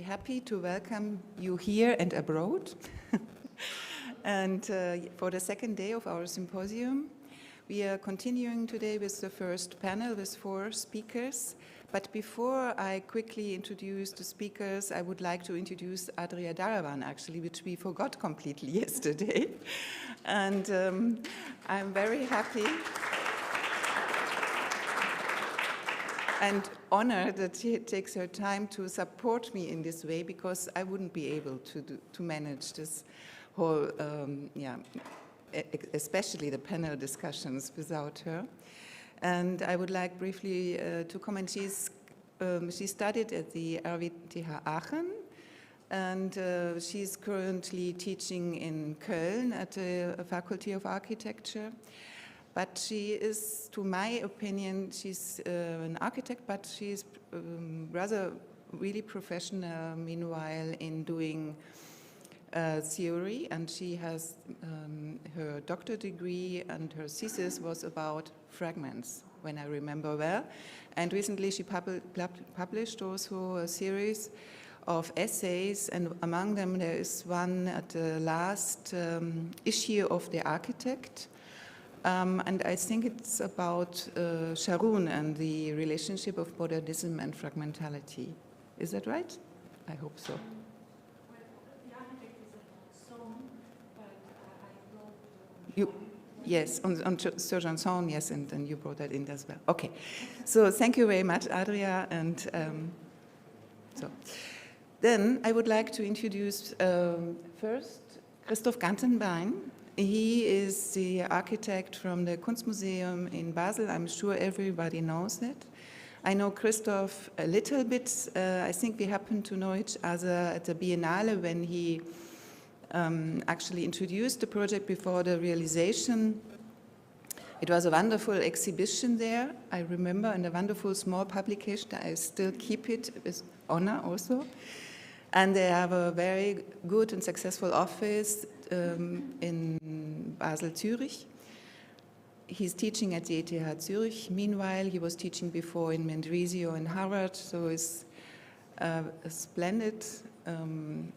Happy to welcome you here and abroad. And for the second day of our symposium, we are continuing today with the first panel with 4 speakers. But before I quickly introduce the speakers, I would like to introduce Adria Daraban, actually, which we forgot completely yesterday. And I'm very happy and honored that she takes her time to support me in this way, because I wouldn't be able to manage this whole, especially the panel discussions without her. And I would like briefly to comment. She studied at the RWTH Aachen, and she's currently teaching in Köln at the Faculty of Architecture. But she is, to my opinion, she's an architect, but she's rather really professional, meanwhile, in doing theory. And she has her doctorate degree, and her thesis was about fragments, when I remember well. And recently she published also a series of essays, and among them there is one at the last issue of The Architect. And I think it's about Sharon and the relationship of modernism and fragmentality. Is that right? I hope so. Well, The Architect is a song, but I wrote... Yes, on Sir Johnson, yes, and you brought that in as well. Okay, so thank you very much, Adria. And so then I would like to introduce first Christoph Gantenbein. He is the architect from the Kunstmuseum in Basel. I'm sure everybody knows that. I know Christoph a little bit. I think we happened to know each other at the Biennale when he actually introduced the project before the realization. It was a wonderful exhibition there, I remember, and a wonderful small publication. I still keep it with honor also. And they have a very good and successful office in Basel, Zurich. He's teaching at the ETH Zurich. Meanwhile, he was teaching before in Mendrisio and Harvard, so he's a splendid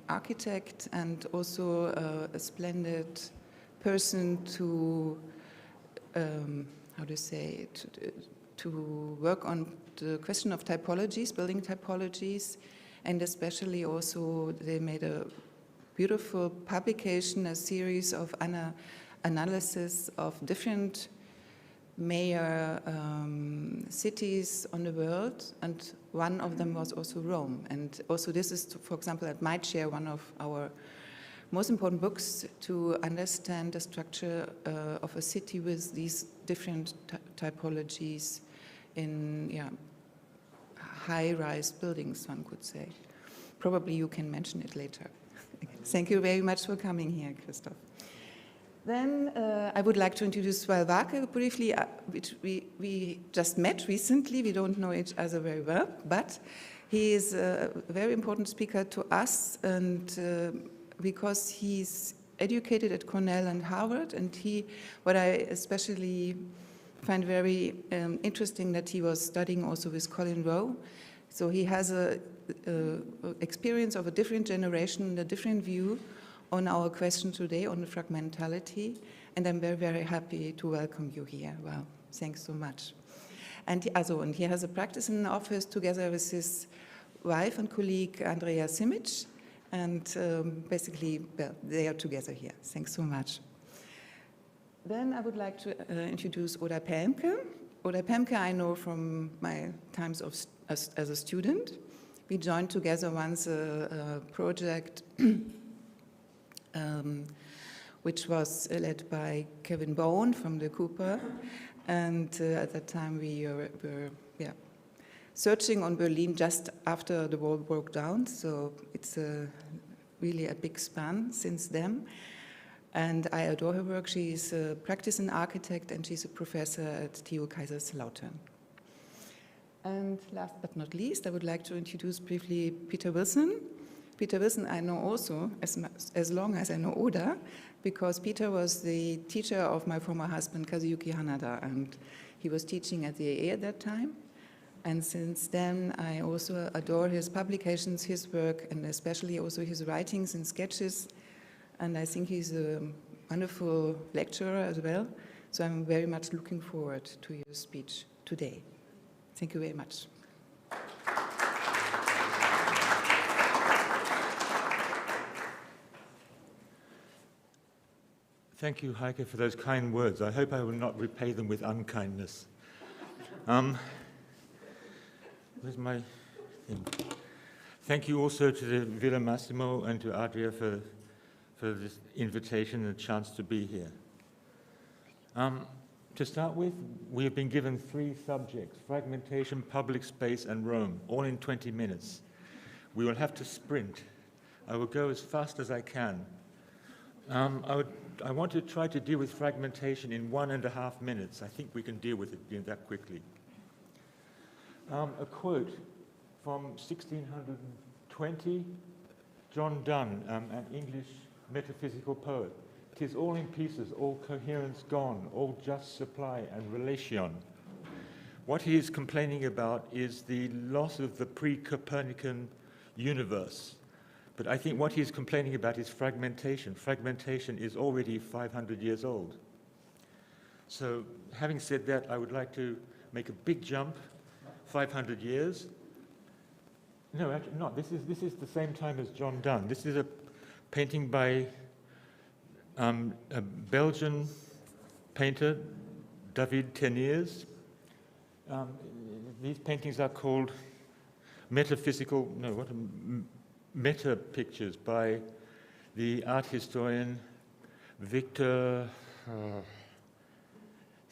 architect and also a splendid person to, how to say, to work on the question of typologies, building typologies, and especially also they made a beautiful publication, a series of analysis of different major cities on the world, and one of them was also Rome. And also this is, for example, at my chair, one of our most important books to understand the structure of a city with these different typologies in high-rise buildings, one could say. Probably you can mention it later. Thank you very much for coming here, Christoph. Then I would like to introduce Warke briefly, which we just met recently. We don't know each other very well, but he is a very important speaker to us, and because he's educated at Cornell and Harvard, and what I especially find very interesting, that he was studying also with Colin Rowe. So he has a experience of a different generation, a different view on our question today on the fragmentality, and I'm very, very happy to welcome you here. Wow, thanks so much. And he has a practice in the office together with his wife and colleague Andrea Simic, and basically, well, they are together here. Thanks so much. Then I would like to introduce Oda Pälmke. Oda Pälmke I know from my times as a student. We joined together once a project which was led by Kevin Bowen from the Cooper, and at that time we were searching on Berlin just after the wall broke down, so it's really a big span since then. And I adore her work. She's a practicing architect, and she's a professor at TU Kaiserslautern. And last but not least, I would like to introduce briefly Peter Wilson. Peter Wilson I know also as long as I know Oda, because Peter was the teacher of my former husband, Heike Hanada, and he was teaching at the AE at that time. And since then, I also adore his publications, his work, and especially also his writings and sketches. And I think he's a wonderful lecturer as well. So I'm very much looking forward to your speech today. Thank you very much. Thank you, Heike, for those kind words. I hope I will not repay them with unkindness. Where's my thing? Thank you also to the Villa Massimo and to Adria for this invitation and the chance to be here. To start with, we have been given 3 subjects: fragmentation, public space, and Rome, all in 20 minutes. We will have to sprint. I will go as fast as I can. I want to try to deal with fragmentation in 1.5 minutes. I think we can deal with it that quickly. A quote from 1620, John Donne, an English metaphysical poet. "'Tis all in pieces, all coherence gone, all just supply and relation." What he is complaining about is the loss of the pre-Copernican universe. But I think what he's complaining about is fragmentation. Fragmentation is already 500 years old. So having said that, I would like to make a big jump, 500 years. No, actually not. This is the same time as John Donne. This is a painting by a Belgian painter, David Teniers. These paintings are called meta pictures by the art historian Victor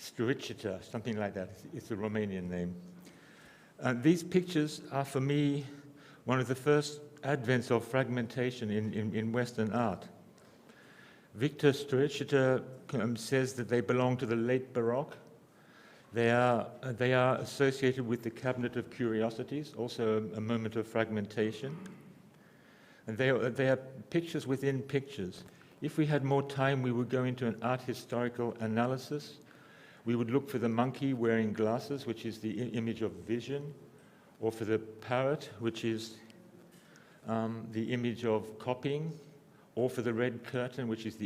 Stricita, something like that. It's a Romanian name. These pictures are, for me, one of the first advents of fragmentation in Western art. Victor Stricita says that they belong to the late Baroque. They are associated with the Cabinet of Curiosities, also a moment of fragmentation. And they are pictures within pictures. If we had more time, we would go into an art historical analysis. We would look for the monkey wearing glasses, which is the image of vision, or for the parrot, which is the image of copying, or for the red curtain, which is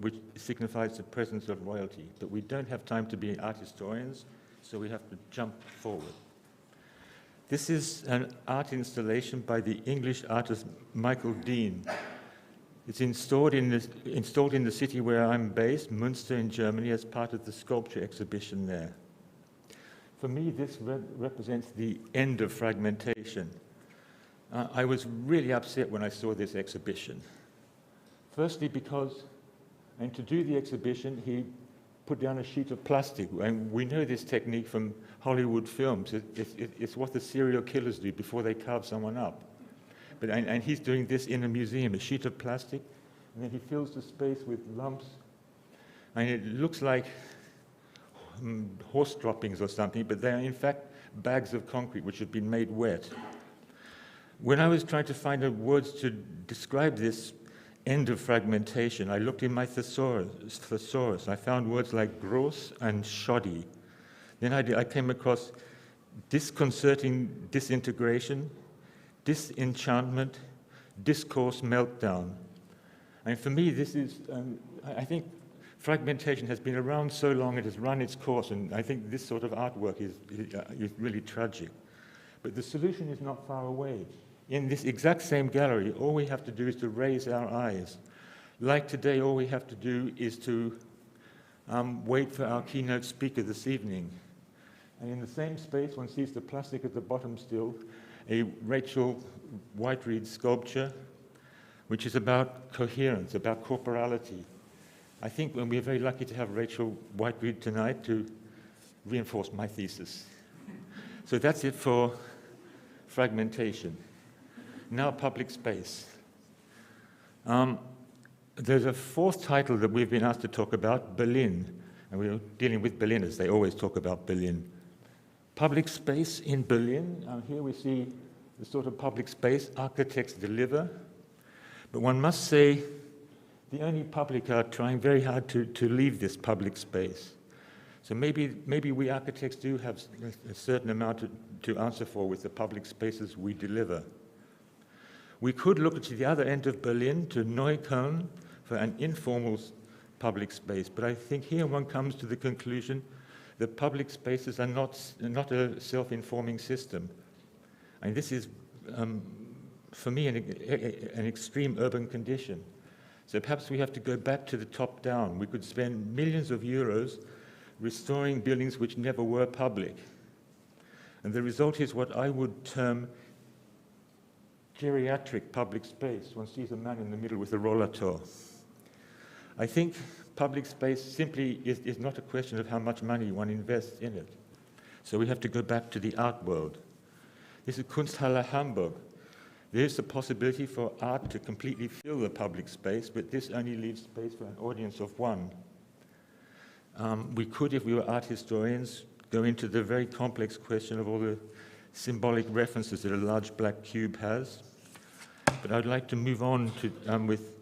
which signifies the presence of royalty. But we don't have time to be art historians, so we have to jump forward. This is an art installation by the English artist Michael Dean. It's installed in the city where I'm based, Münster in Germany, as part of the sculpture exhibition there. For me, this represents the end of fragmentation. I was really upset when I saw this exhibition. Firstly, because, and to do the exhibition, he put down a sheet of plastic. And we know this technique from Hollywood films. It's what the serial killers do before they carve someone up. And he's doing this in a museum, a sheet of plastic, and then he fills the space with lumps. And it looks like horse droppings or something, but they are in fact bags of concrete which have been made wet. When I was trying to find words to describe this end of fragmentation, I looked in my thesaurus. I found words like gross and shoddy. Then I came across disconcerting disintegration, disenchantment, discourse meltdown. And for me, this is, I think fragmentation has been around so long, it has run its course, and I think this sort of artwork is really tragic. But the solution is not far away. In this exact same gallery, all we have to do is to raise our eyes. Like today, all we have to do is to wait for our keynote speaker this evening. And in the same space, one sees the plastic at the bottom still, a Rachel WHITEREAD sculpture, which is about coherence, about corporality. I think we're very lucky to have Rachel WHITEREAD tonight to reinforce my thesis. So that's it for fragmentation. Now public space. There's a fourth title that we've been asked to talk about, Berlin. And we're dealing with Berliners, they always talk about Berlin. Public space in Berlin, here we see the sort of public space architects deliver. But one must say the only public are trying very hard to leave this public space. So maybe we architects do have a certain amount to answer for with the public spaces we deliver. We could look at the other end of Berlin, to Neukölln, for an informal public space, but I think here one comes to the conclusion that public spaces are not a self-informing system. And this is, for me, an extreme urban condition. So perhaps we have to go back to the top down. We could spend millions of euros restoring buildings which never were public. And the result is what I would term geriatric public space. One sees a man in the middle with a rollator. I think public space simply is not a question of how much money one invests in it. So we have to go back to the art world. This is Kunsthalle Hamburg. There is the possibility for art to completely fill the public space, but this only leaves space for an audience of one. We could, if we were art historians, go into the very complex question of all the symbolic references that a large black cube has. But I'd like to move on to, with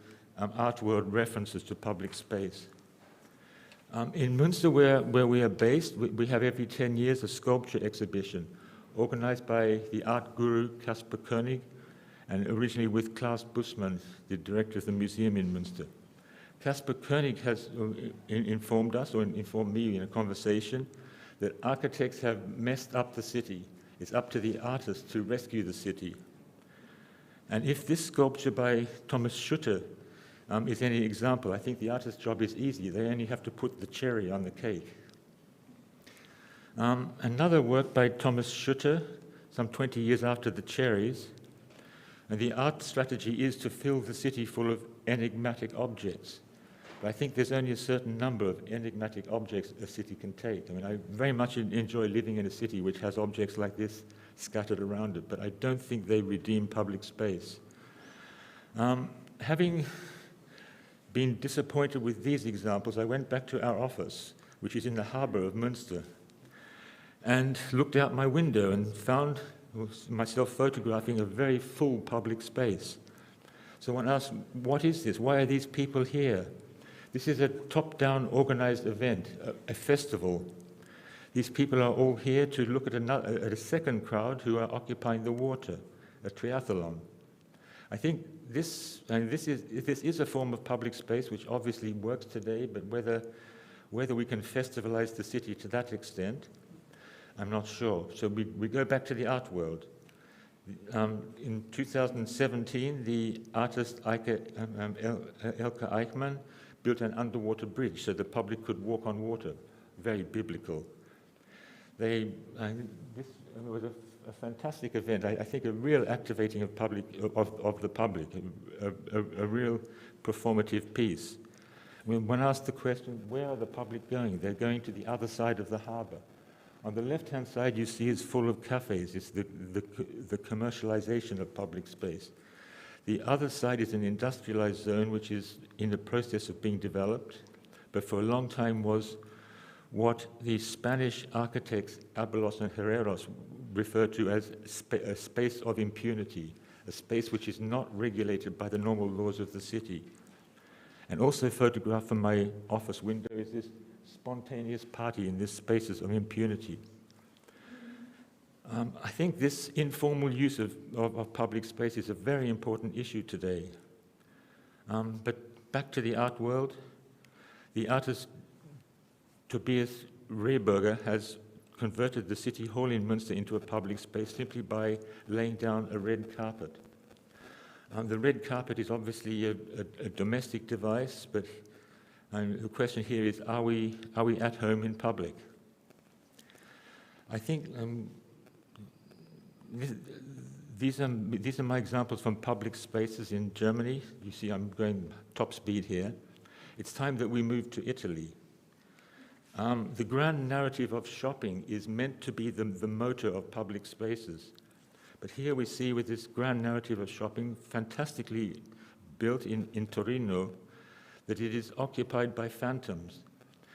art world references to public space. In Münster, where we are based, we have every 10 years a sculpture exhibition organized by the art guru Caspar Koenig, and originally with Klaus Bussmann, the director of the museum in Münster. Caspar Koenig has informed us, or informed me in a conversation, that architects have messed up the city. It's up to the artists to rescue the city. And if this sculpture by Thomas Schutter is any example, I think the artist's job is easy. They only have to put the cherry on the cake. Another work by Thomas Schutter, some 20 years after the cherries, and the art strategy is to fill the city full of enigmatic objects. But I think there's only a certain number of enigmatic objects a city can take. I mean, I very much enjoy living in a city which has objects like this scattered around it, but I don't think they redeem public space. Having been disappointed with these examples, I went back to our office, which is in the harbour of Münster, and looked out my window and found myself photographing a very full public space. So one asked, what is this? Why are these people here? This is a top-down organized event, a festival. These people are all here to look at a second crowd who are occupying the water, a triathlon. I think this is a form of public space which obviously works today, but whether we can festivalize the city to that extent, I'm not sure. So we go back to the art world. In 2017, the artist Elke Eichmann built an underwater bridge so the public could walk on water. Very biblical. This was a fantastic event. I think a real activating of the public, a real performative piece. When one asked the question, where are the public going? They're going to the other side of the harbour. On the left-hand side, you see it's full of cafes. It's the commercialization of public space. The other side is an industrialized zone which is in the process of being developed, but for a long time was what the Spanish architects Abelos and Herreros referred to as a space of impunity, a space which is not regulated by the normal laws of the city. And also photographed from my office window is this spontaneous party in these spaces of impunity. I think this informal use of public space is a very important issue today. But back to the art world, the artist Tobias Rehberger has converted the city hall in Münster into a public space simply by laying down a red carpet. The red carpet is obviously a domestic device, but the question here is, are we at home in public? I think these are my examples from public spaces in Germany. You see I'm going top speed here. It's time that we move to Italy. The grand narrative of shopping is meant to be the motor of public spaces. But here we see with this grand narrative of shopping, fantastically built in Torino, that it is occupied by phantoms.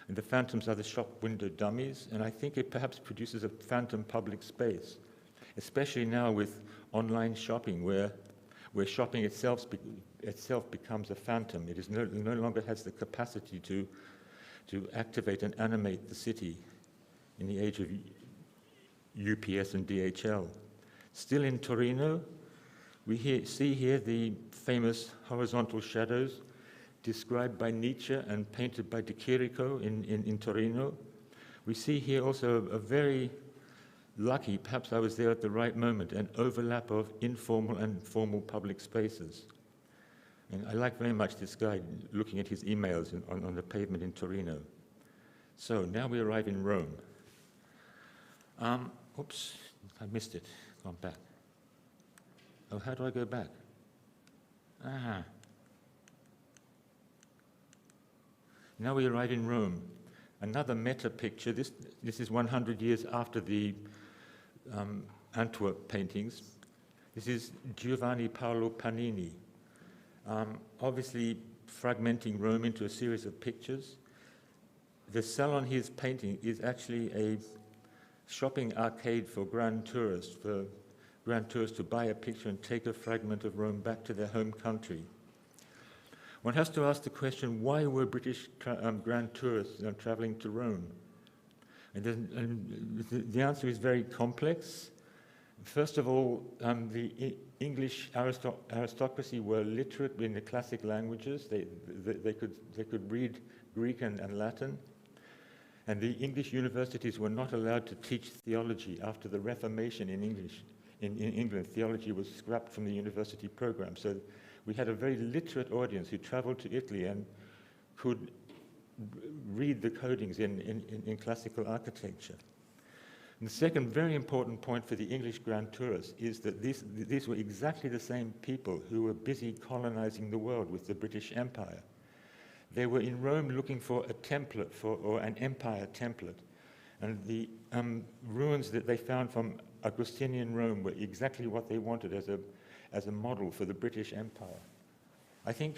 And the phantoms are the shop window dummies, and I think it perhaps produces a phantom public space, especially now with online shopping, where shopping itself becomes a phantom. It is no longer has the capacity to to activate and animate the city in the age of UPS and DHL. Still in Torino, we see here the famous horizontal shadows described by Nietzsche and painted by De Chirico in Torino. We see here also a very lucky, perhaps I was there at the right moment, an overlap of informal and formal public spaces. And I like very much this guy looking at his emails on the pavement in Torino. So now we arrive in Rome. Oops, I missed it. Gone back. Oh, how do I go back? Now we arrive in Rome. Another meta picture. This is 100 years after the Antwerp paintings. This is Giovanni Paolo Panini, obviously fragmenting Rome into a series of pictures. The salon he's painting is actually a shopping arcade for grand tourists to buy a picture and take a fragment of Rome back to their home country. One has to ask the question, why were British grand tourists traveling to Rome? And the answer is very complex. First of all, the English aristocracy were literate in the classic languages. They could read Greek and Latin. And the English universities were not allowed to teach theology after the Reformation in English. In England, theology was scrapped from the university program. So we had a very literate audience who traveled to Italy and could read the codings in classical architecture. And the second very important point for the English grand tourists is that these were exactly the same people who were busy colonizing the world with the British Empire. They were in Rome looking for a template or an empire template. And the ruins that they found from Augustinian Rome were exactly what they wanted as a model for the British Empire. I think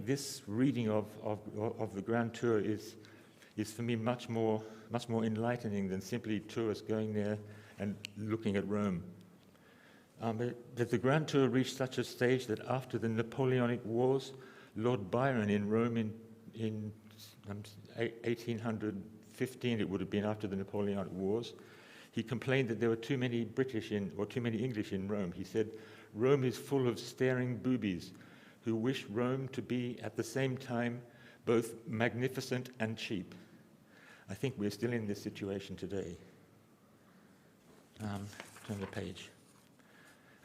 this reading of the Grand Tour is for me much more enlightening than simply tourists going there and looking at Rome. That the Grand Tour reached such a stage that after the Napoleonic Wars, Lord Byron in Rome in 1815, it would have been after the Napoleonic Wars, he complained that there were too many too many English in Rome. He said, "Rome is full of staring boobies who wish Rome to be at the same time both magnificent and cheap." I think we're still in this situation today. Turn the page.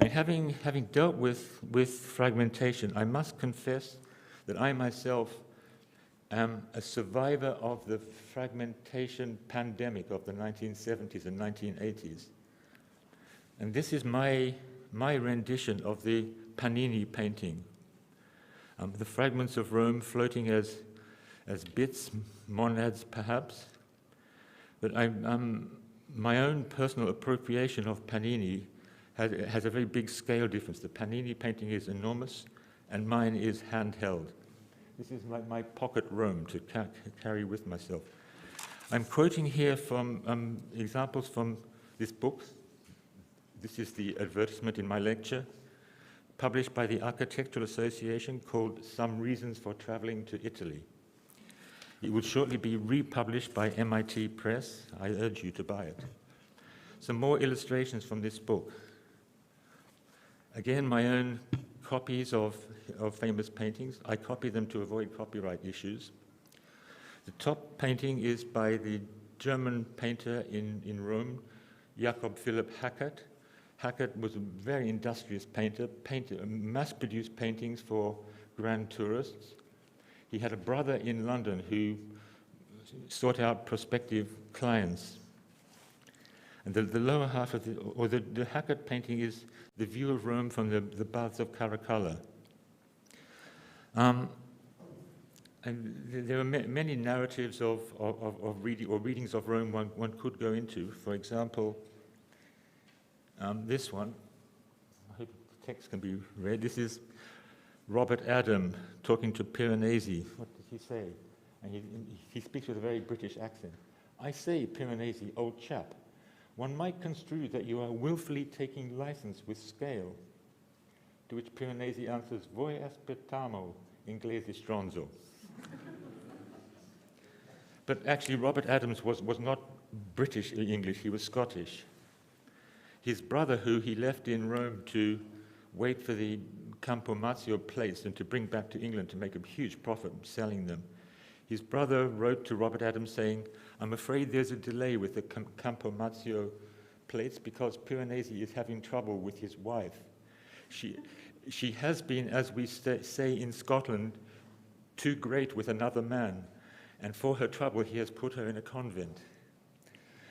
And having dealt with fragmentation, I must confess that I myself am a survivor of the fragmentation pandemic of the 1970s and 1980s. And this is my rendition of the Panini painting. The fragments of Rome floating as bits, monads perhaps. But my own personal appropriation of Panini has a very big scale difference. The Panini painting is enormous, and mine is handheld. This is my pocket Rome to carry with myself. I'm quoting here from examples from this book. This is the advertisement in my lecture, published by the Architectural Association, called Some Reasons for Traveling to Italy. It will shortly be republished by MIT Press. I urge you to buy it. Some more illustrations from this book. Again, my own copies of famous paintings. I copy them to avoid copyright issues. The top painting is by the German painter in Rome, Jakob Philipp Hackert. Hackert was a very industrious painter, mass-produced paintings for grand tourists. He had a brother in London who sought out prospective clients. And the lower half of the Hackert painting is the view of Rome from the baths of Caracalla. And there are many narratives of readings of Rome one could go into. For example, this one, I hope the text can be read. This is Robert Adam talking to Piranesi. What does he say? And he speaks with a very British accent. "I say, Piranesi, old chap, one might construe that you are willfully taking license with scale." To which Piranesi answers, "Voi aspettamo, inglese stronzo." But actually, Robert Adams was not British English, he was Scottish. His brother, who he left in Rome to wait for the Campo Marzio plates and to bring back to England to make a huge profit selling them, his brother wrote to Robert Adams saying, "I'm afraid there's a delay with the Campo Marzio plates because Piranesi is having trouble with his wife. She has been, as we say in Scotland, too great with another man, and for her trouble he has put her in a convent."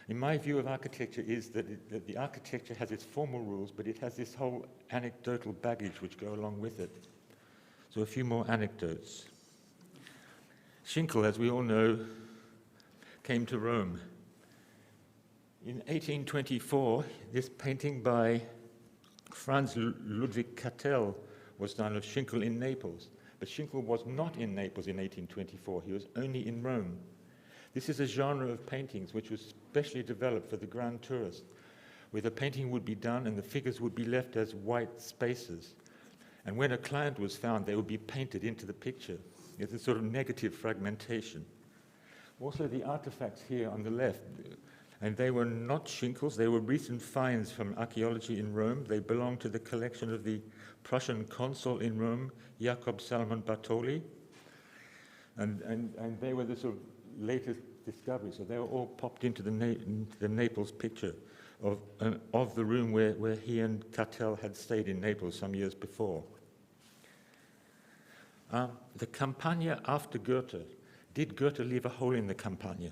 In my view of architecture is that the architecture has its formal rules, but it has this whole anecdotal baggage which go along with it. So a few more anecdotes. Schinkel, as we all know, came to Rome. In 1824, this painting by Franz Ludwig Catel was done of Schinkel in Naples. But Schinkel was not in Naples in 1824, he was only in Rome. This is a genre of paintings which was specially developed for the grand tourist, where the painting would be done and the figures would be left as white spaces. And when a client was found, they would be painted into the picture. It's a sort of negative fragmentation. Also, the artifacts here on the left, and they were not Schinkels, they were recent finds from archaeology in Rome. They belong to the collection of the Prussian consul in Rome, Jacob Salmon Bartoli. And they were the sort of latest discoveries, so they were all popped into the Naples picture of the room where he and Catel had stayed in Naples some years before. The Campagna after Goethe. Did Goethe leave a hole in the Campagna?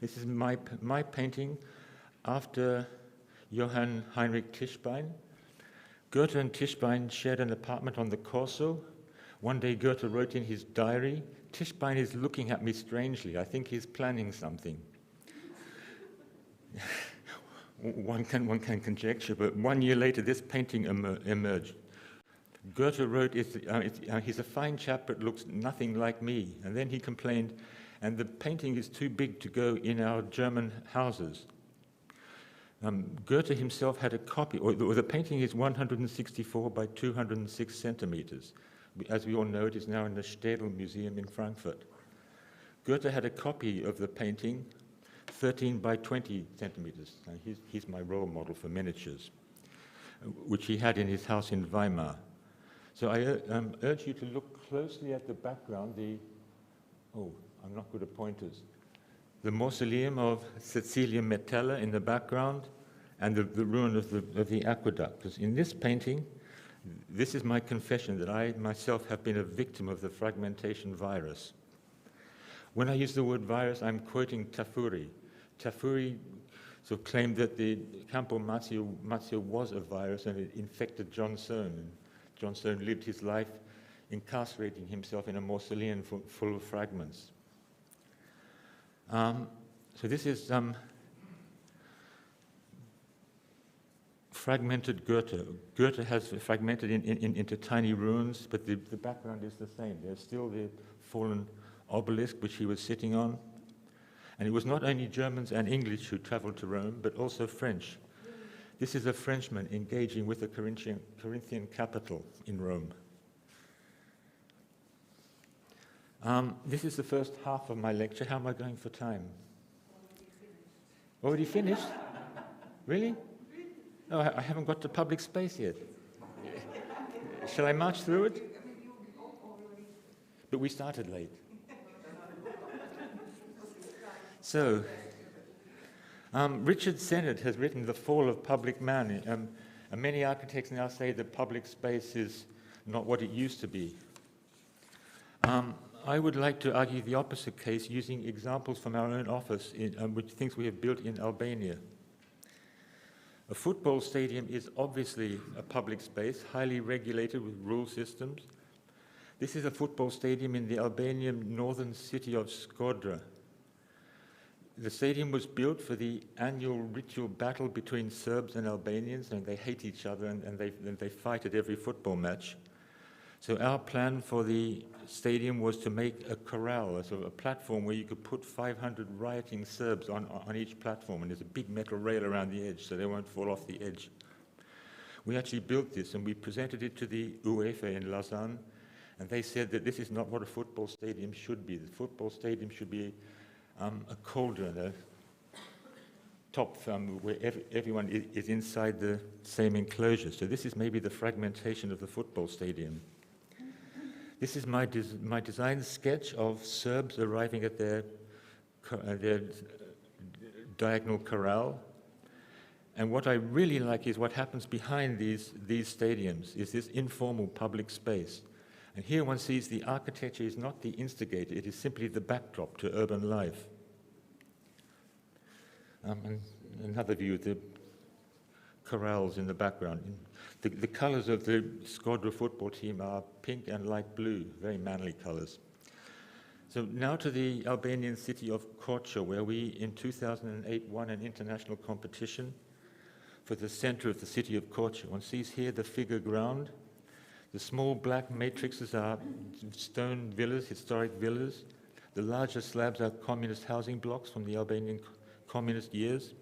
This is my painting after Johann Heinrich Tischbein. Goethe and Tischbein shared an apartment on the Corso. One day Goethe wrote in his diary, "Tischbein is looking at me strangely. I think he's planning something." One can conjecture, but 1 year later this painting emerged. Goethe wrote, "He's a fine chap, but looks nothing like me." And then he complained, "And the painting is too big to go in our German houses." Goethe himself had a copy, or the painting is 164 by 206 centimeters. As we all know, it is now in the Städel Museum in Frankfurt. Goethe had a copy of the painting, 13 by 20 centimeters. He's my role model for miniatures, which he had in his house in Weimar. So I urge you to look closely at the background, I'm not good at pointers. The mausoleum of Cecilia Metella in the background, and the ruin of the aqueduct. Because in this painting, this is my confession that I myself have been a victim of the fragmentation virus. When I use the word virus, I'm quoting Tafuri. Tafuri sort of claimed that the Campo Marzio was a virus and it infected John Soane. And John Soane lived his life incarcerating himself in a mausoleum full of fragments. So this is fragmented Goethe. Goethe has fragmented into tiny ruins, but the background is the same. There's still the fallen obelisk which he was sitting on. And it was not only Germans and English who traveled to Rome, but also French. This is a Frenchman engaging with the Corinthian capital in Rome. This is the first half of my lecture. How am I going for time? Already finished? Really? No, I haven't got to public space yet. Shall I march through it? But we started late. So, Richard Sennett has written The Fall of Public Man. And many architects now say that public space is not what it used to be. I would like to argue the opposite case using examples from our own office, which things we have built in Albania. A football stadium is obviously a public space, highly regulated with rule systems. This is a football stadium in the Albanian northern city of Schröder. The stadium was built for the annual ritual battle between Serbs and Albanians, and they hate each other and they fight at every football match. So our plan for the stadium was to make a corral, a sort of a platform where you could put 500 rioting Serbs on each platform, and there's a big metal rail around the edge so they won't fall off the edge. We actually built this and we presented it to the UEFA in Lausanne, And they said that this is not what a football stadium should be. The football stadium should be a cauldron, a top where everyone is inside the same enclosure. So this is maybe the fragmentation of the football stadium. This is my design sketch of Serbs arriving at their diagonal corral. And what I really like is what happens behind these stadiums, is this informal public space. And here one sees the architecture is not the instigator, it is simply the backdrop to urban life. And another view of the corrals in the background. The colors of the Schröder football team are pink and light blue, very manly colors. So now to the Albanian city of Korçë, where we in 2008 won an international competition for the center of the city of Korçë. One sees here the figure ground. The small black matrices are stone villas, historic villas. The larger slabs are communist housing blocks from the Albanian communist years.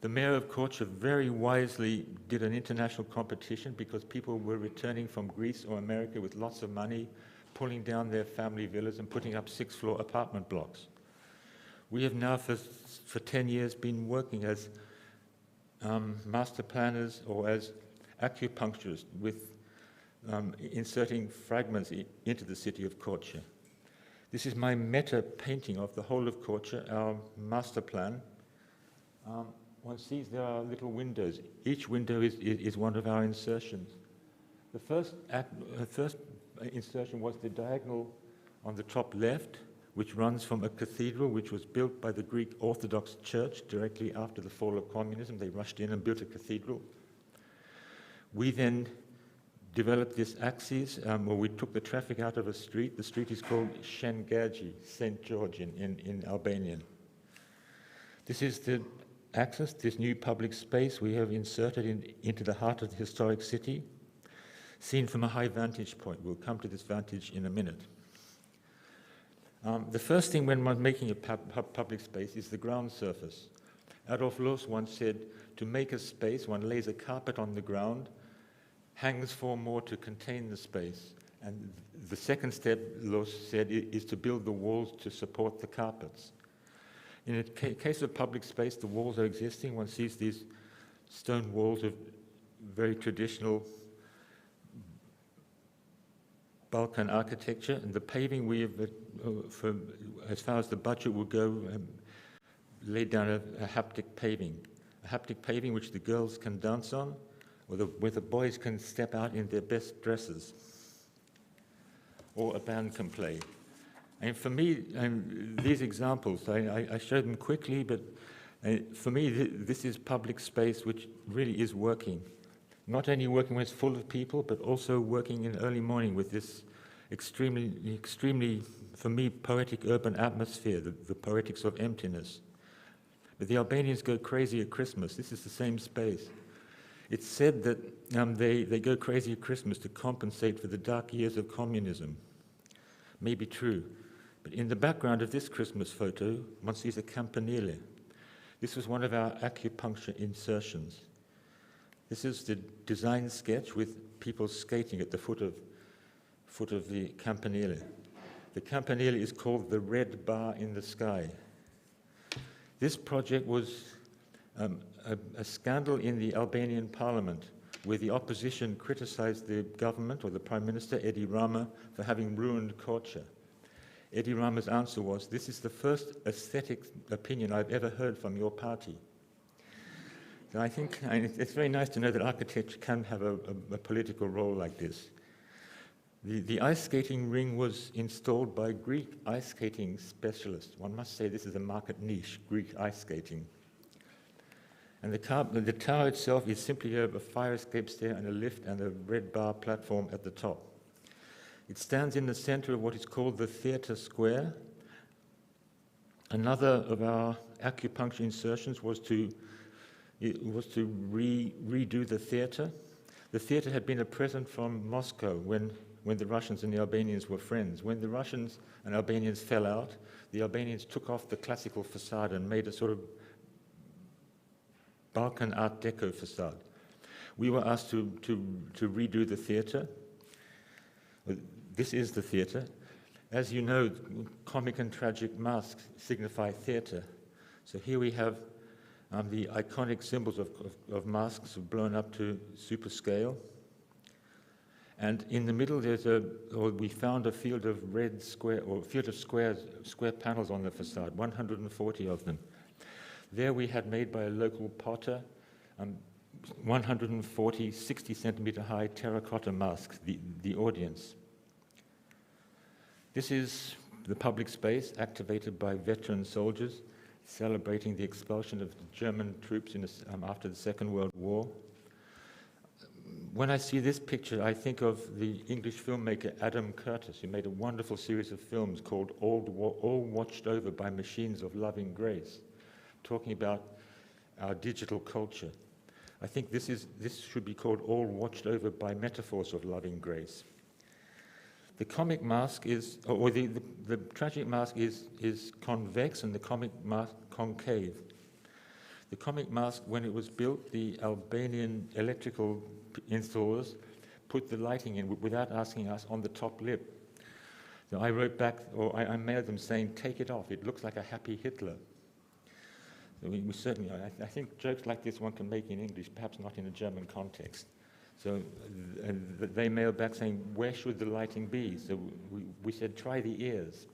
The mayor of Korçë very wisely did an international competition because people were returning from Greece or America with lots of money, pulling down their family villas and putting up 6-floor apartment blocks. We have now for 10 years been working as master planners or as acupuncturists with inserting fragments into the city of Korçë. This is my meta painting of the whole of Korçë, our master plan. One sees there are little windows. Each window is one of our insertions. The first insertion was the diagonal on the top left, which runs from a cathedral which was built by the Greek Orthodox Church directly after the fall of communism. They rushed in and built a cathedral. We then developed this axis, where we took the traffic out of a street. The street is called Shengaji, St. George in Albanian. This is the axis, this new public space we have inserted into the heart of the historic city, seen from a high vantage point. We'll come to this vantage in a minute. The first thing when one's making a public space is the ground surface. Adolf Loos once said, to make a space, one lays a carpet on the ground, hangs 4 more to contain the space. And the second step, Loos said, is to build the walls to support the carpets. In the case of public space, the walls are existing. One sees these stone walls of very traditional Balkan architecture, and the paving we have, as far as the budget will go, laid down a haptic paving which the girls can dance on, or where the boys can step out in their best dresses, or a band can play. And for me, these examples, I showed them quickly, but for me, this is public space which really is working. Not only working when it's full of people, but also working in early morning with this extremely, for me, poetic urban atmosphere, the poetics of emptiness. But the Albanians go crazy at Christmas. This is the same space. It's said that they go crazy at Christmas to compensate for the dark years of communism. Maybe true. But in the background of this Christmas photo, one sees a campanile. This was one of our acupuncture insertions. This is the design sketch with people skating at the foot of the campanile. The campanile is called the Red Bar in the Sky. This project was a scandal in the Albanian parliament, where the opposition criticized the government or the Prime Minister, Edi Rama, for having ruined Korçë. Edi Rama's answer was, "This is the first aesthetic opinion I've ever heard from your party." So I think it's very nice to know that architecture can have a political role like this. The ice skating ring was installed by Greek ice skating specialists. One must say this is a market niche, Greek ice skating. And the tower itself is simply a fire escape stair and a lift and a red bar platform at the top. It stands in the center of what is called the theatre square. Another of our acupuncture insertions was to redo the theatre. The theatre had been a present from Moscow when the Russians and the Albanians were friends. When the Russians and Albanians fell out, the Albanians took off the classical facade and made a sort of Balkan Art Deco facade. We were asked to redo the theatre. this is the theatre. As you know, comic and tragic masks signify theatre. So here we have the iconic symbols of masks blown up to super scale. And in the middle, we found a field of red square, or field of square panels on the facade, 140 of them. There we had made by a local potter 140 60-centimeter high terracotta masks, the audience. This is the public space activated by veteran soldiers celebrating the expulsion of the German troops after the Second World War. When I see this picture, I think of the English filmmaker Adam Curtis, who made a wonderful series of films called All Watched Over by Machines of Loving Grace, talking about our digital culture. I think this should be called All Watched Over by Metaphors of Loving Grace. The comic mask is, or the tragic mask is convex and the comic mask concave. The comic mask, when it was built, the Albanian electrical installers put the lighting in without asking us on the top lip. So I wrote back, or I mailed them saying, take it off, it looks like a happy Hitler. So we certainly, I think jokes like this one can make in English, perhaps not in a German context. So they mailed back saying, where should the lighting be? So we said, try the ears.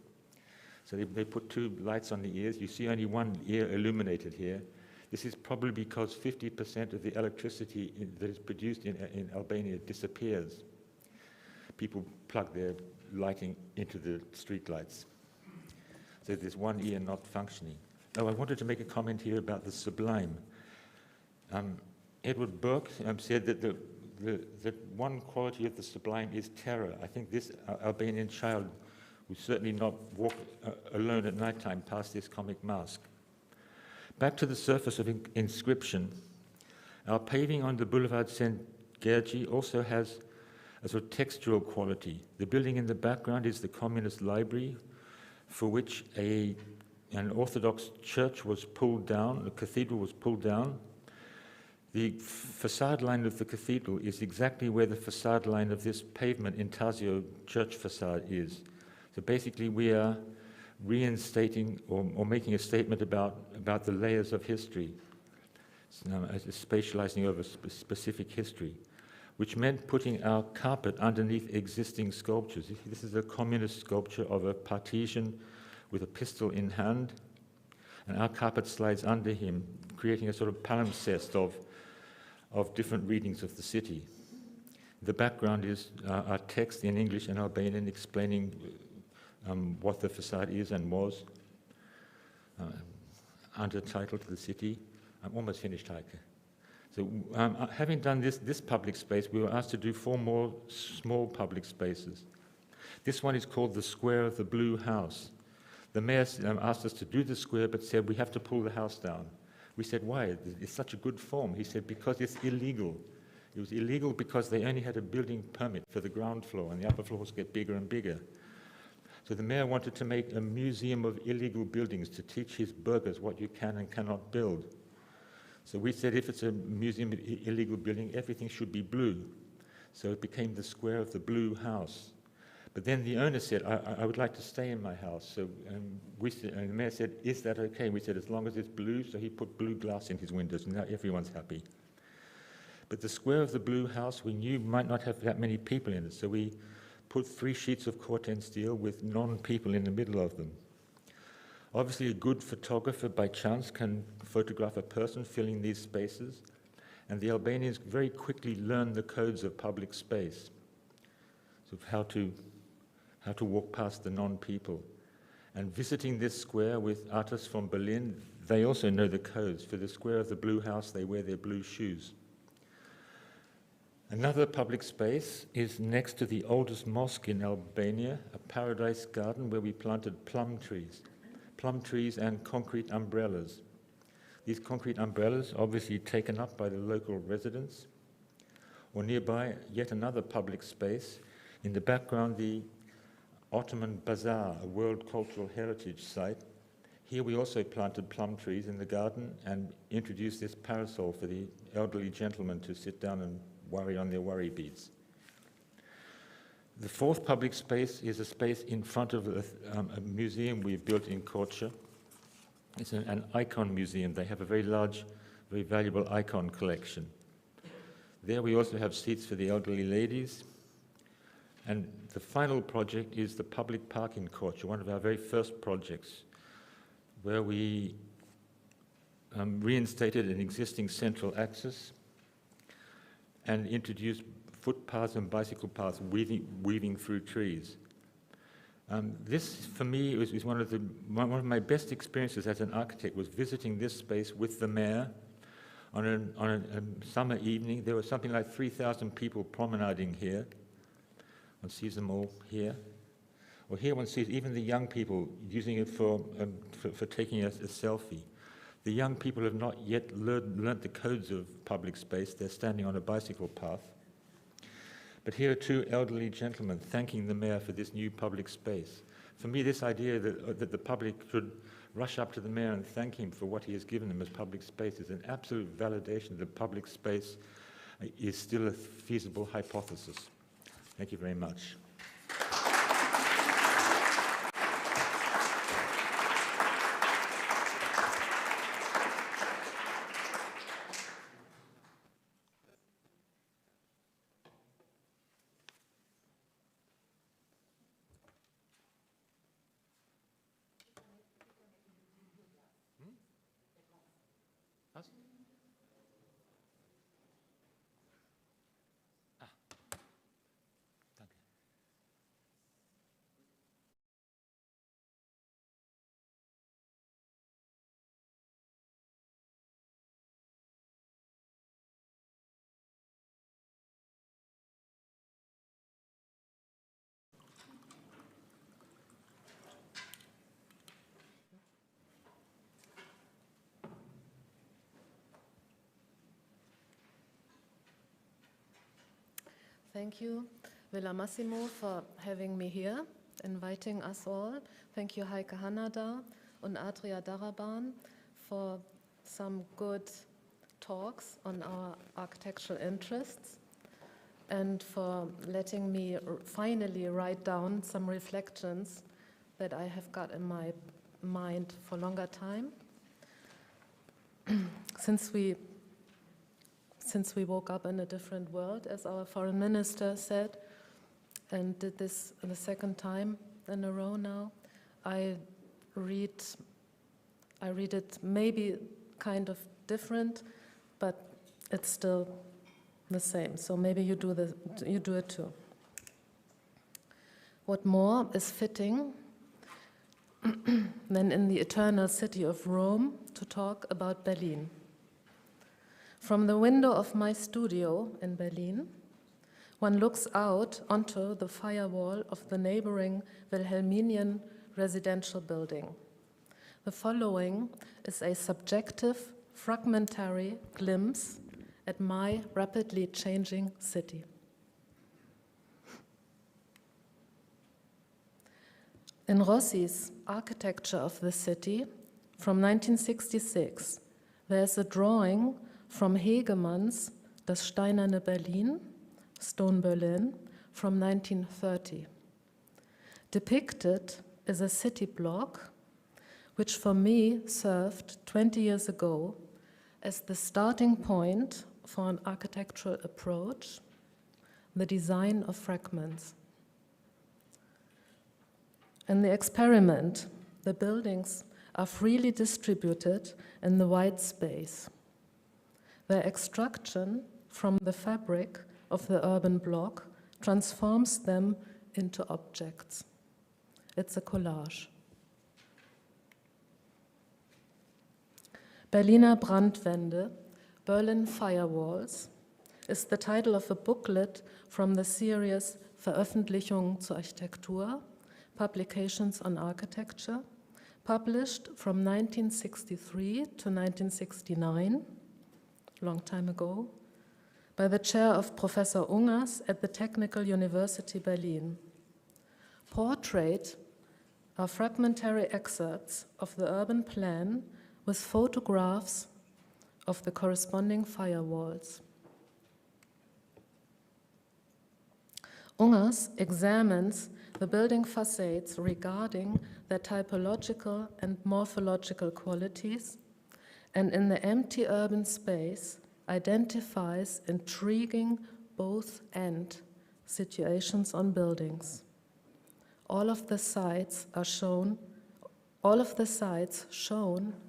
So they put two lights on the ears. You see only one ear illuminated here. This is probably because 50% of the electricity that is produced in Albania disappears. People plug their lighting into the street lights. So there's one ear not functioning. Oh, I wanted to make a comment here about the sublime. Edward Burke said that the one quality of the sublime is terror. I think this Albanian child would certainly not walk alone at night time past this comic mask. Back to the surface of inscription. Our paving on the Boulevard St. Gergi also has a sort of textural quality. The building in the background is the Communist Library, for which an Orthodox church was pulled down, the cathedral was pulled down. The facade line of the cathedral is exactly where the facade line of this pavement in Tazio church facade is. So basically we are reinstating or making a statement about the layers of history, as spatializing over specific history, which meant putting our carpet underneath existing sculptures. This is a communist sculpture of a Partisan with a pistol in hand, and our carpet slides under him, creating a sort of palimpsest of different readings of the city. The background is our text in English and Albanian explaining what the facade is and was, undertitled to the city. I'm almost finished, Heike. So having done this public space, we were asked to do 4 more small public spaces. This one is called the Square of the Blue House. The mayor asked us to do the square, but said we have to pull the house down. We said, why? It's such a good form. He said, because it's illegal. It was illegal because they only had a building permit for the ground floor, and the upper floors get bigger and bigger. So the mayor wanted to make a museum of illegal buildings to teach his burghers what you can and cannot build. So we said, if it's a museum of illegal building, everything should be blue. So it became the Square of the Blue House. But then the owner said, I would like to stay in my house. So and the mayor said, is that okay? We said, as long as it's blue. So he put blue glass in his windows, and now everyone's happy. But the Square of the Blue House, we knew might not have that many people in it. So we put 3 sheets of corten steel with non-people in the middle of them. Obviously, a good photographer by chance can photograph a person filling these spaces. And the Albanians very quickly learned the codes of public space. So how to walk past the non-people. And visiting this square with artists from Berlin, they also know the codes. For the Square of the Blue House, they wear their blue shoes. Another public space is next to the oldest mosque in Albania, a paradise garden where we planted plum trees and concrete umbrellas. These concrete umbrellas obviously taken up by the local residents. Or nearby, yet another public space. In the background, the Ottoman Bazaar, a World Cultural Heritage Site. Here we also planted plum trees in the garden and introduced this parasol for the elderly gentlemen to sit down and worry on their worry beads. The fourth public space is a space in front of a museum we've built in Korce. It's an icon museum. They have a very large, very valuable icon collection. There we also have seats for the elderly ladies. And the final project is the public park in Korce, one of our very first projects, where we reinstated an existing central axis and introduced footpaths and bicycle paths weaving through trees. This, for me, was one of my best experiences as an architect, was visiting this space with the mayor on a summer evening. There were something like 3,000 people promenading here. One sees them all here. Or here one sees even the young people using it for taking a selfie. The young people have not yet learnt the codes of public space. They're standing on a bicycle path. But here are two elderly gentlemen thanking the mayor for this new public space. For me, this idea that the public should rush up to the mayor and thank him for what he has given them as public space is an absolute validation that public space is still a feasible hypothesis. Thank you very much. Thank you, Villa Massimo, for having me here, inviting us all. Thank you, Heike Hanada and Adria Daraban, for some good talks on our architectural interests and for letting me finally write down some reflections that I have got in my mind for a longer time. Since we woke up in a different world, as our foreign minister said, and did this the second time in a row now, I read it maybe kind of different, but it's still the same. So maybe you do it too. What more is fitting than in the eternal city of Rome to talk about Berlin? From the window of my studio in Berlin, one looks out onto the firewall of the neighboring Wilhelminian residential building. The following is a subjective, fragmentary glimpse at my rapidly changing city. In Rossi's Architecture of the City from 1966, there's a drawing from Hegemann's Das Steinerne Berlin, Stone Berlin, from 1930. Depicted is a city block, which for me served 20 years ago as the starting point for an architectural approach, the design of fragments. In the experiment, the buildings are freely distributed in the white space. Their extraction from the fabric of the urban block transforms them into objects. It's a collage. Berliner Brandwände, Berlin Firewalls, is the title of a booklet from the series Veröffentlichungen zur Architektur, Publications on Architecture, published from 1963 to 1969, long time ago, by the chair of Professor Ungers at the Technical University Berlin. Portrait are fragmentary excerpts of the urban plan with photographs of the corresponding firewalls. Ungers examines the building facades regarding their typological and morphological qualities, and in the empty urban space identifies intriguing both-and situations on buildings. All of the sites shown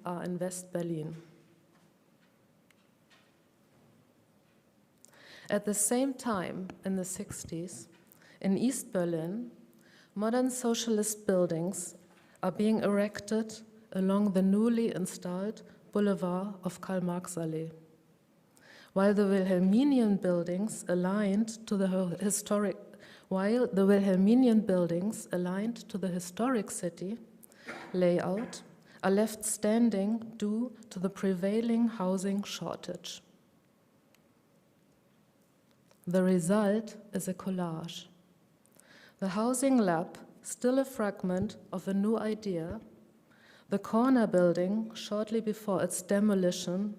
are in West Berlin. At the same time, in the 60s, in East Berlin, modern socialist buildings are being erected along the newly installed boulevard of Karl-Marx-Allee. While the Wilhelminian buildings aligned to the historic city layout are left standing due to the prevailing housing shortage. The result is a collage. The housing lab, still a fragment of a new idea, the corner building shortly before its demolition,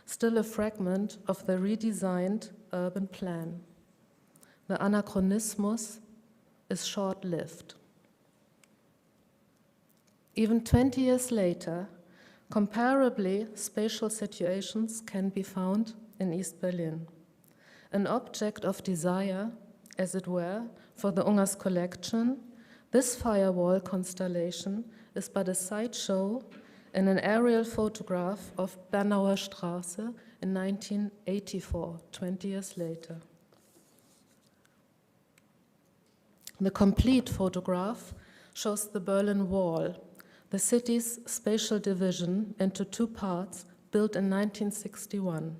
still a fragment of the redesigned urban plan. The anachronismus is short-lived. Even 20 years later, comparably spatial situations can be found in East Berlin. An object of desire, as it were, for the Ungers collection, this firewall constellation is but a sideshow in an aerial photograph of Bernauer Straße in 1984, 20 years later. The complete photograph shows the Berlin Wall, the city's spatial division into two parts built in 1961.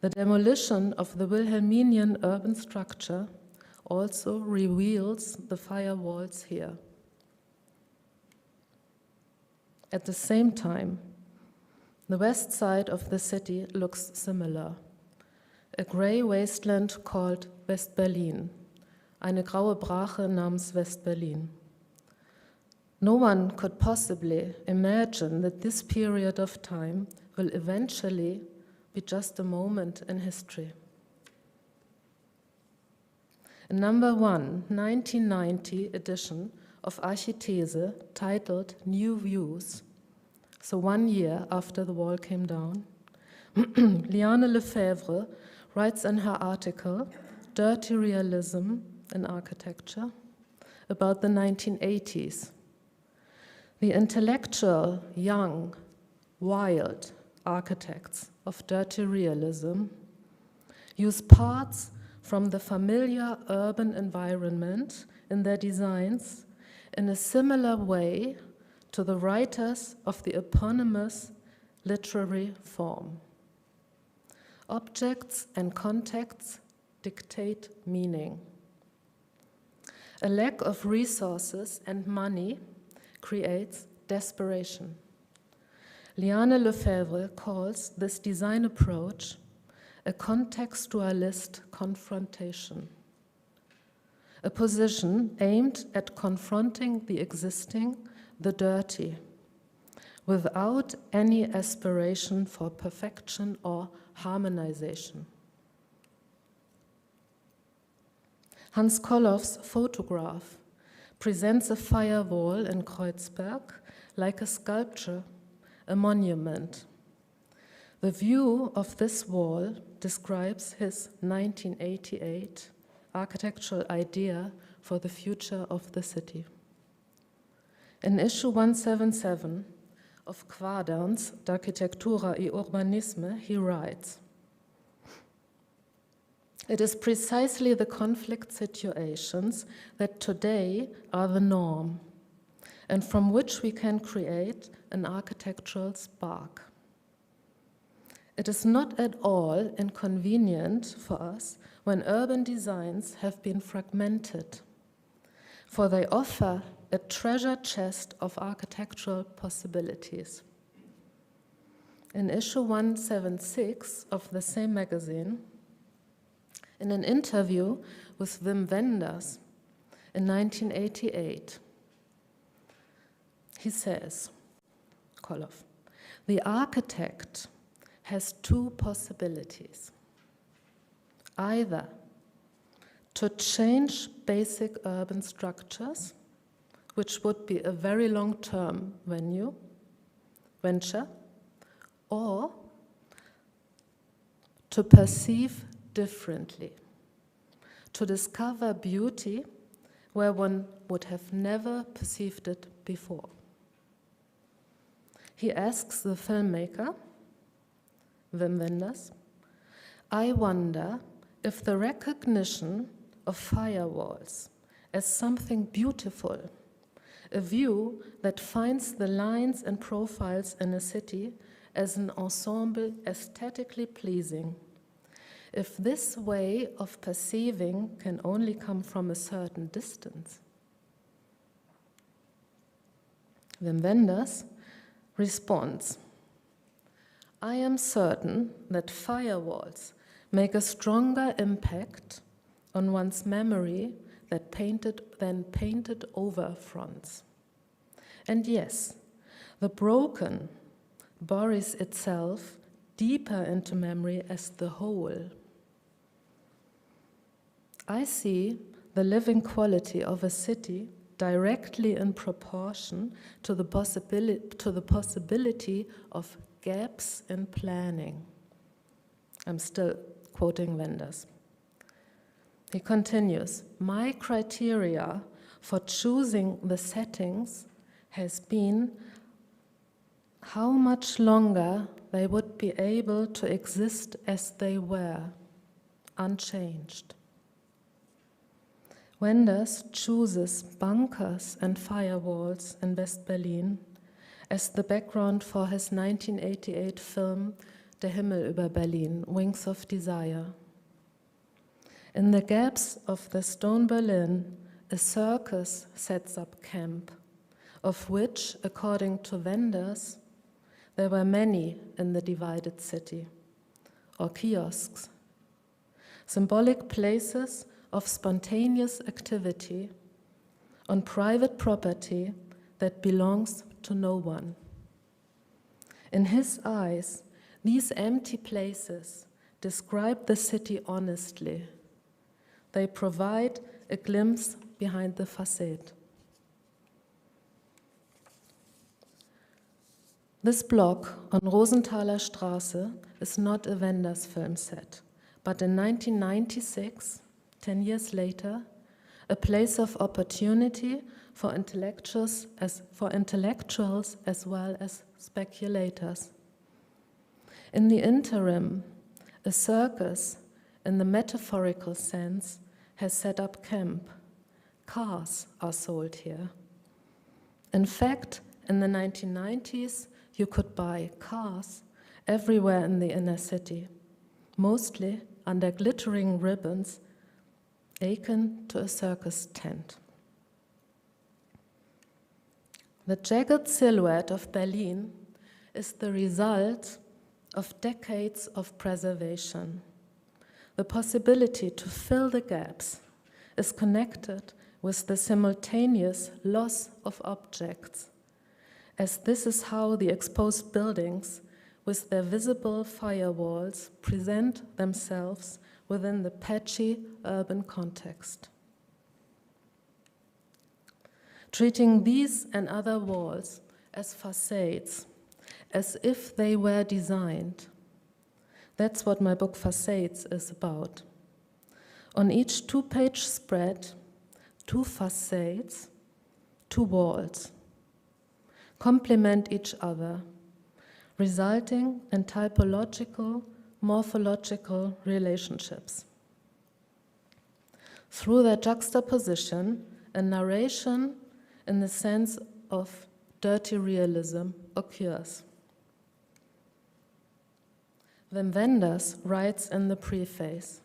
The demolition of the Wilhelminian urban structure also reveals the firewalls here. At the same time, the west side of the city looks similar. A grey wasteland called West Berlin, eine graue Brache namens West Berlin. No one could possibly imagine that this period of time will eventually be just a moment in history. A number 1, 1990 edition of Archithese titled New Views, so 1 year after the wall came down, Liane Lefebvre writes in her article, Dirty Realism in Architecture, about the 1980s. The intellectual, young, wild architects of dirty realism use parts from the familiar urban environment in their designs in a similar way to the writers of the eponymous literary form. Objects and contexts dictate meaning. A lack of resources and money creates desperation. Liane Lefebvre calls this design approach a contextualist confrontation, a position aimed at confronting the existing, the dirty, without any aspiration for perfection or harmonization. Hans Kollhoff's photograph presents a firewall in Kreuzberg like a sculpture, a monument. The view of this wall describes his 1988 architectural idea for the future of the city. In issue 177 of Quaderns d'Architectura e Urbanisme, he writes, "It is precisely the conflict situations that today are the norm, and from which we can create an architectural spark. It is not at all inconvenient for us when urban designs have been fragmented, for they offer a treasure chest of architectural possibilities." In issue 176 of the same magazine, in an interview with Wim Wenders in 1988, he says, Kollhoff, "The architect has two possibilities. Either to change basic urban structures, which would be a very long-term venture, or to perceive differently, to discover beauty where one would have never perceived it before. He asks the filmmaker, Wim Wenders, I wonder if the recognition of firewalls as something beautiful, a view that finds the lines and profiles in a city as an ensemble aesthetically pleasing, if this way of perceiving can only come from a certain distance. Wim Wenders responds, I am certain that firewalls make a stronger impact on one's memory than painted over fronts. And yes, the broken buries itself deeper into memory as the whole. I see the living quality of a city directly in proportion to the possibility of gaps in planning. I'm still quoting Wenders. He continues, my criteria for choosing the settings has been how much longer they would be able to exist as they were, unchanged. Wenders chooses bunkers and firewalls in West Berlin as the background for his 1988 film Der Himmel über Berlin, Wings of Desire. In the gaps of the stone Berlin, a circus sets up camp, of which, according to Wenders, there were many in the divided city, or kiosks, symbolic places of spontaneous activity on private property that belongs to no one. In his eyes, these empty places describe the city honestly. They provide a glimpse behind the facade. This block on Rosenthaler Straße is not a Wenders film set, but in 1996, 10 years later, a place of opportunity for intellectuals as well as speculators. In the interim, a circus, in the metaphorical sense, has set up camp. Cars are sold here. In fact, in the 1990s, you could buy cars everywhere in the inner city, mostly under glittering ribbons akin to a circus tent. The jagged silhouette of Berlin is the result of decades of preservation. The possibility to fill the gaps is connected with the simultaneous loss of objects, as this is how the exposed buildings with their visible firewalls present themselves within the patchy urban context. Treating these and other walls as facades, as if they were designed. That's what my book Facades is about. On each two-page spread, two facades, two walls, complement each other, resulting in typological, morphological relationships. Through their juxtaposition, a narration in the sense of dirty realism occurs. Wim Wenders writes in the preface,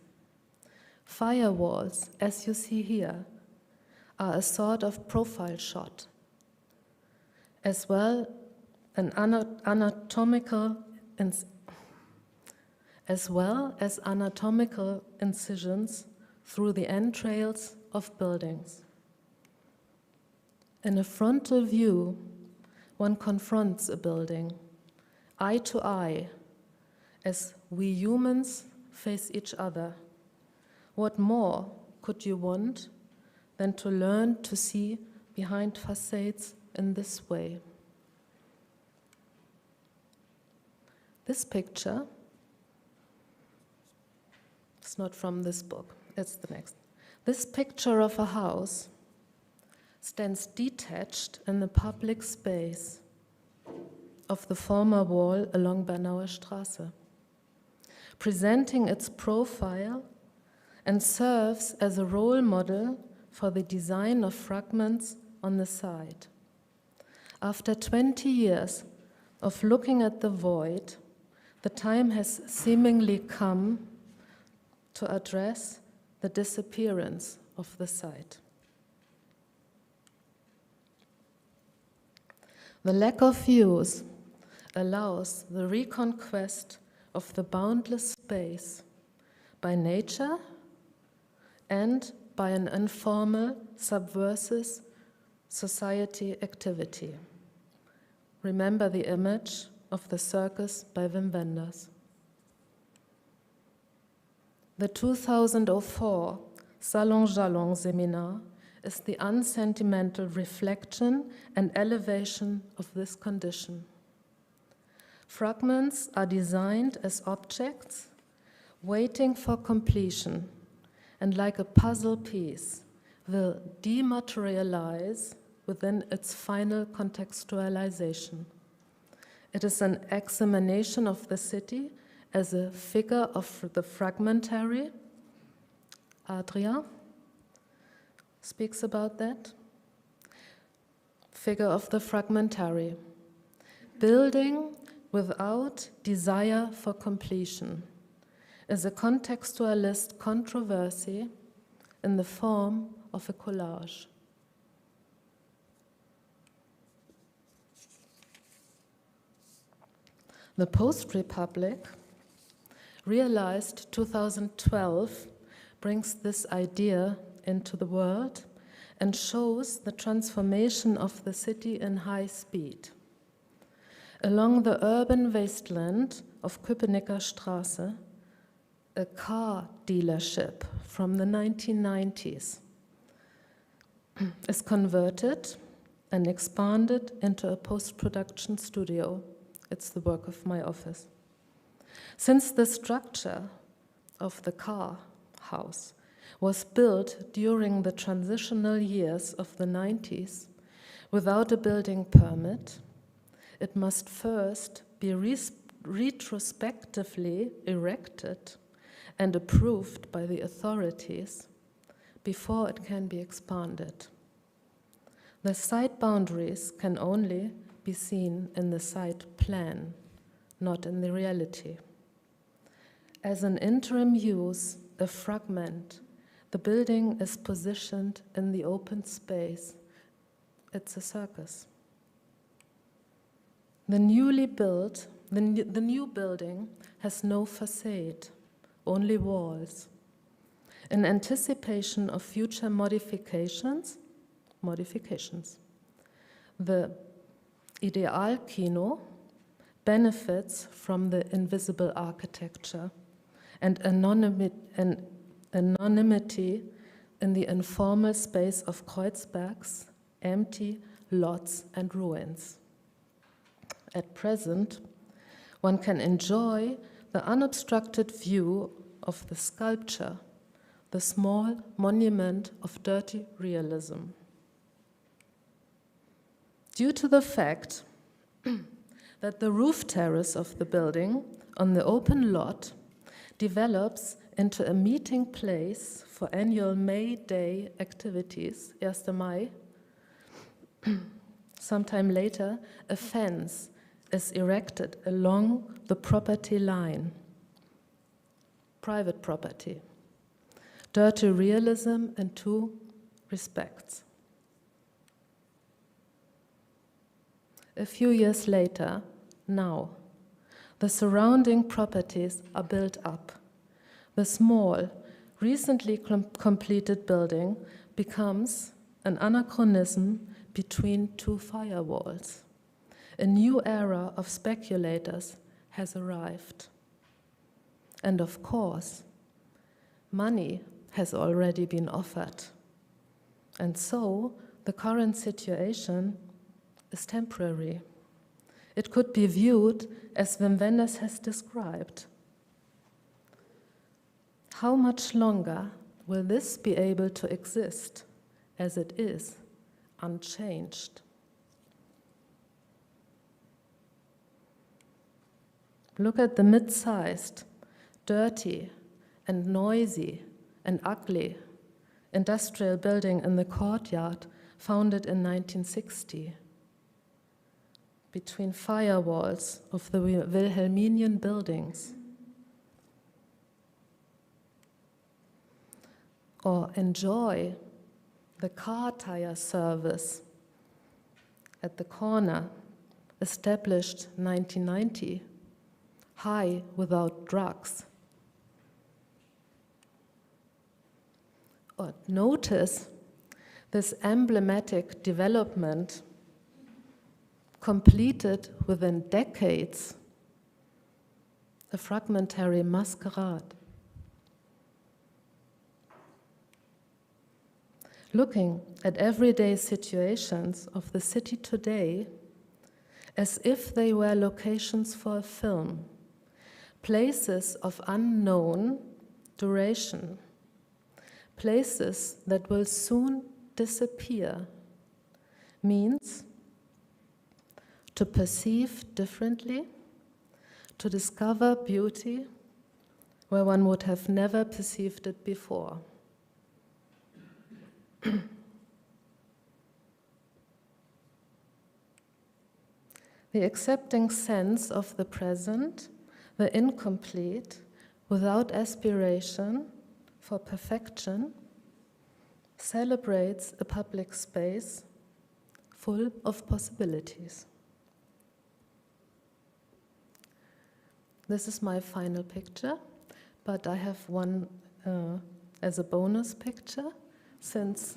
firewalls, as you see here, are a sort of profile shot, as well as anatomical incisions through the entrails of buildings. In a frontal view, one confronts a building, eye to eye, as we humans face each other. What more, could you want than to learn to see behind facades in this way? This picture, it's not from this book, it's the next. This picture of a house stands detached in the public space of the former wall along Bernauer Straße, presenting its profile and serves as a role model for the design of fragments on the side. After 20 years of looking at the void, the time has seemingly come to address the disappearance of the site. The lack of views allows the reconquest of the boundless space by nature and by an informal, subversive society activity. Remember the image of the circus by Wim Wenders. The 2004 Salon Jalon seminar is the unsentimental reflection and elevation of this condition. Fragments are designed as objects waiting for completion, and like a puzzle piece, will dematerialize within its final contextualization. It is an examination of the city as a figure of the fragmentary. Adria speaks about that. Figure of the fragmentary. Building without desire for completion is a contextualist controversy in the form of a collage. The Post-Republic, realized 2012, brings this idea into the world and shows the transformation of the city in high speed. Along the urban wasteland of Köpenicker Straße, a car dealership from the 1990s is converted and expanded into a post-production studio. It's the work of my office. Since the structure of the car house was built during the transitional years of the 90s without a building permit, it must first be retrospectively erected and approved by the authorities before it can be expanded. The site boundaries can only be seen in the site plan, not in the reality. As an interim use, a fragment, the building is positioned in the open space. It's a circus. The new building has no facade, only walls. In anticipation of future modifications, the Ideal Kino benefits from the invisible architecture and anonymity in the informal space of Kreuzberg's empty lots and ruins. At present, one can enjoy the unobstructed view of the sculpture, the small monument of dirty realism. Due to the fact that the roof terrace of the building on the open lot develops into a meeting place for annual May Day activities, 1. Mai, sometime later, a fence is erected along the property line, private property. Dirty realism in 2 respects. A few years later, now, the surrounding properties are built up. The small, recently completed building becomes an anachronism between 2 firewalls. A new era of speculators has arrived. And of course, money has already been offered. And so, the current situation is temporary. It could be viewed as Wim Wenders has described. How much longer will this be able to exist as it is, unchanged? Look at the mid-sized, dirty and noisy and ugly industrial building in the courtyard founded in 1960 between firewalls of the Wilhelminian buildings. Or enjoy the car tire service at the corner, established 1990, high without drugs. Or notice this emblematic development completed within decades, a fragmentary masquerade. Looking at everyday situations of the city today as if they were locations for a film, places of unknown duration, places that will soon disappear, means to perceive differently, to discover beauty where one would have never perceived it before. The accepting sense of the present, the incomplete, without aspiration for perfection, celebrates a public space full of possibilities. This is my final picture, but I have one as a bonus picture, since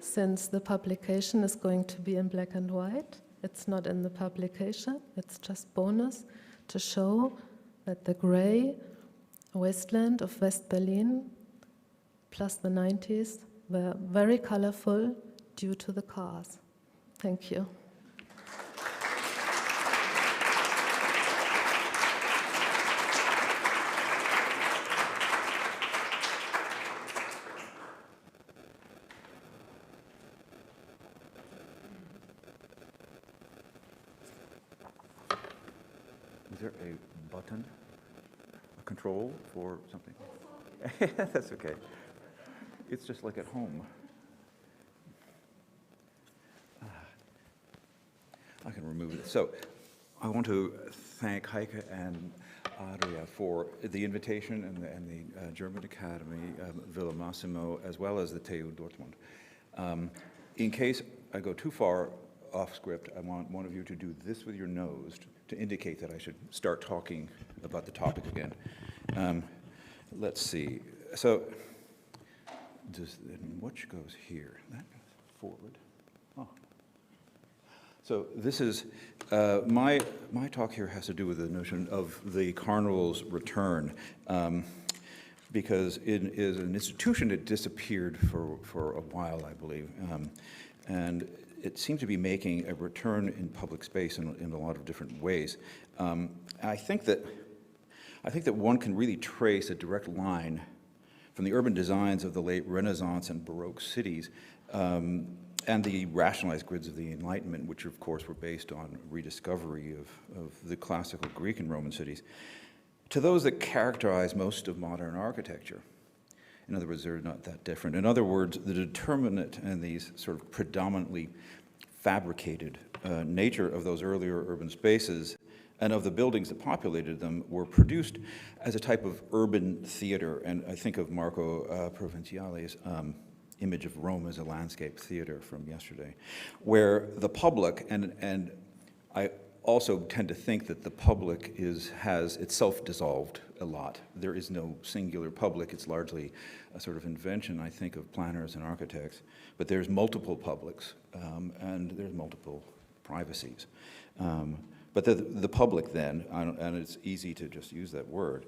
the publication is going to be in black and white. It's not in the publication, it's just bonus to show that the gray wasteland of West Berlin plus the 90s were very colorful due to the cars. Thank you. Is there a button, a control for something? That's okay. It's just like at home. I can remove it. So I want to thank Heike and Adria for the invitation and the German Academy, Villa Massimo, as well as the TU Dortmund. In case I go too far off script, I want one of you to do this with your nose to indicate that I should start talking about the topic again. Let's see. So, which goes here? That goes forward. Oh. So this is, my talk here has to do with the notion of the carnival's return, because it is an institution that disappeared for a while, I believe, and it seems to be making a return in public space in a lot of different ways. I think that one can really trace a direct line from the urban designs of the late Renaissance and Baroque cities and the rationalized grids of the Enlightenment, which of course were based on rediscovery of the classical Greek and Roman cities, to those that characterize most of modern architecture. In other words, they're not that different. In other words, the determinate and these sort of predominantly fabricated nature of those earlier urban spaces and of the buildings that populated them were produced as a type of urban theater. And I think of Marco Provinciali's image of Rome as a landscape theater from yesterday, where the public, and I also tend to think that the public has itself dissolved a lot. There is no singular public. It's largely a sort of invention, I think, of planners and architects. But there's multiple publics, and there's multiple privacies. But the public then, and it's easy to just use that word,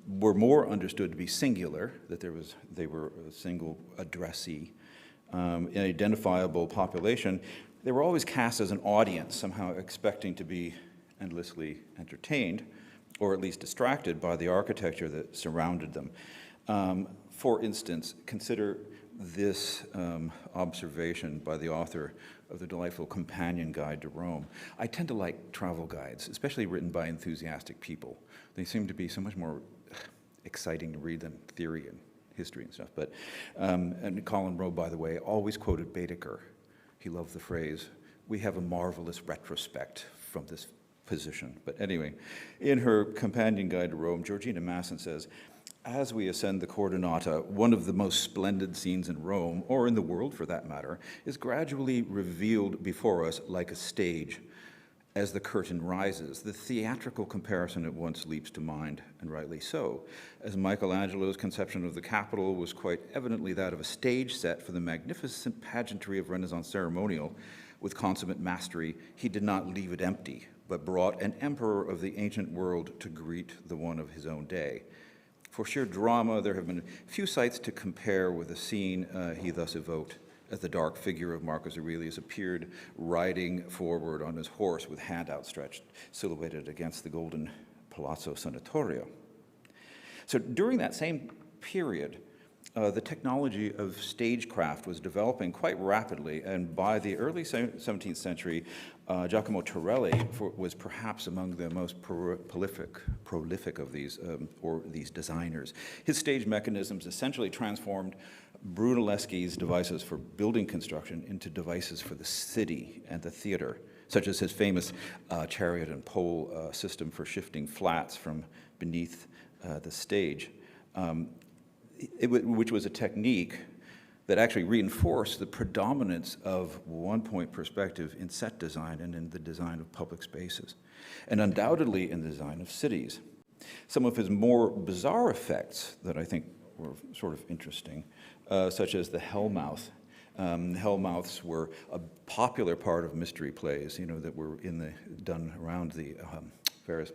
were more understood to be singular, that they were a single addressee, an identifiable population. They were always cast as an audience, somehow expecting to be endlessly entertained, or at least distracted by the architecture that surrounded them. For instance, consider this observation by the author of the delightful companion guide to Rome. I tend to like travel guides, especially written by enthusiastic people. They seem to be so much more exciting to read than theory and history and stuff. But, and Colin Rowe, by the way, always quoted Baedeker. He loved the phrase, "We have a marvelous retrospect from this position." But anyway, in her companion guide to Rome, Georgina Masson says, "As we ascend the Cordonata, one of the most splendid scenes in Rome, or in the world for that matter, is gradually revealed before us like a stage. As the curtain rises, the theatrical comparison at once leaps to mind, and rightly so, as Michelangelo's conception of the Capitol was quite evidently that of a stage set for the magnificent pageantry of Renaissance ceremonial. With consummate mastery, he did not leave it empty, but brought an emperor of the ancient world to greet the one of his own day. For sheer drama, there have been few sights to compare with the scene he thus evoked, as the dark figure of Marcus Aurelius appeared riding forward on his horse with hand outstretched, silhouetted against the golden Palazzo Sanatorio." So during that same period, the technology of stagecraft was developing quite rapidly, and by the early 17th century, Giacomo Torelli was perhaps among the most prolific of these, or these designers. His stage mechanisms essentially transformed Brunelleschi's devices for building construction into devices for the city and the theater, such as his famous chariot and pole system for shifting flats from beneath the stage. Which was a technique that actually reinforced the predominance of one-point perspective in set design and in the design of public spaces, and undoubtedly in the design of cities. Some of his more bizarre effects that I think were sort of interesting, such as the hellmouth. Hellmouths were a popular part of mystery plays, that were done around the various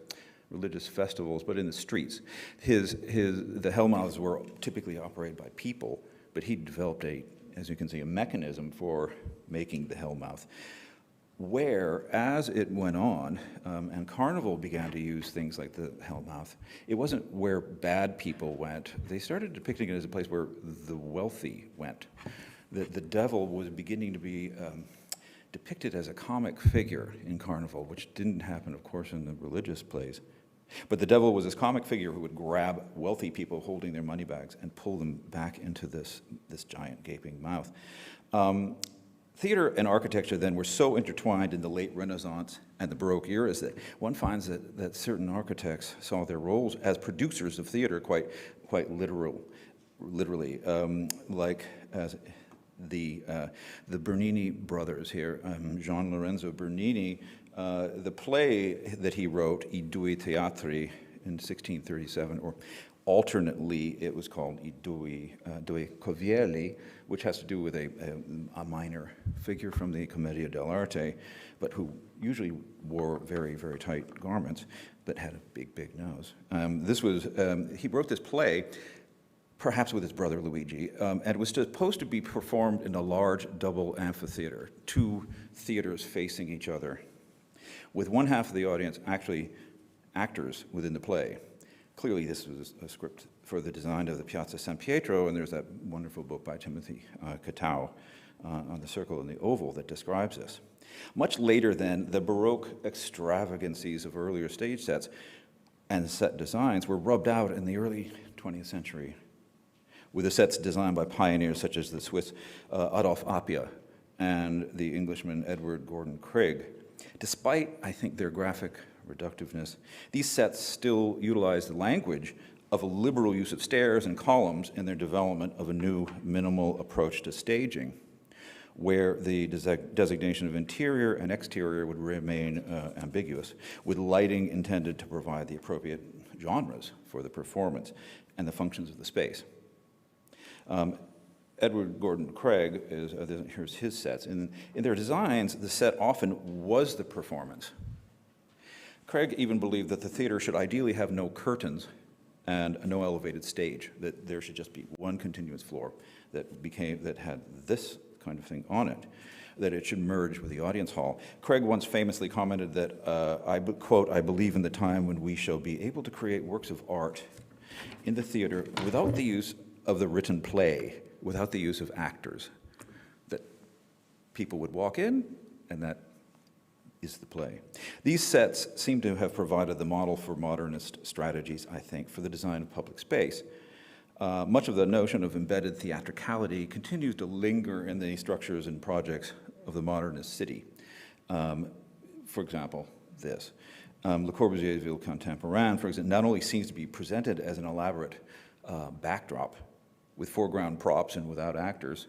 religious festivals, but in the streets. The hellmouths were typically operated by people, but he developed as you can see, a mechanism for making the hellmouth, where as it went on, and Carnival began to use things like the hellmouth, it wasn't where bad people went. They started depicting it as a place where the wealthy went. The devil was beginning to be depicted as a comic figure in Carnival, which didn't happen, of course, in the religious plays. But the devil was this comic figure who would grab wealthy people holding their money bags and pull them back into this giant gaping mouth. Theater and architecture then were so intertwined in the late Renaissance and the Baroque eras that one finds that certain architects saw their roles as producers of theater quite literally, like as the Bernini brothers here, Gian Lorenzo Bernini. The play that he wrote, I Due Teatri, in 1637, or alternately it was called I Due Covielli, which has to do with a minor figure from the Commedia dell'arte, but who usually wore very, very tight garments, but had a big, big nose. He wrote this play, perhaps with his brother Luigi, and it was supposed to be performed in a large double amphitheater, two theaters facing each other, with one half of the audience actually actors within the play. Clearly this was a script for the design of the Piazza San Pietro, and there's that wonderful book by Timothy Cattau on the circle and the oval that describes this. Much later then, the Baroque extravagancies of earlier stage sets and set designs were rubbed out in the early 20th century with the sets designed by pioneers such as the Swiss Adolf Appia and the Englishman Edward Gordon Craig. Despite, I think, their graphic reductiveness, these sets still utilize the language of a liberal use of stairs and columns in their development of a new minimal approach to staging, where the designation of interior and exterior would remain ambiguous, with lighting intended to provide the appropriate genres for the performance and the functions of the space. Edward Gordon Craig, here's his sets. In their designs, the set often was the performance. Craig even believed that the theater should ideally have no curtains, and no elevated stage, that there should just be one continuous floor that had this kind of thing on it, that it should merge with the audience hall. Craig once famously commented that, quote, "I believe in the time when we shall be able to create works of art in the theater without the use of the written play, without the use of actors, that people would walk in and that is the play." These sets seem to have provided the model for modernist strategies, I think, for the design of public space. Much of the notion of embedded theatricality continues to linger in the structures and projects of the modernist city. For example, this. Le Corbusier's Ville Contemporaine, for example, not only seems to be presented as an elaborate backdrop with foreground props and without actors,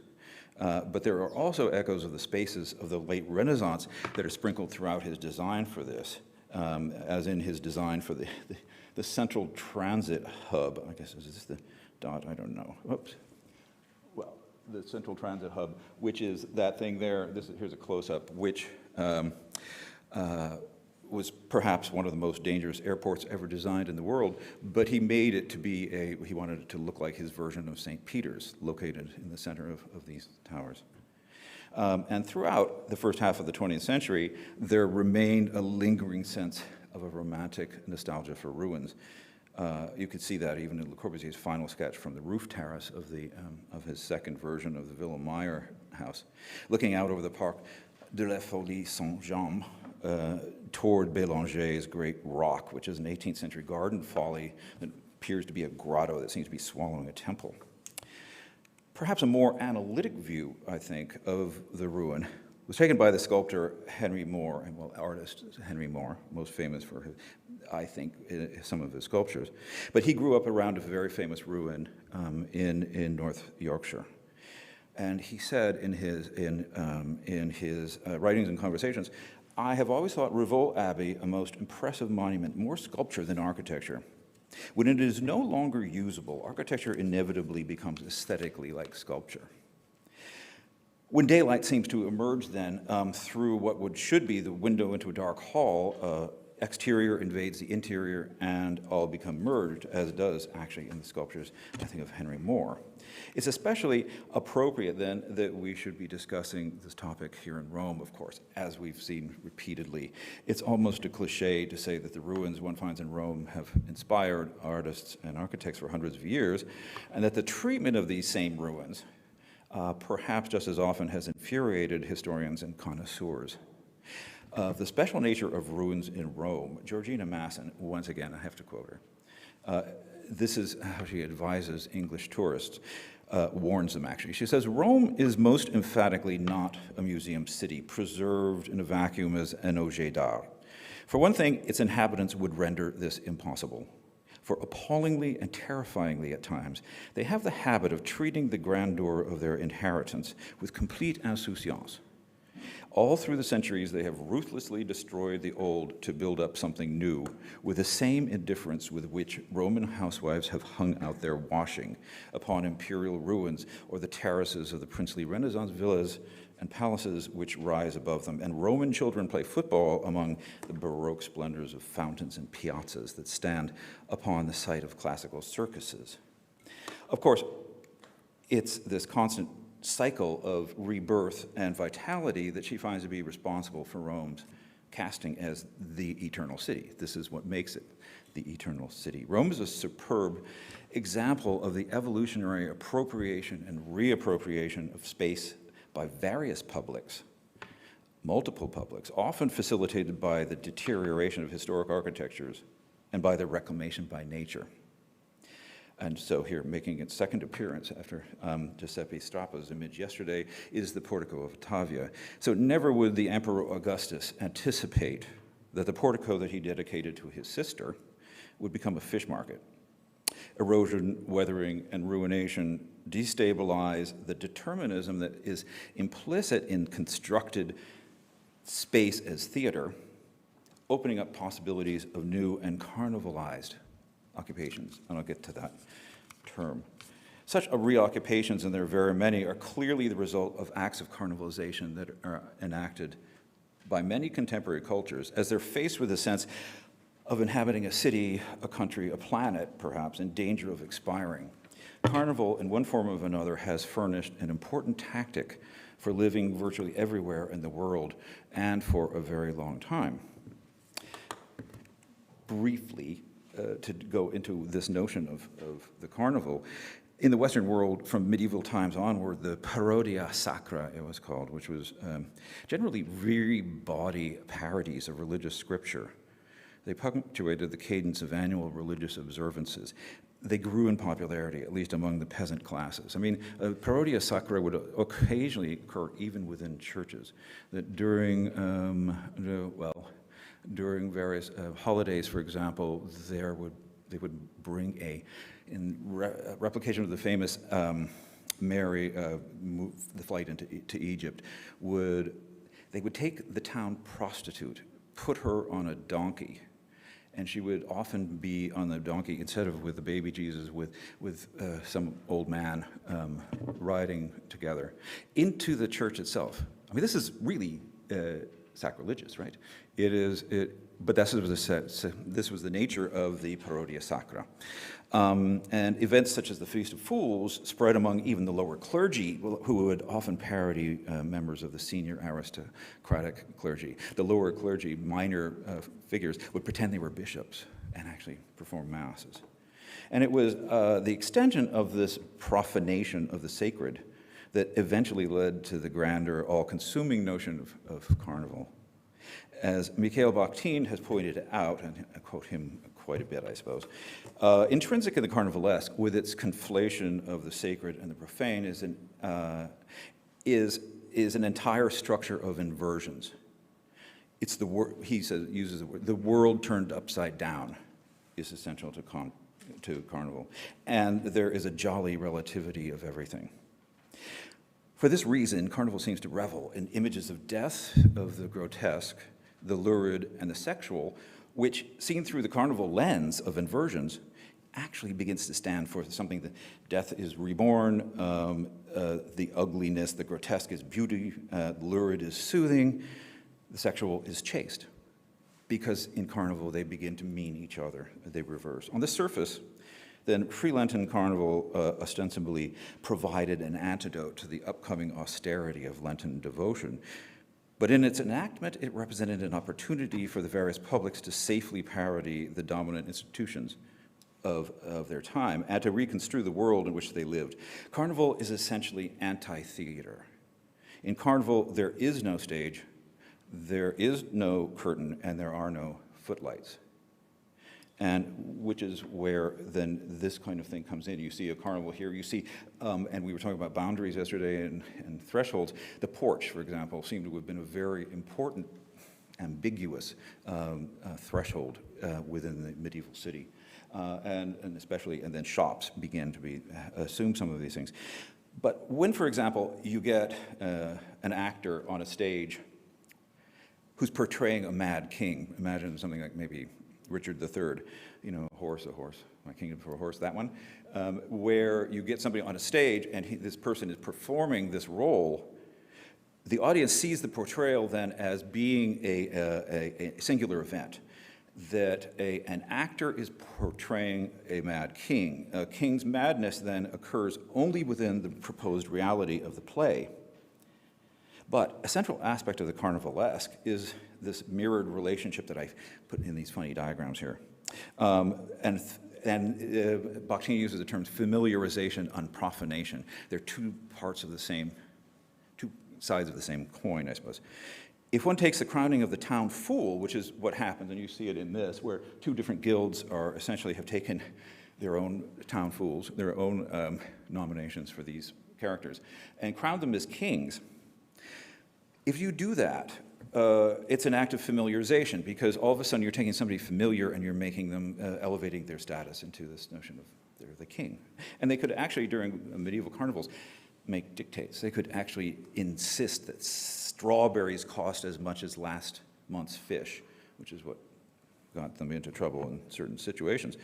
but there are also echoes of the spaces of the late Renaissance that are sprinkled throughout his design for this, as in his design for the central transit hub. I guess, is this the dot? I don't know. Oops. Well, the central transit hub, which is that thing there. Here's a close-up, which was perhaps one of the most dangerous airports ever designed in the world, but he made it to be he wanted it to look like his version of St. Peter's, located in the center of these towers. And throughout the first half of the 20th century, there remained a lingering sense of a romantic nostalgia for ruins. You could see that even in Le Corbusier's final sketch from the roof terrace of his second version of the Villa Meyer house, looking out over the Parc de la Folie Saint-Jean, toward Bélanger's great rock, which is an 18th century garden folly that appears to be a grotto that seems to be swallowing a temple. Perhaps a more analytic view, I think, of the ruin was taken by the sculptor Henry Moore, and artist Henry Moore, most famous for his, I think, some of his sculptures. But he grew up around a very famous ruin in North Yorkshire. And he said in his writings and conversations, "I have always thought Revolt Abbey a most impressive monument, more sculpture than architecture. When it is no longer usable, architecture inevitably becomes aesthetically like sculpture." When daylight seems to emerge then through what should be the window into a dark hall, exterior invades the interior and all become merged, as does actually in the sculptures, I think, of Henry Moore. It's especially appropriate then that we should be discussing this topic here in Rome, of course, as we've seen repeatedly. It's almost a cliche to say that the ruins one finds in Rome have inspired artists and architects for hundreds of years, and that the treatment of these same ruins perhaps just as often has infuriated historians and connoisseurs. The special nature of ruins in Rome, Georgina Masson, once again, I have to quote her, this is how she advises English tourists, warns them actually. She says, "Rome is most emphatically not a museum city, preserved in a vacuum as an objet d'art. For one thing, its inhabitants would render this impossible. For appallingly and terrifyingly at times, they have the habit of treating the grandeur of their inheritance with complete insouciance. All through the centuries, they have ruthlessly destroyed the old to build up something new, with the same indifference with which Roman housewives have hung out their washing upon imperial ruins or the terraces of the princely Renaissance villas and palaces which rise above them, and Roman children play football among the Baroque splendors of fountains and piazzas that stand upon the site of classical circuses." Of course, it's this constant cycle of rebirth and vitality that she finds to be responsible for Rome's casting as the eternal city. This is what makes it the eternal city. Rome is a superb example of the evolutionary appropriation and reappropriation of space by various publics, multiple publics, often facilitated by the deterioration of historic architectures and by their reclamation by nature. And so here, making its second appearance after Giuseppe Strappa's image yesterday, is the portico of Ottavia. So never would the Emperor Augustus anticipate that the portico that he dedicated to his sister would become a fish market. Erosion, weathering, and ruination destabilize the determinism that is implicit in constructed space as theater, opening up possibilities of new and carnivalized occupations, and I'll get to that term. Such reoccupations, and there are very many, are clearly the result of acts of carnivalization that are enacted by many contemporary cultures as they're faced with a sense of inhabiting a city, a country, a planet, perhaps, in danger of expiring. Carnival, in one form or another, has furnished an important tactic for living virtually everywhere in the world, and for a very long time. Briefly, to go into this notion of the carnival, in the Western world, from medieval times onward, the parodia sacra, it was called, which was generally very bawdy parodies of religious scripture. They punctuated the cadence of annual religious observances. They grew in popularity, at least among the peasant classes. I mean, parodia sacra would occasionally occur even within churches, that during, during various holidays, for example, they would bring in replication of the famous Mary, the flight to Egypt, they would take the town prostitute, put her on a donkey, and she would often be on the donkey instead of with the baby Jesus, with some old man riding together into the church itself. I mean, this is really sacrilegious, right? But this was the nature of the parodia sacra. And events such as the Feast of Fools spread among even the lower clergy, who would often parody members of the senior aristocratic clergy. The lower clergy, minor figures, would pretend they were bishops and actually perform masses. And it was the extension of this profanation of the sacred that eventually led to the grander, all-consuming notion of carnival. As Mikhail Bakhtin has pointed out, and I quote him quite a bit, I suppose, intrinsic in the carnivalesque, with its conflation of the sacred and the profane, is an entire structure of inversions. It's the word, he says, uses the word, the world turned upside down is essential to carnival. And there is a jolly relativity of everything. For this reason, carnival seems to revel in images of death, of the grotesque, the lurid, and the sexual, which, seen through the carnival lens of inversions, actually begins to stand for something that death is reborn, the ugliness, the grotesque is beauty, the lurid is soothing, the sexual is chaste. Because in carnival, they begin to mean each other, they reverse. On the surface, then pre-Lenten carnival ostensibly provided an antidote to the upcoming austerity of Lenten devotion. But in its enactment, it represented an opportunity for the various publics to safely parody the dominant institutions of their time and to reconstrue the world in which they lived. Carnival is essentially anti-theater. In carnival, there is no stage, there is no curtain, and there are no footlights. And which is where then this kind of thing comes in. You see a carnival here, you see, and we were talking about boundaries yesterday and thresholds. The porch, for example, seemed to have been a very important, ambiguous threshold within the medieval city. And then shops began to assume some of these things. But when, for example, you get an actor on a stage who's portraying a mad king, imagine something like maybe Richard III, you know, a horse, my kingdom for a horse, that one, where you get somebody on a stage and this person is performing this role, the audience sees the portrayal then as being a singular event, that an actor is portraying a mad king. A king's madness then occurs only within the proposed reality of the play. But a central aspect of the carnivalesque is this mirrored relationship that I've put in these funny diagrams here. And Bakhtin uses the terms familiarization and profanation. They're two sides of the same coin, I suppose. If one takes the crowning of the town fool, which is what happens, and you see it in this, where two different guilds have taken their own town fools, their own nominations for these characters, and crowned them as kings. If you do that, it's an act of familiarization, because all of a sudden you're taking somebody familiar and you're making them, elevating their status into this notion of they're the king. And they could actually, during medieval carnivals, make dictates. They could actually insist that strawberries cost as much as last month's fish, which is what got them into trouble in certain situations.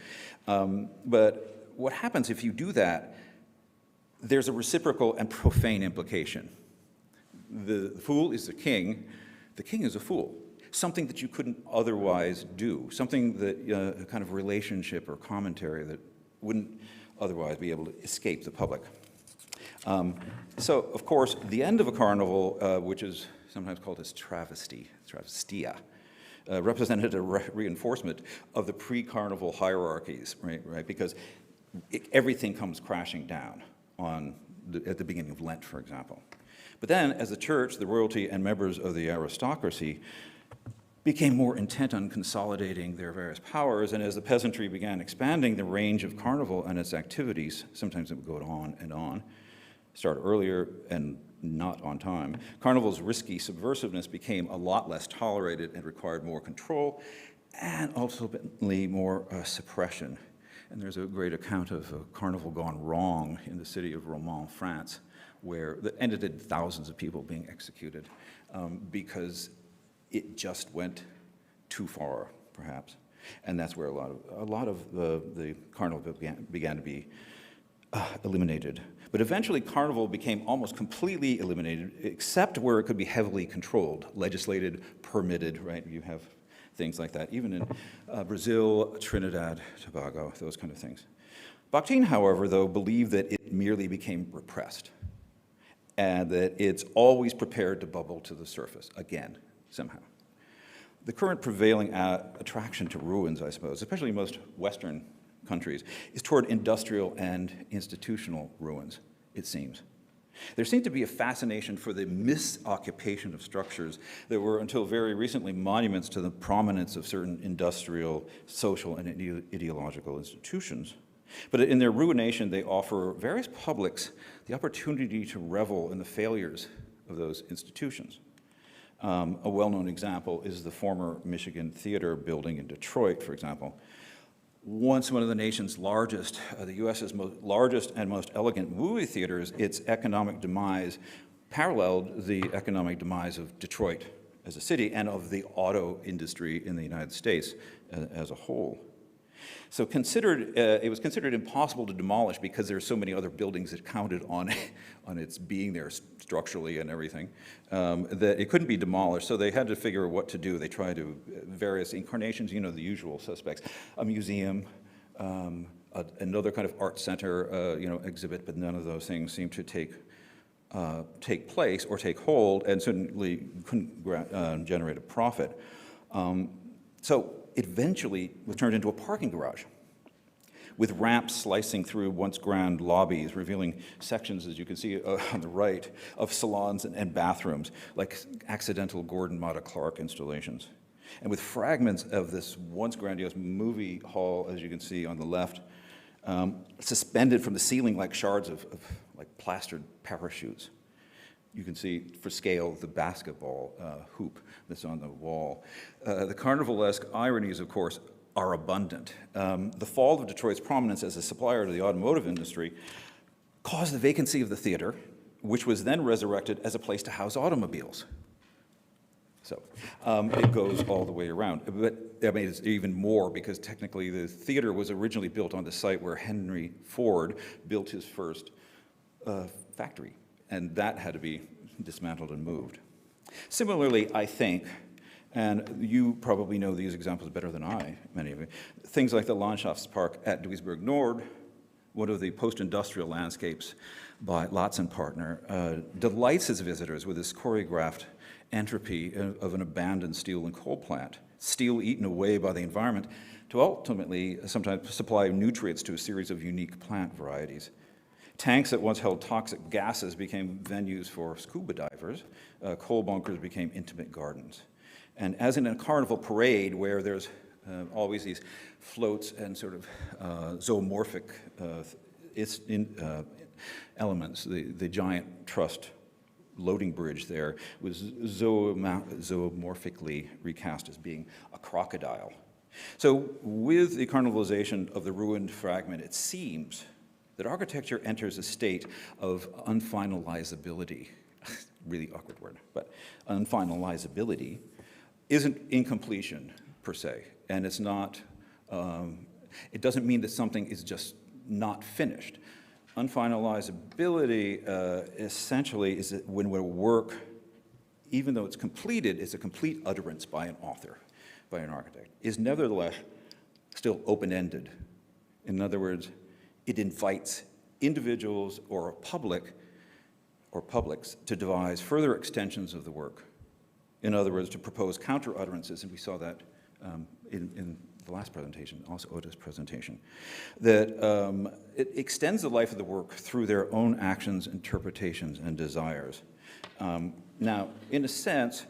But what happens if you do that, there's a reciprocal and profane implication. The fool is the king is a fool. something that you couldn't otherwise do, something that, a kind of relationship or commentary that wouldn't otherwise be able to escape the public. So, of course, the end of a carnival, which is sometimes called as travestia, represented a reinforcement of the pre-carnival hierarchies, right? Because everything comes crashing down at the beginning of Lent, for example. But then, as the church, the royalty, and members of the aristocracy became more intent on consolidating their various powers, and as the peasantry began expanding the range of carnival and its activities, sometimes it would go on and on, start earlier and not on time, carnival's risky subversiveness became a lot less tolerated and required more control and ultimately more suppression. And there's a great account of a carnival gone wrong in the city of Romans, France, where that ended in thousands of people being executed because it just went too far, perhaps. And that's where a lot of the carnival began to be eliminated. But eventually, carnival became almost completely eliminated, except where it could be heavily controlled, legislated, permitted, right? You have things like that, even in Brazil, Trinidad, Tobago, those kind of things. Bakhtin, however, though, believed that it merely became repressed, and that it's always prepared to bubble to the surface, again, somehow. The current prevailing attraction to ruins, I suppose, especially in most Western countries, is toward industrial and institutional ruins, it seems. There seemed to be a fascination for the misoccupation of structures that were, until very recently, monuments to the prominence of certain industrial, social, and ideological institutions. But in their ruination, they offer various publics the opportunity to revel in the failures of those institutions. A well-known example is the former Michigan Theater building in Detroit, for example. Once one of the nation's largest, the U.S.'s largest and most elegant movie theaters, its economic demise paralleled the economic demise of Detroit as a city and of the auto industry in the United States as a whole. So it was considered impossible to demolish because there are so many other buildings that counted on its being there structurally and everything, that it couldn't be demolished. So they had to figure out what to do. They tried various incarnations, the usual suspects, a museum, another kind of art center, exhibit, but none of those things seemed to take place or take hold, and certainly couldn't generate a profit. So it eventually was turned into a parking garage with ramps slicing through once grand lobbies, revealing sections, as you can see on the right, of salons and bathrooms, like accidental Gordon Matta Clark installations. And with fragments of this once grandiose movie hall, as you can see on the left, suspended from the ceiling like shards of like plastered parachutes. You can see, for scale, the basketball hoop that's on the wall. The carnivalesque ironies, of course, are abundant. The fall of Detroit's prominence as a supplier to the automotive industry caused the vacancy of the theater, which was then resurrected as a place to house automobiles. So it goes all the way around. But I mean, it's even more because technically the theater was originally built on the site where Henry Ford built his first factory, and that had to be dismantled and moved. Similarly, I think, and you probably know these examples better than I, many of you, things like the Landschaftspark at Duisburg Nord, one of the post-industrial landscapes by Latz & Partner, delights its visitors with this choreographed entropy of an abandoned steel and coal plant, steel eaten away by the environment to ultimately sometimes supply nutrients to a series of unique plant varieties. Tanks that once held toxic gases became venues for scuba divers. Coal bunkers became intimate gardens. And as in a carnival parade where there's always these floats and sort of zoomorphic elements, the giant trussed loading bridge there was zoomorphically recast as being a crocodile. So with the carnivalization of the ruined fragment, it seems that architecture enters a state of unfinalizability. Really awkward word, but unfinalizability isn't incompletion per se, and it's not, it doesn't mean that something is just not finished. Unfinalizability essentially is that when a work even though it's completed, it's a complete utterance by an author, by an architect, is nevertheless still open-ended. In other words, it invites individuals or a public or publics to devise further extensions of the work. In other words, to propose counter-utterances, and we saw that in the last presentation, also Oda's presentation, that it extends the life of the work through their own actions, interpretations, and desires. Now, in a sense,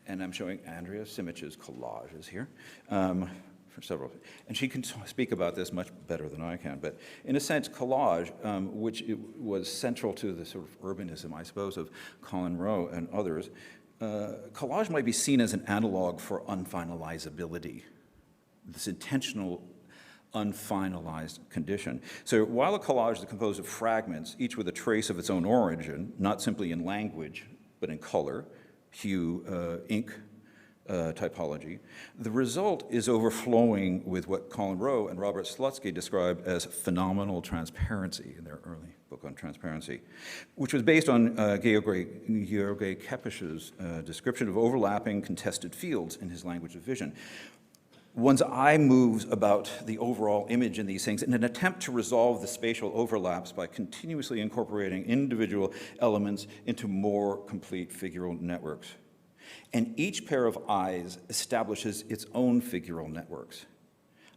and I'm showing Andrea Simich's collages here, for several, and she can speak about this much better than I can, but in a sense, collage, which was central to the sort of urbanism, I suppose, of Colin Rowe and others, collage might be seen as an analog for unfinalizability, this intentional unfinalized condition. So while a collage is composed of fragments, each with a trace of its own origin, not simply in language, but in color, hue, ink, typology, the result is overflowing with what Colin Rowe and Robert Slutsky described as phenomenal transparency in their early book on transparency, which was based on George Kepish's description of overlapping contested fields in his language of vision. One's eye moves about the overall image in these things in an attempt to resolve the spatial overlaps by continuously incorporating individual elements into more complete figural networks. And each pair of eyes establishes its own figural networks.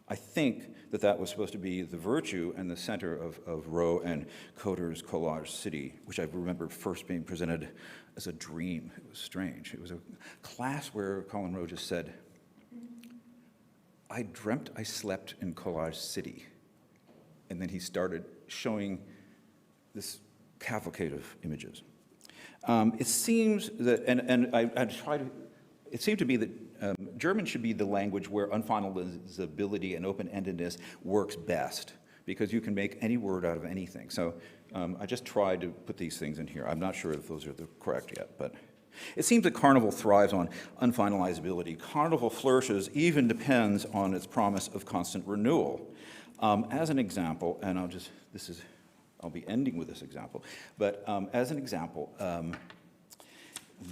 I think that that was supposed to be the virtue and the center of Rowe and Coder's collage city, which I remember first being presented as a dream. It was strange. It was a class where Colin Rowe just said, I dreamt I slept in Collage City. And then he started showing this cavalcade of images. It seems that, and I try to, it seemed to be that German should be the language where unfinalizability and open-endedness works best, because you can make any word out of anything. So I just tried to put these things in here. I'm not sure if those are the correct yet, but it seems that Carnival thrives on unfinalizability. Carnival flourishes, even depends on its promise of constant renewal. As an example, and I'll be ending with this example, but as an example,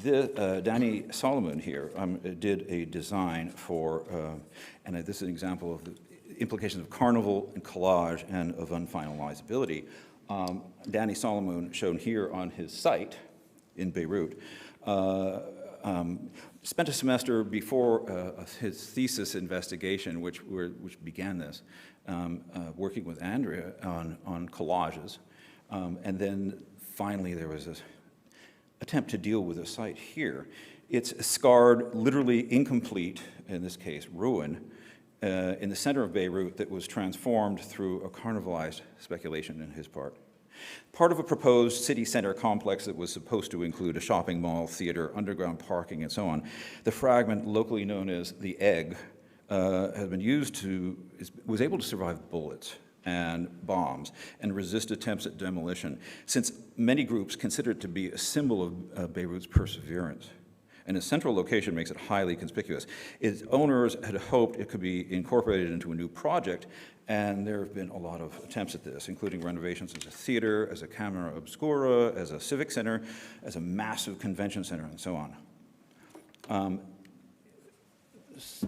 Danny Solomon here did a design for, and this is an example of the implications of Carnival and collage and of unfinalizability. Danny Solomon, shown here on his site in Beirut, spent a semester before his thesis investigation, which began this, working with Andrea on collages. And then finally there was this attempt to deal with a site here. It's a scarred, literally incomplete, in this case, ruin, in the center of Beirut that was transformed through a carnivalized speculation in his part. Part of a proposed city center complex that was supposed to include a shopping mall, theater, underground parking, and so on. The fragment, locally known as the Egg, has been used was able to survive bullets and bombs and resist attempts at demolition, since many groups consider it to be a symbol of Beirut's perseverance. And its central location makes it highly conspicuous. Its owners had hoped it could be incorporated into a new project, and there have been a lot of attempts at this, including renovations as a theater, as a camera obscura, as a civic center, as a massive convention center, and so on.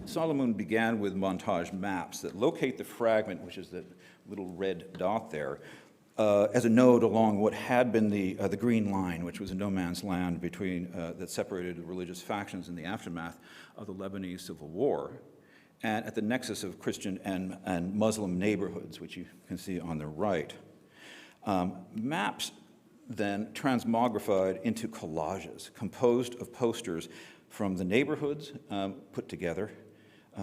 Solomon began with montage maps that locate the fragment, which is the little red dot there, as a node along what had been the Green Line, which was a no man's land between, that separated the religious factions in the aftermath of the Lebanese Civil War, and at the nexus of Christian and Muslim neighborhoods, which you can see on the right. Maps then transmogrified into collages composed of posters from the neighborhoods put together,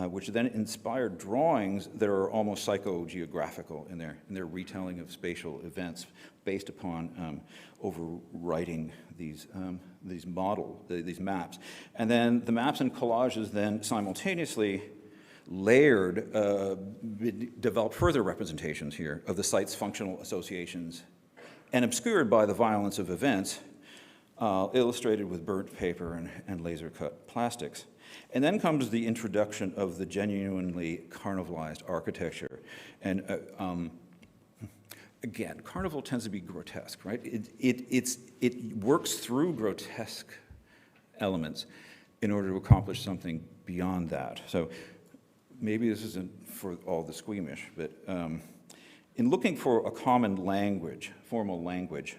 which then inspired drawings that are almost psychogeographical in their retelling of spatial events based upon overwriting these maps. And then the maps and collages then simultaneously layered, developed further representations here of the site's functional associations, and obscured by the violence of events, illustrated with burnt paper and laser-cut plastics. And then comes the introduction of the genuinely carnivalized architecture. And again, Carnival tends to be grotesque, right? It works through grotesque elements in order to accomplish something beyond that. So maybe this isn't for all the squeamish, but in looking for a common language, formal language,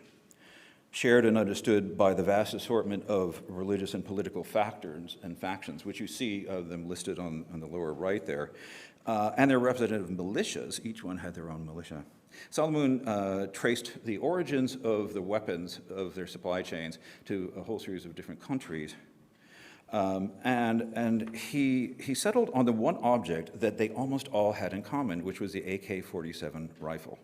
shared and understood by the vast assortment of religious and political factors and factions, which you see them listed on the lower right there, and their representative militias, each one had their own militia. Solomon traced the origins of the weapons of their supply chains to a whole series of different countries. And he settled on the one object that they almost all had in common, which was the AK-47 rifle.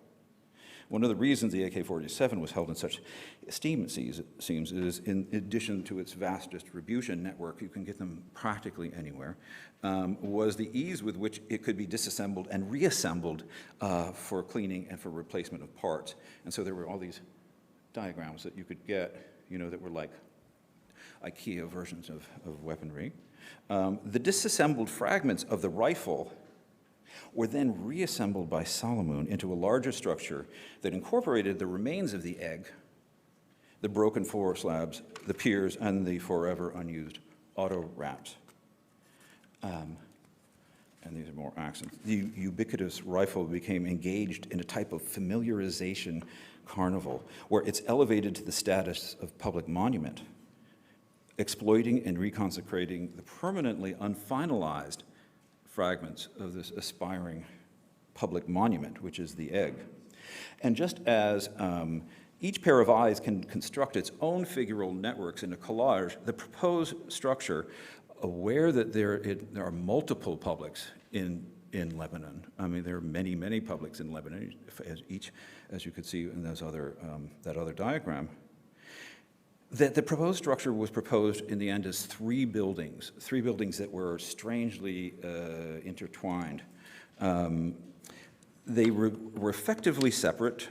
One of the reasons the AK-47 was held in such esteem, it seems, is in addition to its vast distribution network, you can get them practically anywhere, was the ease with which it could be disassembled and reassembled for cleaning and for replacement of parts. And so there were all these diagrams that you could get, you know, that were like IKEA versions of weaponry. The disassembled fragments of the rifle were then reassembled by Solomon into a larger structure that incorporated the remains of the egg, the broken floor slabs, the piers, and the forever unused auto wraps. And these are more accents. The ubiquitous rifle became engaged in a type of familiarization carnival, where it's elevated to the status of public monument, exploiting and reconsecrating the permanently unfinalized fragments of this aspiring public monument, which is the egg. And just as each pair of eyes can construct its own figural networks in a collage, the proposed structure, aware that there are multiple publics in Lebanon. I mean, there are many, many publics in Lebanon, as you could see in those other, that other diagram. That the proposed structure was proposed in the end as three buildings that were strangely intertwined. They were effectively separate,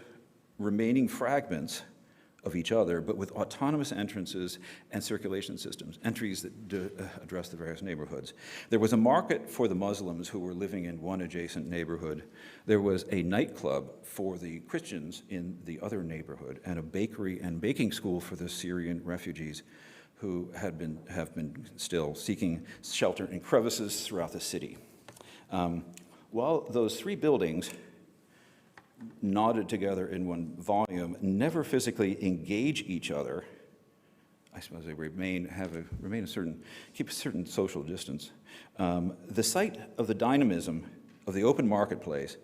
remaining fragments of each other, but with autonomous entrances and circulation systems, entries that address the various neighborhoods. There was a market for the Muslims who were living in one adjacent neighborhood. There was a nightclub for the Christians in the other neighborhood, and a bakery and baking school for the Syrian refugees who have been still seeking shelter in crevices throughout the city. While those three buildings knotted together in one volume, never physically engage each other, I suppose they keep a certain social distance. The site of the dynamism of the open marketplace,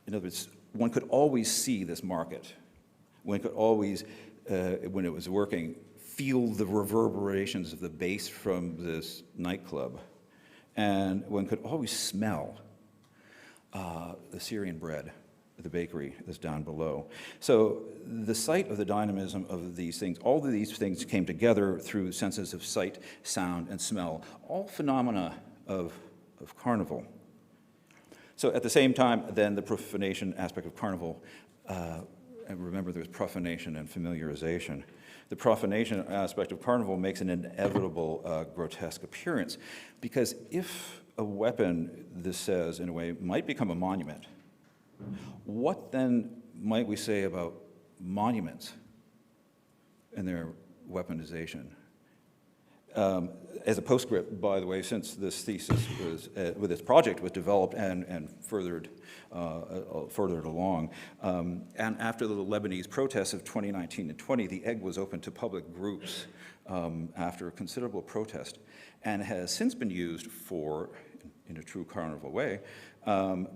in other words, one could always see this market. One could always, when it was working, feel the reverberations of the bass from this nightclub. And one could always smell the Syrian bread, the bakery that's down below. So the site of the dynamism of these things, all of these things came together through senses of sight, sound, and smell, all phenomena of carnival. So at the same time, then the profanation aspect of carnival, and remember there's profanation and familiarization. The profanation aspect of carnival makes an inevitable grotesque appearance, because if a weapon, this says in a way, might become a monument, what then might we say about monuments and their weaponization? As a postscript, by the way, since this thesis was, with this project was developed and furthered along, and after the Lebanese protests of 2019 and 20, the egg was open to public groups after a considerable protest, and has since been used for, in a true carnival way,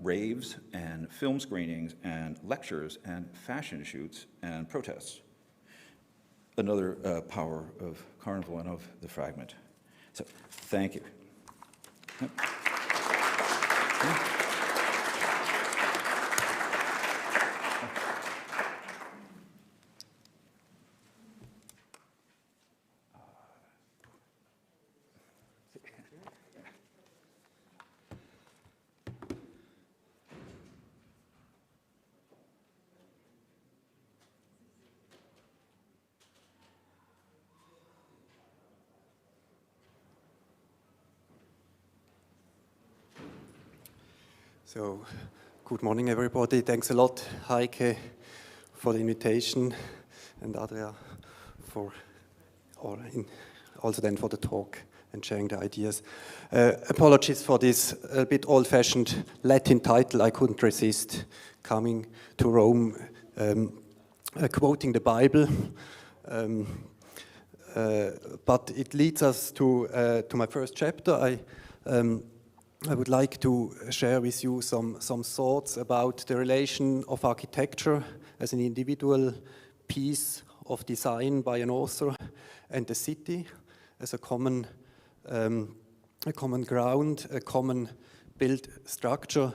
raves and film screenings and lectures and fashion shoots and protests. Another power of carnival and of the fragment. So, thank you. Yep. So, good morning, everybody. Thanks a lot, Heike, for the invitation, and Adria for also then for the talk and sharing the ideas. Apologies for this a bit old-fashioned Latin title. I couldn't resist coming to Rome, quoting the Bible. But it leads us to my first chapter. I would like to share with you some thoughts about the relation of architecture as an individual piece of design by an author and the city as a common ground, a common built structure,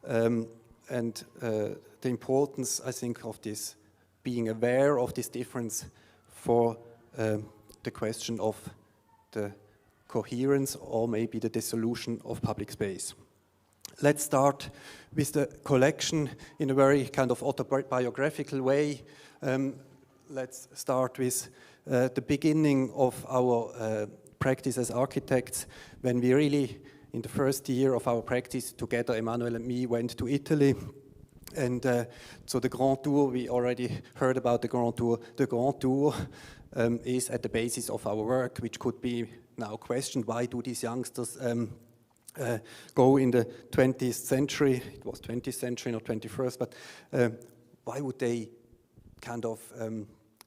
and the importance, I think, of this being aware of this difference for the question of the coherence or maybe the dissolution of public space. Let's start with the collection in a very kind of autobiographical way. Let's start with the beginning of our practice as architects, when we really, in the first year of our practice together, Emmanuel and me went to Italy. And so the Grand Tour, we already heard about the Grand Tour. The Grand Tour is at the basis of our work, which could be now questioned. Why do these youngsters go in the 20th century? It was 20th century, not 21st, but why would they kind of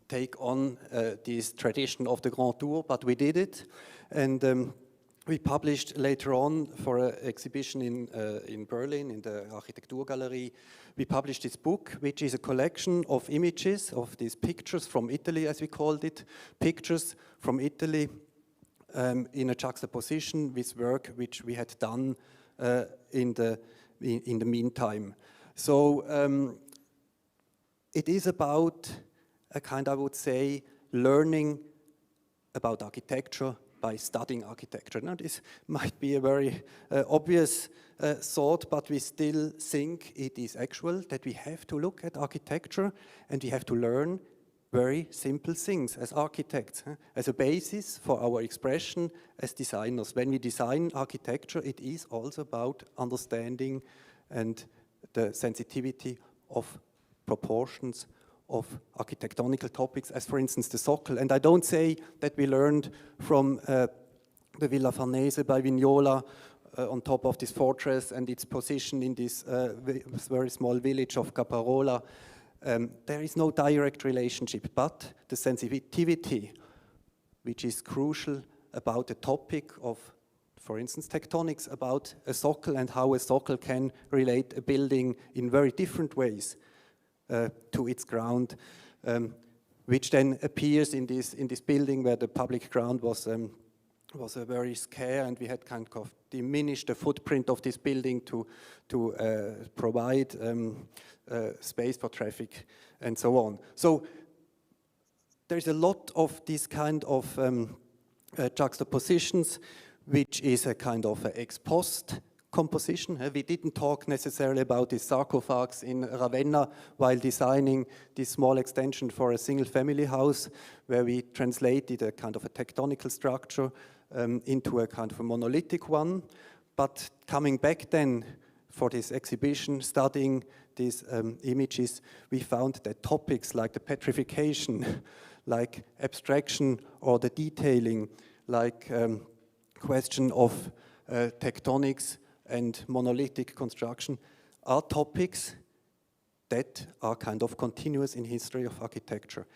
take on this tradition of the Grand Tour? But we did it, and we published later on for an exhibition in Berlin, in the Architekturgalerie. We published this book, which is a collection of images, of these pictures from Italy, as we called it, pictures from Italy in a juxtaposition with work which we had done in the meantime. So it is about a kind, I would say, learning about architecture by studying architecture. Now, this might be a very obvious thought, but we still think it is actual that we have to look at architecture and we have to learn very simple things as architects, as a basis for our expression as designers. When we design architecture, it is also about understanding and the sensitivity of proportions of architectonical topics, as for instance the sockel. And I don't say that we learned from the Villa Farnese by Vignola on top of this fortress and its position in this very small village of Caparola. There is no direct relationship, but the sensitivity, which is crucial about the topic of, for instance, tectonics, about a sockel and how a sockel can relate a building in very different ways to its ground, which then appears in this building where the public ground was very scarce, and we had kind of diminished the footprint of this building to provide space for traffic and so on. So there's a lot of this kind of juxtapositions, which is a kind of ex post composition. We didn't talk necessarily about the sarcophags in Ravenna while designing this small extension for a single family house, where we translated a kind of a tectonical structure into a kind of a monolithic one. But coming back then for this exhibition, studying these images, we found that topics like the petrification, like abstraction or the detailing, like question of tectonics and monolithic construction are topics that are kind of continuous in history of architecture.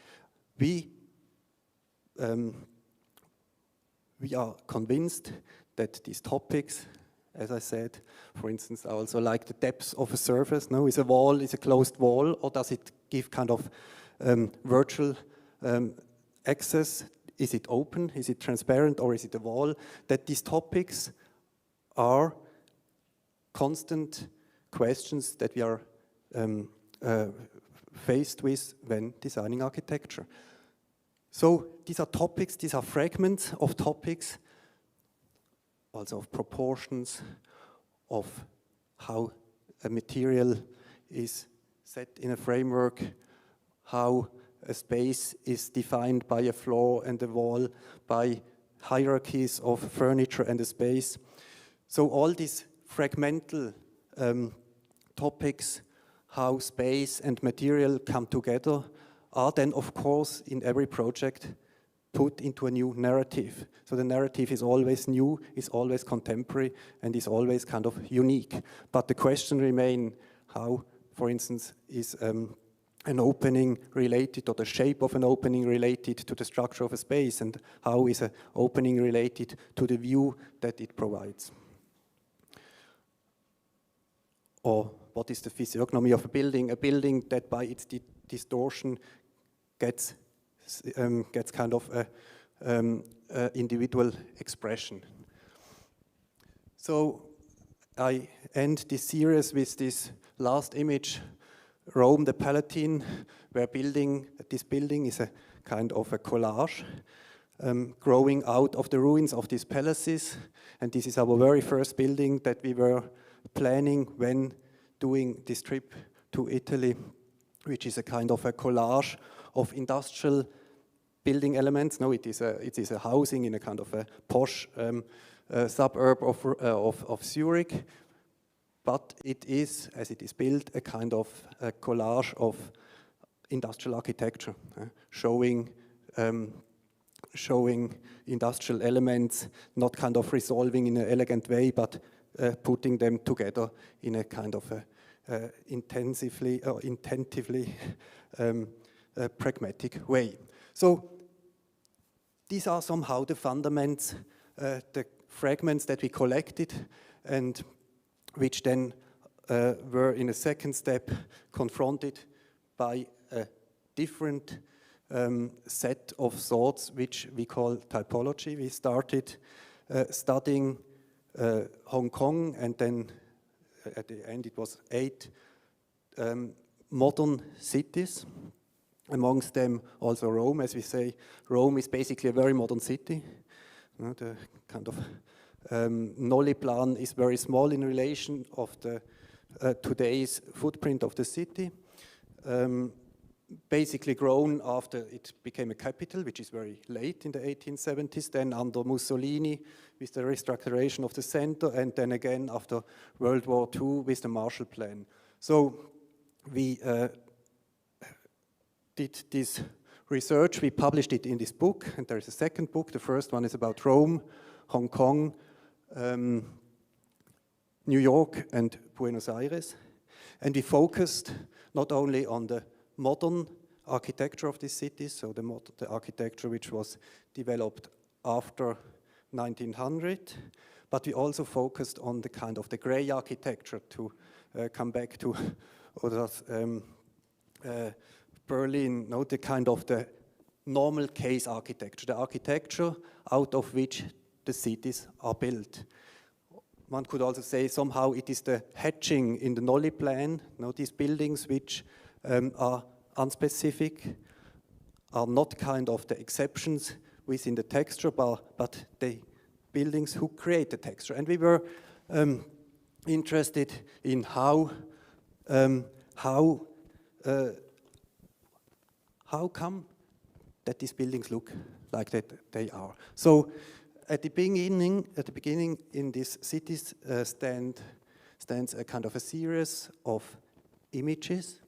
We are convinced that these topics, as I said, for instance, also like the depth of a surface. No, is a wall, is a closed wall, or does it give kind of virtual access? Is it open? Is it transparent? Or is it a wall? That these topics are constant questions that we are faced with when designing architecture. So these are topics, these are fragments of topics, also of proportions, of how a material is set in a framework, how a space is defined by a floor and a wall, by hierarchies of furniture and a space. So all these fragmental topics, how space and material come together, are then, of course, in every project put into a new narrative. So the narrative is always new, is always contemporary, and is always kind of unique. But the question remains how, for instance, is an opening related, or the shape of an opening related to the structure of a space, and how is an opening related to the view that it provides? Or what is the physiognomy of a building that by its distortion gets kind of a individual expression. So I end this series with this last image, Rome, the Palatine, where this building is a kind of a collage growing out of the ruins of these palaces. And this is our very first building that we were planning when doing this trip to Italy, which is a kind of a collage of industrial building elements. No, it is a housing in a kind of a posh suburb of Zurich, but it is, as it is built, a kind of a collage of industrial architecture, showing industrial elements, not kind of resolving in an elegant way, but putting them together in a kind of intentively pragmatic way. So these are somehow the fundaments, the fragments that we collected, and which then were in a second step confronted by a different set of thoughts, which we call typology. We started studying Hong Kong, and then at the end it was 8 modern cities, amongst them also Rome. As we say, Rome is basically a very modern city. The kind of Nolli plan is very small in relation of the today's footprint of the city. Basically grown after it became a capital, which is very late in the 1870s, then under Mussolini with the restructuration of the center, and then again after World War II with the Marshall Plan. So we did this research, we published it in this book, and there is a second book. The first one is about Rome, Hong Kong, New York, and Buenos Aires. And we focused not only on the modern architecture of these cities, so the architecture which was developed after 1900, but we also focused on the kind of the gray architecture, to come back to Berlin, the kind of the normal case architecture, the architecture out of which the cities are built. One could also say somehow it is the hatching in the Nolli plan, these buildings which are unspecific, are not kind of the exceptions within the texture, but the buildings who create the texture. And we were interested in how come that these buildings look like that they are. So at the beginning in these cities stands a kind of a series of images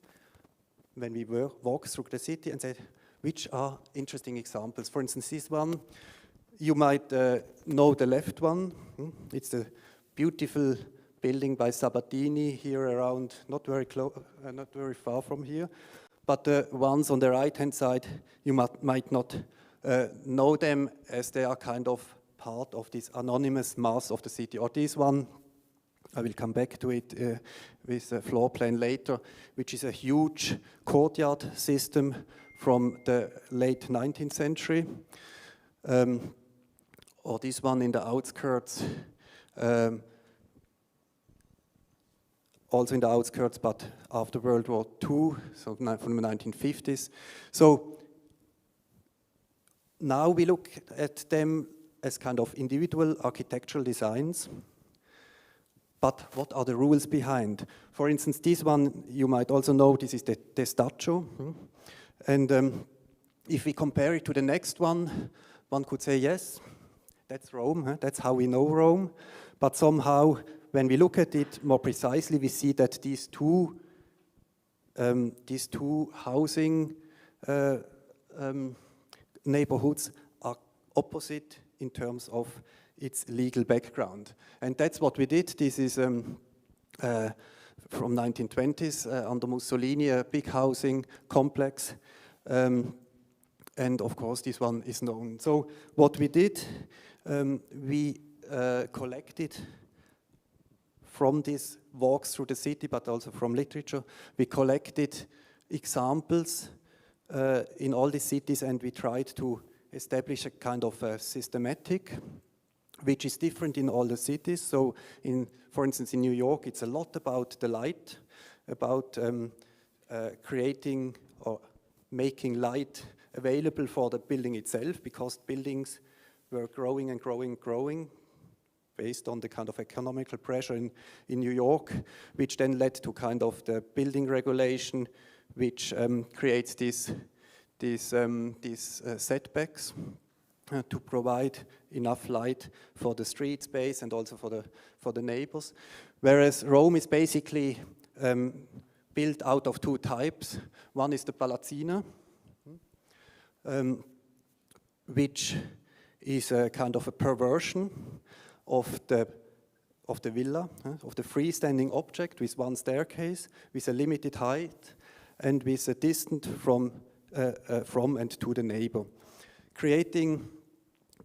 when we walked through the city and said, which are interesting examples. For instance, this one, you might know the left one. It's the beautiful building by Sabatini here around, not very far from here. But the ones on the right-hand side, you might not know them, as they are kind of part of this anonymous mass of the city. Or this one, I will come back to it with a floor plan later, which is a huge courtyard system from the late 19th century. Or this one in the outskirts, also in the outskirts, but after World War II, so from the 1950s. So now we look at them as kind of individual architectural designs. But what are the rules behind? For instance, this one, you might also know, this is the Testaccio. And if we compare it to the next one could say, yes, that's Rome, that's how we know Rome. But somehow, when we look at it more precisely, we see that these two housing neighborhoods opposite in terms of its legal background. And that's what we did. This is from 1920s under Mussolini, a big housing complex. And of course, this one is known. So what we did, we collected from these walks through the city, but also from literature, we collected examples in all the cities, and we tried to establish a kind of a systematic, which is different in all the cities. So, for instance, in New York, it's a lot about the light, about creating or making light available for the building itself, because buildings were growing and growing and growing based on the kind of economical pressure in New York, which then led to kind of the building regulation, which creates these setbacks to provide enough light for the street space and also for the neighbors. Whereas Rome is basically built out of two types. One is the Palazzina, which is a kind of a perversion of the villa, of the freestanding object with one staircase, with a limited height, and with a distance from and to the neighbor, creating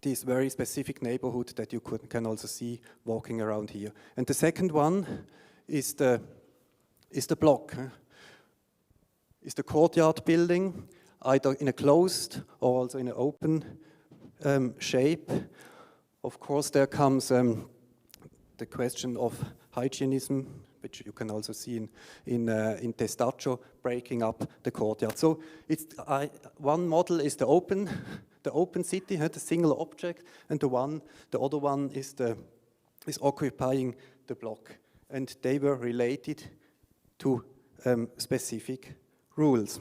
this very specific neighborhood that you can also see walking around here. And the second one is the block, is the courtyard building, either in a closed or also in an open shape. Of course, there comes the question of hygienism, which you can also see in Testaccio, breaking up the courtyard. So it's one model is the open city, the single object, and the other one is occupying the block, and they were related to specific rules.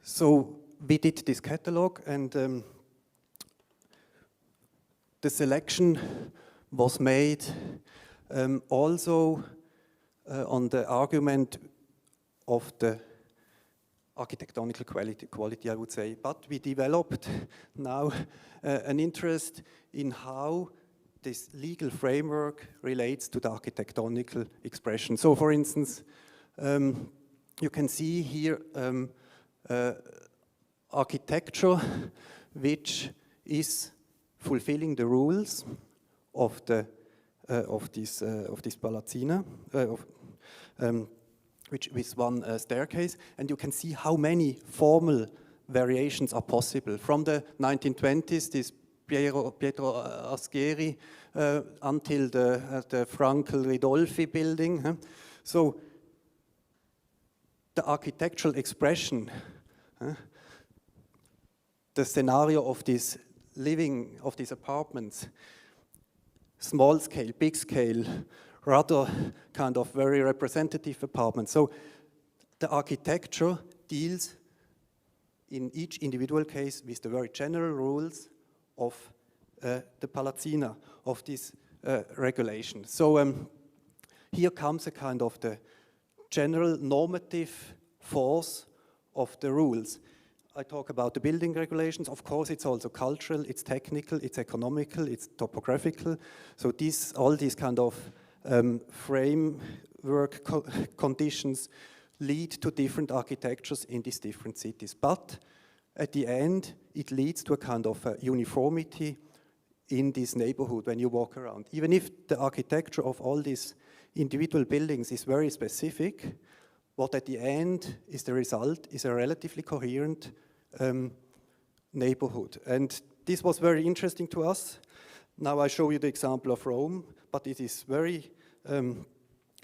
So we did this catalog, and the selection was made also on the argument of the architectonical quality, I would say. But we developed now an interest in how this legal framework relates to the architectonical expression. So, for instance, you can see here architecture which is fulfilling the rules of this Palazzina, which with one staircase, and you can see how many formal variations are possible from the 1920s, this Pietro Asgheri, until the Frankel Ridolfi building. So the architectural expression, the scenario of this living, of these apartments, small scale, big scale, rather kind of very representative apartments. So the architecture deals in each individual case with the very general rules of the Palazzina, of this regulation. So here comes a kind of the general normative force of the rules. I talk about the building regulations. Of course, it's also cultural, it's technical, it's economical, it's topographical. So all these kind of framework conditions lead to different architectures in these different cities. But at the end, it leads to a kind of uniformity in this neighborhood when you walk around. Even if the architecture of all these individual buildings is very specific, what at the end is the result is a relatively coherent neighborhood. And this was very interesting to us. Now I show you the example of Rome, but it is very,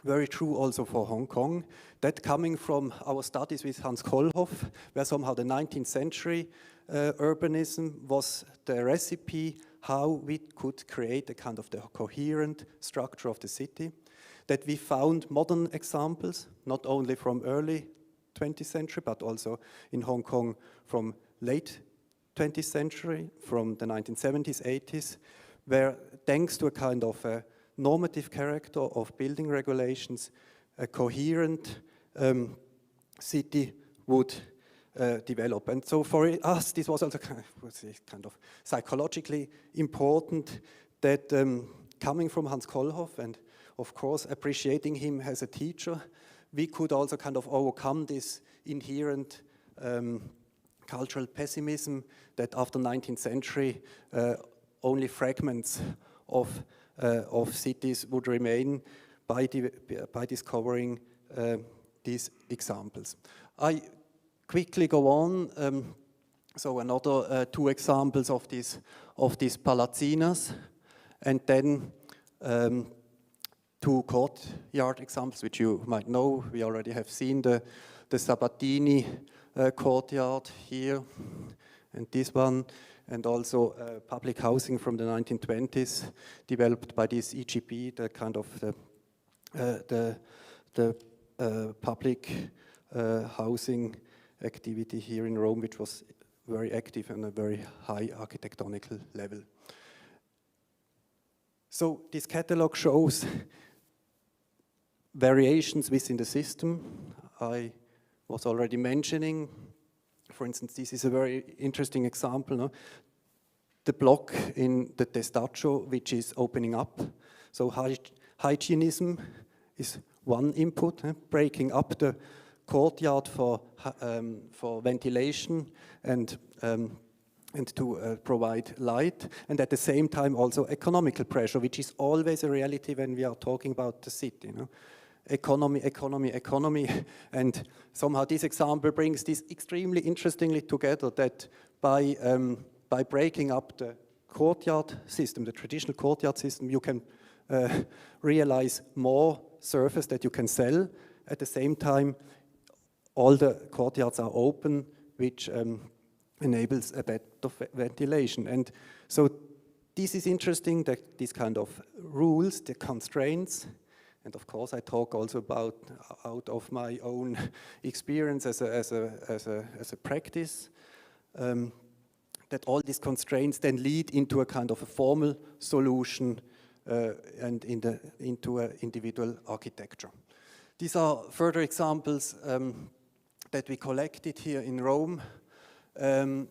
very true also for Hong Kong. That coming from our studies with Hans Kohlhoff, where somehow the 19th century urbanism was the recipe how we could create a kind of the coherent structure of the city. That we found modern examples, not only from early 20th century, but also in Hong Kong from late 20th century, from the 1970s, 80s, where thanks to a kind of a normative character of building regulations, a coherent city would develop. And so for us, this was also kind of psychologically important that coming from Hans Kohlhoff and of course appreciating him as a teacher, we could also kind of overcome this inherent cultural pessimism that after 19th century only fragments of cities would remain by discovering these examples. I quickly go on. So another two examples of these palazzinas, and then two courtyard examples which you might know. We already have seen the Sabatini courtyard here, and this one, and also public housing from the 1920s, developed by this EGP, the kind of the public housing activity here in Rome, which was very active and a very high architectonical level. So this catalog shows variations within the system. I was already mentioning, for instance, this is a very interesting example, no? The block in the Testaccio, which is opening up. So hygienism is one input, breaking up the courtyard for ventilation and to provide light, and at the same time also economical pressure, which is always a reality when we are talking about the city. You know? Economy, economy, economy, and somehow this example brings this extremely interestingly together, that by breaking up the courtyard system, the traditional courtyard system, you can realize more surface that you can sell. At the same time, all the courtyards are open, which enables a better ventilation. And so this is interesting, that these kind of rules, the constraints, and of course I talk also about out of my own experience as a practice, that all these constraints then lead into a kind of a formal solution and into an individual architecture. These are further examples that we collected here in Rome, to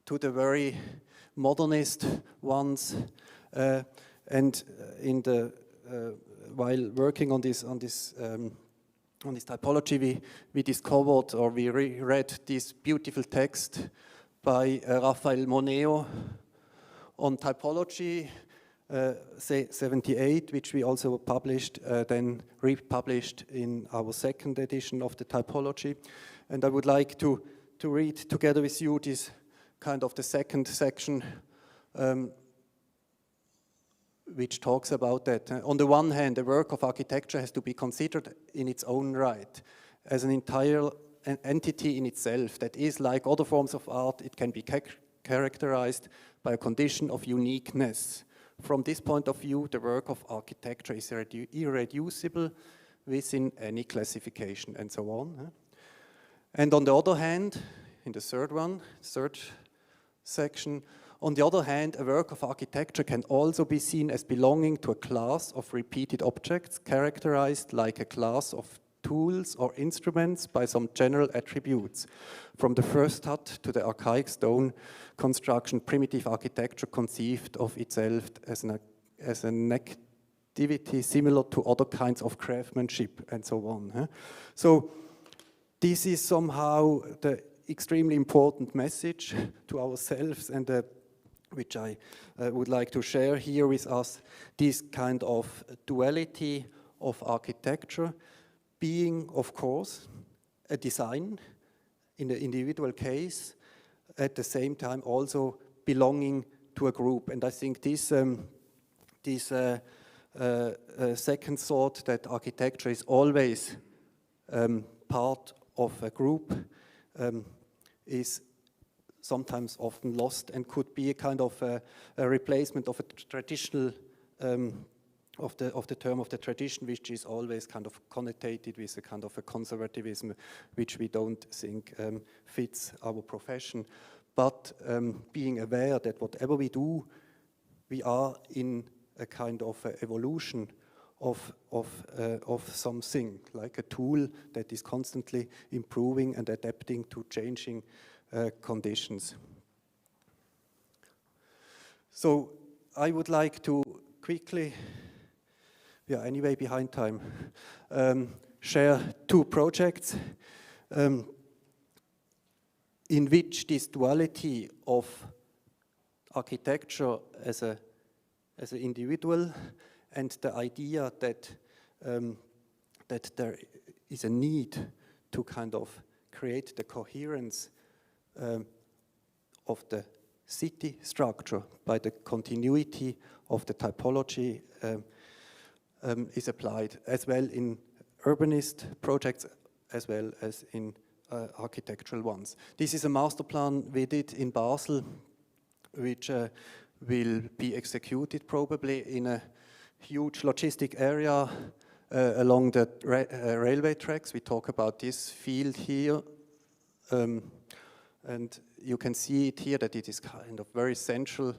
the very modernist ones, and in the while working on this typology, we discovered, or we read this beautiful text by Raphael Moneo on typology, 78, which we also published, then republished in our second edition of the typology. And I would like to read together with you this kind of the second section, which talks about that. On the one hand, the work of architecture has to be considered in its own right as an entire entity in itself that is, like other forms of art, it can be characterized by a condition of uniqueness. From this point of view, the work of architecture is irreducible within any classification, and so on. And on the other hand, in the third section, on the other hand, a work of architecture can also be seen as belonging to a class of repeated objects, characterized like a class of tools or instruments by some general attributes. From the first hut to the archaic stone construction, primitive architecture conceived of itself as an activity similar to other kinds of craftsmanship, and so on. So this is somehow the extremely important message to ourselves, and which I would like to share here with us, this kind of duality of architecture being, of course, a design in the individual case, at the same time also belonging to a group. And I think this second thought, that architecture is always part of a group, is sometimes often lost, and could be a kind of a replacement of a traditional of the term of the tradition, which is always kind of connotated with a kind of a conservatism, which we don't think fits our profession. But being aware that whatever we do, we are in a kind of evolution of something, like a tool that is constantly improving and adapting to changing conditions. So I would like to quickly, anyway behind time, share two projects in which this duality of architecture as an individual and the idea that that there is a need to kind of create the coherence of the city structure by the continuity of the typology is applied as well in urbanist projects as well as in architectural ones. This is a master plan we did in Basel, which will be executed probably in a huge logistic area along the railway tracks. We talk about this field here, and you can see it here that it is kind of very central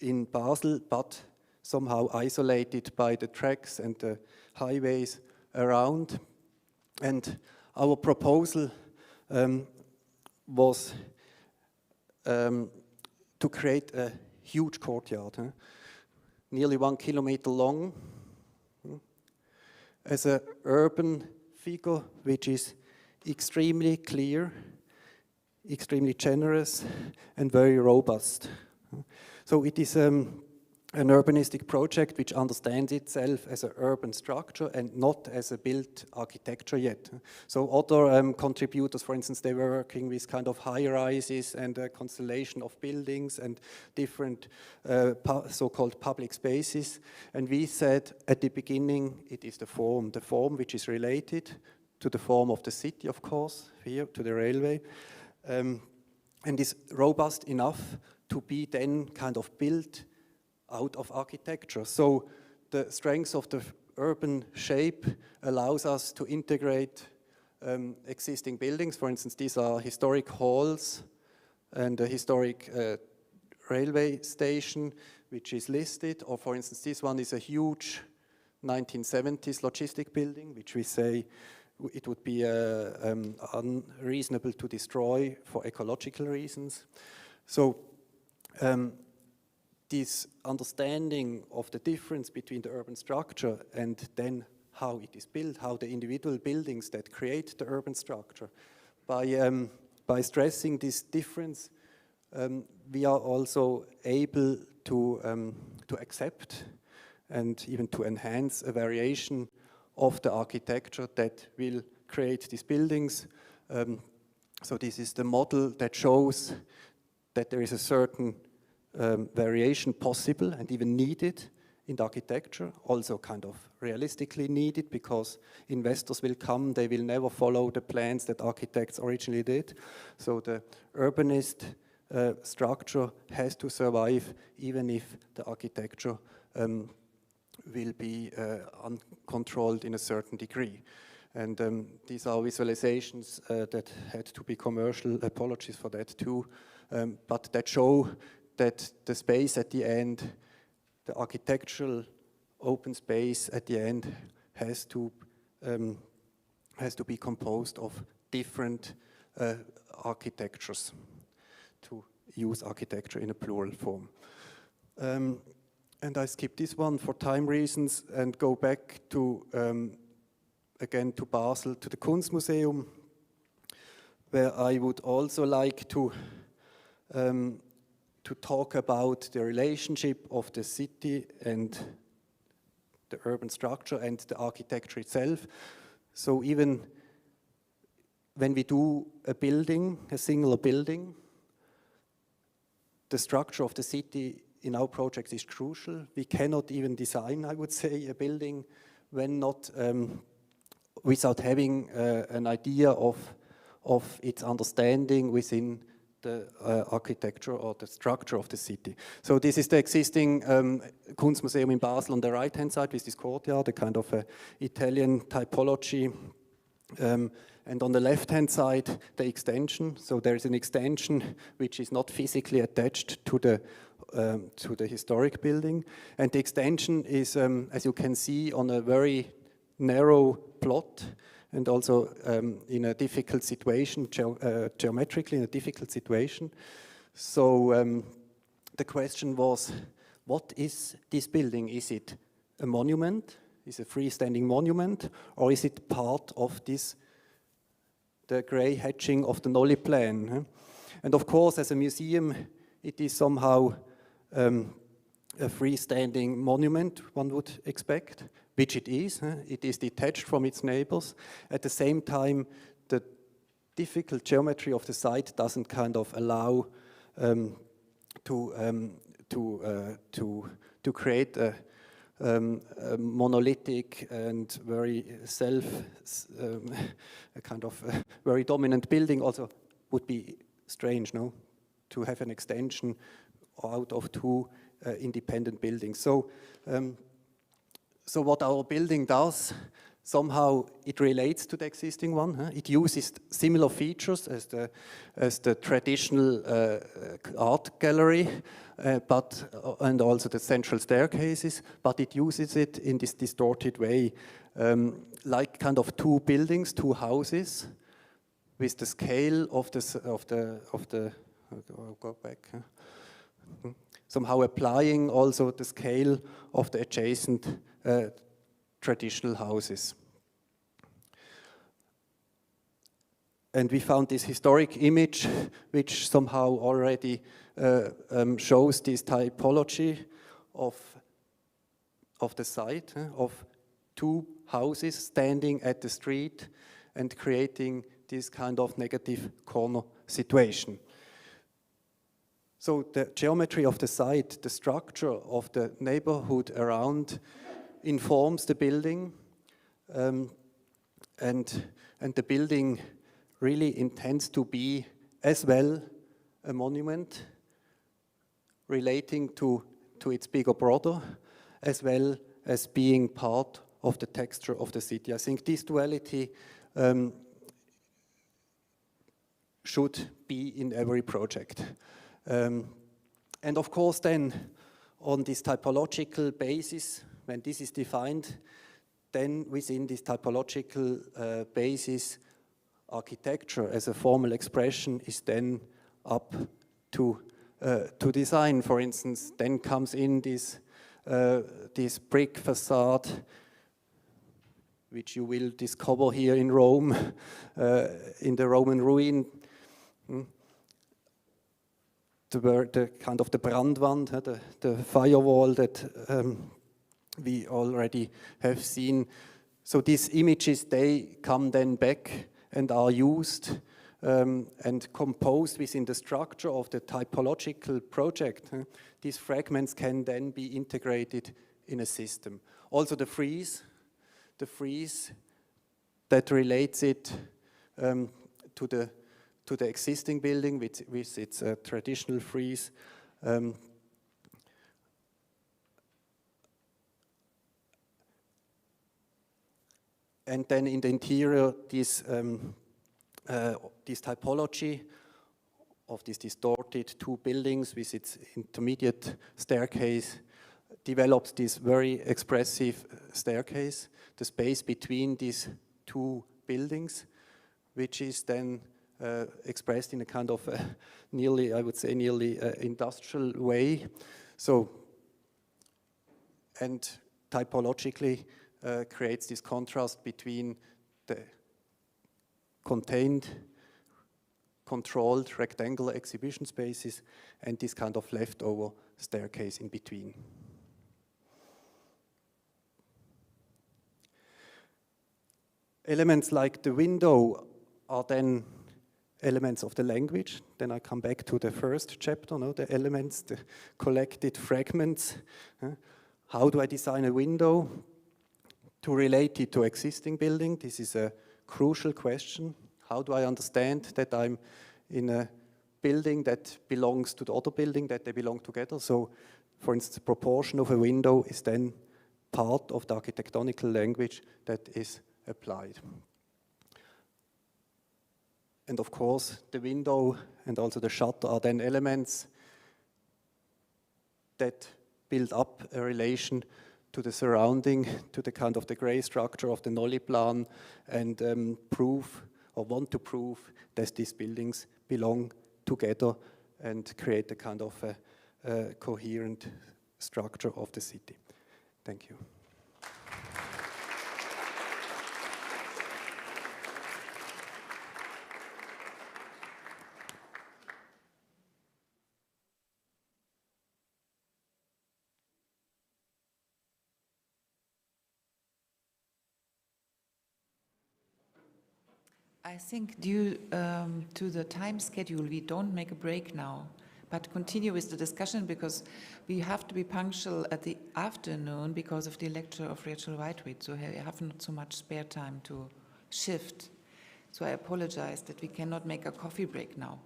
in Basel, but somehow isolated by the tracks and the highways around. And our proposal was to create a huge courtyard, nearly 1 kilometer long, as an urban figure which is extremely clear, extremely generous, and very robust. So it is an urbanistic project which understands itself as an urban structure and not as a built architecture yet. So other contributors, for instance, they were working with kind of high-rises and a constellation of buildings and different so-called public spaces. And we said at the beginning, it is the form which is related to the form of the city, of course, here to the railway, and is robust enough to be then kind of built out of architecture. So the strength of the urban shape allows us to integrate existing buildings. For instance, these are historic halls and a historic railway station, which is listed. Or for instance, this one is a huge 1970s logistic building, which we say it would be unreasonable to destroy for ecological reasons. So this understanding of the difference between the urban structure and then how it is built, how the individual buildings that create the urban structure, by stressing this difference, we are also able to accept and even to enhance a variation of the architecture that will create these buildings. So this is the model that shows that there is a certain variation possible and even needed in the architecture, also kind of realistically needed, because investors will come, they will never follow the plans that architects originally did. So the urbanist structure has to survive even if the architecture will be uncontrolled in a certain degree. And these are visualizations that had to be commercial, apologies for that too, but that show that the space at the end, the architectural open space at the end has to be composed of different architectures, to use architecture in a plural form. And I skip this one for time reasons and go back to, again to Basel, to the Kunstmuseum, where I would also like to talk about the relationship of the city and the urban structure and the architecture itself. So even when we do a building, a singular building, the structure of the city in our project is crucial. We cannot even design, I would say, a building when not without having an idea of its understanding within the architecture or the structure of the city. So this is the existing Kunstmuseum in Basel on the right-hand side with this courtyard, a kind of Italian typology. And on the left-hand side, the extension. So there is an extension which is not physically attached to the to the historic building. And the extension is, as you can see, on a very narrow plot, and also in a difficult situation, geometrically in a difficult situation. So the question was, what is this building? Is it a monument? Is it a freestanding monument? Or is it part of this, the grey hatching of the Nolly plan? And of course, as a museum, it is somehow a freestanding monument, one would expect, which it is. It is detached from its neighbors. At the same time, the difficult geometry of the site doesn't kind of allow to create a monolithic and very a kind of very dominant building. Also would be strange, no, to have an extension out of two independent buildings. So, so what our building does, somehow it relates to the existing one. It uses similar features as the traditional art gallery, and also the central staircases, but it uses it in this distorted way, like kind of two buildings, two houses, with the scale of the I'll go back. Somehow applying also the scale of the adjacent traditional houses. And we found this historic image which somehow already shows this typology of the site, of two houses standing at the street and creating this kind of negative corner situation. So the geometry of the site, the structure of the neighborhood around informs the building, and the building really intends to be as well a monument relating to its bigger brother, as well as being part of the texture of the city. I think this duality should be in every project. And of course then, on this typological basis, when this is defined, then within this typological basis, architecture as a formal expression is then up to design. For instance, then comes in this brick facade, which you will discover here in Rome, in the Roman ruin. The kind of the Brandwand, the firewall that we already have seen. So these images, they come then back and are used and composed within the structure of the typological project. These fragments can then be integrated in a system. Also the frieze that relates it to the existing building with its traditional frieze. And then in the interior, this typology of these distorted two buildings with its intermediate staircase develops this very expressive staircase, the space between these two buildings, which is then expressed in a kind of nearly, I would say, nearly industrial way. So, and typologically creates this contrast between the contained, controlled rectangular exhibition spaces and this kind of leftover staircase in between. Elements like the window are then elements of the language. Then I come back to the first chapter, no? The elements, the collected fragments. How do I design a window to relate it to existing building? This is a crucial question. How do I understand that I'm in a building that belongs to the other building, that they belong together? So, for instance, the proportion of a window is then part of the architectonical language that is applied. And of course, the window and also the shutter are then elements that build up a relation to the surrounding, to the kind of the gray structure of the Nolli plan, and prove or want to prove that these buildings belong together and create a kind of a coherent structure of the city. Thank you. I think due to the time schedule, we don't make a break now, but continue with the discussion because we have to be punctual at the afternoon because of the lecture of Rachel Whiteread, so I have not so much spare time to shift. So I apologize that we cannot make a coffee break now,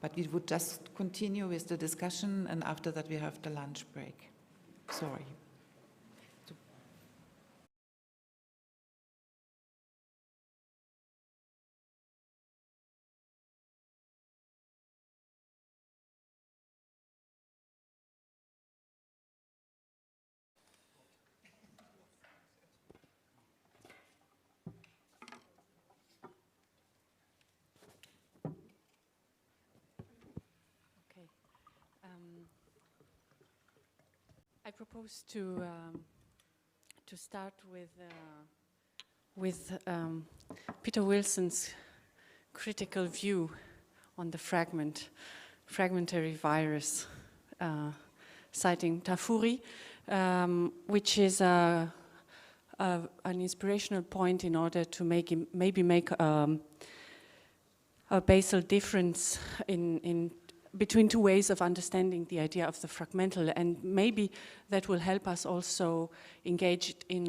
but we would just continue with the discussion, and after that we have the lunch break. Sorry. I propose to start with Peter Wilson's critical view on the fragmentary virus, citing Tafuri, which is an inspirational point in order to maybe make a basal difference in between two ways of understanding the idea of the fragmental, and maybe that will help us also engage in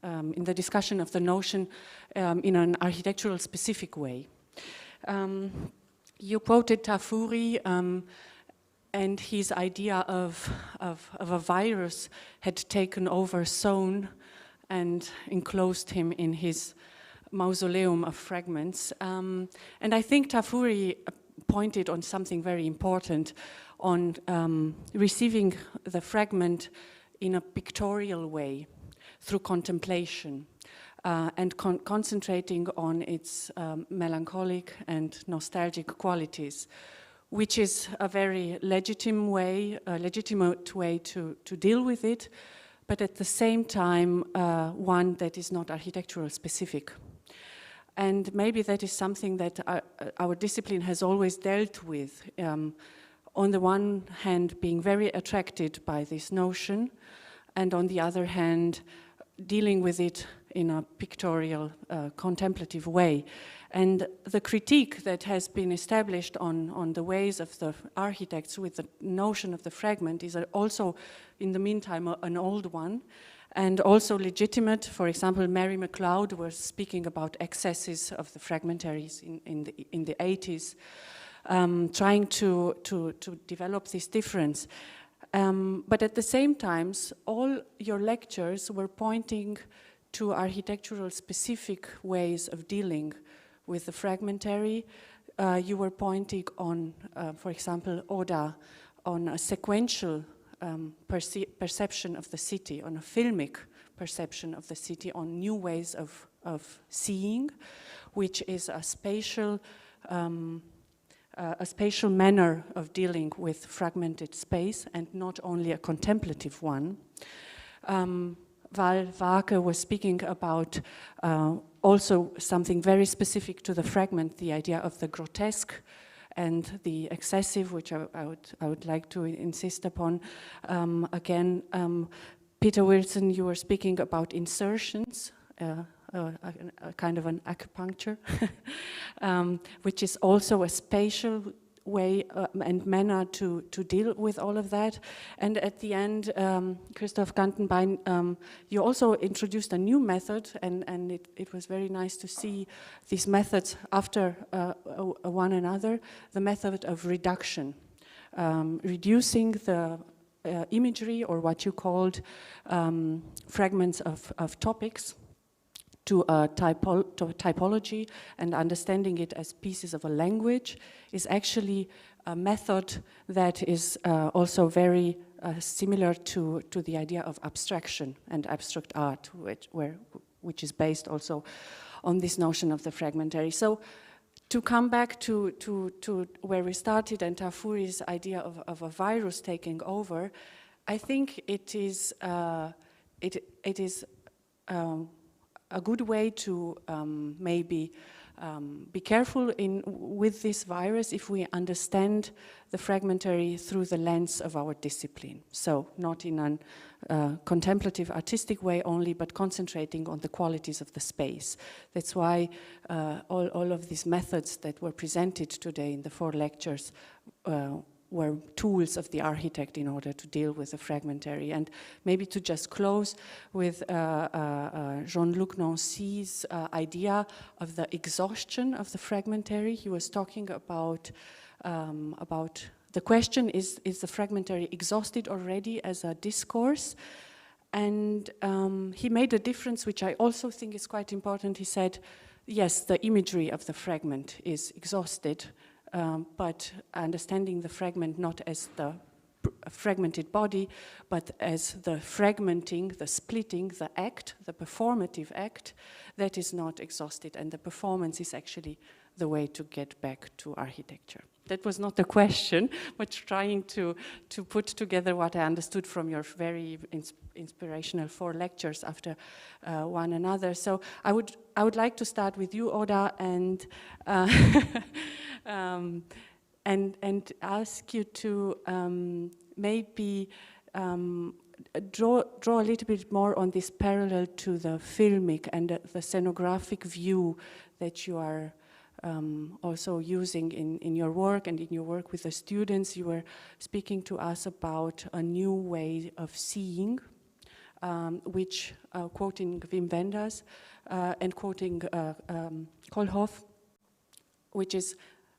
the discussion of the notion in an architectural specific way. You quoted Tafuri, and his idea of a virus had taken over Sohn and enclosed him in his mausoleum of fragments. And I think Tafuri pointed on something very important, on receiving the fragment in a pictorial way through contemplation and concentrating on its melancholic and nostalgic qualities, which is a very legitimate way to deal with it, but at the same time one that is not architectural specific. And maybe that is something that our discipline has always dealt with. On the one hand, being very attracted by this notion, and on the other hand, dealing with it in a pictorial, contemplative way. And the critique that has been established on the ways of the architects with the notion of the fragment is also, in the meantime, an old one, and also legitimate. For example, Mary McLeod was speaking about excesses of the fragmentaries in the 80s, trying to develop this difference. But at the same time, all your lectures were pointing to architectural specific ways of dealing with the fragmentary. You were pointing on, for example, Oda, on a sequential perception of the city, on a filmic perception of the city, on new ways of seeing, which is a spatial manner of dealing with fragmented space, and not only a contemplative one. Warke was speaking about also something very specific to the fragment, the idea of the grotesque and the excessive, which I would like to insist upon. Again, Peter Wilson, you were speaking about insertions, a kind of an acupuncture, which is also a spatial way and manner to deal with all of that. And at the end, Christoph Gantenbein, you also introduced a new method, and it was very nice to see these methods after one another, the method of reduction, reducing the imagery, or what you called fragments of topics, to a typology, and understanding it as pieces of a language is actually a method that is also very similar to the idea of abstraction and abstract art, which is based also on this notion of the fragmentary. So to come back to where we started and Tafuri's idea of a virus taking over, I think it is a good way to maybe be careful with this virus if we understand the fragmentary through the lens of our discipline. So not in a contemplative artistic way only, but concentrating on the qualities of the space. That's why all of these methods that were presented today in the 4 lectures were tools of the architect in order to deal with the fragmentary. And maybe to just close with Jean-Luc Nancy's idea of the exhaustion of the fragmentary. He was talking about the question, is the fragmentary exhausted already as a discourse? And he made a difference, which I also think is quite important. He said, yes, the imagery of the fragment is exhausted, but understanding the fragment not as the fragmented body, but as the fragmenting, the splitting, the act, the performative act, that is not exhausted. And the performance is actually the way to get back to architecture. That was not the question, but trying to put together what I understood from your very inspirational 4 lectures after one another. So I would like to start with you, Oda, and and ask you to maybe draw a little bit more on this parallel to the filmic and the scenographic view that you are also using in your work and in your work with the students. You were speaking to us about a new way of seeing, which, quoting Wim Wenders and quoting Kohlhoff, which is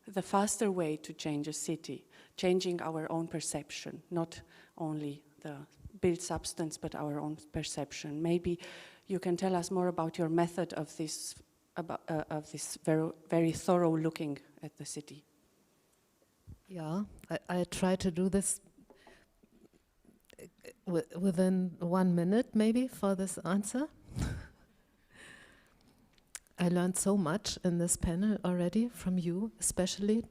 the faster way to change a city, changing our own perception, not only the built substance, but our own perception. Maybe you can tell us more about your method of this very, very thorough looking at the city. Yeah, I try to do this within 1 minute, maybe, for this answer. I learned so much in this panel already from you, especially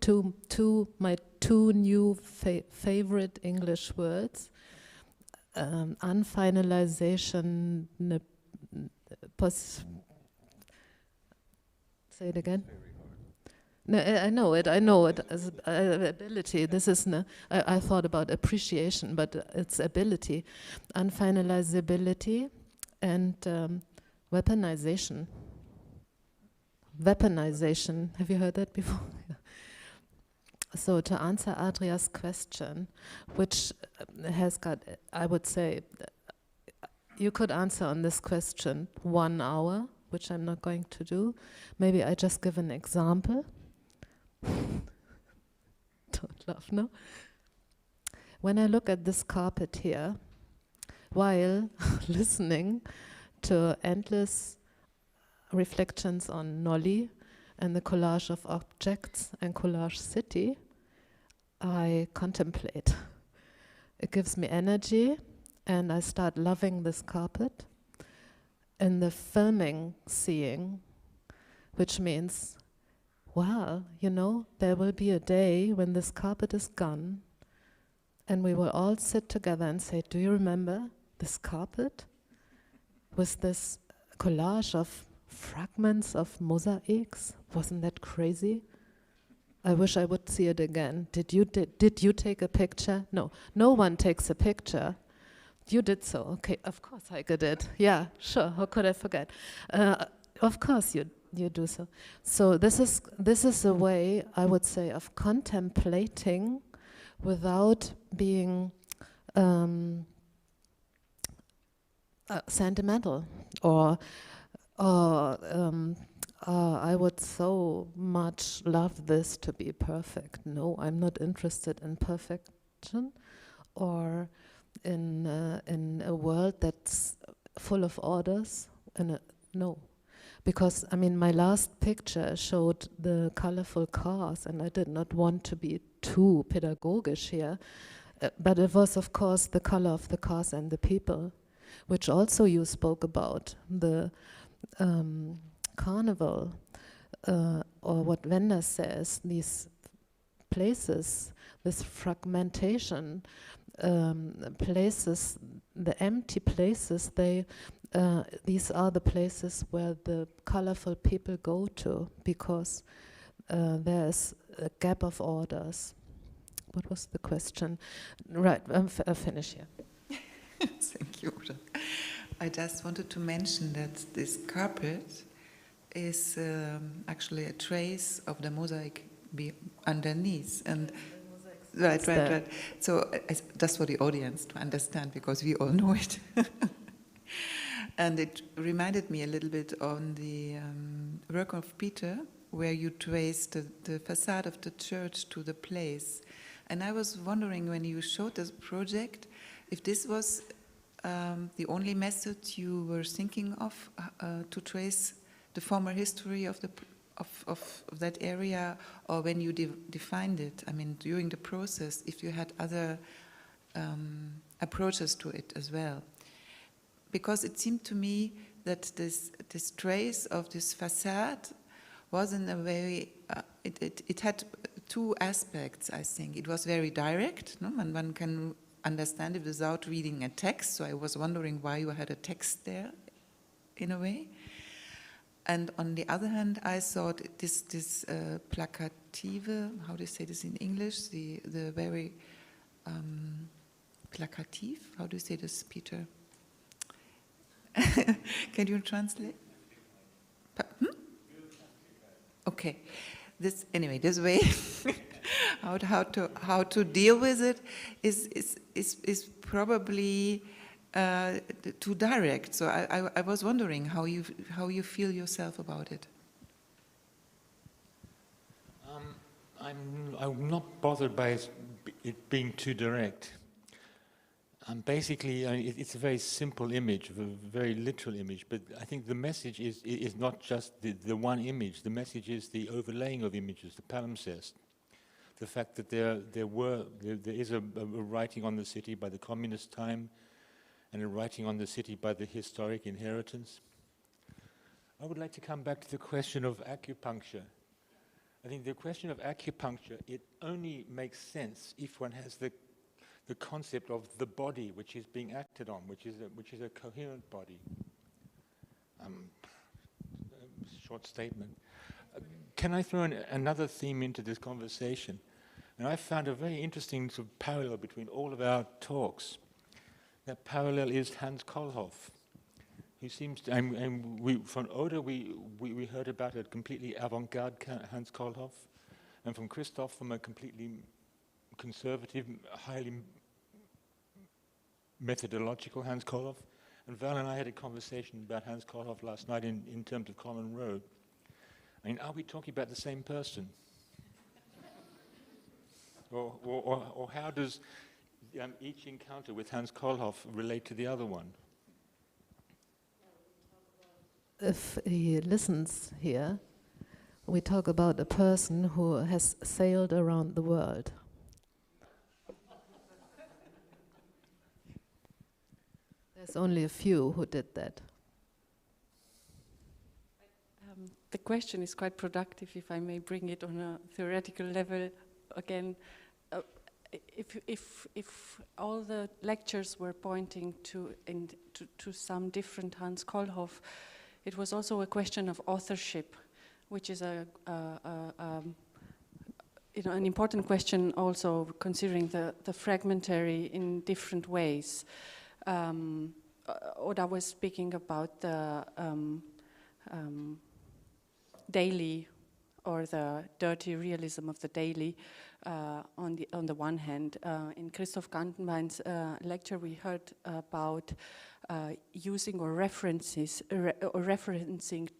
my two new favorite English words, unfinalization, say it again. No, I know it as ability. This is, I thought about appreciation, but it's ability, unfinalizability, and weaponization. Weaponization, have you heard that before? So to answer Adria's question, which has got, I would say, you could answer on this question 1 hour, which I'm not going to do. Maybe I just give an example. Don't laugh, no? When I look at this carpet here, while listening to endless reflections on Nolly and the collage of objects and collage city, I contemplate. It gives me energy, and I start loving this carpet. In the filming seeing, which means, well, you know, there will be a day when this carpet is gone, and we will all sit together and say, do you remember this carpet? With this collage of fragments of mosaics? Wasn't that crazy? I wish I would see it again. Did you take a picture? No, no one takes a picture. You did so. Okay, of course Heike did. Yeah, sure. How could I forget? Of course you do so. So this is a way, I would say, of contemplating without being sentimental or I would so much love this to be perfect. No, I'm not interested in perfection or in a world that's full of orders. No, because I mean, my last picture showed the colorful cars, and I did not want to be too pedagogic here. but it was, of course, the color of the cars and the people, which also you spoke about, the carnival, or what Wender says, these places, this fragmentation, places, the empty places, these are the places where the colorful people go to, because there's a gap of orders. What was the question? Right, I'll finish here. Thank you. I just wanted to mention that this carpet is actually a trace of the mosaic underneath. And right. So just for the audience to understand, because we all know it. And it reminded me a little bit on the work of Peter, where you trace the facade of the church to the place. And I was wondering, when you showed this project, if this was the only method you were thinking of to trace the former history of that area, or when you defined it, I mean, during the process, if you had other approaches to it as well. Because it seemed to me that this trace of this facade was in a very, it had two aspects, I think. It was very direct, no? And one can understand it without reading a text, so I was wondering why you had a text there, in a way. And on the other hand, I thought this placative, how do you say this in English? The very placative, how do you say this, Peter? Can you translate? Okay. This way, how to deal with it is probably too direct. So I was wondering how you feel yourself about it. I'm not bothered by it being too direct. Basically, it's a very simple image, a very literal image, but I think the message is not just the one image. The message is the overlaying of images, the palimpsest. The fact that there is a writing on the city by the communist time and a writing on the city by the historic inheritance. I would like to come back to the question of acupuncture. I think the question of acupuncture, it only makes sense if one has the concept of the body which is being acted on, which is a coherent body. Short statement. Can I throw another theme into this conversation? And I found a very interesting sort of parallel between all of our talks. That parallel is Hans Kohlhoff. He seems to, from Oda we heard about a completely avant-garde Hans Kohlhoff, and from Christoph from a completely conservative, highly methodological Hans Kohlhoff. And Val and I had a conversation about Hans Kohlhoff last night in terms of Common Road. I mean, are we talking about the same person? or how does each encounter with Hans Kohlhoff relate to the other one? If he listens here, we talk about a person who has sailed around the world. There's only a few who did that. The question is quite productive, if I may bring it on a theoretical level again. If all the lectures were pointing to some different Hans Kohlhoff, it was also a question of authorship, which is an important question also, considering the fragmentary in different ways. Oda was speaking about the daily, or the dirty realism of the daily, on the one hand. In Christoph Gantenbein's lecture, we heard about using or referencing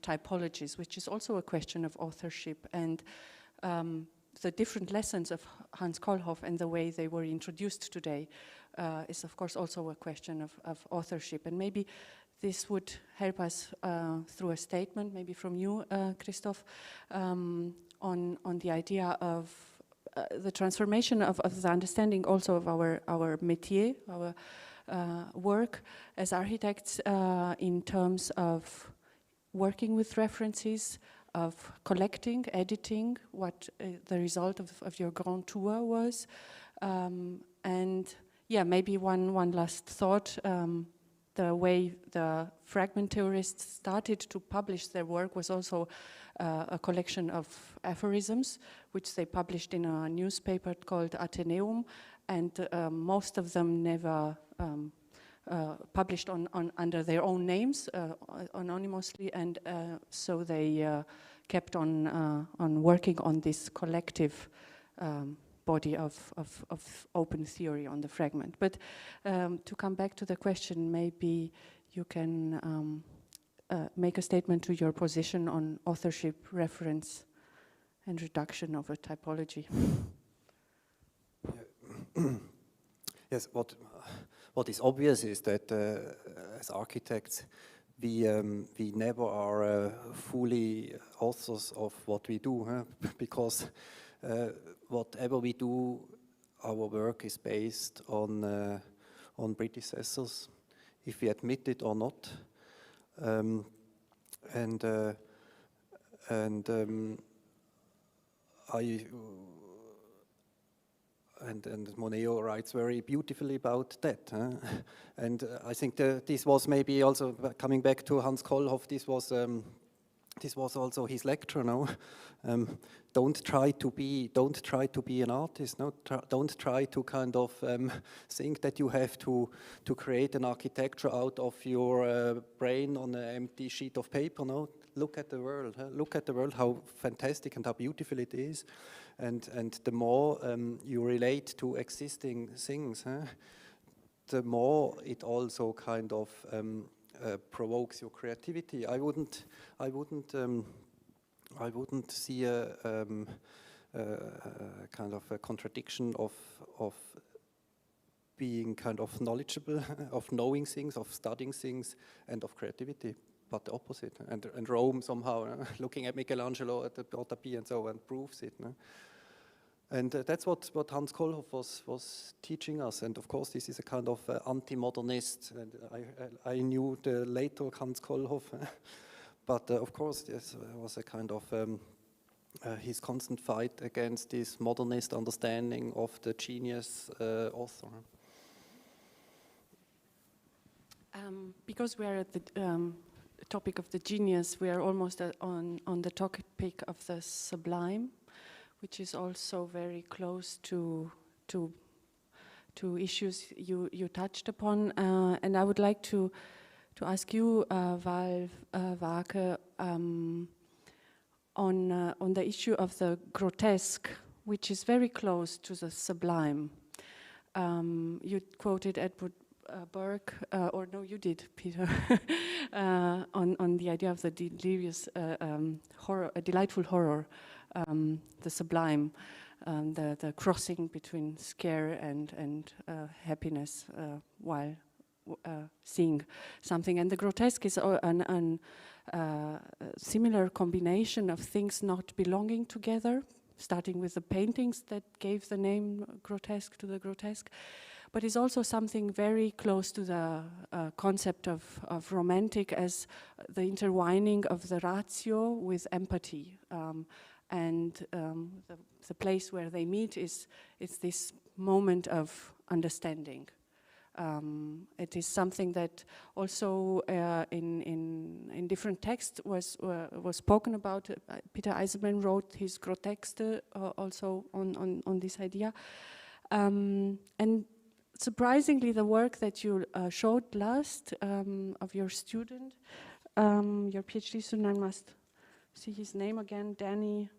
typologies, which is also a question of authorship, and the different lessons of Hans Kohlhoff and the way they were introduced today is, of course, also a question of authorship. And maybe this would help us through a statement, maybe from you, Christoph, on the idea of the transformation of the understanding also of our métier, our work as architects in terms of working with references, of collecting, editing, what the result of your grand tour was. And yeah, maybe one last thought. The way the fragmentarists started to publish their work was also a collection of aphorisms, which they published in a newspaper called Athenaeum, and most of them never published under their own names, anonymously, and so they kept on working on this collective body of open theory on the fragment. But to come back to the question, maybe you can make a statement to your position on authorship, reference, and reduction of a typology. Yes, what is obvious is that as architects, we never are fully authors of what we do, because whatever we do, our work is based on predecessors, if we admit it or not, and Moneo writes very beautifully about that. And I think this was maybe also, coming back to Hans Kohlhoff, this was also his lecture, no? Don't try to be an artist, no? Don't try to kind of think that you have to create an architecture out of your brain on an empty sheet of paper, no? Look at the world, look at the world, how fantastic and how beautiful it is. And the more you relate to existing things, the more it also kind of provokes your creativity. I wouldn't see a kind of a contradiction of being kind of knowledgeable, of knowing things, of studying things, and of creativity. But the opposite. And Rome somehow, looking at Michelangelo at the Porta and so on, proves it. No? And that's what Hans Kohlhoff was teaching us. And of course, this is a kind of anti-modernist. And I knew the later Hans Kohlhoff. But of course, this was a kind of his constant fight against this modernist understanding of the genius author. Because we are at the topic of the genius, we are almost on the topic of the sublime, which is also very close to issues you touched upon, and I would like to ask you, Warke, on the issue of the grotesque, which is very close to the sublime. You quoted Edward Burke, or no, you did, Peter, on the idea of the delirious horror, a delightful horror, the sublime, the crossing between scare and happiness while seeing something. And the grotesque is a similar combination of things not belonging together, starting with the paintings that gave the name grotesque to the grotesque, but is also something very close to the concept of romantic as the intertwining of the ratio with empathy. And the place where they meet is this moment of understanding. It is something that also in different texts was spoken about. Peter Eisenman wrote his Grotexte also on this idea. And surprisingly, the work that you showed last of your student, your PhD student, I must see his name again, Danny.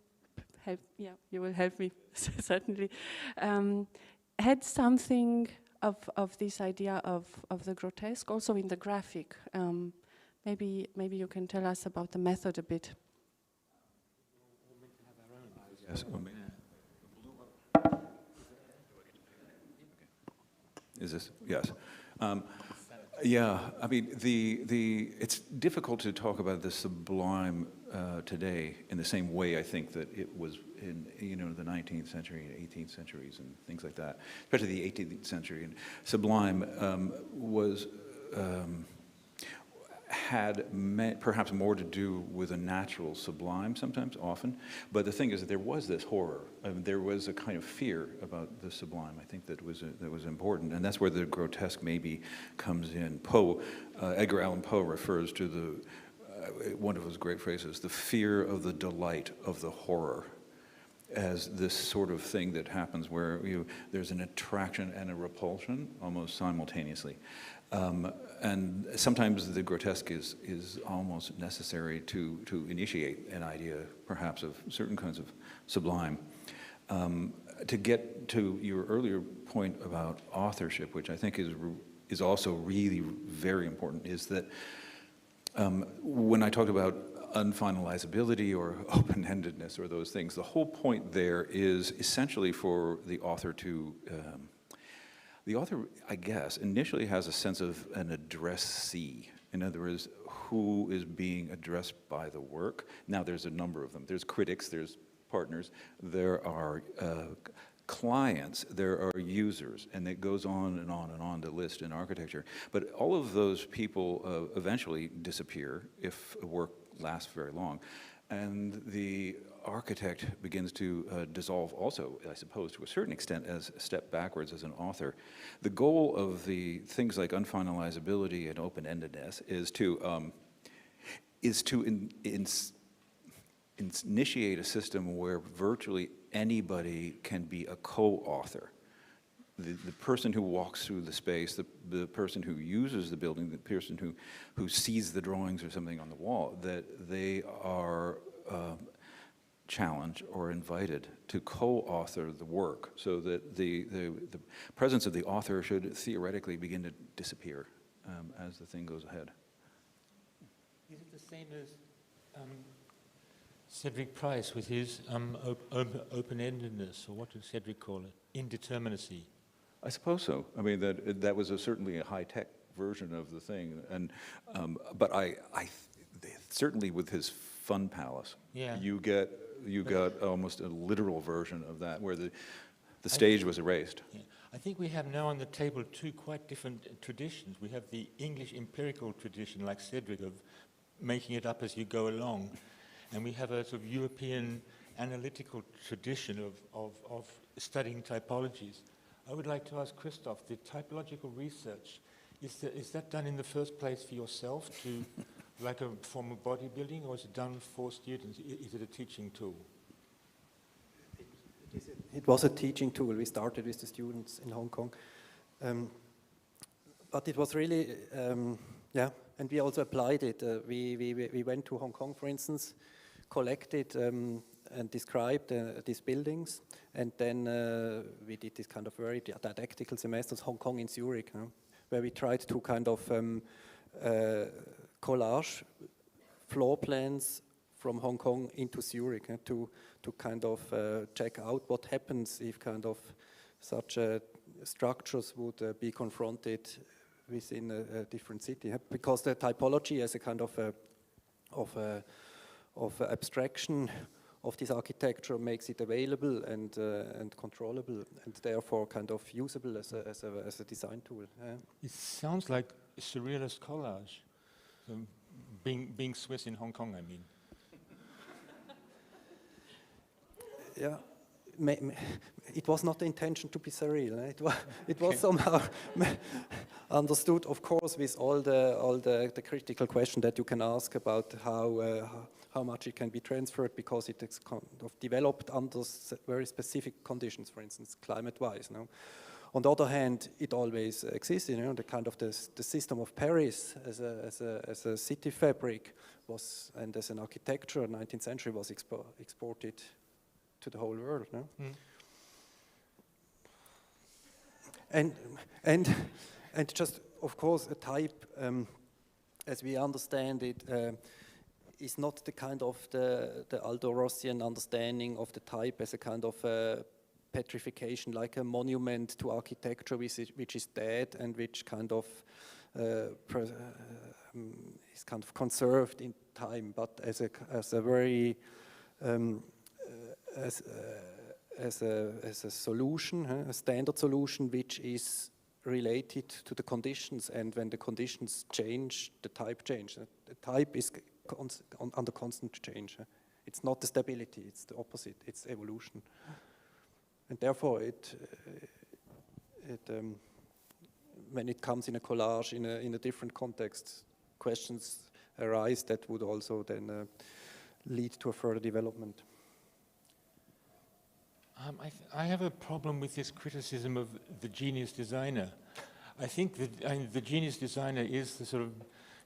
Yeah, you will help me certainly. Had something of this idea of the grotesque, also in the graphic. Maybe you can tell us about the method a bit. Yes. Is this? Yes. Yeah, I mean, it's difficult to talk about the sublime today in the same way I think that it was in, the 19th century and 18th centuries and things like that, especially the 18th century. And sublime had perhaps more to do with a natural sublime sometimes, often. But the thing is that there was this horror. There was a kind of fear about the sublime. I think that was important. And that's where the grotesque maybe comes in. Edgar Allan Poe refers to one of his great phrases, the fear of the delight of the horror, as this sort of thing that happens where there's an attraction and a repulsion almost simultaneously. And sometimes the grotesque is almost necessary to initiate an idea, perhaps, of certain kinds of sublime. To get to your earlier point about authorship, which I think is also really very important, is that when I talked about unfinalizability or open-endedness or those things, the whole point there is essentially for the author to the author, I guess, initially has a sense of an addressee. In other words, who is being addressed by the work. Now, there's a number of them. There's critics, there's partners, there are clients, there are users, and it goes on and on and on to list in architecture. But all of those people eventually disappear if a work lasts very long. And the architect begins to dissolve also, I suppose, to a certain extent, as a step backwards as an author. The goal of the things like unfinalizability and open-endedness is to initiate a system where virtually anybody can be a co-author. The person who walks through the space, the person who uses the building, the person who sees the drawings or something on the wall, that they are challenged or invited to co-author the work, so that the presence of the author should theoretically begin to disappear as the thing goes ahead. Is it the same as Cedric Price with his open-endedness, or what did Cedric call it? Indeterminacy. I suppose so. I mean, that was certainly a high-tech version of the thing, and but certainly with his Fun Palace, yeah, you got almost a literal version of that, where the stage was erased. Yeah. I think we have now on the table two quite different traditions. We have the English empirical tradition, like Cedric, of making it up as you go along, and we have a sort of European analytical tradition of studying typologies. I would like to ask Christoph, the typological research, is that done in the first place for yourself, to like a form of bodybuilding, or is it done for students? Is it a teaching tool? It was a teaching tool. We started with the students in Hong Kong. But it was really, and we also applied it. We went to Hong Kong, for instance, collected and described these buildings, and then we did this kind of very didactical semesters, Hong Kong in Zurich, where we tried to kind of collage floor plans from Hong Kong into Zurich to kind of check out what happens if kind of such structures would be confronted within a different city. Because the typology as a kind of abstraction of this architecture makes it available and controllable, and therefore kind of usable as a design tool. It sounds like surrealist collage. Being Swiss in Hong Kong, I mean. Yeah, it was not the intention to be surreal. It was somehow understood, of course, with all the critical question that you can ask about how much it can be transferred, because it is kind of developed under very specific conditions, for instance, climate-wise. On the other hand, it always existed. The kind of the system of Paris as a city fabric was, and as an architecture, 19th century was exported to the whole world. And just, of course, a type, as we understand it, is not the kind of the Aldo Rossian understanding of the type as a kind of petrification, like a monument to architecture which is dead and which kind of is kind of conserved in time, but as a very as a solution, a standard solution, which is related to the conditions, and when the conditions change, the type change. The type is under constant change. It's not the stability; it's the opposite. It's evolution, and therefore when it comes in a collage in a different context, questions arise that would also then lead to a further development. I have a problem with this criticism of the genius designer. I think that the genius designer is the sort of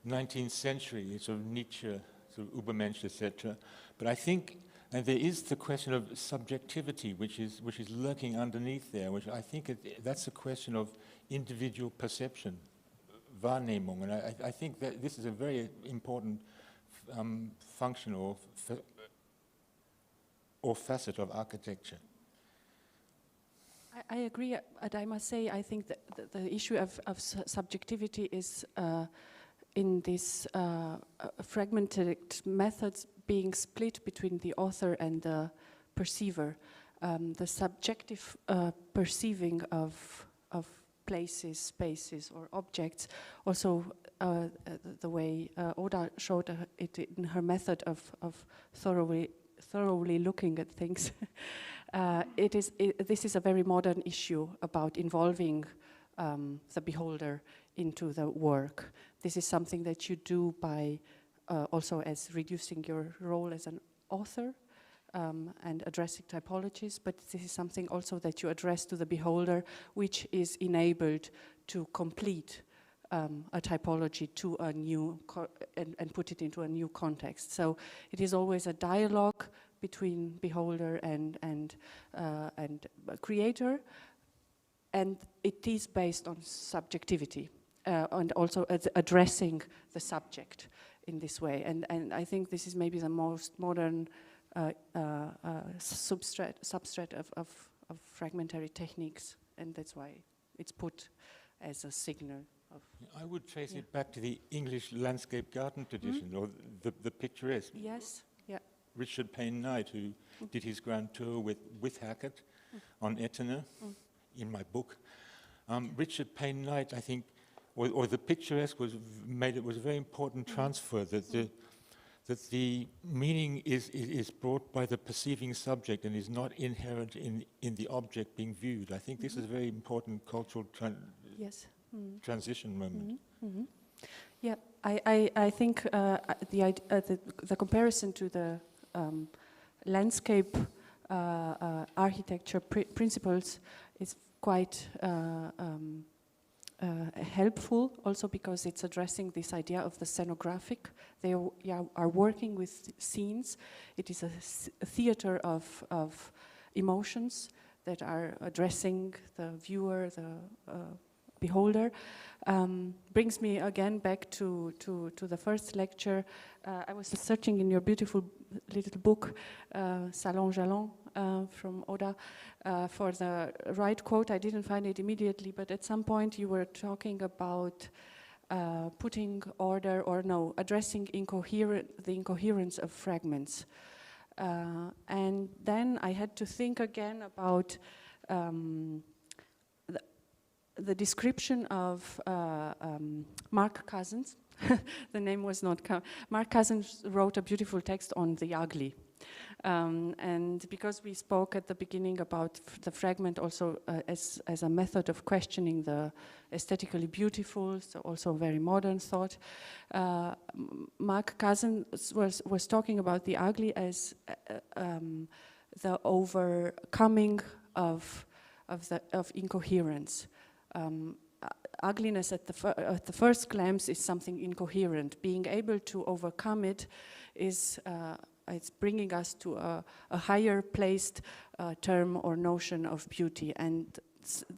19th century, it's sort of Nietzsche, sort of Übermensch, etc. But I think, and there is the question of subjectivity, which is lurking underneath there, which I think that's a question of individual perception, Wahrnehmung, and I think that this is a very important function or facet of architecture. I agree, and I must say I think that the issue of subjectivity is in this fragmented methods being split between the author and the perceiver. The subjective perceiving of places, spaces, or objects, also the way Oda showed it in her method of thoroughly looking at things. This is a very modern issue about involving the beholder into the work. This is something that you do by also as reducing your role as an author and addressing typologies, but this is something also that you address to the beholder, which is enabled to complete a typology to a new and put it into a new context. So it is always a dialogue between beholder and creator, and it is based on subjectivity and also addressing the subject in this way. And I think this is maybe the most modern substrate of fragmentary techniques, and that's why it's put as a signal. I would trace it back to the English landscape garden tradition, or the picturesque. Yes, yeah. Richard Payne Knight, who did his grand tour with Hackett on Etna, in my book. Richard Payne Knight, I think, or the picturesque was a very important transfer, that the meaning is brought by the perceiving subject and is not inherent in the object being viewed. I think this is a very important cultural transition moment. Yeah, I think the comparison to the landscape architecture principles is quite helpful, also because it's addressing this idea of the scenographic. They are working with scenes. It is a theater of emotions that are addressing the viewer, the beholder. Brings me again back to the first lecture. I was searching in your beautiful little book, Salon Jalon, from Oda, for the right quote. I didn't find it immediately, but at some point you were talking about putting order, addressing the incoherence of fragments. And then I had to think again about the description of Mark Cousins. The name was not Mark Cousins wrote a beautiful text on the ugly. And because we spoke at the beginning about the fragment also as a method of questioning the aesthetically beautiful, so also very modern thought, Mark Cousins was talking about the ugly as the overcoming of incoherence. Ugliness at the first glance is something incoherent. Being able to overcome it is it's bringing us to a higher placed term or notion of beauty, and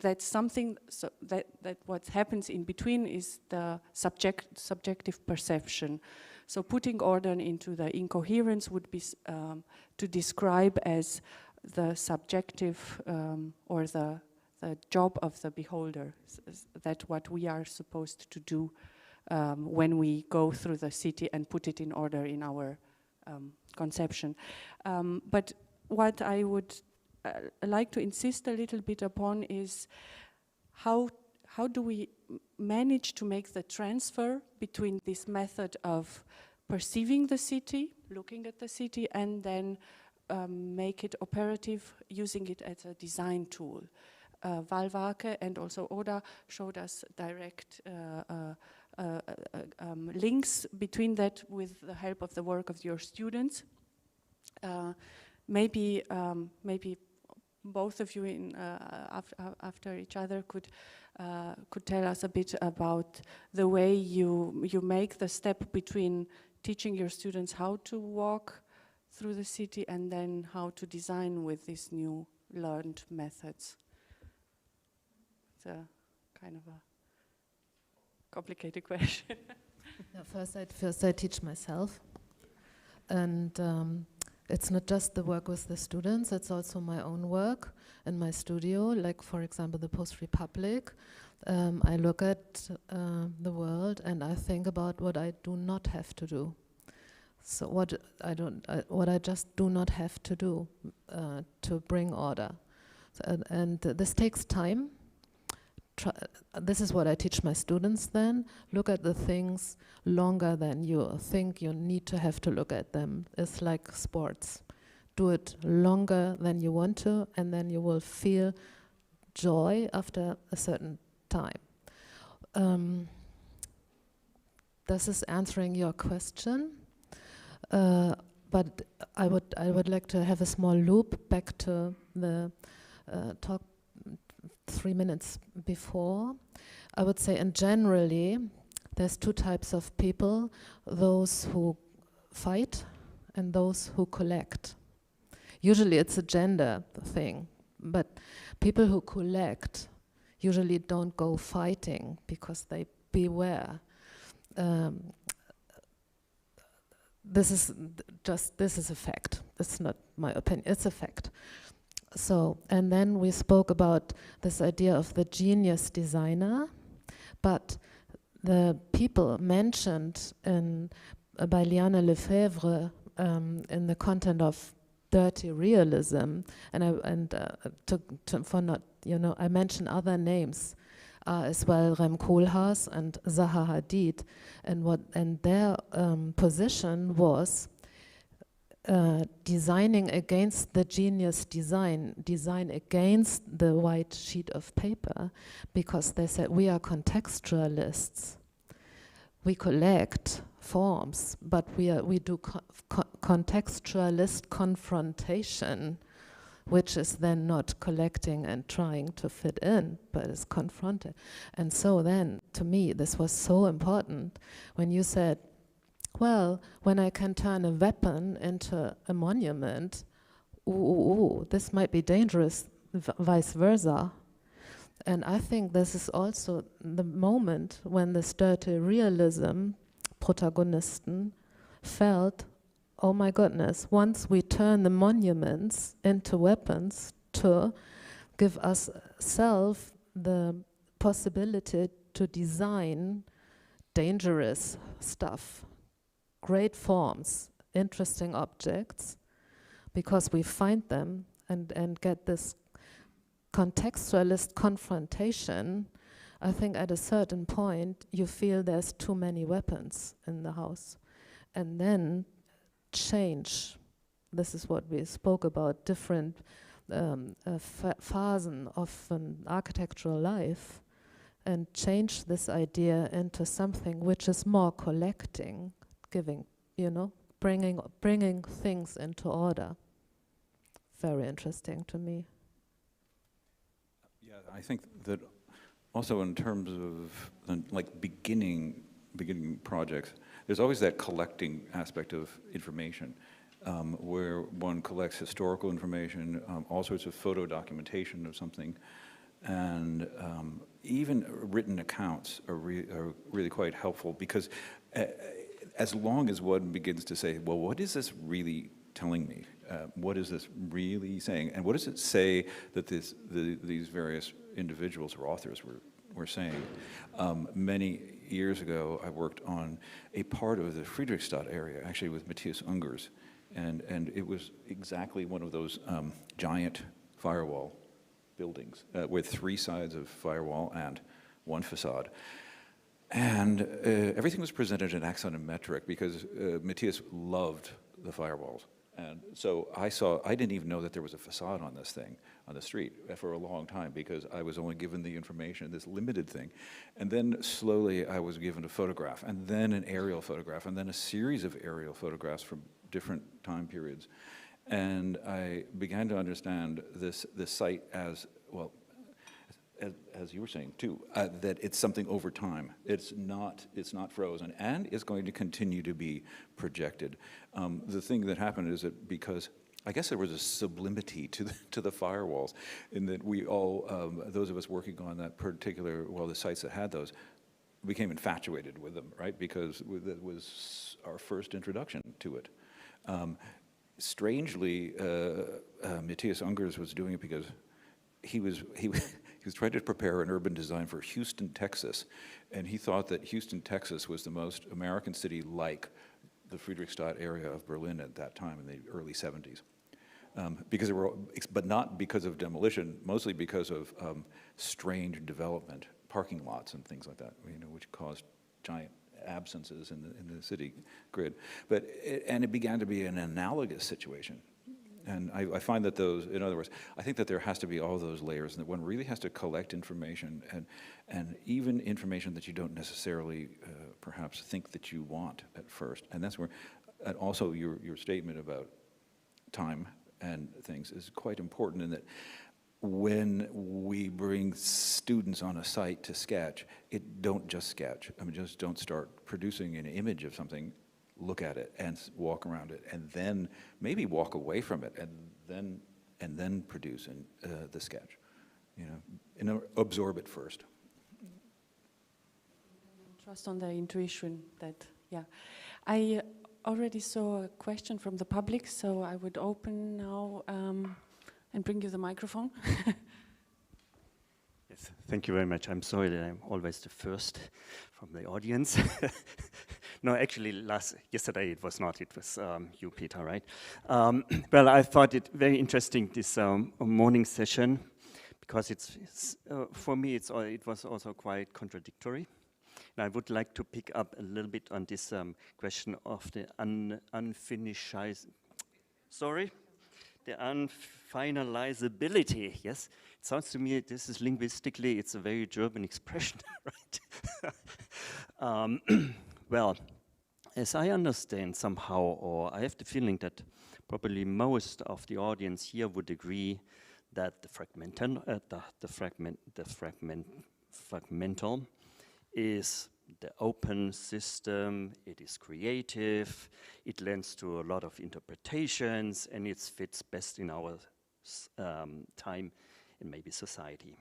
that's something that what happens in between is the subjective perception. So putting order into the incoherence would be to describe as the subjective or the job of the beholder, that what we are supposed to do when we go through the city and put it in order in our conception. But what I would like to insist a little bit upon is how do we manage to make the transfer between this method of perceiving the city, looking at the city, and then make it operative, using it as a design tool. Warke and also Oda showed us direct links between that with the help of the work of your students. Maybe both of you after each other could tell us a bit about the way you make the step between teaching your students how to walk through the city and then how to design with these new learned methods. It's a kind of a complicated question. Yeah, first I teach myself, and it's not just the work with the students, it's also my own work in my studio, like for example the Post-Republic. I look at the world and I think about what I do not have to do. So what I just do not have to do to bring order. So, and this takes time. This is what I teach my students then. Look at the things longer than you think you need to have to look at them. It's like sports. Do it longer than you want to, and then you will feel joy after a certain time. This is answering your question, but I would like to have a small loop back to the talk 3 minutes before. I would say, and generally, there's two types of people: those who fight and those who collect. Usually it's a gender thing, but people who collect usually don't go fighting because they beware. This is a fact. It's not my opinion, it's a fact. So, and then we spoke about this idea of the genius designer, but the people mentioned by Liane Lefebvre in the content of dirty realism, and I mentioned other names as well, Rem Koolhaas and Zaha Hadid, and their position was designing against the genius design against the white sheet of paper, because they said we are contextualists. We collect forms, but we do contextualist confrontation, which is then not collecting and trying to fit in, but is confronted. And so then, to me, this was so important when you said, well, when I can turn a weapon into a monument, this might be dangerous, vice versa. And I think this is also the moment when this dirty realism Protagonisten felt, oh my goodness, once we turn the monuments into weapons to give ourselves the possibility to design dangerous stuff, great forms, interesting objects, because we find them and get this contextualist confrontation, I think at a certain point you feel there's too many weapons in the house. And then change, this is what we spoke about, different phases of an architectural life, and change this idea into something which is more collecting, giving, bringing things into order. Very interesting to me. Yeah, I think that also in terms of like beginning projects, there's always that collecting aspect of information, where one collects historical information, all sorts of photo documentation of something, and even written accounts are really quite helpful, because as long as one begins to say, well, what is this really telling me? What is this really saying? And what does it say that these various individuals or authors were saying. Many years ago, I worked on a part of the Friedrichstadt area, actually with Matthias Ungers, and it was exactly one of those giant firewall buildings with 3 sides of firewall and 1 facade. And everything was presented in axonometric because Matthias loved the firewalls. And so I didn't even know that there was a facade on this thing, on the street, for a long time, because I was only given the information, this limited thing. And then slowly I was given a photograph, and then an aerial photograph, and then a series of aerial photographs from different time periods. And I began to understand this site as, well, as you were saying too, that it's something over time. It's not frozen, and it's going to continue to be projected. The thing that happened is that because I guess there was a sublimity to the firewalls, in that we all, those of us working on that particular, well, the sites that had those, became infatuated with them, right? Because that was our first introduction to it. Strangely, Matthias Ungers was doing it because he was trying to prepare an urban design for Houston, Texas, and he thought that Houston, Texas was the most American city like the Friedrichstadt area of Berlin at that time in the early 70s. Because but not because of demolition, mostly because of strange development, parking lots and things like that, which caused giant absences in the city grid. And it began to be an analogous situation. And I find that those, in other words, I think that there has to be all those layers, and that one really has to collect information, and even information that you don't necessarily perhaps think that you want at first. And that's where, and also your statement about time and things is quite important, in that when we bring students on a site to sketch, don't just sketch. I mean, just don't start producing an image of something. Look at it and walk around it, and then maybe walk away from it, and then produce the sketch, and absorb it first. Trust on the intuition that, yeah. I already saw a question from the public, so I would open now and bring you the microphone. Yes, thank you very much. I'm sorry that I'm always the first from the audience. No, actually, yesterday it was not. It was you, Peter, right? Well, I thought it very interesting, this morning session, because for me it was also quite contradictory. And I would like to pick up a little bit on this question of the the unfinalizability. Yes, it sounds to me this is linguistically, it's a very German expression, right? Well, as I understand somehow, or I have the feeling that probably most of the audience here would agree that the fragmental is the open system, it is creative, it lends to a lot of interpretations, and it fits best in our time and maybe society.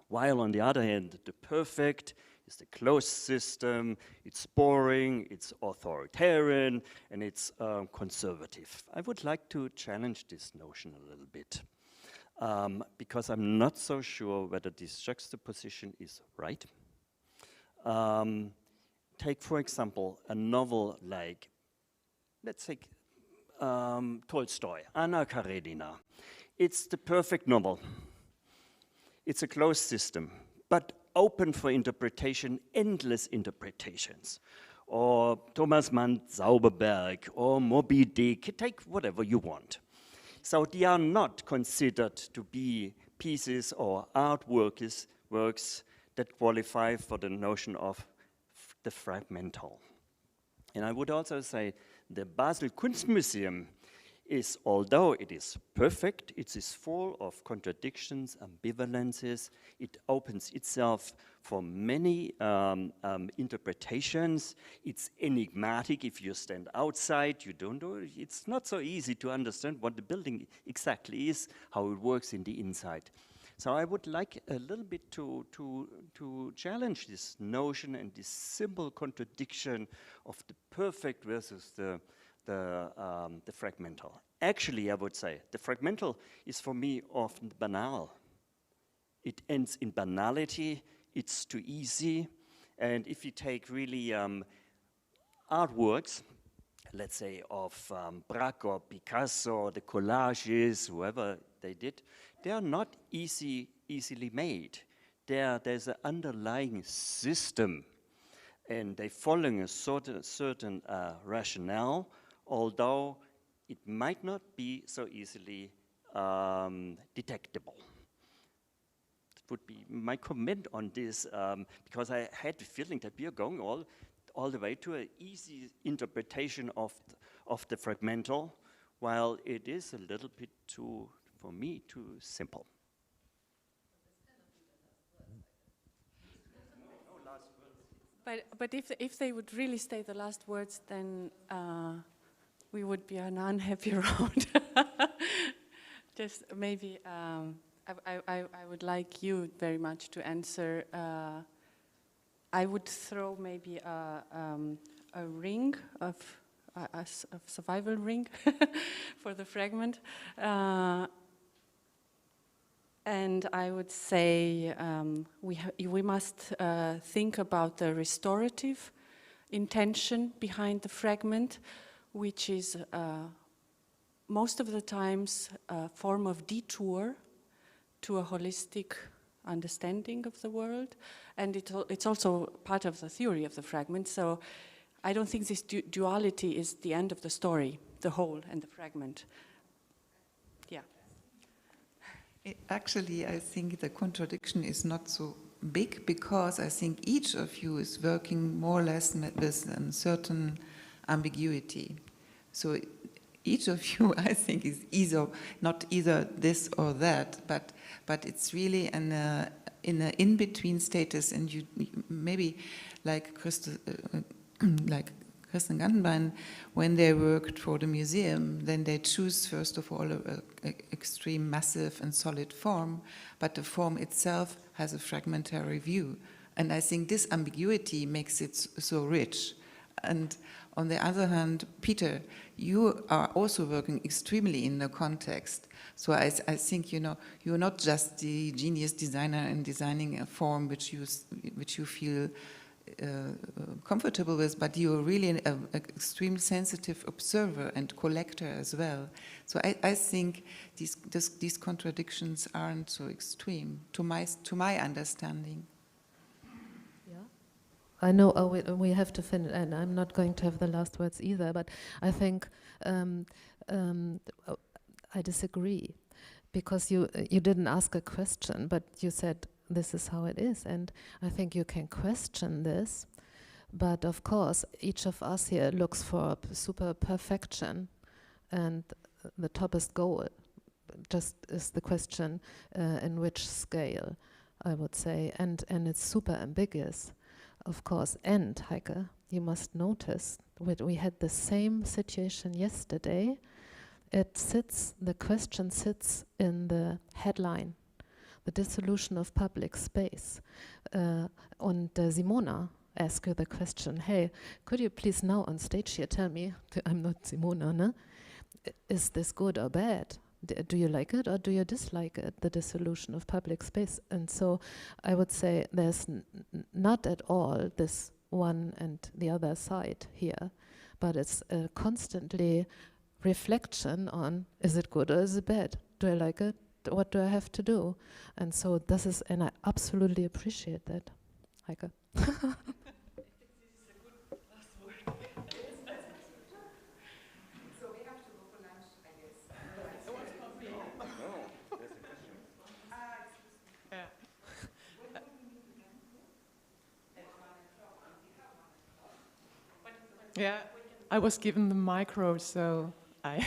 While on the other hand, the perfect is the closed system, it's boring, it's authoritarian, and it's conservative. I would like to challenge this notion a little bit, because I'm not so sure whether this juxtaposition is right. Take, for example, a novel like, let's take Tolstoy, Anna Karenina. It's the perfect novel. It's a closed system, but open for interpretation, endless interpretations. Or Thomas Mann, Zauberberg, or Moby Dick, take whatever you want. So they are not considered to be pieces or artworks that qualify for the notion of the fragmental. And I would also say the Basel Kunstmuseum is, although it is perfect, it is full of contradictions, ambivalences, it opens itself for many interpretations, it's enigmatic. If you stand outside, you don't know, it's not so easy to understand what the building exactly is, how it works in the inside. So I would like a little bit to challenge this notion and this simple contradiction of the perfect versus the fragmental. Actually, I would say the fragmental is for me often banal. it ends in banality, it's too easy. And if you take really artworks, let's say of Braque or Picasso, the collages, whoever they did, they are not easily made. There's an underlying system, and they're following a certain rationale, although it might not be so easily detectable. That would be my comment on this, because I had the feeling that we are going all the way to an easy interpretation of the fragmental, while it is a little bit too, for me, too simple. But if they would really say the last words, then we would be on an unhappy road. Just maybe I would like you very much to answer. I would throw maybe a ring of a survival ring for the fragment. And I would say we must think about the restorative intention behind the fragment, which is most of the times a form of detour to a holistic understanding of the world, and it's also part of the theory of the fragment. So I don't think this duality is the end of the story, the whole and the fragment. Yeah. Actually, I think the contradiction is not so big, because I think each of you is working more or less with a certain ambiguity. So each of you, I think, is not either this or that, but it's really in an in-between status, and you maybe like Christoph and Gantenbein, when they worked for the museum, then they choose first of all an extreme massive and solid form, but the form itself has a fragmentary view. And I think this ambiguity makes it so rich. And on the other hand, Peter, you are also working extremely in the context. So I think, you're not just the genius designer in designing a form which you feel comfortable with, but you're really an extreme sensitive observer and collector as well. So I think these contradictions aren't so extreme to my understanding. Yeah, I know we have to finish, and I'm not going to have the last words either. But I think I disagree, because you didn't ask a question, but you said, this is how it is, and I think you can question this, but of course each of us here looks for super perfection, and the toppest goal just is the question in which scale, I would say, and it's super ambiguous, of course. And Heike, you must notice we had the same situation yesterday. The question sits in the headline, the dissolution of public space. And Simona asked you the question, hey, could you please now on stage here tell me, I'm not Simona, no? Is this good or bad? Do you like it or do you dislike it, the dissolution of public space? And so I would say there's not at all this one and the other side here, but it's a constantly reflection on, is it good or is it bad? Do I like it? What do I have to do? And so this is, and I absolutely appreciate that, Heike. Yeah, I was given the micro, so I'm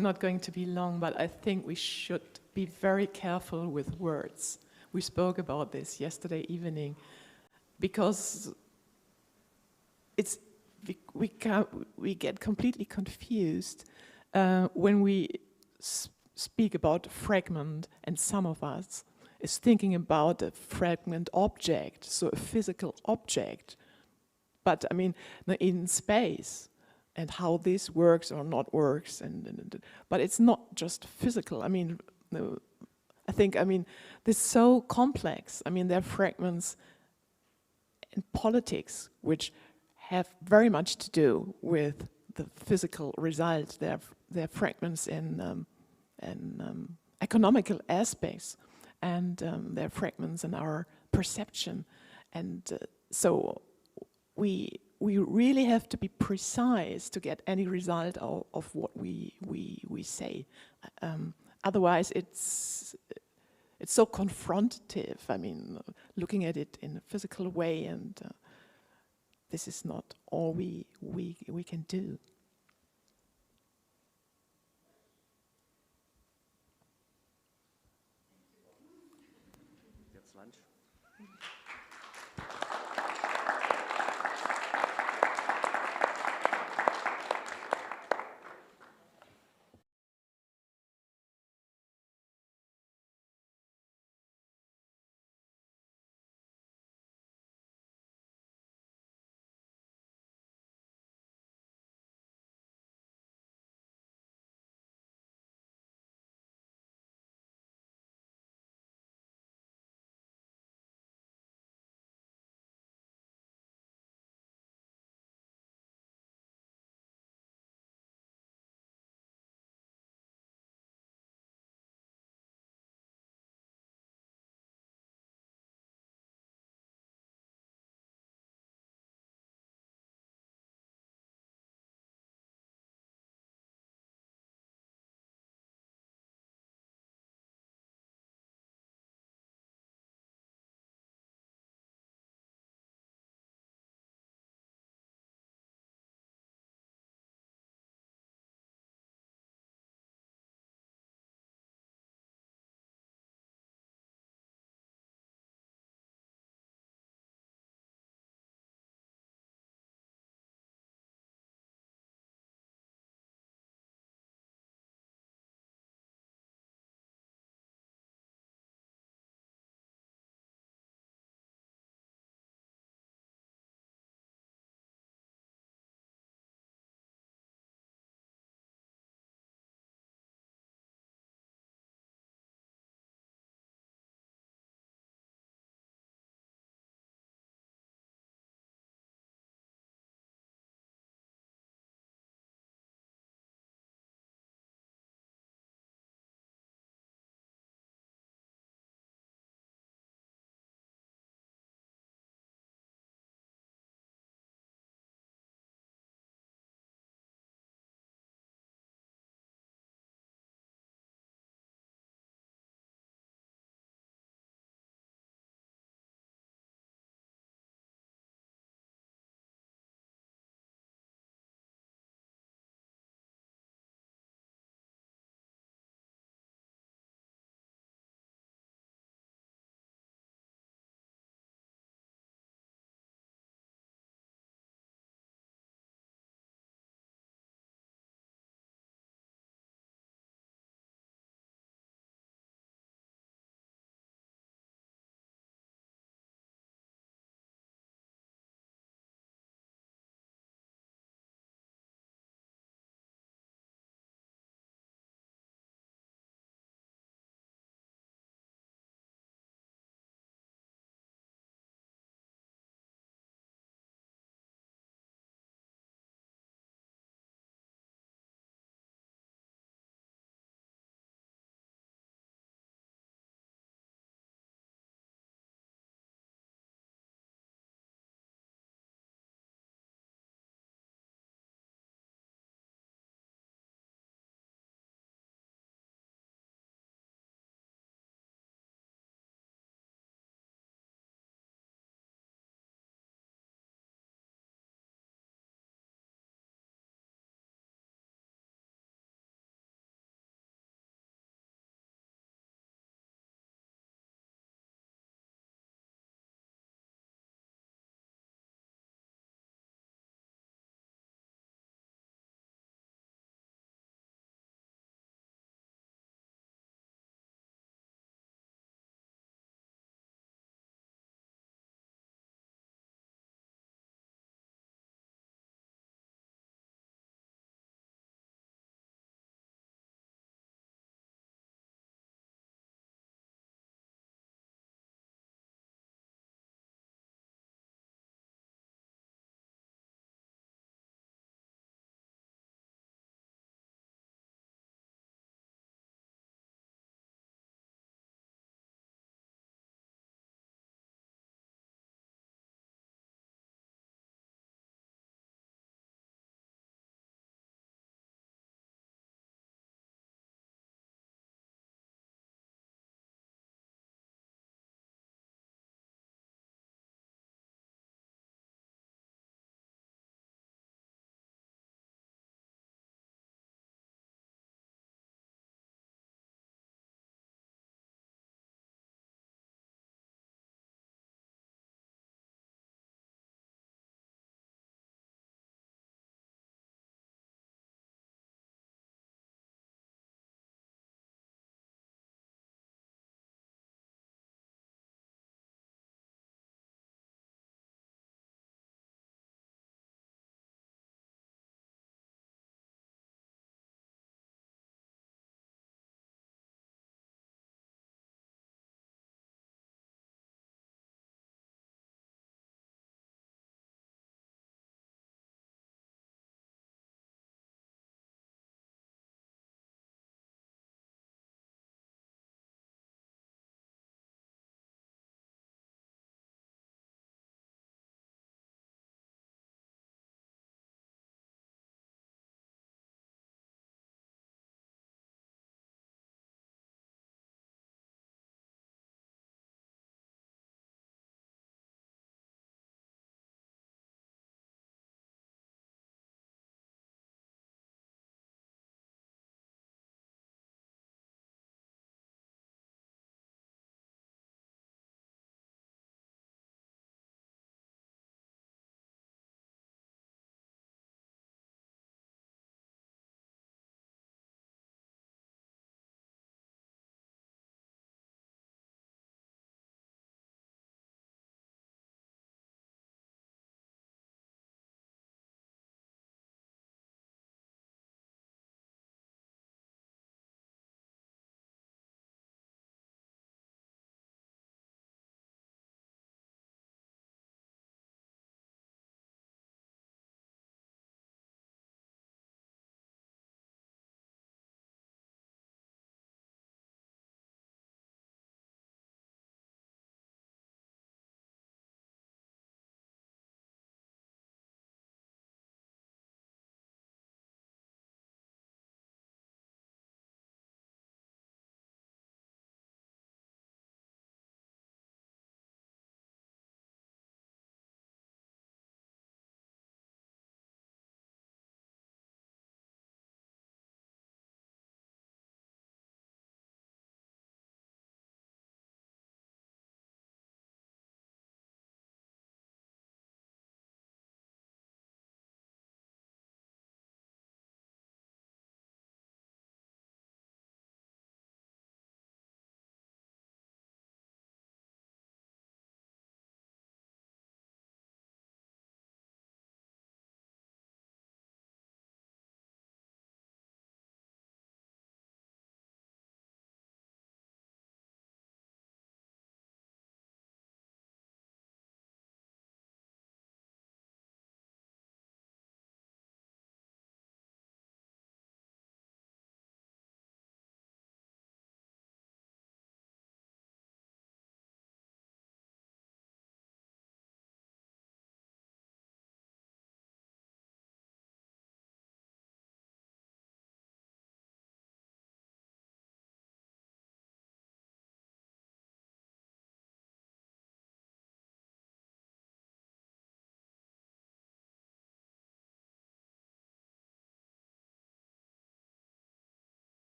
not going to be long, but I think we should be very careful with words. We spoke about this yesterday evening, because we get completely confused when we speak about fragment, and some of us is thinking about a fragment object, so a physical object. But I mean, in space, and how this works or not works, but it's not just physical. I mean, I think, I mean, this is so complex. I mean, there are fragments in politics which have very much to do with the physical result. There are fragments in economical aspects, and there are fragments in our perception. And so we really have to be precise to get any result of what we say. Otherwise, it's so confrontative. I mean, looking at it in a physical way, and this is not all we can do. Jetzt Lunch.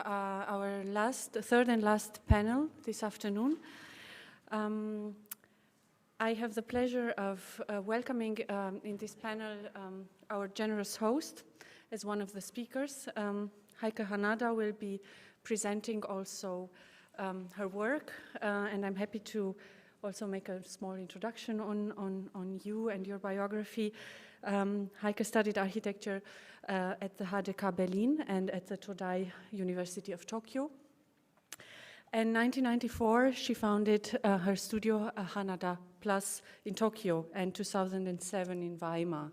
our third and last panel this afternoon. I have the pleasure of welcoming in this panel our generous host as one of the speakers. Heike Hanada will be presenting also her work, and I'm happy to also make a small introduction on you and your biography. Heike studied architecture at the HDK Berlin and at the Todai University of Tokyo. In 1994, she founded her studio Hanada Plus in Tokyo, and 2007 in Weimar.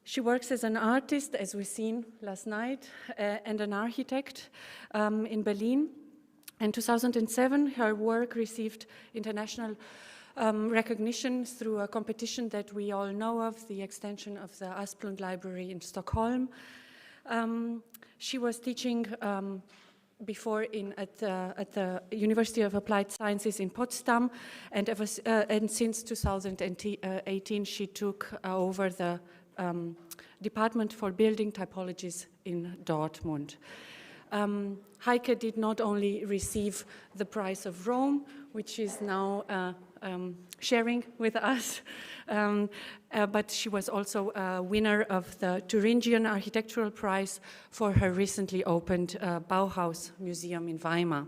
She works as an artist, as we've seen last night, and an architect in Berlin. In 2007, her work received international recognition through a competition that we all know of, the extension of the Asplund Library in Stockholm. She was teaching before at the University of Applied Sciences in Potsdam, and since 2018 she took over the Department for Building Typologies in Dortmund. Heike did not only receive the Prize of Rome, which she's now sharing with us, but she was also a winner of the Thuringian Architectural Prize for her recently opened Bauhaus Museum in Weimar.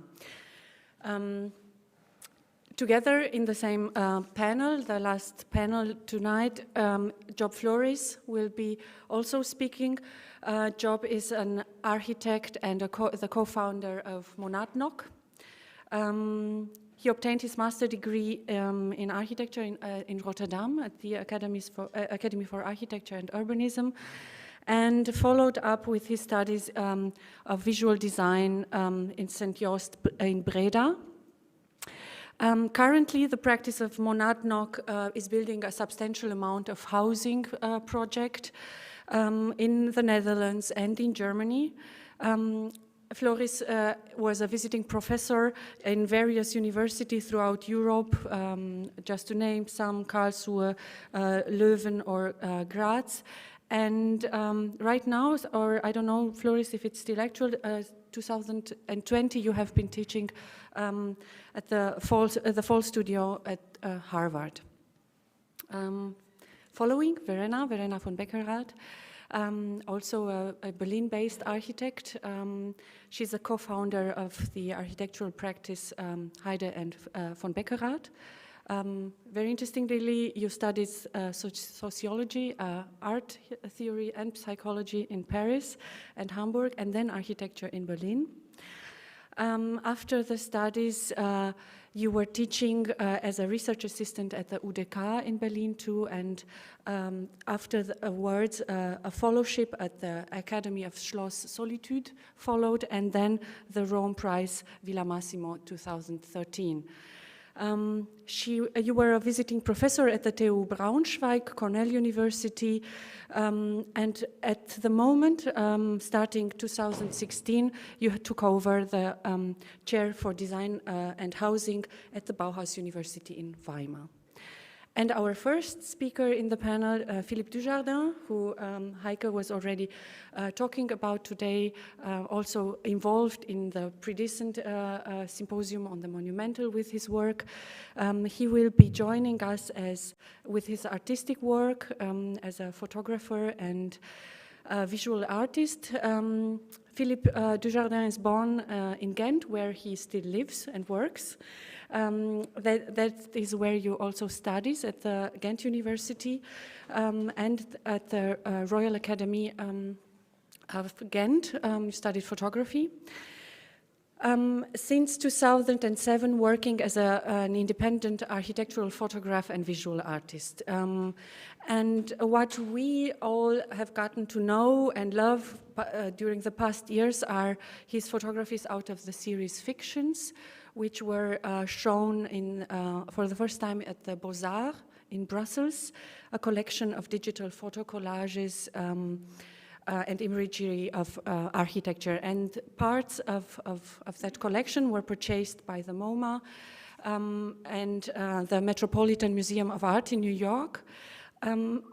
Together in the same panel, the last panel tonight, Job Floris will be also speaking. Job is an architect and the co-founder of Monadnock. He obtained his master degree in architecture in Rotterdam at the Academy for Architecture and Urbanism, and followed up with his studies of visual design in St. Jost in Breda. Currently, the practice of Monadnock is building a substantial amount of housing project in the Netherlands and in Germany. Floris was a visiting professor in various universities throughout Europe, just to name some, Karlsruhe, Leuven or Graz. And right now, or I don't know, Floris, if it's still actual, 2020 you have been teaching at the fall studio at Harvard. Following, Verena von Beckerath, also a Berlin-based architect. She's a co-founder of the architectural practice Heide and von Beckerath. Very interestingly, you studied sociology, art theory and psychology in Paris and Hamburg, and then architecture in Berlin. After the studies, you were teaching as a research assistant at the UDK in Berlin too, and after the awards, a fellowship at the Academy of Schloss Solitude followed, and then the Rome Prize Villa Massimo 2013. You were a visiting professor at the TU Braunschweig, Cornell University, and at the moment, starting 2016, you took over the chair for design and housing at the Bauhaus University in Weimar. And our first speaker in the panel, Philippe Dujardin, who Heike was already talking about today, also involved in the predecessant symposium on the monumental with his work. He will be joining us with his artistic work as a photographer and visual artist. Philippe Dujardin is born in Ghent, where he still lives and works. That is where you also studies at the Ghent University and at the Royal Academy of Ghent. You studied photography. Since 2007, working as an independent architectural photographer and visual artist. And what we all have gotten to know and love during the past years are his photographies out of the series Fictions, which were shown for the first time at the Beaux-Arts in Brussels, a collection of digital photo collages and imagery of architecture. And parts of that collection were purchased by the MoMA and the Metropolitan Museum of Art in New York.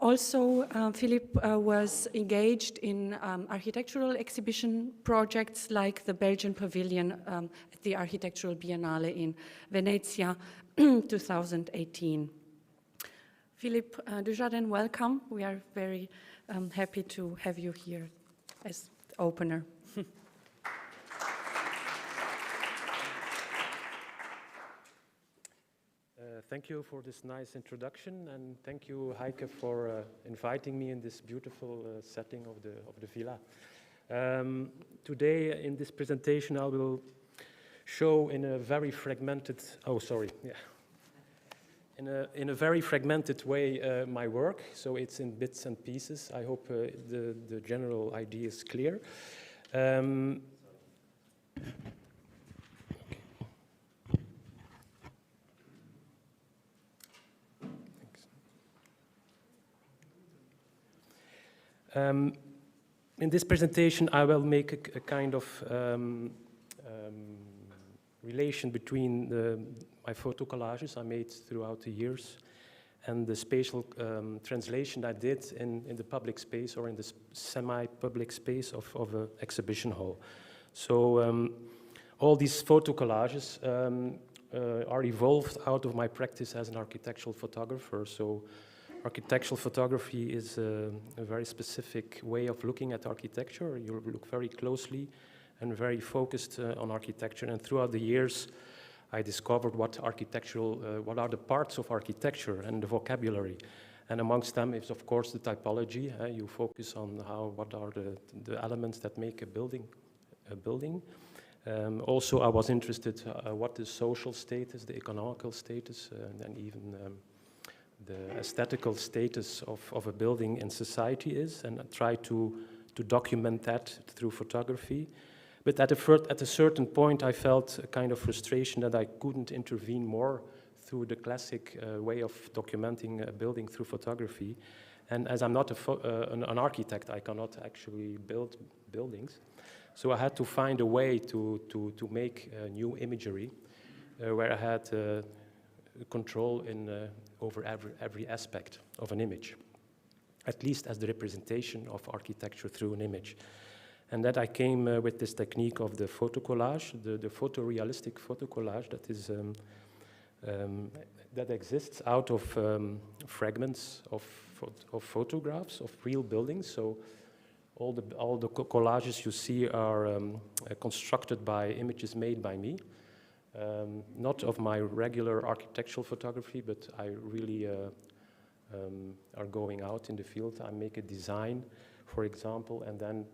Also, Filip was engaged in architectural exhibition projects like the Belgian Pavilion at the Architectural Biennale in Venezia 2018. Filip Dujardin, welcome. We are very happy to have you here as opener. Thank you for this nice introduction, and thank you, Heike, for inviting me in this beautiful setting of the villa. Today, in this presentation, I will show in a very fragmented. In a very fragmented way my work. So it's in bits and pieces. I hope the general idea is clear. In this presentation, I will make a kind of relation between my photo collages I made throughout the years and the spatial translation I did in the public space or in the semi-public space of an exhibition hall. So all these photo collages are evolved out of my practice as an architectural photographer. So architectural photography is a very specific way of looking at architecture. You look very closely and very focused on architecture. And throughout the years, I discovered what are the parts of architecture and the vocabulary. And amongst them is, of course, the typology. You focus on what are the elements that make a building. Also, I was interested what the social status, the economical status, and even the aesthetical status of a building in society is, and I try to document that through photography. But at a certain point, I felt a kind of frustration that I couldn't intervene more through the classic way of documenting a building through photography. And as I'm not an architect, I cannot actually build buildings. So I had to find a way to make new imagery where I had control over every aspect of an image, at least as the representation of architecture through an image. And that I came with this technique of the photo collage, the photorealistic photo collage that is that exists out of fragments of photographs of real buildings. So all the collages you see are constructed by images made by me. Not of my regular architectural photography, but I really are going out in the field. I make a design, for example, and then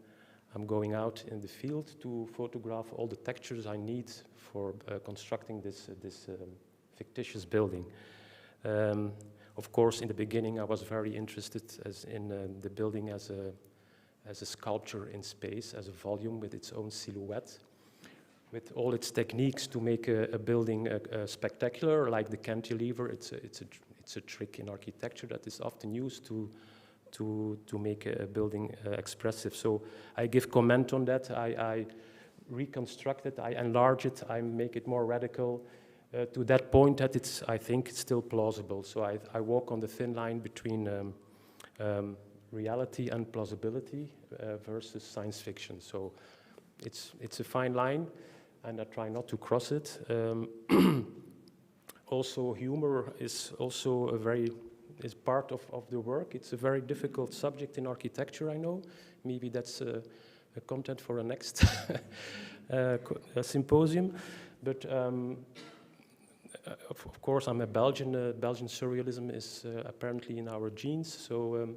I'm going out in the field to photograph all the textures I need for constructing this fictitious building. Of course, in the beginning, I was very interested in the building as a sculpture in space, as a volume with its own silhouette, with all its techniques to make a building spectacular, like the cantilever. It's a trick in architecture that is often used to make a building expressive. So I give comment on that. I reconstruct it, I enlarge it, I make it more radical to that point that I think it's still plausible. So I walk on the thin line between reality and plausibility versus science fiction. So it's a fine line, and I try not to cross it. Also, humor is also is part of the work. It's a very difficult subject in architecture, I know. Maybe that's a content for a next symposium. But of course, I'm a Belgian. Belgian surrealism is apparently in our genes. So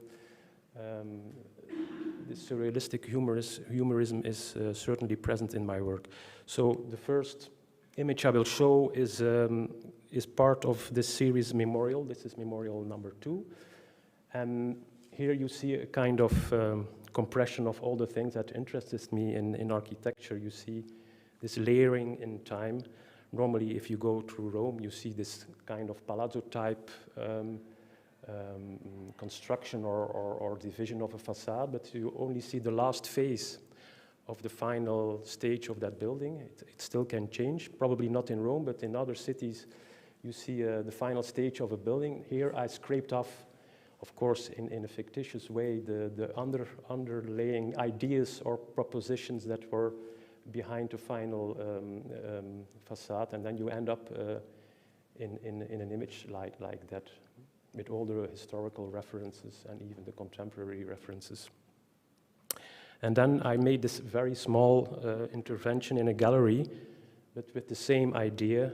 the surrealistic humorism is certainly present in my work. So the first image I will show is part of this series Memorial. This is Memorial number 2. And here you see a kind of compression of all the things that interested me in architecture. You see this layering in time. Normally, if you go through Rome, you see this kind of palazzo-type construction or division of a facade, but you only see the last phase of the final stage of that building. It still can change, probably not in Rome, but in other cities, you see the final stage of a building. Here I scraped off of course, in a fictitious way, the underlying ideas or propositions that were behind the final facade, and then you end up in an image like that, with all the historical references and even the contemporary references. And then I made this very small intervention in a gallery, but with the same idea.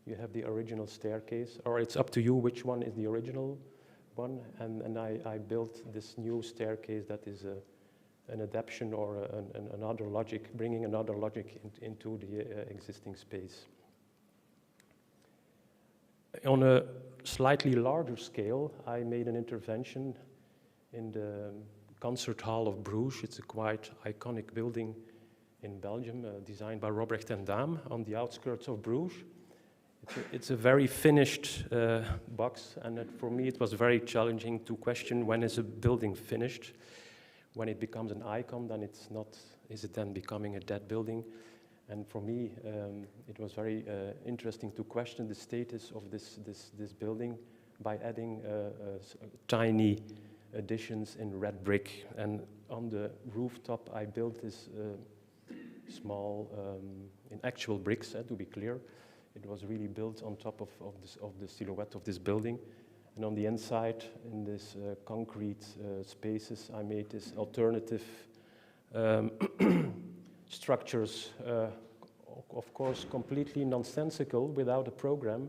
You have the original staircase, or it's up to you which one is the original one, and I built this new staircase that is an adaptation or another logic, bringing another logic into the existing space. On a slightly larger scale, I made an intervention in the concert hall of Bruges. It's a quite iconic building in Belgium, designed by Robrecht and Daam on the outskirts of Bruges. It's a very finished box, and for me it was very challenging to question when is a building finished. When it becomes an icon, then it's not, is it then becoming a dead building? And for me, it was very interesting to question the status of this building by adding tiny additions in red brick. And on the rooftop, I built this small, in actual bricks, to be clear. It was really built on top of the silhouette of this building. And on the inside, in this concrete spaces, I made this alternative structures, of course, completely nonsensical without a program,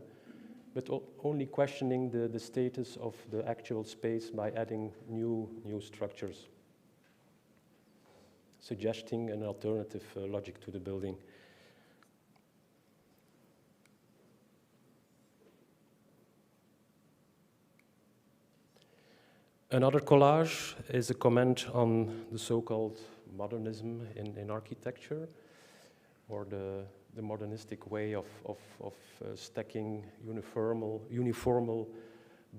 but only questioning the status of the actual space by adding new structures, suggesting an alternative logic to the building. Another collage is a comment on the so-called modernism in architecture, or the modernistic way of stacking uniformal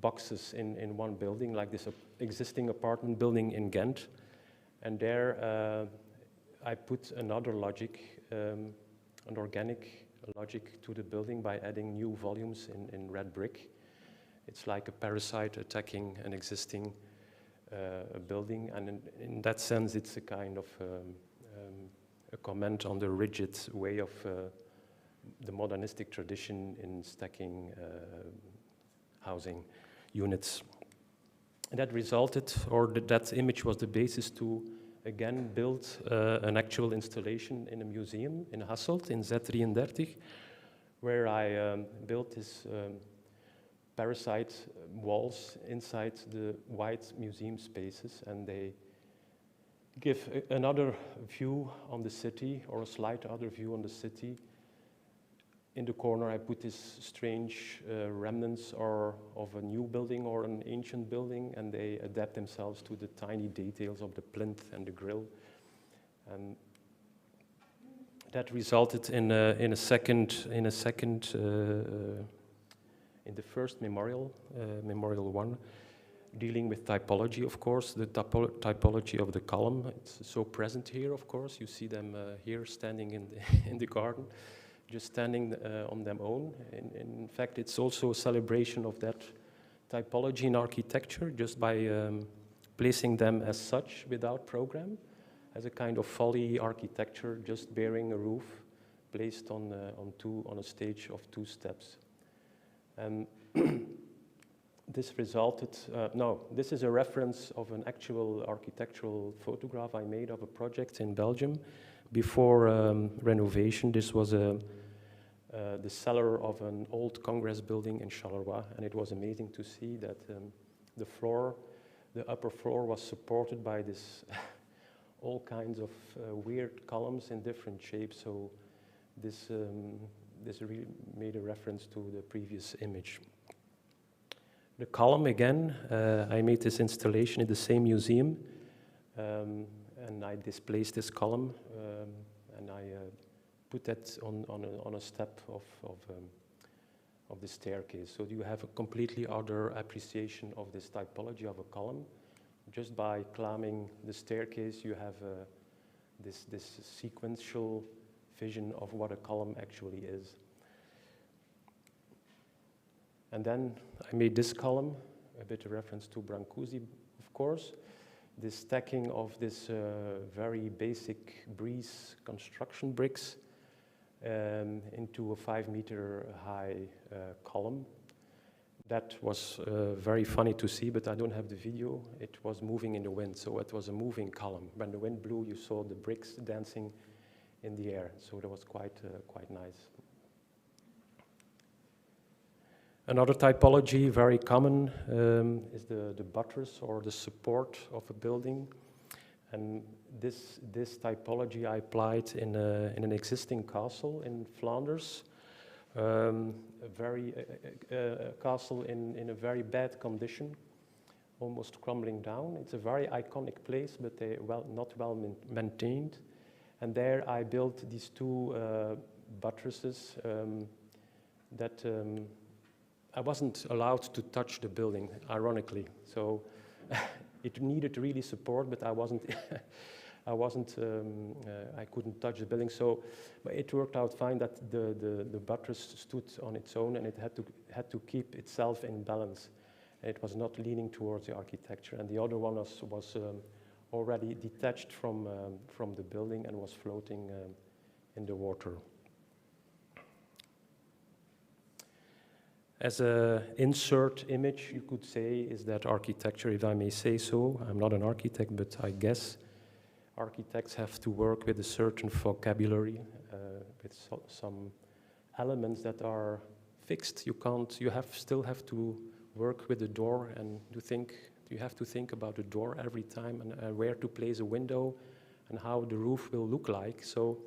boxes in one building, like this existing apartment building in Ghent. And there I put another logic, an organic logic to the building by adding new volumes in red brick. It's like a parasite attacking an existing building, and in that sense it's a kind of a comment on the rigid way of the modernistic tradition in stacking housing units. And that resulted, or that image was the basis to again build an actual installation in a museum in Hasselt in Z33, where I built this parasite walls inside the white museum spaces, and they give another view on the city, or a slight other view on the city. In the corner I put these strange remnants of a new building or an ancient building, and they adapt themselves to the tiny details of the plinth and the grille. And that resulted in the first memorial, Memorial 1, dealing with typology, of course, the typology of the column. It's so present here, of course. You see them here standing in the garden, just standing on their own. In fact, it's also a celebration of that typology in architecture, just by placing them as such without program, as a kind of folly architecture, just bearing a roof placed on a stage of 2 steps. And this resulted, this is a reference of an actual architectural photograph I made of a project in Belgium before renovation. This was the cellar of an old Congress building in Charleroi, and it was amazing to see that the upper floor was supported by this all kinds of weird columns in different shapes. So this really made a reference to the previous image. The column, again, I made this installation in the same museum, and I displaced this column, and I put that on a step of the staircase. So you have a completely other appreciation of this typology of a column. Just by climbing the staircase, you have this sequential vision of what a column actually is. And then I made this column a bit of reference to Brancusi, of course. This stacking of this very basic breeze construction bricks into a 5-meter high column. That was very funny to see, but I don't have the video. It was moving in the wind, so it was a moving column. When the wind blew, you saw the bricks dancing in the air, so that was quite nice. Another typology, very common, is the buttress or the support of a building. And this typology I applied in an existing castle in Flanders. A castle in a very bad condition, almost crumbling down. It's a very iconic place, but not well maintained. And there I built these two buttresses that I wasn't allowed to touch the building, ironically. So it needed really support, but I couldn't touch the building. So it worked out fine that the buttress stood on its own, and it had to keep itself in balance. And it was not leaning towards the architecture. And the other one was already detached from the building and was floating in the water. As an insert image, you could say, is that architecture, if I may say so. I'm not an architect, but I guess architects have to work with a certain vocabulary, with some elements that are fixed. You still have to work with the door, and you have to think about the door every time, and where to place a window, and how the roof will look like. So,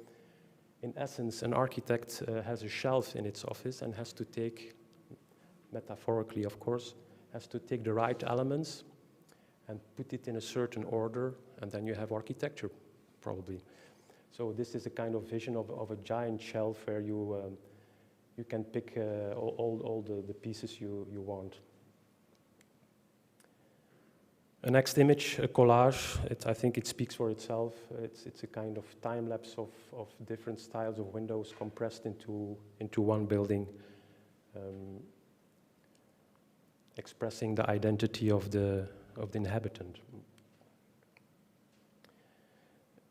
in essence, an architect has a shelf in its office and has to take, metaphorically of course, has to take the right elements and put it in a certain order, and then you have architecture, probably. So this is a kind of vision of a giant shelf where you can pick all the pieces you want. A next image, a collage, I think it speaks for itself. It's a kind of time lapse of different styles of windows compressed into one building, expressing the identity of the inhabitant.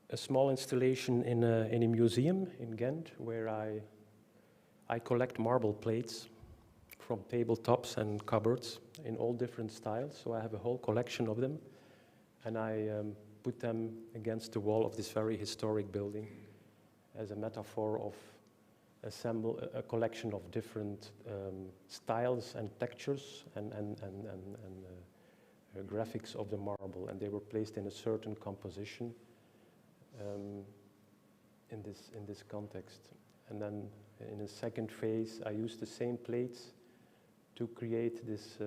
A small installation in a museum in Ghent, where I collect marble plates from tabletops and cupboards in all different styles. So I have a whole collection of them, and I put them against the wall of this very historic building as a metaphor of a collection of different styles and textures and graphics of the marble, and they were placed in a certain composition in this context. And then in a second phase, I used the same plates to create this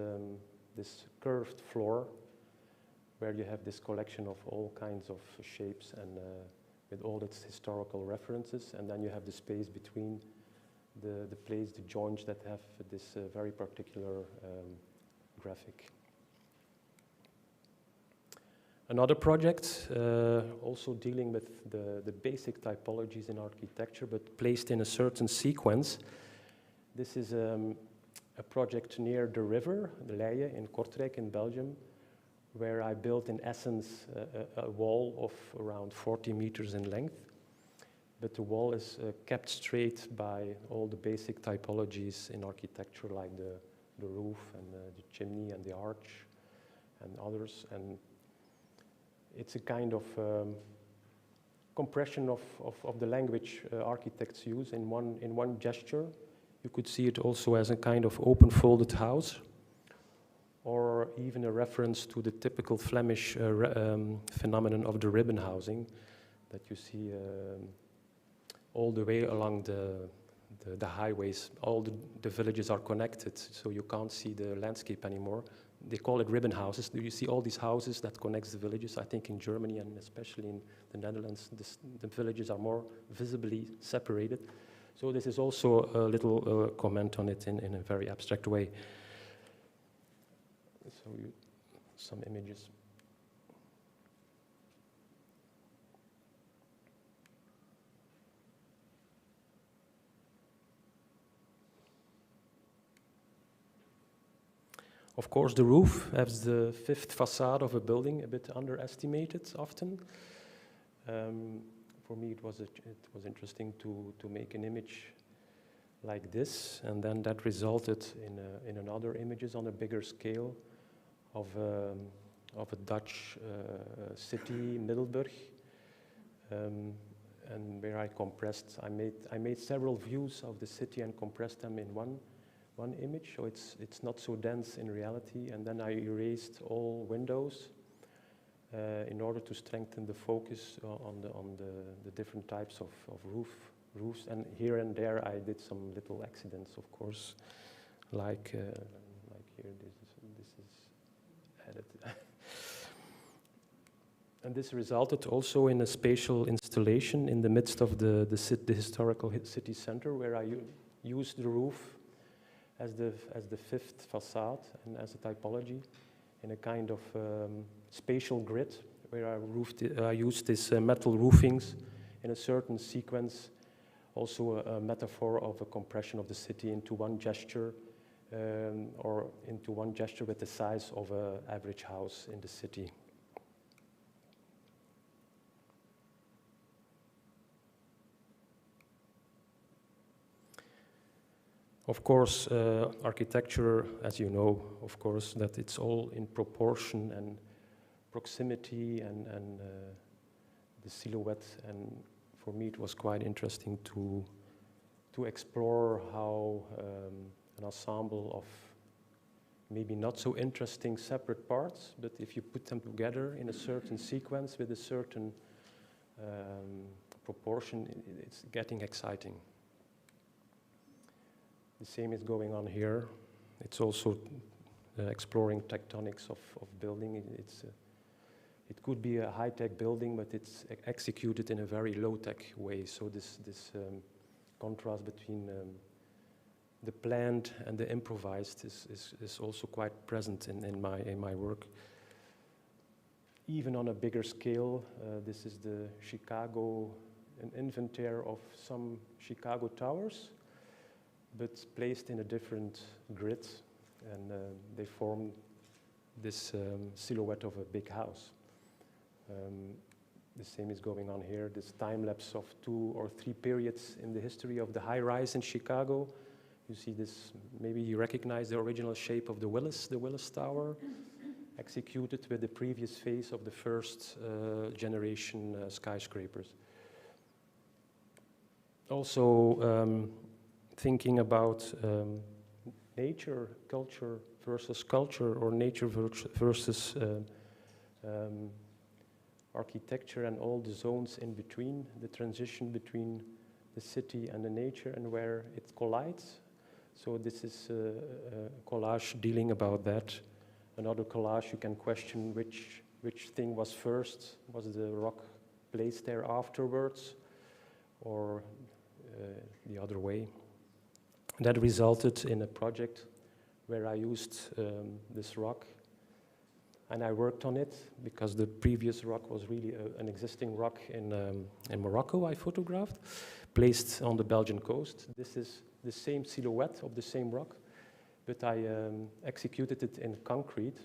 curved floor, where you have this collection of all kinds of shapes and with all its historical references, and then you have the space between the plates, the joints that have this very particular graphic. Another project, also dealing with the basic typologies in architecture, but placed in a certain sequence. This is a project near the river, the Leie, in Kortrijk in Belgium, where I built in essence a wall of around 40 meters in length. But the wall is kept straight by all the basic typologies in architecture, like the roof and the chimney and the arch and others. And it's a kind of compression of the language architects use in one gesture. You could see it also as a kind of open folded house, or even a reference to the typical Flemish phenomenon of the ribbon housing that you see all the way along the highways. All the villages are connected, so you can't see the landscape anymore. They call it ribbon houses. Do you see all these houses that connects the villages? I think in Germany and especially in the Netherlands, the villages are more visibly separated. So this is also a little comment on it in a very abstract way. So some images. Of course, the roof has the fifth facade of a building, a bit underestimated often. For me, it was interesting to make an image like this, and then that resulted in another images on a bigger scale of a Dutch city, Middelburg, and where I compressed. I made several views of the city and compressed them in one image, so it's not so dense in reality. And then I erased all windows in order to strengthen the focus on the different types of roofs. And here and there I did some little accidents, of course, like here. This is added. And this resulted also in a spatial installation in the midst of the historical city center, where I used the roof as the fifth facade and as a typology in a kind of spatial grid, where I used these metal roofings in a certain sequence, also a metaphor of a compression of the city into one gesture, or into one gesture with the size of an average house in the city. Of course, architecture, as you know, of course, that it's all in proportion and proximity and the silhouette. And for me, it was quite interesting to explore how an ensemble of maybe not so interesting separate parts, but if you put them together in a certain sequence with a certain proportion, it's getting exciting. The same is going on here. It's also exploring tectonics of building. It could be a high-tech building, but it's executed in a very low-tech way. So this contrast between the planned and the improvised is also quite present in my work. Even on a bigger scale, this is the an inventory of some Chicago towers, but placed in a different grid, and they form this silhouette of a big house. The same is going on here, this time lapse of 2 or 3 periods in the history of the high rise in Chicago. You see this, maybe you recognize the original shape of the Willis Tower, executed with the previous phase of the first generation skyscrapers. Also, thinking about nature, culture versus culture, or nature versus architecture, and all the zones in between, the transition between the city and the nature, and where it collides. So this is a collage dealing about that. Another collage, you can question which thing was first. Was the rock placed there afterwards, or the other way? That resulted in a project where I used this rock, and I worked on it because the previous rock was really an existing rock in Morocco I photographed, placed on the Belgian coast. This is the same silhouette of the same rock, but I executed it in concrete.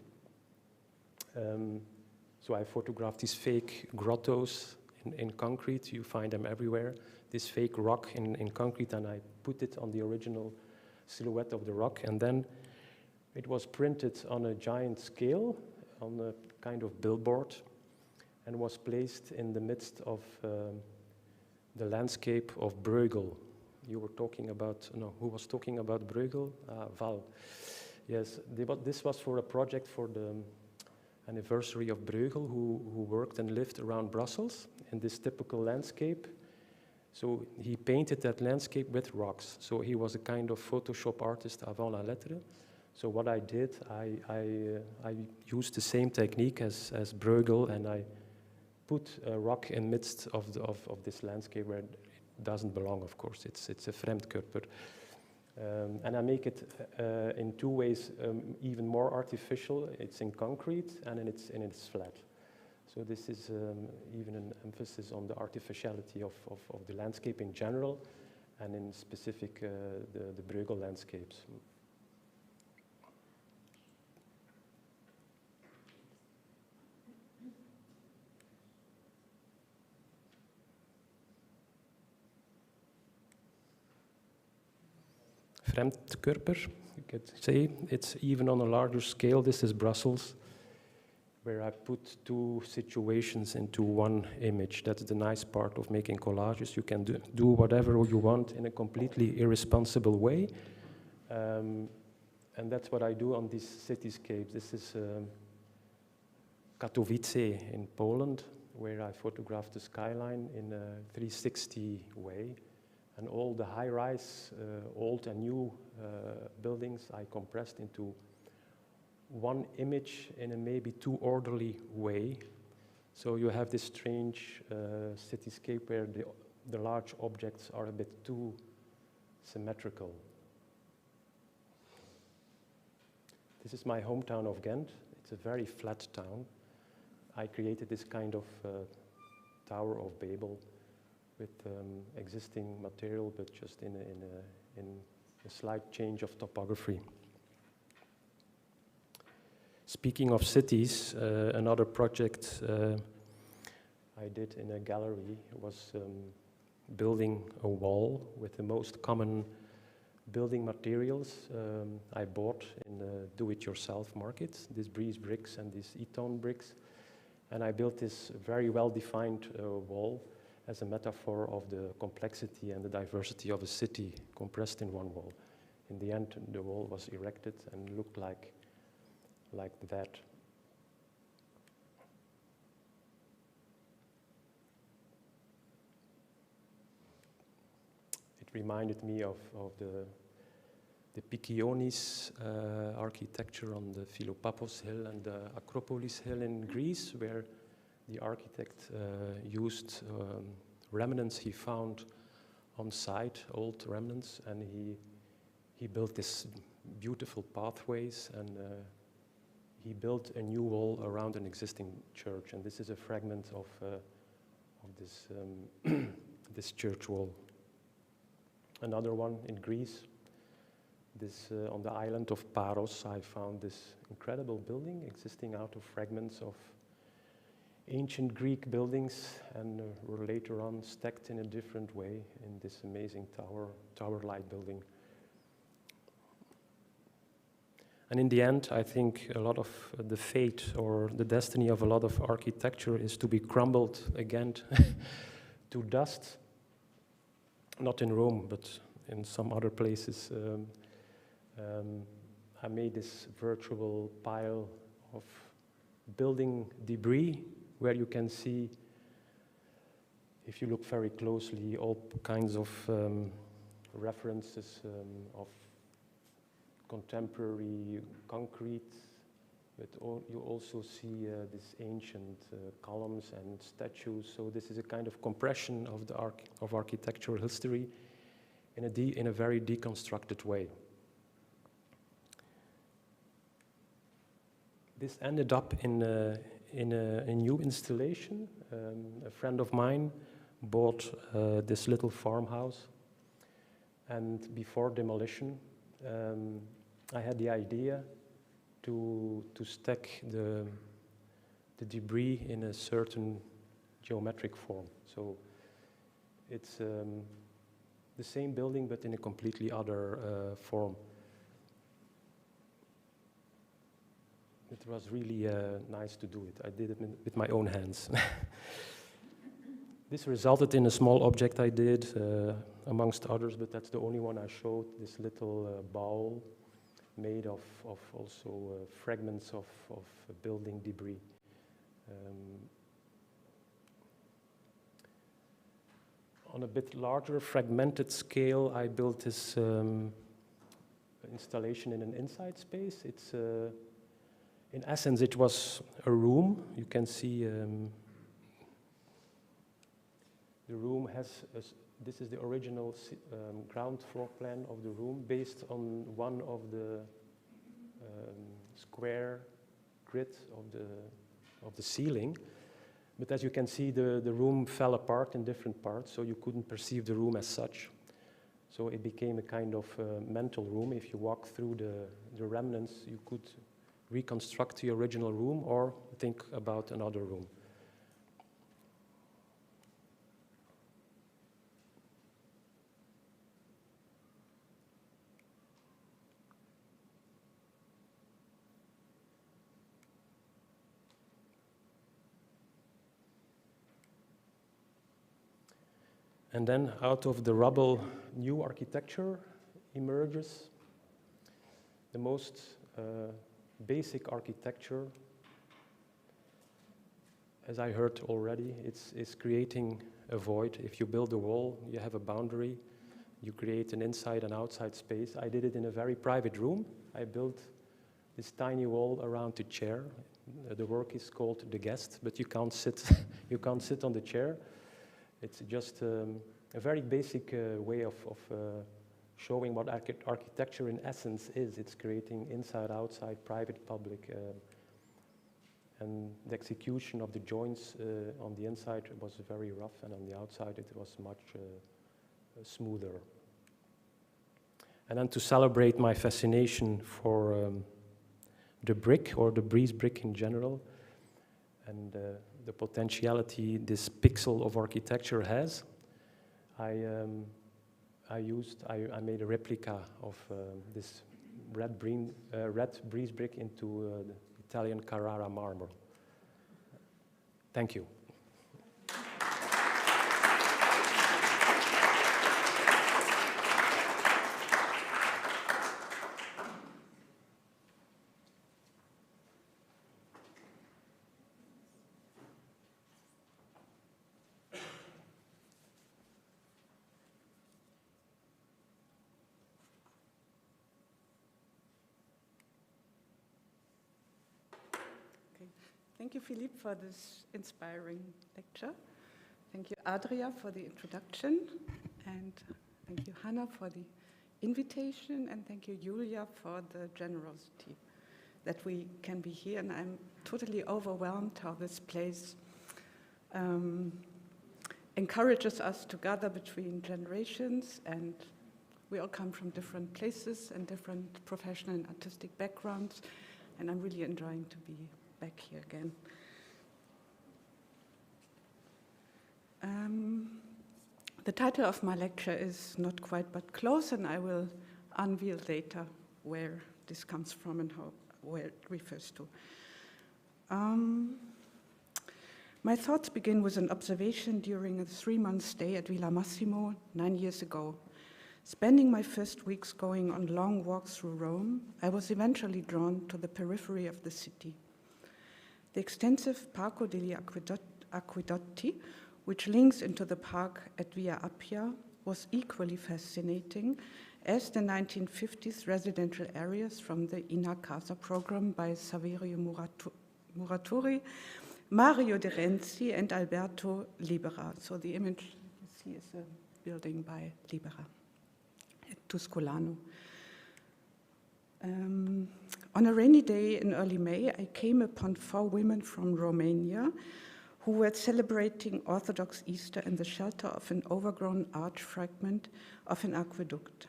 So I photographed these fake grottos in concrete. You find them everywhere. This fake rock in concrete, and I put it on the original silhouette of the rock, and then it was printed on a giant scale on a kind of billboard, and was placed in the midst of the landscape of Bruegel. You were talking about, no, who was talking about Bruegel? Val. Yes, this was for a project for the anniversary of Bruegel, who worked and lived around Brussels in this typical landscape. So he painted that landscape with rocks. So he was a kind of Photoshop artist avant la lettre. So what I did, I used the same technique as Bruegel, and I put a rock in midst of this landscape where it doesn't belong, of course. It's a Fremdkörper. And I make it in 2 ways even more artificial. It's in concrete, and it's flat. So this is even an emphasis on the artificiality of the landscape in general, and in specific the Bruegel landscapes. Fremdkörper, you could say. It's even on a larger scale. This is Brussels, where I put two situations into one image. That's the nice part of making collages. You can do whatever you want in a completely irresponsible way. And that's what I do on these cityscapes. This is Katowice in Poland, where I photographed the skyline in a 360 way. And all the high-rise, old and new buildings I compressed into one image in a maybe too orderly way. So you have this strange cityscape where the large objects are a bit too symmetrical. This is my hometown of Ghent. It's a very flat town. I created this kind of Tower of Babel with existing material, but just in a slight change of topography. Speaking of cities, another project I did in a gallery was building a wall with the most common building materials I bought in the do-it-yourself market, these Breeze bricks and these Eton bricks. And I built this very well-defined wall as a metaphor of the complexity and the diversity of a city compressed in one wall. In the end, the wall was erected and looked like that. It reminded me of the Piccionis architecture on the Philopapos Hill and the Acropolis Hill in Greece, where the architect used remnants he found on site, old remnants, and he built this beautiful pathways, and he built a new wall around an existing church. And this is a fragment of this this church wall. Another one in Greece. This on the island of Paros, I found this incredible building existing out of fragments of ancient Greek buildings, and were later on stacked in a different way in this amazing tower-like building. And in the end, I think a lot of the fate or the destiny of a lot of architecture is to be crumbled again to dust. Not in Rome, but in some other places. I made this virtual pile of building debris where you can see, if you look very closely, all kinds of references of contemporary concrete, but you also see these ancient columns and statues. So this is a kind of compression of the architectural history in a very deconstructed way. This ended up in a new installation. A friend of mine bought this little farmhouse, and before demolition, I had the idea to stack the debris in a certain geometric form. So it's the same building, but in a completely other form. It was really nice to do it. I did it with my own hands. This resulted in a small object I did, amongst others, but that's the only one I showed, this little bowl made of also fragments of building debris. On a bit larger, fragmented scale, I built this installation in an inside space. It's in essence, it was a room. You can see the room has, this is the original ground floor plan of the room based on one of the square grid of the ceiling. But as you can see, the room fell apart in different parts, so you couldn't perceive the room as such. So it became a kind of mental room. If you walk through the remnants, you could reconstruct the original room or think about another room. And then out of the rubble, new architecture emerges. The most basic architecture, as I heard already, it's creating a void. If you build a wall, you have a boundary. You create an inside and outside space. I did it in a very private room. I built this tiny wall around the chair. The work is called The Guest, but you can't sit. You can't sit on the chair. It's just a very basic way of showing what architecture in essence is. It's creating inside, outside, private, public, and the execution of the joints on the inside was very rough, and on the outside it was much smoother. And then to celebrate my fascination for the brick, or the breeze brick in general, and the potentiality this pixel of architecture has, I made a replica of this red breeze brick into the Italian Carrara marble. Thank you. Thank you, Filip, for this inspiring lecture. Thank you, Adria, for the introduction. And thank you, Hannah, for the invitation. And thank you, Julia, for the generosity that we can be here. And I'm totally overwhelmed how this place encourages us to gather between generations. And we all come from different places and different professional and artistic backgrounds. And I'm really enjoying to be back here again. The title of my lecture is Not Quite But Close, and I will unveil later where this comes from and where it refers to. My thoughts begin with an observation during a 3-month stay at Villa Massimo 9 years ago. Spending my first weeks going on long walks through Rome, I was eventually drawn to the periphery of the city. The extensive Parco degli Acquedotti, which links into the park at Via Appia, was equally fascinating as the 1950s residential areas from the Ina Casa program by Saverio Muratori, Mario De Renzi, and Alberto Libera. So the image you see is a building by Libera at Tuscolano. On a rainy day in early May, I came upon 4 women from Romania who were celebrating Orthodox Easter in the shelter of an overgrown arch fragment of an aqueduct.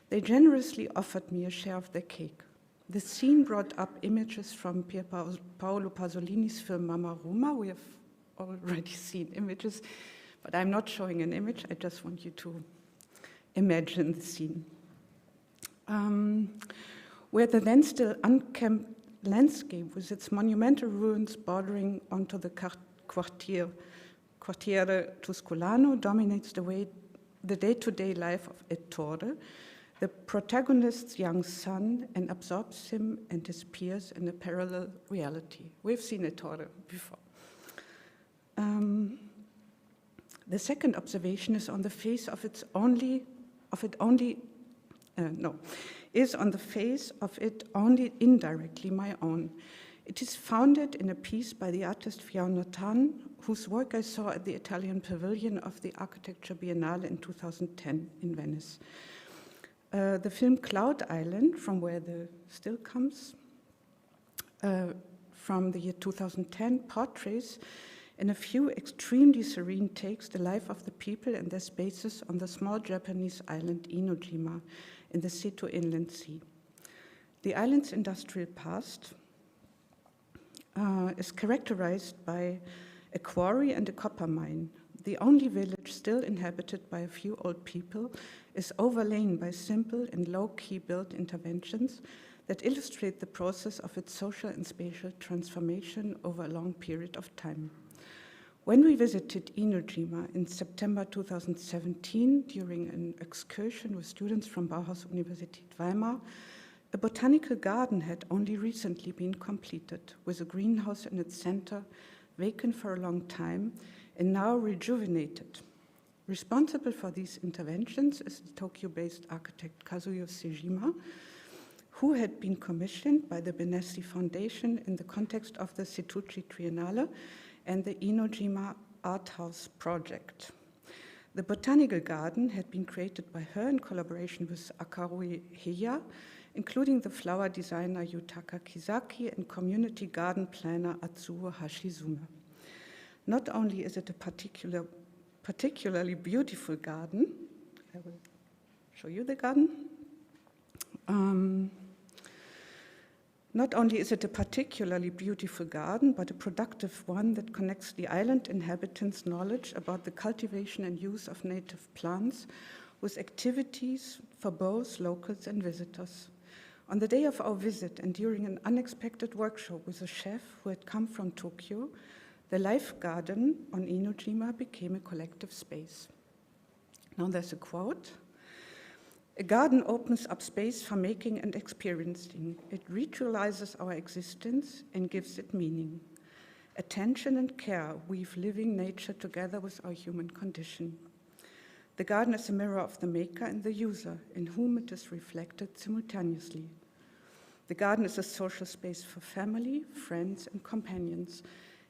They generously offered me a share of their cake. The scene brought up images from Pier Paolo Pasolini's film Mamma Roma. We have already seen images, but I'm not showing an image. I just want you to imagine the scene. Where the then still unkempt landscape with its monumental ruins bordering onto the Quartiere Tuscolano dominates the day-to-day life of Ettore, the protagonist's young son, and absorbs him and his peers in a parallel reality. We've seen Ettore before. The second observation is on the face of it only indirectly my own. It is founded in a piece by the artist Fiona Tan, whose work I saw at the Italian Pavilion of the Architecture Biennale in 2010 in Venice. The film Cloud Island, from where the still comes, from the year 2010, portrays in a few extremely serene takes the life of the people and their spaces on the small Japanese island Inojima in the Seto Inland Sea. The island's industrial past is characterized by a quarry and a copper mine. The only village still inhabited by a few old people is overlain by simple and low-key built interventions that illustrate the process of its social and spatial transformation over a long period of time. When we visited Enojima in September 2017 during an excursion with students from Bauhaus Universität Weimar, a botanical garden had only recently been completed, with a greenhouse in its center, vacant for a long time, and now rejuvenated. Responsible for these interventions is the Tokyo-based architect Kazuyo Sejima, who had been commissioned by the Benessi Foundation in the context of the Setouchi Triennale and the Enojima Art House project. The botanical garden had been created by her in collaboration with Akarui Heya, including the flower designer Yutaka Kizaki and community garden planner Atsuo Hashizume. Not only is it a particularly beautiful garden, I will show you the garden. Not only is it a particularly beautiful garden, but a productive one that connects the island inhabitants' knowledge about the cultivation and use of native plants with activities for both locals and visitors. On the day of our visit and during an unexpected workshop with a chef who had come from Tokyo, the life garden on Enojima became a collective space. Now there's a quote. "A garden opens up space for making and experiencing. It ritualizes our existence and gives it meaning. Attention and care weave living nature together with our human condition. The garden is a mirror of the maker and the user, in whom it is reflected simultaneously. The garden is a social space for family, friends, and companions,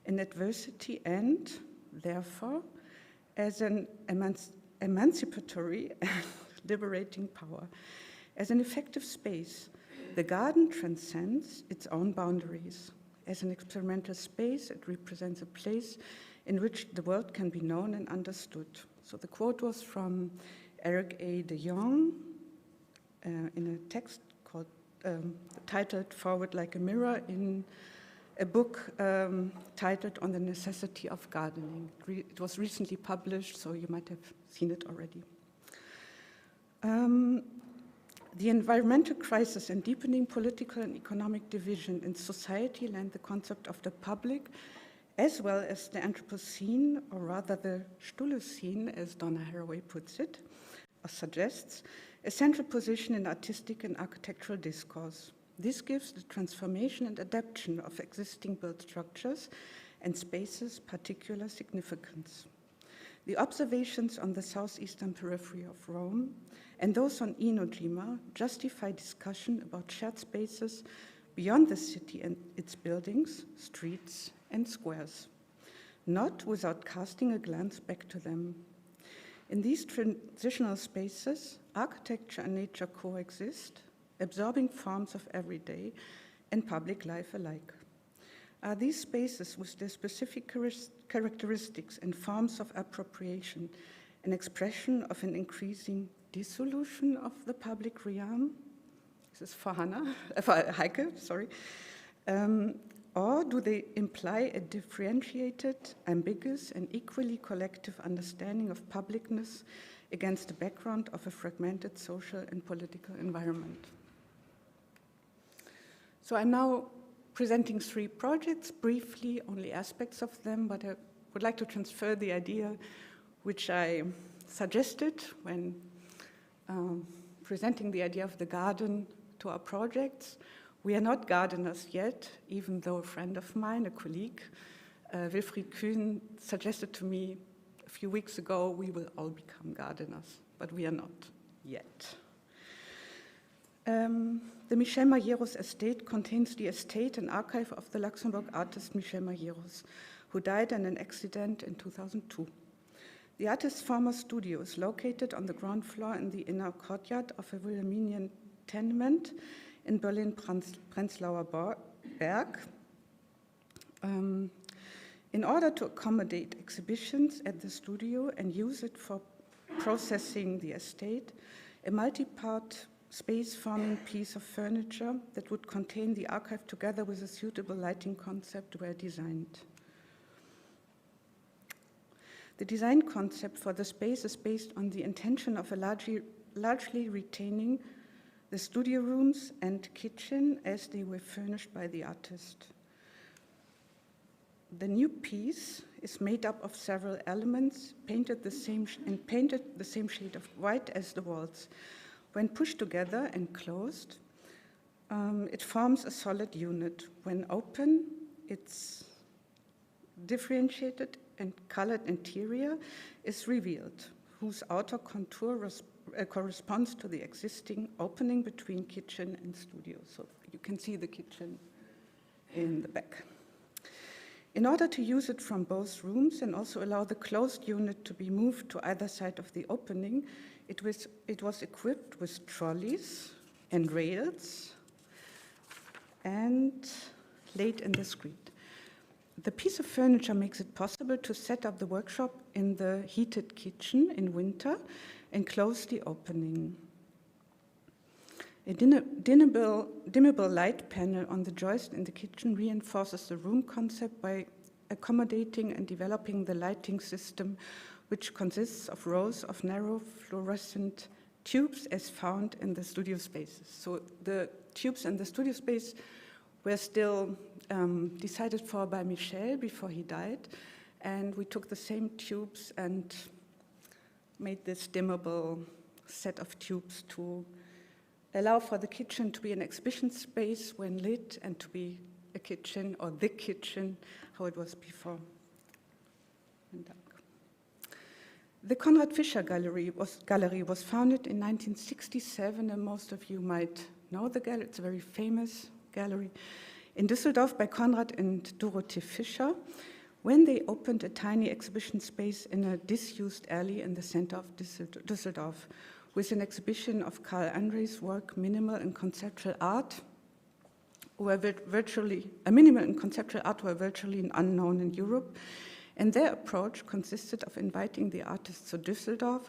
in adversity and, therefore, as an emancipatory and liberating power. As an effective space, the garden transcends its own boundaries. As an experimental space, it represents a place in which the world can be known and understood." So the quote was from Eric A. de Jong in a text called, titled "Forward Like a Mirror" in a book titled "On the Necessity of Gardening." It was recently published, so you might have seen it already. The environmental crisis and deepening political and economic division in society lend the concept of the public, as well as the Anthropocene, or rather the Stulocene, as Donna Haraway puts it, or suggests, a central position in artistic and architectural discourse. This gives the transformation and adaptation of existing built structures and spaces particular significance. The observations on the southeastern periphery of Rome and those on Enojima justify discussion about shared spaces beyond the city and its buildings, streets, and squares, not without casting a glance back to them. In these transitional spaces, architecture and nature coexist, absorbing forms of everyday and public life alike. Are these spaces with their specific characteristics and forms of appropriation an expression of an increasing dissolution of the public realm? This is for Heike, sorry. Or do they imply a differentiated, ambiguous, and equally collective understanding of publicness against the background of a fragmented social and political environment? So I'm now presenting 3 projects, briefly, only aspects of them, but I would like to transfer the idea which I suggested when presenting the idea of the garden to our projects. We are not gardeners yet, even though a friend of mine, a colleague, Wilfried Kühn, suggested to me a few weeks ago, we will all become gardeners, but we are not yet. The Michel Mayeros estate contains the estate and archive of the Luxembourg artist Michel Mayeros, who died in an accident in 2002. The artist's former studio is located on the ground floor in the inner courtyard of a Wilhelminian tenement in Berlin-Prenzlauer Berg. In order to accommodate exhibitions at the studio and use it for processing the estate, a multi-part space-forming piece of furniture that would contain the archive together with a suitable lighting concept were designed. The design concept for the space is based on the intention of largely retaining the studio rooms and kitchen as they were furnished by the artist. The new piece is made up of several elements, painted the same shade of white as the walls. When pushed together and closed, it forms a solid unit. When open, its differentiated and colored interior is revealed, whose outer contour corresponds to the existing opening between kitchen and studio. So you can see the kitchen in the back. In order to use it from both rooms and also allow the closed unit to be moved to either side of the opening, it was equipped with trolleys and rails and laid in the street. The piece of furniture makes it possible to set up the workshop in the heated kitchen in winter and close the opening. A dimmable light panel on the joist in the kitchen reinforces the room concept by accommodating and developing the lighting system, which consists of rows of narrow fluorescent tubes as found in the studio spaces. So the tubes in the studio space were still decided for by Michel before he died, and we took the same tubes and made this dimmable set of tubes to allow for the kitchen to be an exhibition space when lit and to be a kitchen, or the kitchen, how it was before. The Konrad Fischer Gallery was founded in 1967, and most of you might know the gallery. It's a very famous gallery in Düsseldorf by Konrad and Dorothee Fischer, when they opened a tiny exhibition space in a disused alley in the center of Düsseldorf, with an exhibition of Karl André's work, Minimal and Conceptual Art, were virtually unknown in Europe, and their approach consisted of inviting the artists to Düsseldorf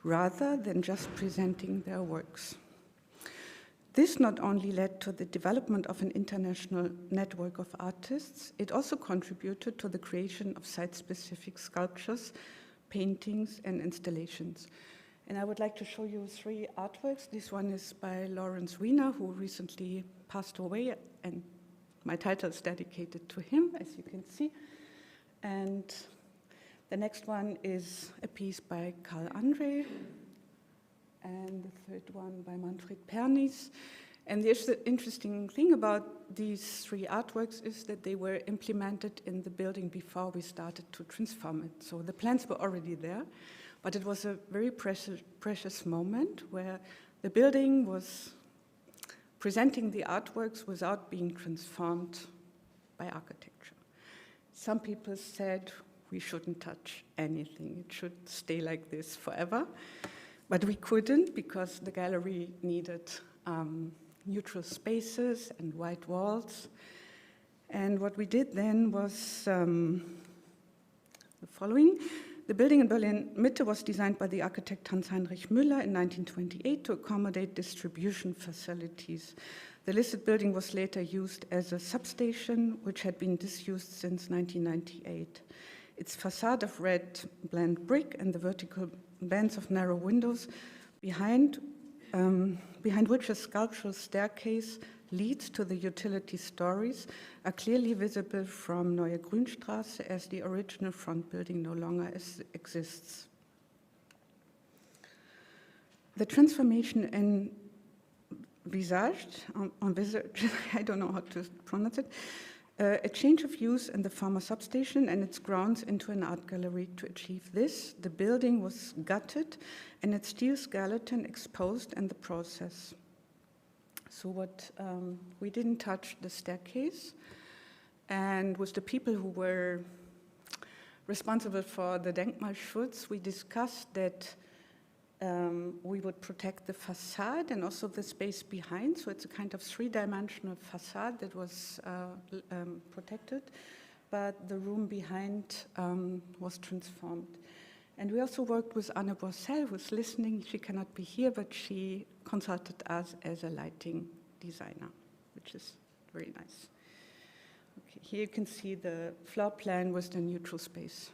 rather than just presenting their works. This not only led to the development of an international network of artists, it also contributed to the creation of site-specific sculptures, paintings, and installations. And I would like to show you 3 artworks. This one is by Lawrence Weiner, who recently passed away, and my title is dedicated to him, as you can see. And the next one is a piece by Karl André, and the third one by Manfred Pernis. And the interesting thing about these 3 artworks is that they were implemented in the building before we started to transform it. So the plans were already there, but it was a very precious moment where the building was presenting the artworks without being transformed by architecture. Some people said we shouldn't touch anything, it should stay like this forever. But we couldn't, because the gallery needed neutral spaces and white walls. And what we did then was the following. The building in Berlin-Mitte was designed by the architect Hans-Heinrich Müller in 1928 to accommodate distribution facilities. The listed building was later used as a substation, which had been disused since 1998. Its facade of red blend brick and the vertical bands of narrow windows behind which a sculptural staircase leads to the utility stories are clearly visible from Neue Grünstraße, as the original front building no longer exists. The transformation envisaged, I don't know how to pronounce it, a change of use in the former substation and its grounds into an art gallery. To achieve this, the building was gutted and its steel skeleton exposed in the process. So we didn't touch the staircase, and with the people who were responsible for the Denkmalschutz, we discussed that we would protect the facade and also the space behind. So it's a kind of 3-dimensional facade that was protected, but the room behind was transformed. And we also worked with Anne Borsell, who's listening. She cannot be here, but she consulted us as a lighting designer, which is very nice. Okay, here you can see the floor plan with the neutral space.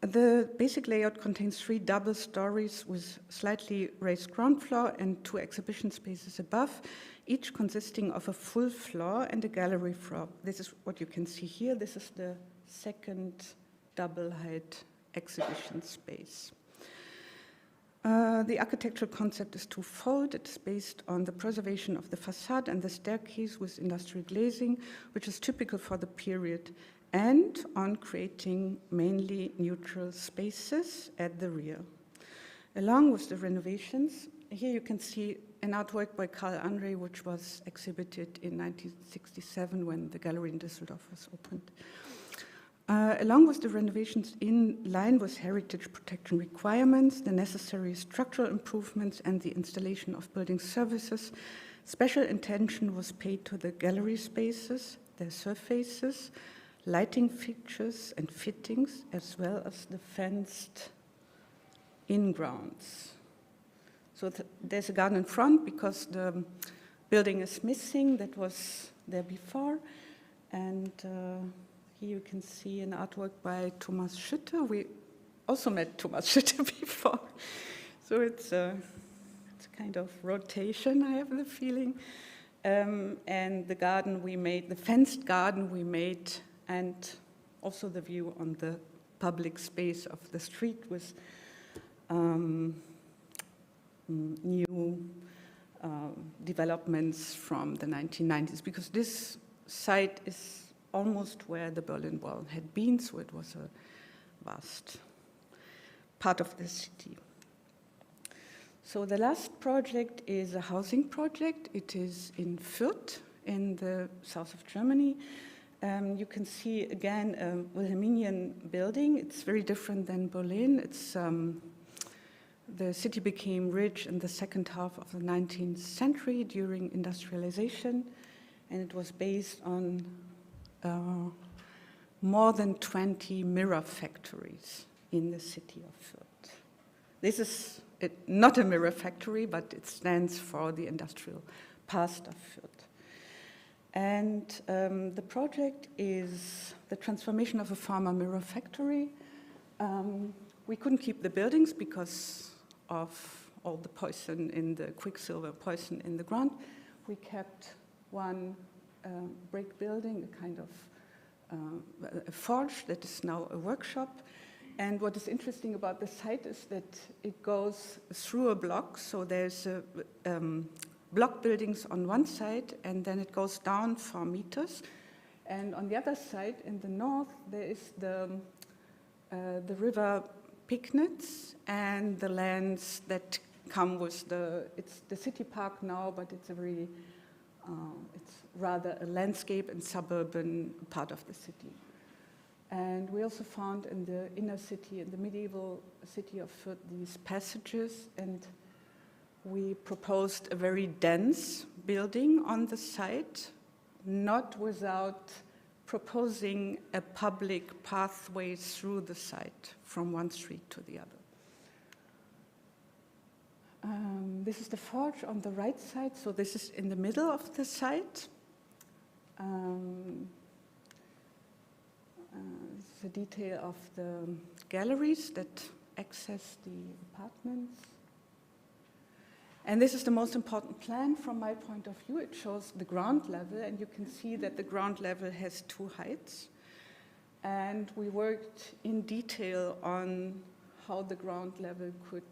The basic layout contains 3 double stories with slightly raised ground floor and 2 exhibition spaces above, each consisting of a full floor and a gallery floor. This is what you can see here. This is the second double height exhibition space. The architectural concept is twofold. It's based on the preservation of the facade and the staircase with industrial glazing, which is typical for the period, and on creating mainly neutral spaces at the rear. Along with the renovations, here you can see an artwork by Karl Andre, which was exhibited in 1967 when the gallery in Düsseldorf was opened. Along with the renovations in line with heritage protection requirements, the necessary structural improvements and the installation of building services, special attention was paid to the gallery spaces, their surfaces, lighting fixtures and fittings, as well as the fenced in-grounds. So there's a garden in front because the building is missing that was there before. And here you can see an artwork by Thomas Schütte. We also met Thomas Schütte before. So it's a kind of rotation, I have the feeling. And the garden we made, the fenced garden we made, and also the view on the public space of the street with new developments from the 1990s, because this site is almost where the Berlin Wall had been, so it was a vast part of the city. So the last project is a housing project. It is in Fürth, in the south of Germany. You can see again a Wilhelminian building. It's very different than Berlin. It's the city became rich in the second half of the 19th century during industrialization, and it was based on more than 20 mirror factories in the city of Fürth. This is not a mirror factory, but it stands for the industrial past of Fürth. And the project is the transformation of a former mirror factory. We couldn't keep the buildings because of all the poison in the quicksilver poison in the ground. We kept one brick building, a kind of a forge that is now a workshop. And what is interesting about the site is that it goes through a block, so there's block buildings on one side, and then it goes down 4 meters. And on the other side, in the north, there is the river Pignitz and the lands that come with it's the city park now, but it's a very, it's rather a landscape and suburban part of the city. And we also found in the inner city, in the medieval city of Fürth, these passages, and we proposed a very dense building on the site, not without proposing a public pathway through the site from one street to the other. This is the forge on the right side, so this is in the middle of the site. This is a detail of the galleries that access the apartments. And this is the most important plan from my point of view. It shows the ground level, and you can see that the ground level has 2 heights. And we worked in detail on how the ground level could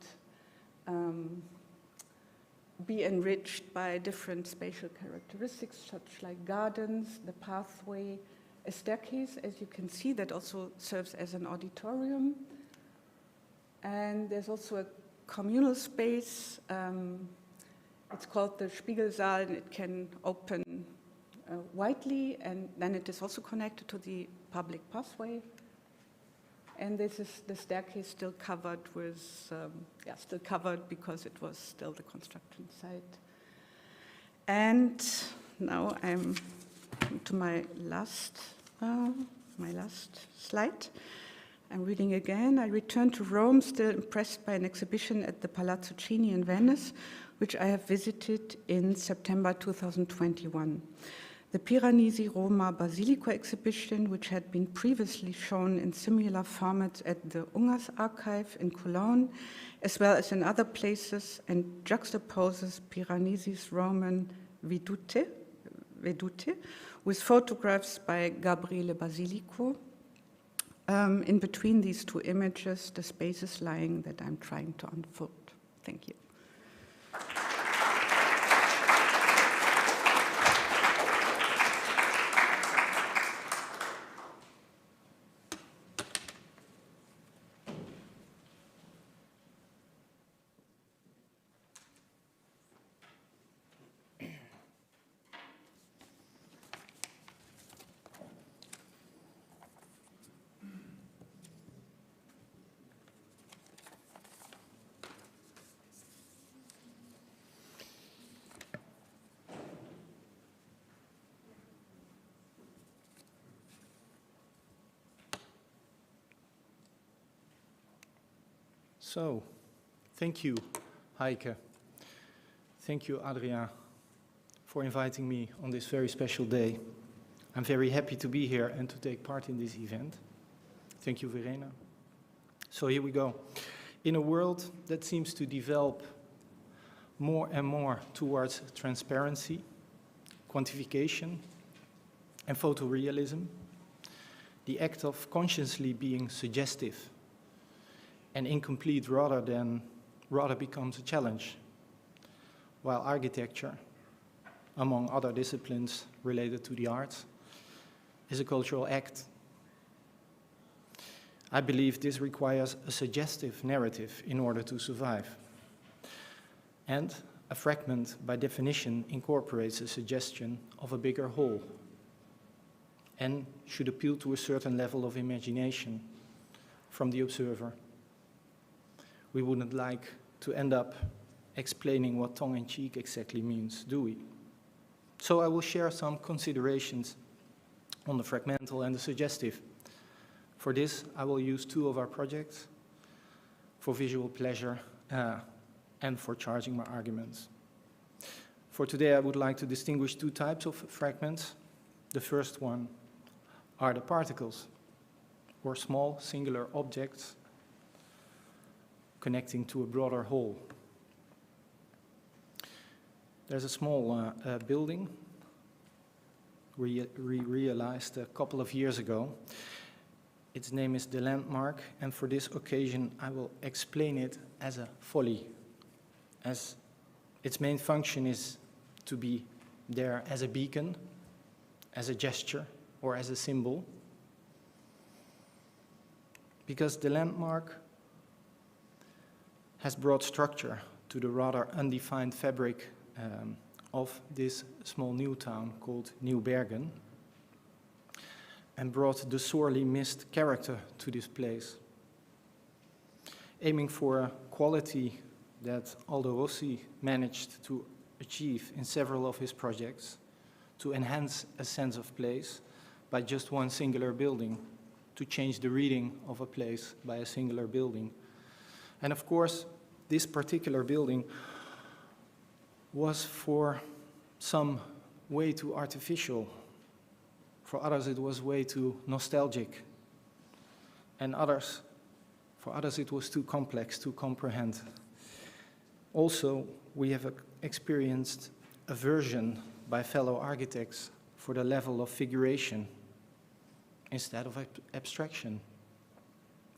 be enriched by different spatial characteristics, such like gardens, the pathway, a staircase, as you can see, that also serves as an auditorium. And there's also a communal space. It's called the Spiegelsaal, and it can open widely, and then it is also connected to the public pathway. And this is the staircase still covered with, still covered because it was still the construction site. And now I'm to my last slide. I'm reading again. I returned to Rome, still impressed by an exhibition at the Palazzo Chini in Venice, which I have visited in September 2021. The Piranesi Roma Basilico exhibition, which had been previously shown in similar formats at the Ungers Archive in Cologne, as well as in other places, and juxtaposes Piranesi's Roman Vedute with photographs by Gabriele Basilico. In between these two images, the space is lying that I'm trying to unfold. Thank you. So, thank you, Heike. Thank you, Adria, for inviting me on this very special day. I'm very happy to be here and to take part in this event. Thank you, Verena. So here we go. In a world that seems to develop more and more towards transparency, quantification, and photorealism, the act of consciously being suggestive and incomplete rather becomes a challenge, while architecture, among other disciplines related to the arts, is a cultural act. I believe this requires a suggestive narrative in order to survive. And a fragment, by definition, incorporates a suggestion of a bigger whole and should appeal to a certain level of imagination from the observer. We wouldn't like to end up explaining what tongue-in-cheek exactly means, do we? So I will share some considerations on the fragmental and the suggestive. For this, I will use two of our projects for visual pleasure and for charging my arguments. For today, I would like to distinguish two types of fragments. The first one are the particles, or small singular objects connecting to a broader whole. There's a small building we realized a couple of years ago. Its name is The Landmark, and for this occasion I will explain it as a folly, as its main function is to be there as a beacon, as a gesture, or as a symbol. Because the landmark has brought structure to the rather undefined fabric of this small new town called New Bergen, and brought the sorely missed character to this place, aiming for a quality that Aldo Rossi managed to achieve in several of his projects, to enhance a sense of place by just one singular building, to change the reading of a place by a singular building. And of course, this particular building was for some way too artificial. For others, it was way too nostalgic. And for others, it was too complex to comprehend. Also, we have experienced aversion by fellow architects for the level of figuration instead of abstraction.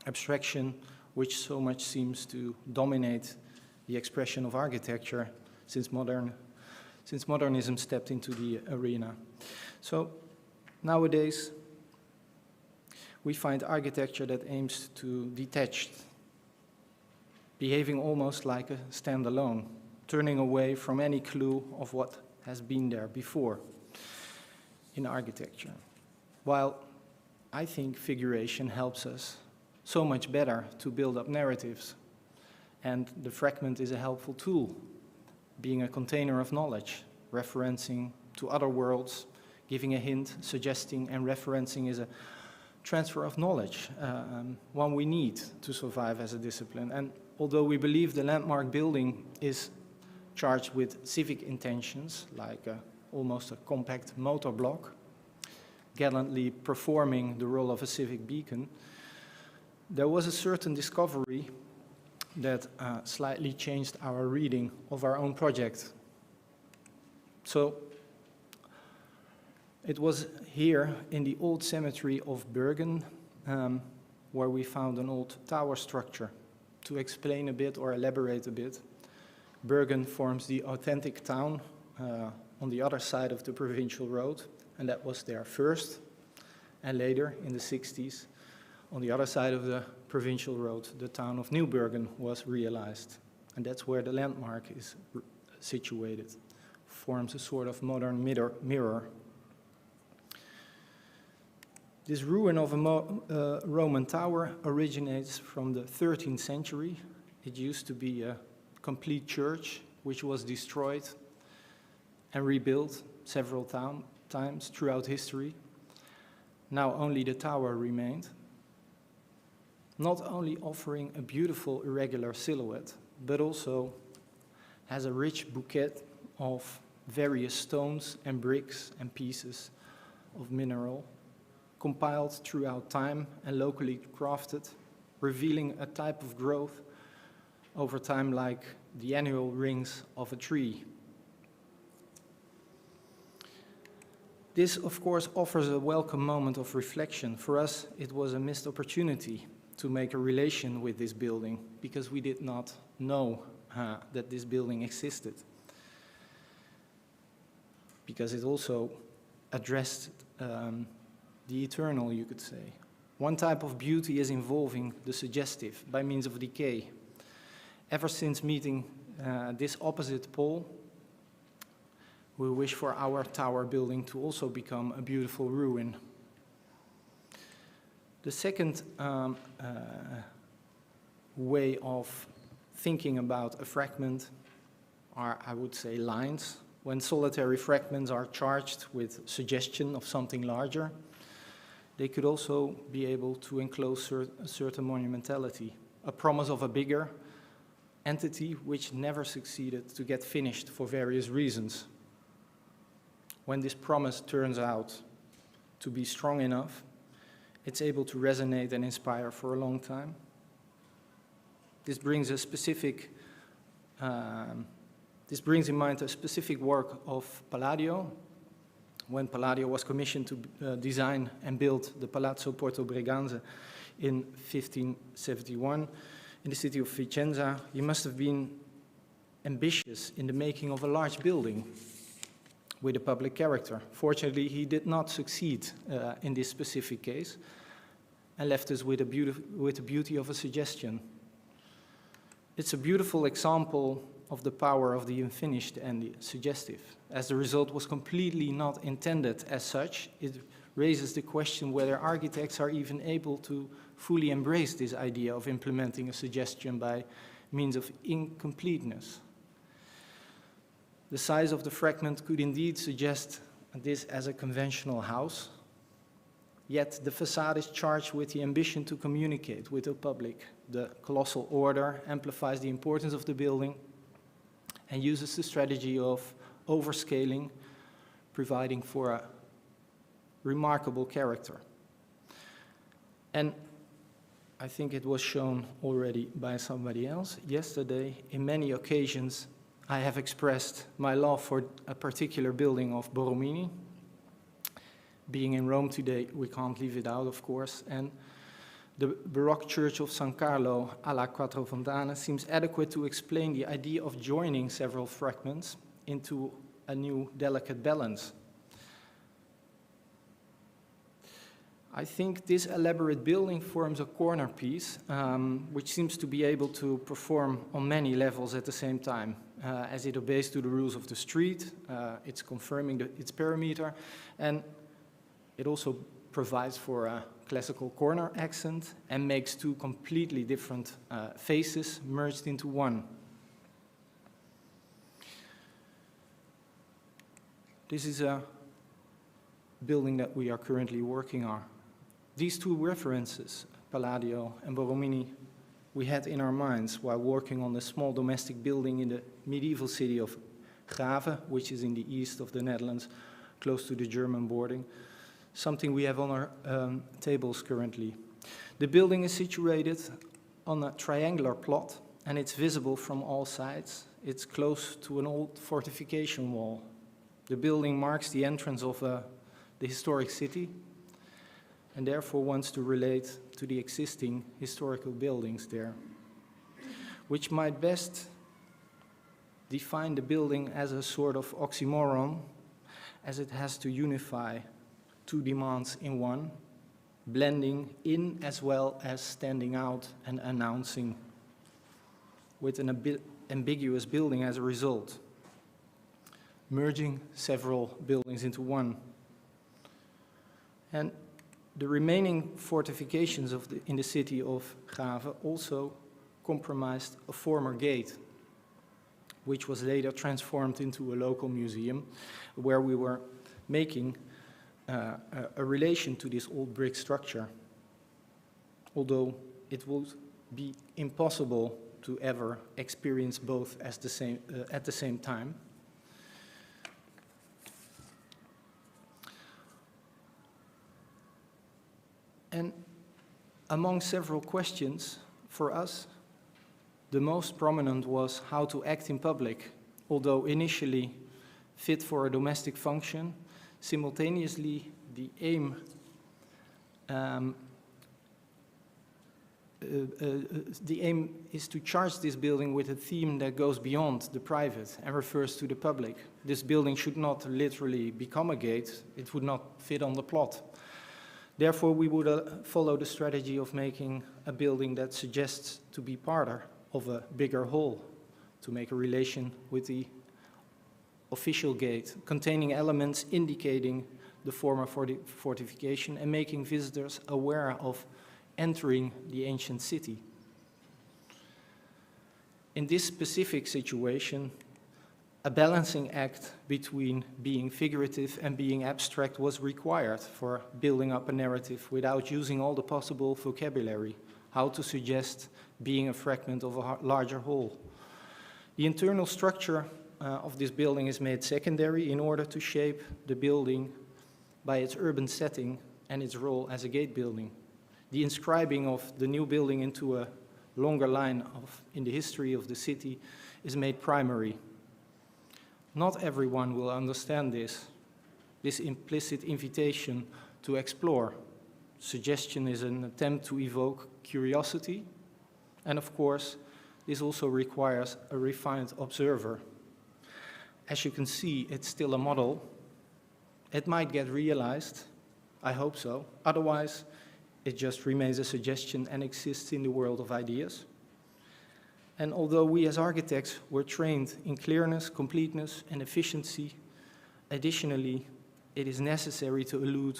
Abstraction, which so much seems to dominate the expression of architecture since modernism stepped into the arena. So nowadays, we find architecture that aims to detach, behaving almost like a standalone, turning away from any clue of what has been there before in architecture. While I think figuration helps us so much better to build up narratives, and the fragment is a helpful tool, being a container of knowledge, referencing to other worlds, giving a hint, suggesting and referencing is a transfer of knowledge, one we need to survive as a discipline. And although we believe the landmark building is charged with civic intentions, like almost a compact motor block, gallantly performing the role of a civic beacon, there was a certain discovery that slightly changed our reading of our own project. So it was here in the old cemetery of Bergen where we found an old tower structure. To explain a bit or elaborate a bit, Bergen forms the authentic town on the other side of the provincial road, and that was there first, and later in the 60s, on the other side of the provincial road, the town of New Bergen was realized, and that's where the landmark is situated. Forms a sort of modern mirror. This ruin of a Roman tower originates from the 13th century. It used to be a complete church, which was destroyed and rebuilt several times throughout history. Now only the tower remained, not only offering a beautiful irregular silhouette, but also has a rich bouquet of various stones and bricks and pieces of mineral, compiled throughout time and locally crafted, revealing a type of growth over time like the annual rings of a tree. This, of course, offers a welcome moment of reflection. For us, it was a missed opportunity to make a relation with this building because we did not know that this building existed. Because it also addressed the eternal, you could say. One type of beauty is involving the suggestive by means of decay. Ever since meeting this opposite pole, we wish for our tower building to also become a beautiful ruin. The second way of thinking about a fragment are, I would say, lines. When solitary fragments are charged with suggestion of something larger, they could also be able to enclose a certain monumentality, a promise of a bigger entity which never succeeded to get finished for various reasons. When this promise turns out to be strong enough, it's able to resonate and inspire for a long time. This brings in mind a specific work of Palladio, when Palladio was commissioned to design and build the Palazzo Porto Breganze in 1571 in the city of Vicenza. He must have been ambitious in the making of a large building with a public character. Fortunately, he did not succeed in this specific case and left us with the beauty of a suggestion. It's a beautiful example of the power of the unfinished and the suggestive. As the result was completely not intended as such, it raises the question whether architects are even able to fully embrace this idea of implementing a suggestion by means of incompleteness. The size of the fragment could indeed suggest this as a conventional house, yet the facade is charged with the ambition to communicate with the public. The colossal order amplifies the importance of the building and uses the strategy of overscaling, providing for a remarkable character. And I think it was shown already by somebody else yesterday. In many occasions, I have expressed my love for a particular building of Borromini. Being in Rome today, we can't leave it out, of course, and the Baroque church of San Carlo alla Quattro Fontane seems adequate to explain the idea of joining several fragments into a new delicate balance. I think this elaborate building forms a corner piece, which seems to be able to perform on many levels at the same time. As it obeys to the rules of the street, it's confirming its perimeter, and it also provides for a classical corner accent and makes two completely different faces merged into one. This is a building that we are currently working on. These two references, Palladio and Borromini, we had in our minds while working on the small domestic building in the medieval city of Grave, which is in the east of the Netherlands, close to the German border, something we have on our tables currently. The building is situated on a triangular plot, and it's visible from all sides. It's close to an old fortification wall. The building marks the entrance of the historic city, and therefore wants to relate to the existing historical buildings there, which might best define the building as a sort of oxymoron, as it has to unify two demands in one, blending in as well as standing out and announcing, with an ambiguous building as a result, merging several buildings into one. And the remaining fortifications in the city of Grave also comprised a former gate, which was later transformed into a local museum, where we were making a relation to this old brick structure, although it would be impossible to ever experience both at the same time. And among several questions for us, the most prominent was how to act in public, although initially fit for a domestic function. Simultaneously, the aim is to charge this building with a theme that goes beyond the private and refers to the public. This building should not literally become a gate. It would not fit on the plot. Therefore, we would follow the strategy of making a building that suggests to be part of a bigger whole, to make a relation with the official gate, containing elements indicating the former fortification and making visitors aware of entering the ancient city. In this specific situation, a balancing act between being figurative and being abstract was required for building up a narrative without using all the possible vocabulary, how to suggest being a fragment of a larger whole. The internal structure of this building is made secondary in order to shape the building by its urban setting and its role as a gate building. The inscribing of the new building into a longer line in the history of the city is made primary. Not everyone will understand this implicit invitation to explore. Suggestion is an attempt to evoke curiosity, and of course, this also requires a refined observer. As you can see, it's still a model. It might get realized, I hope so. Otherwise, it just remains a suggestion and exists in the world of ideas. And although we as architects were trained in clearness, completeness, and efficiency, additionally, it is necessary to allude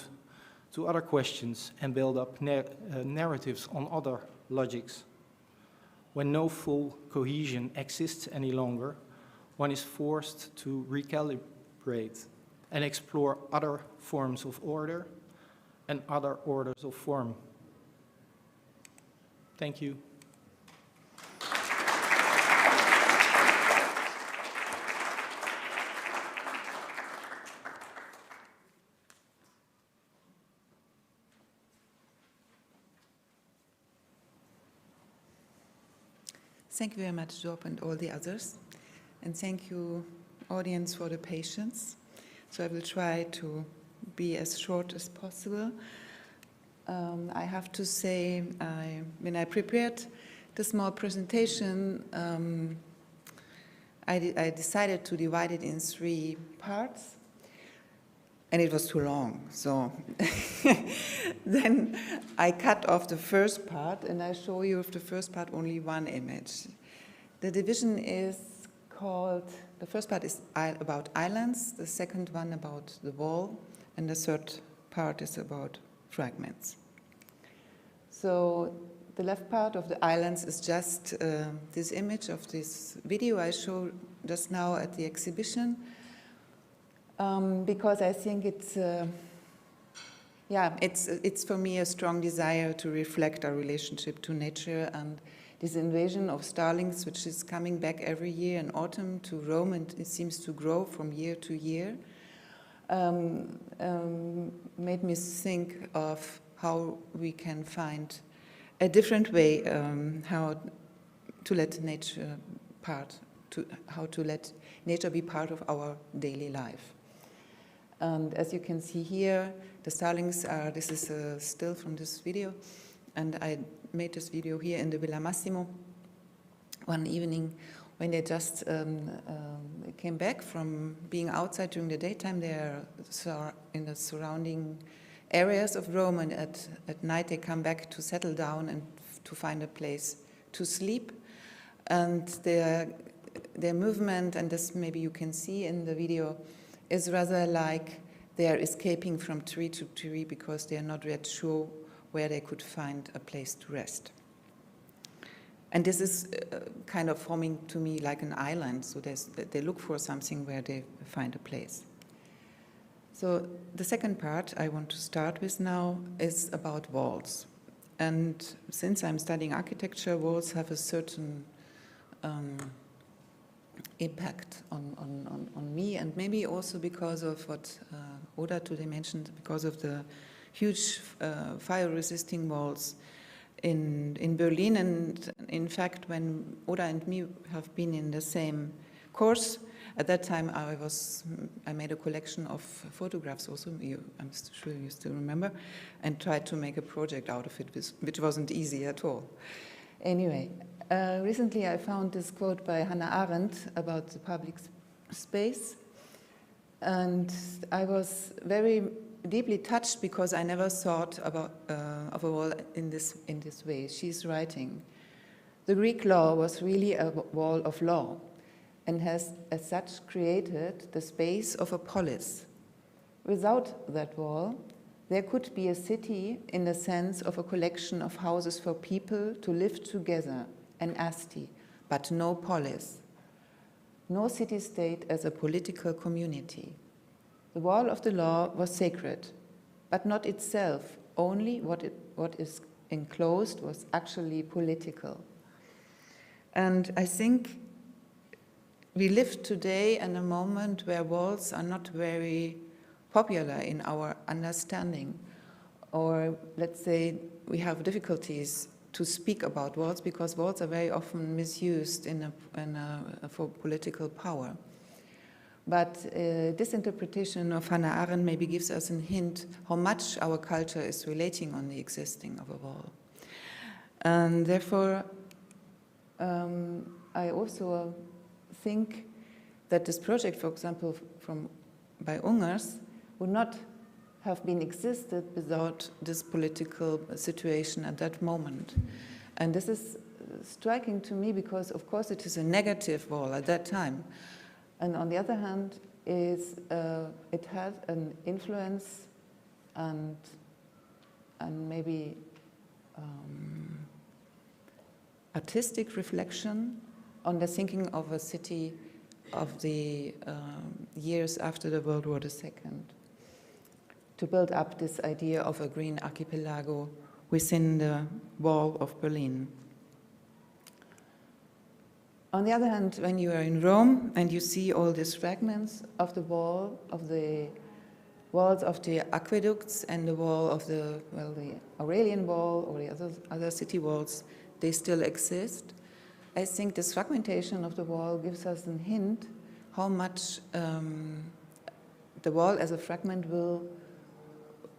to other questions and build up narratives on other logics. When no full cohesion exists any longer, one is forced to recalibrate and explore other forms of order and other orders of form. Thank you. Thank you very much, Job, and all the others. And thank you, audience, for the patience. So I will try to be as short as possible. I have to say, when I prepared the small presentation, I decided to divide it in 3 parts, and it was too long. So then I cut off the first part, and I show you of the first part only one image. The division is called, the first part is about islands, the second one about the wall, and the third part is about fragments. So the left part of the islands is just this image of this video I showed just now at the exhibition, because I think it's for me a strong desire to reflect our relationship to nature and this invasion of starlings, which is coming back every year in autumn to Rome, and it seems to grow from year to year, made me think of how we can find a different way how to let nature how to let nature be part of our daily life. And as you can see here, the starlings are, this is a still from this video, and I made this video here in the Villa Massimo one evening when they just came back from being outside during the daytime. They are in the surrounding areas of Rome, and at night they come back to settle down and to find a place to sleep. And their movement, and this maybe you can see in the video, is rather like they are escaping from tree to tree because they are not yet sure where they could find a place to rest. And this is kind of forming to me like an island, so they look for something where they find a place. So the second part I want to start with now is about walls. And since I'm studying architecture, walls have a certain impact on me, and maybe also because of what Oda today mentioned, because of the huge fire-resisting walls in Berlin. And in fact, when Oda and me have been in the same course, at that time I made a collection of photographs also, I'm sure you still remember, and tried to make a project out of it, which wasn't easy at all. Anyway, recently I found this quote by Hannah Arendt about the public space, and I was very deeply touched because I never thought about of a wall in this way. She's writing, "The Greek law was really a wall of law, and has as such created the space of a polis. Without that wall, there could be a city in the sense of a collection of houses for people to live together, an asti, but no polis. No city-state as a political community. The wall of the law was sacred, but not itself, only what is enclosed was actually political." And I think we live today in a moment where walls are not very popular in our understanding, or let's say we have difficulties to speak about walls because walls are very often misused for political power. But this interpretation of Hannah Arendt maybe gives us a hint how much our culture is relating on the existing of a wall. And therefore, I also think that this project, for example, by Ungers, would not have been existed without this political situation at that moment. And this is striking to me because, of course, it is a negative wall at that time. And on the other hand, it had an influence and maybe artistic reflection on the thinking of a city of the years after the World War II, to build up this idea of a green archipelago within the wall of Berlin. On the other hand, when you are in Rome and you see all these fragments of the wall, of the walls of the aqueducts and the wall of the Aurelian wall or the other city walls, they still exist. I think this fragmentation of the wall gives us a hint how much the wall as a fragment will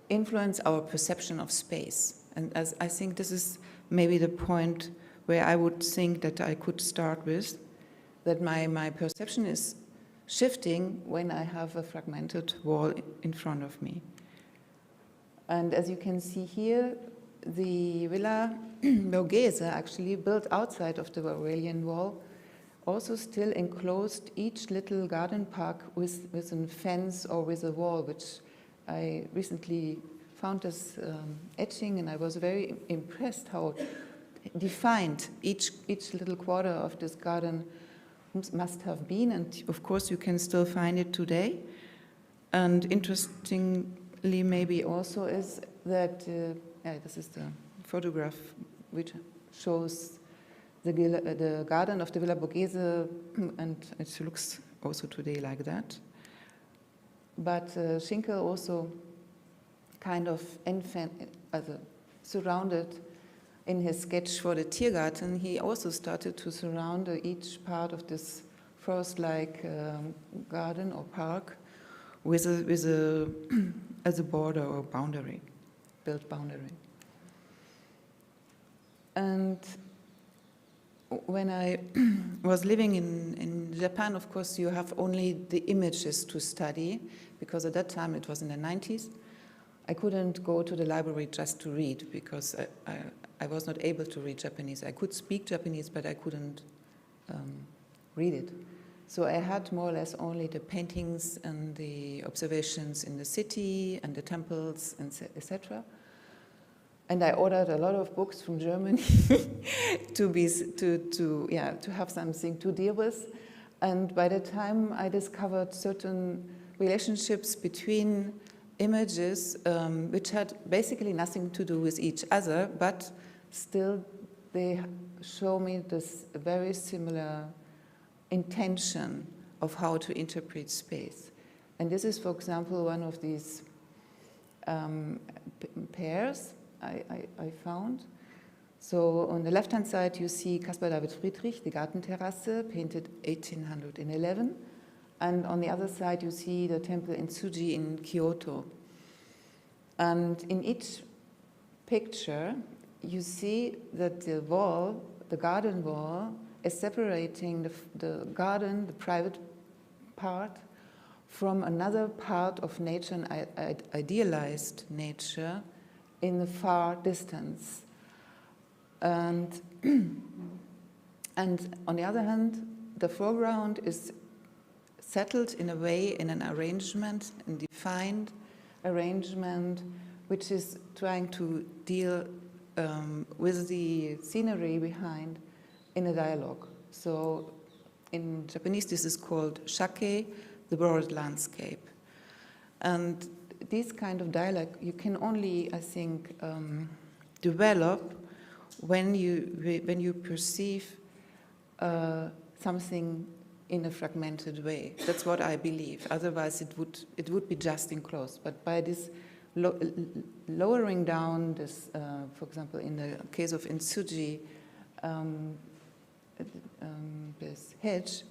influence our perception of space. And as I think this is maybe the point where I would think that I could start with, that my perception is shifting when I have a fragmented wall in front of me. And as you can see here, the Villa Borghese, actually built outside of the Aurelian wall, also still enclosed each little garden park with a fence or with a wall, which I recently found this etching, and I was very impressed how defined each little quarter of this garden must have been, and of course you can still find it today. And interestingly maybe also is that, this is the photograph which shows the garden of the Villa Borghese, and it looks also today like that. But Schinkel also kind of surrounded in his sketch for the Tiergarten, he also started to surround each part of this forest-like garden or park with a as a border or boundary, built boundary. And when I was living in Japan, of course, you have only the images to study, because at that time, it was in the 90s, I couldn't go to the library just to read, because I was not able to read Japanese. I could speak Japanese, but I couldn't read it. So I had more or less only the paintings and the observations in the city and the temples, and etc. And I ordered a lot of books from Germany to have something to deal with. And by the time I discovered certain relationships between images, which had basically nothing to do with each other, but still they show me this very similar intention of how to interpret space. And this is, for example, one of these pairs I found. So on the left-hand side, you see Caspar David Friedrich, the Gartenterrasse, painted 1811. And on the other side, you see the temple in Tsuji in Kyoto. And in each picture, you see that the wall, the garden wall, is separating the garden, the private part, from another part of nature, an idealized nature, in the far distance. And on the other hand, the foreground is settled in a way, in an arrangement, a defined arrangement, which is trying to deal with the scenery behind in a dialogue. So in Japanese, this is called shake, the broad landscape. And this kind of dialogue you can only, I think, develop when you perceive something in a fragmented way. That's what I believe. Otherwise, it would be just enclosed. But by this lowering down this, for example, in the case of Tsuji, this hedge,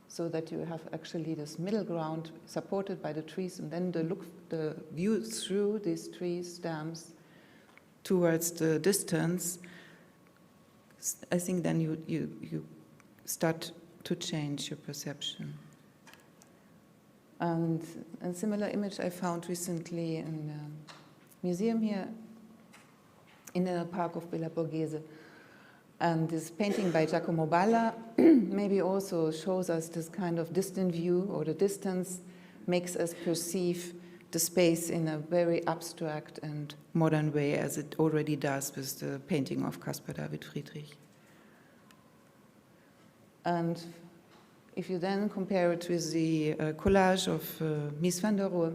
so that you have actually this middle ground supported by the trees, and then the view through these tree stems towards the distance. I think then you start to change your perception. And a similar image I found recently in a museum here in the park of Villa Borghese. And this painting by Giacomo Balla maybe also shows us this kind of distant view, or the distance makes us perceive the space in a very abstract and modern way, as it already does with the painting of Caspar David Friedrich. And if you then compare it with the collage of Mies van der Rohe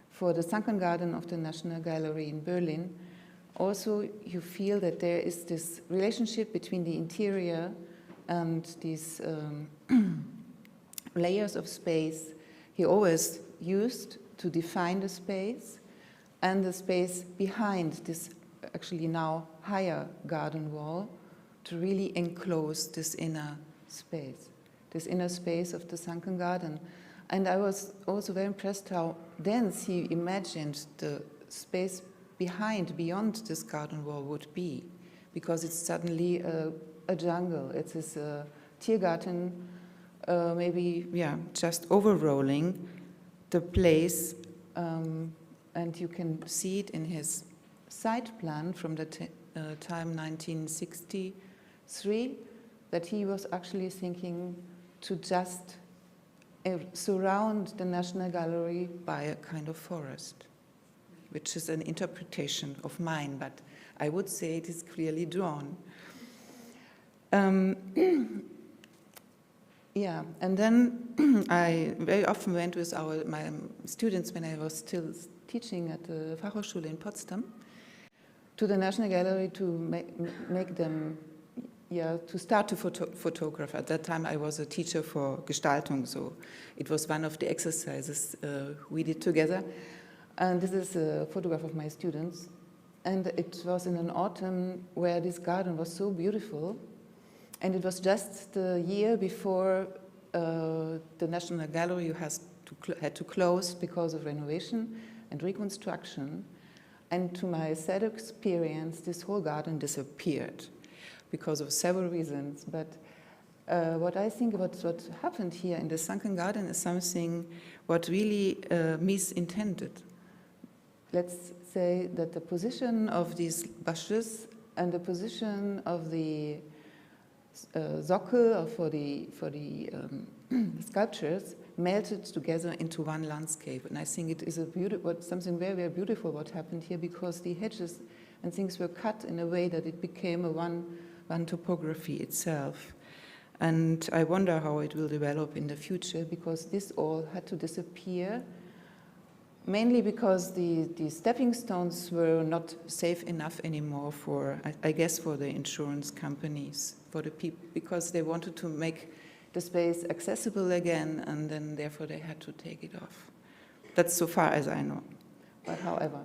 for the sunken garden of the National Gallery in Berlin, also you feel that there is this relationship between the interior and these layers of space he always used to define the space, and the space behind this actually now higher garden wall to really enclose this inner space of the sunken garden. And I was also very impressed how dense he imagined the space beyond this garden wall would be, because it's suddenly a jungle. It's this Tiergarten, maybe, just overrolling the place, and you can see it in his site plan from the time 1963, that he was actually thinking to just surround the National Gallery by a kind of forest, which is an interpretation of mine, but I would say it is clearly drawn. And then I very often went with my students when I was still teaching at the Fachhochschule in Potsdam to the National Gallery to make them to start to photograph. At that time I was a teacher for Gestaltung, so it was one of the exercises we did together. And this is a photograph of my students. And it was in an autumn where this garden was so beautiful. And it was just the year before the National Gallery had to close because of renovation and reconstruction. And to my sad experience, this whole garden disappeared because of several reasons. But what I think about what happened here in the sunken garden is something what really misintended. Let's say that the position of these bushes and the position of the Sockel or for the sculptures melted together into one landscape. And I think it is something very, very beautiful what happened here, because the hedges and things were cut in a way that it became a one topography itself. And I wonder how it will develop in the future, because this all had to disappear, mainly because the stepping stones were not safe enough anymore for, I guess, for the insurance companies, for the people, because they wanted to make the space accessible again, and then therefore they had to take it off. That's so far as I know. But however,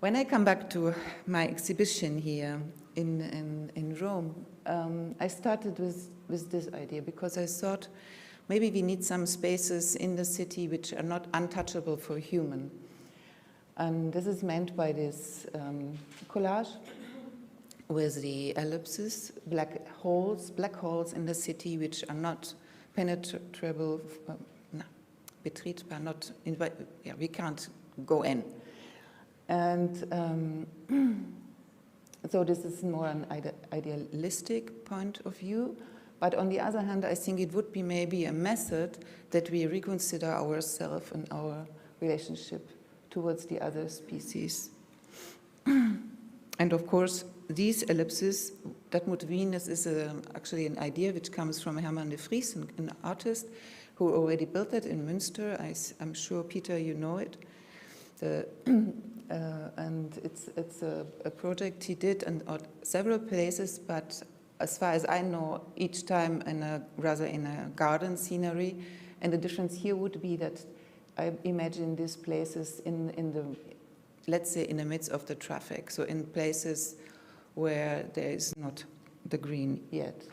when I come back to my exhibition here in Rome, I started with this idea, because I thought maybe we need some spaces in the city which are not untouchable for human. And this is meant by this collage with the ellipses, black holes in the city which are not penetrable, betretbar, not, we can't go in. And so this is more an idealistic point of view. But on the other hand, I think it would be maybe a method that we reconsider ourselves and our relationship towards the other species. And of course, these ellipses, Dartmouth Venus is actually an idea which comes from Herman de Vries, an artist who already built that in Münster. I'm sure, Peter, you know it. And it's a project he did in several places, but as far as I know, each time rather in a garden scenery. And the difference here would be that I imagine these places in the, let's say, in the midst of the traffic, so in places where there is not the green yet.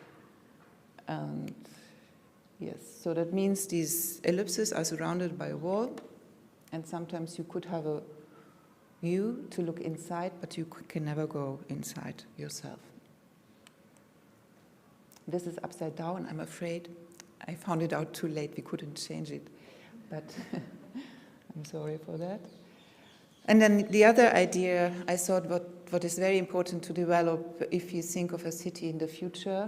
And yes, so that means these ellipses are surrounded by a wall, and sometimes you could have a view to look inside, but you can never go inside yourself. This is upside down, I'm afraid. I found it out too late, we couldn't change it, but I'm sorry for that. And then the other idea, I thought what is very important to develop if you think of a city in the future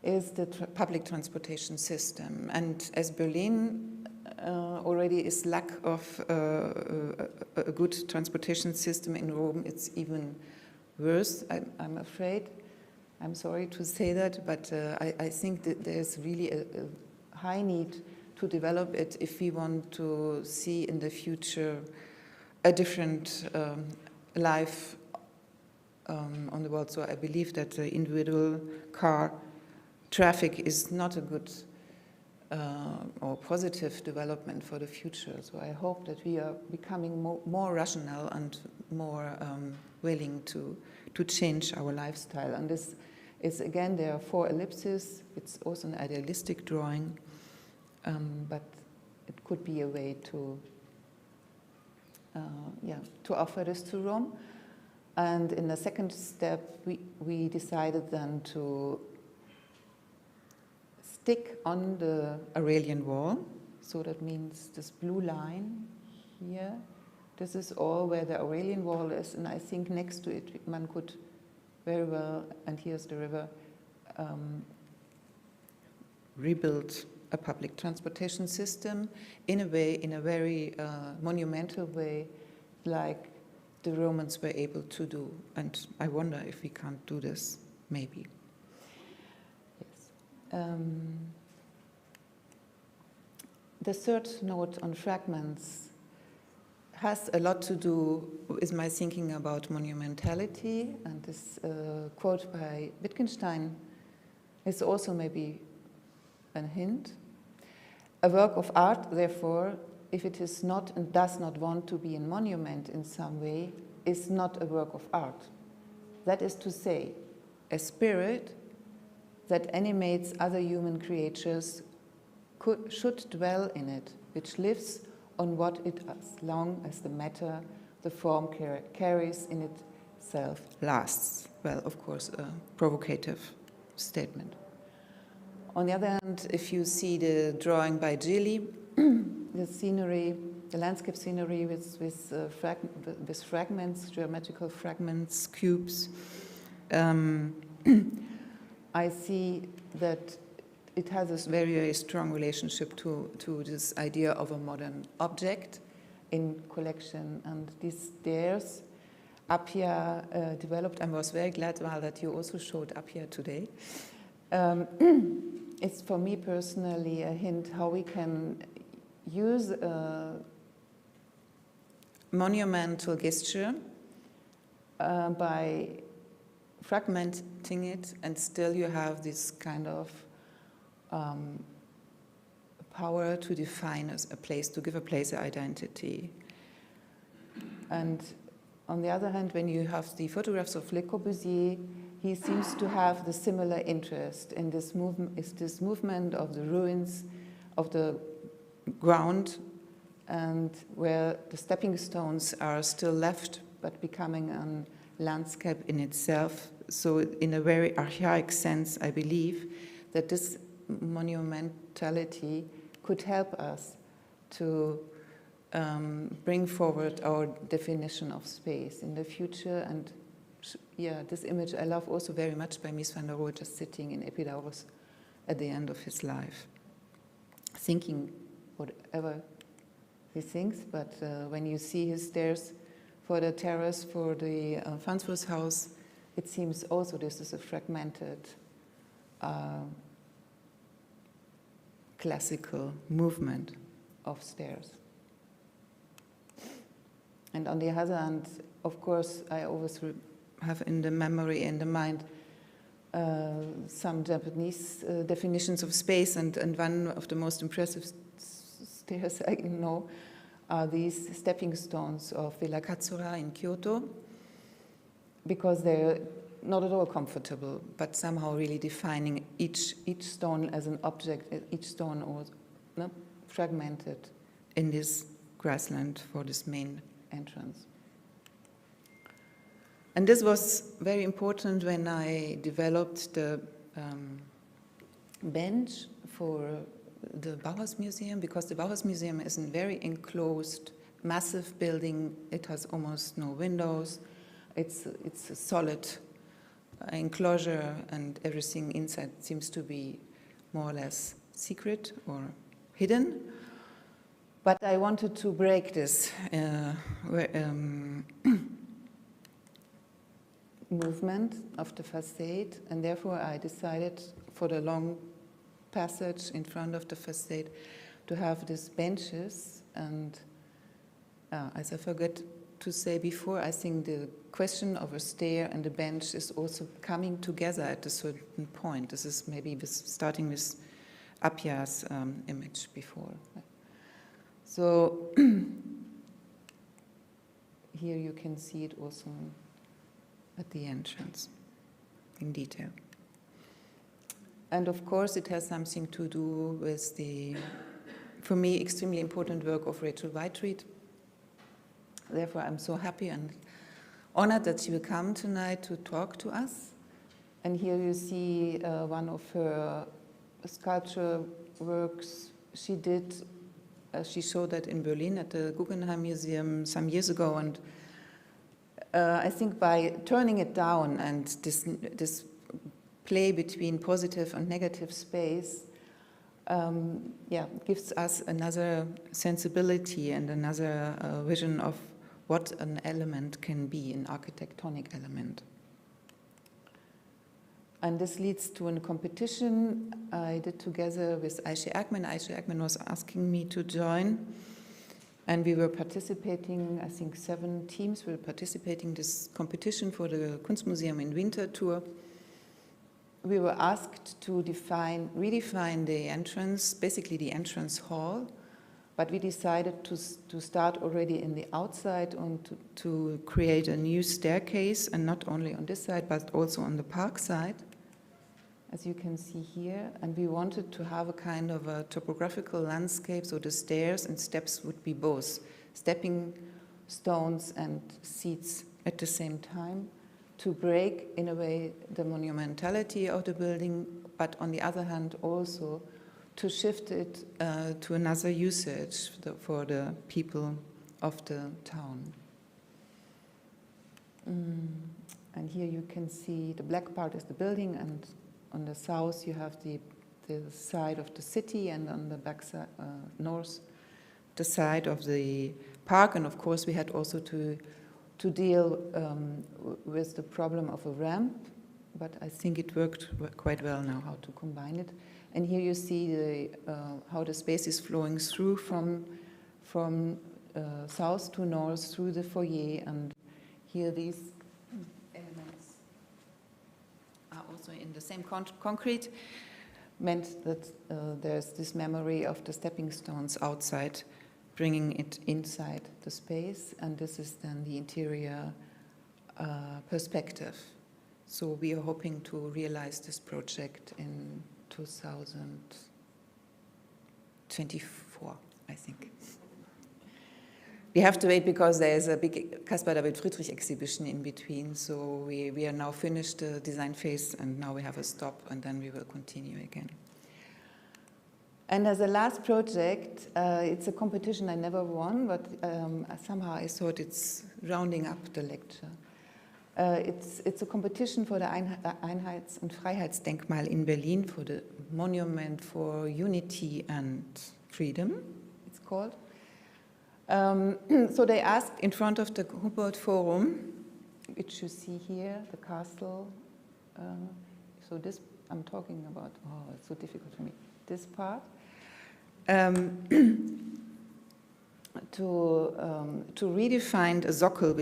is the public transportation system. And as Berlin already is lack of a good transportation system, in Rome it's even worse, I'm afraid. I'm sorry to say that, but I think that there's really a high need to develop it if we want to see in the future a different life on the world. So I believe that the individual car traffic is not a good or positive development for the future. So I hope that we are becoming more rational and more willing to change our lifestyle. And this is, again, there are 4 ellipses. It's also an idealistic drawing, but it could be a way to offer this to Rome. And in the second step, we decided then to stick on the Aurelian wall. So that means this blue line here. This is all where the Aurelian wall is, and I think next to it one could very well, and here's the river, rebuild a public transportation system in a way, in a very monumental way, like the Romans were able to do. And I wonder if we can't do this, maybe. Yes. The third note on fragments has a lot to do with my thinking about monumentality, and this quote by Wittgenstein is also maybe a hint. A work of art, therefore, if it is not and does not want to be a monument in some way, is not a work of art. That is to say, a spirit that animates other human creatures should dwell in it, which lives on what it is, as long as the matter, the form carries in itself lasts. Well, of course, a provocative statement. On the other hand, if you see the drawing by Gilli, the scenery, the landscape scenery with fragments, geometrical fragments, cubes, I see that it has this very, very strong relationship to this idea of a modern object in collection. And these stairs, Appia developed, and was very glad that you also showed Appia today. It's for me personally a hint how we can use a monumental gesture by fragmenting it, and still you have this kind of power to define a place, to give a place an identity. And on the other hand, when you have the photographs of Le Corbusier, he seems to have the similar interest in this movement of the ruins of the ground, and where the stepping stones are still left, but becoming a landscape in itself. So in a very archaic sense, I believe that this monumentality could help us to bring forward our definition of space in the future. And yeah, this image I love also very much by Mies van der Rohe, just sitting in Epidaurus at the end of his life, thinking whatever he thinks, but when you see his stairs for the terrace, for the Farnsworth house, it seems also this is a fragmented classical movement of stairs. And on the other hand, of course, I always have in the memory, in the mind, some Japanese definitions of space, and one of the most impressive stairs I know are these stepping stones of Villa Katsura in Kyoto, because they're not at all comfortable, but somehow really defining each stone as an object, each stone was fragmented in this grassland for this main entrance. And this was very important when I developed the bench for the Bauhaus Museum, because the Bauhaus Museum is a very enclosed, massive building. It has almost no windows. It's a solid enclosure, and everything inside seems to be more or less secret or hidden. But I wanted to break this movement of the facade, and therefore I decided for the long passage in front of the facade to have these benches. And as I forgot to say before, I think the question of a stair and a bench is also coming together at a certain point. This is maybe starting with Appia's image before. So here you can see it also at the entrance in detail. And of course it has something to do with the, for me, extremely important work of Rachel Whiteread. Therefore I'm so happy and honored that she will come tonight to talk to us. And here you see one of her sculpture works she did. She showed that in Berlin at the Guggenheim Museum some years ago, and I think by turning it down and this play between positive and negative space, gives us another sensibility and another vision of what an element can be, an architectonic element. And this leads to a competition I did together with Ayşe Akman. Ayşe Akman was asking me to join And we were participating, I think 7 teams were participating in this competition for the Kunstmuseum in Winter tour. We were asked to redefine the entrance, basically the entrance hall, but we decided to start already in the outside and to create a new staircase, and not only on this side, but also on the park side, as you can see here. And we wanted to have a kind of a topographical landscape, so the stairs and steps would be both stepping stones and seats at the same time, to break, in a way, the monumentality of the building, but on the other hand also to shift it to another usage for the people of the town. And here you can see the black part is the building, and on the south you have the side of the city, and on the back side, north, the side of the park. And of course we had also to deal with the problem of a ramp, but I think it worked quite well now how to combine it. And here you see how the space is flowing through from south to north through the foyer, and here these elements are also in the same concrete, meant that there's this memory of the stepping stones outside, bringing it inside the space, and this is then the interior perspective. So we are hoping to realize this project in 2024, I think. We have to wait because there is a big Caspar David Friedrich exhibition in between, so we are now finished the design phase, and now we have a stop, and then we will continue again. And as a last project, it's a competition I never won, but somehow I thought it's rounding up the lecture. It's a competition for the Einheits- und Freiheitsdenkmal in Berlin, for the Monument for Unity and Freedom, it's called. So they asked in front of the Humboldt Forum, which you see here, the castle. So this, I'm talking about, oh, it's so difficult for me, this part. To redefine a Sockel,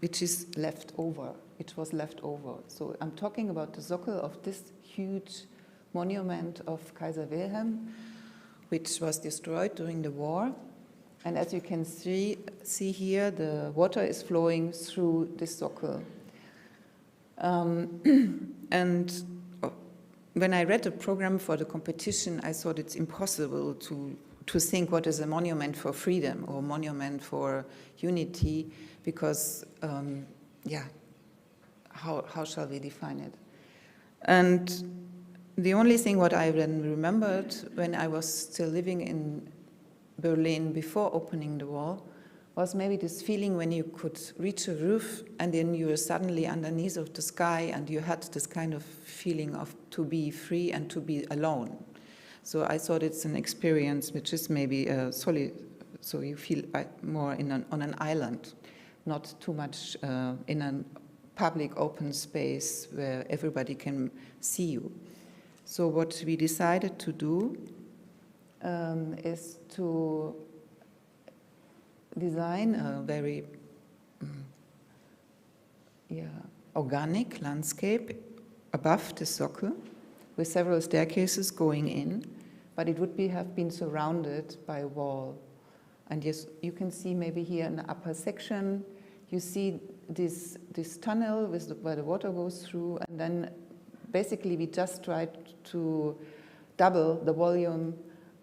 which is left over. It was left over. So I'm talking about the Sockel of this huge monument of Kaiser Wilhelm, which was destroyed during the war. And as you can see here, the water is flowing through this Sockel. And when I read the program for the competition, I thought it's impossible to think what is a monument for freedom or monument for unity, because, how shall we define it? And the only thing what I then remembered when I was still living in Berlin before opening the wall was maybe this feeling when you could reach a roof and then you were suddenly underneath of the sky, and you had this kind of feeling of to be free and to be alone. So I thought it's an experience which is maybe solid, so you feel more on an island, not too much in a public open space where everybody can see you. So what we decided to do is to design a very organic landscape above the Sockel with several staircases going in, but it would have been surrounded by a wall. And yes, you can see maybe here in the upper section, you see this tunnel where the water goes through, and then basically we just tried to double the volume,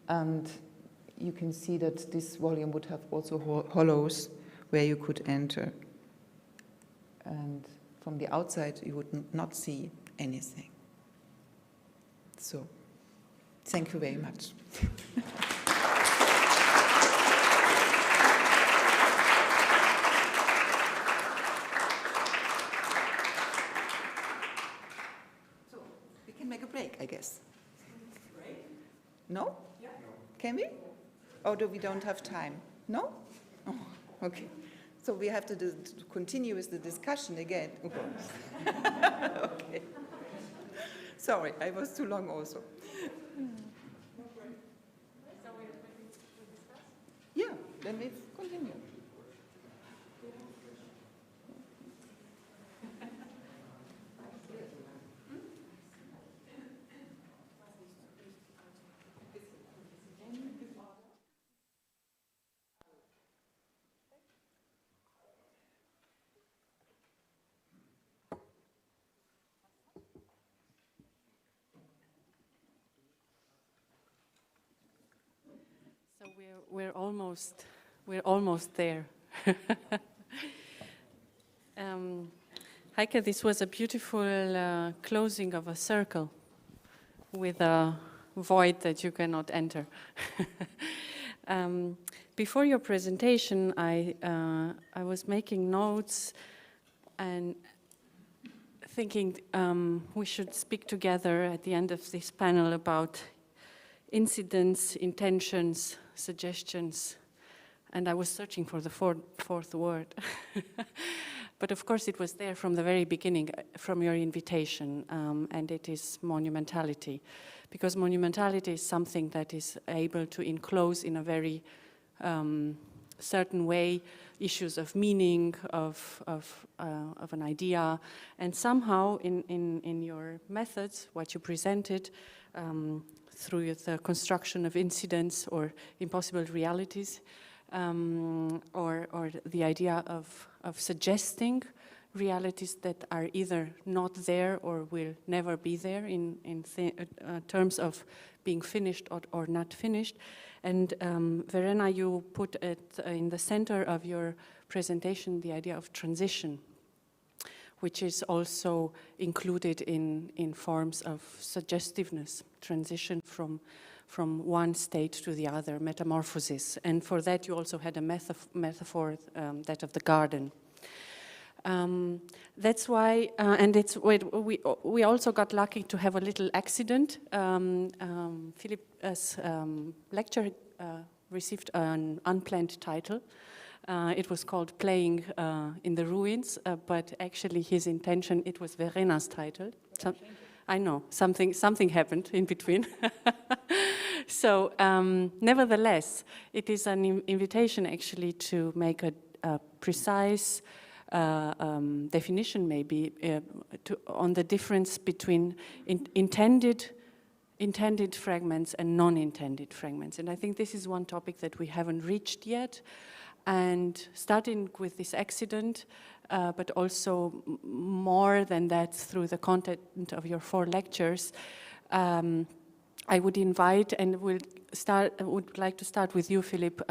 and you can see that this volume would have also hollows where you could enter. And from the outside, you would not see anything. So, thank you very much. So, we can make a break, I guess. No? Yeah. Can we? Or do we don't have time? No? Oh, okay. So we have to continue with the discussion again. Okay. Sorry, I was too long also. Yeah, then we continue. So we're almost there. Heike, this was a beautiful closing of a circle with a void that you cannot enter. Before your presentation, I was making notes and thinking we should speak together at the end of this panel about incidents, intentions, suggestions, and I was searching for the fourth word. But of course it was there from the very beginning, from your invitation, and it is monumentality. Because monumentality is something that is able to enclose in a very certain way issues of meaning, of an idea, and somehow in your methods, what you presented, through the construction of incidents or impossible realities, or the idea of suggesting realities that are either not there or will never be there in terms of being finished or not finished. And Verena, you put it in the center of your presentation the idea of transition, which is also included in forms of suggestiveness, transition from one state to the other, metamorphosis. And for that you also had a metaphor, that of the garden. That's why, and it's we also got lucky to have a little accident. Filip's lecture received an unplanned title. It was called Playing in the Ruins, but actually his intention, it was Verena's title. I know, something happened in between. So, nevertheless, it is an invitation actually to make a precise definition maybe on the difference between intended fragments and non-intended fragments. And I think this is one topic that we haven't reached yet. And starting with this accident, but also more than that through the content of your 4 lectures, I would invite and would like to start with you, Filip,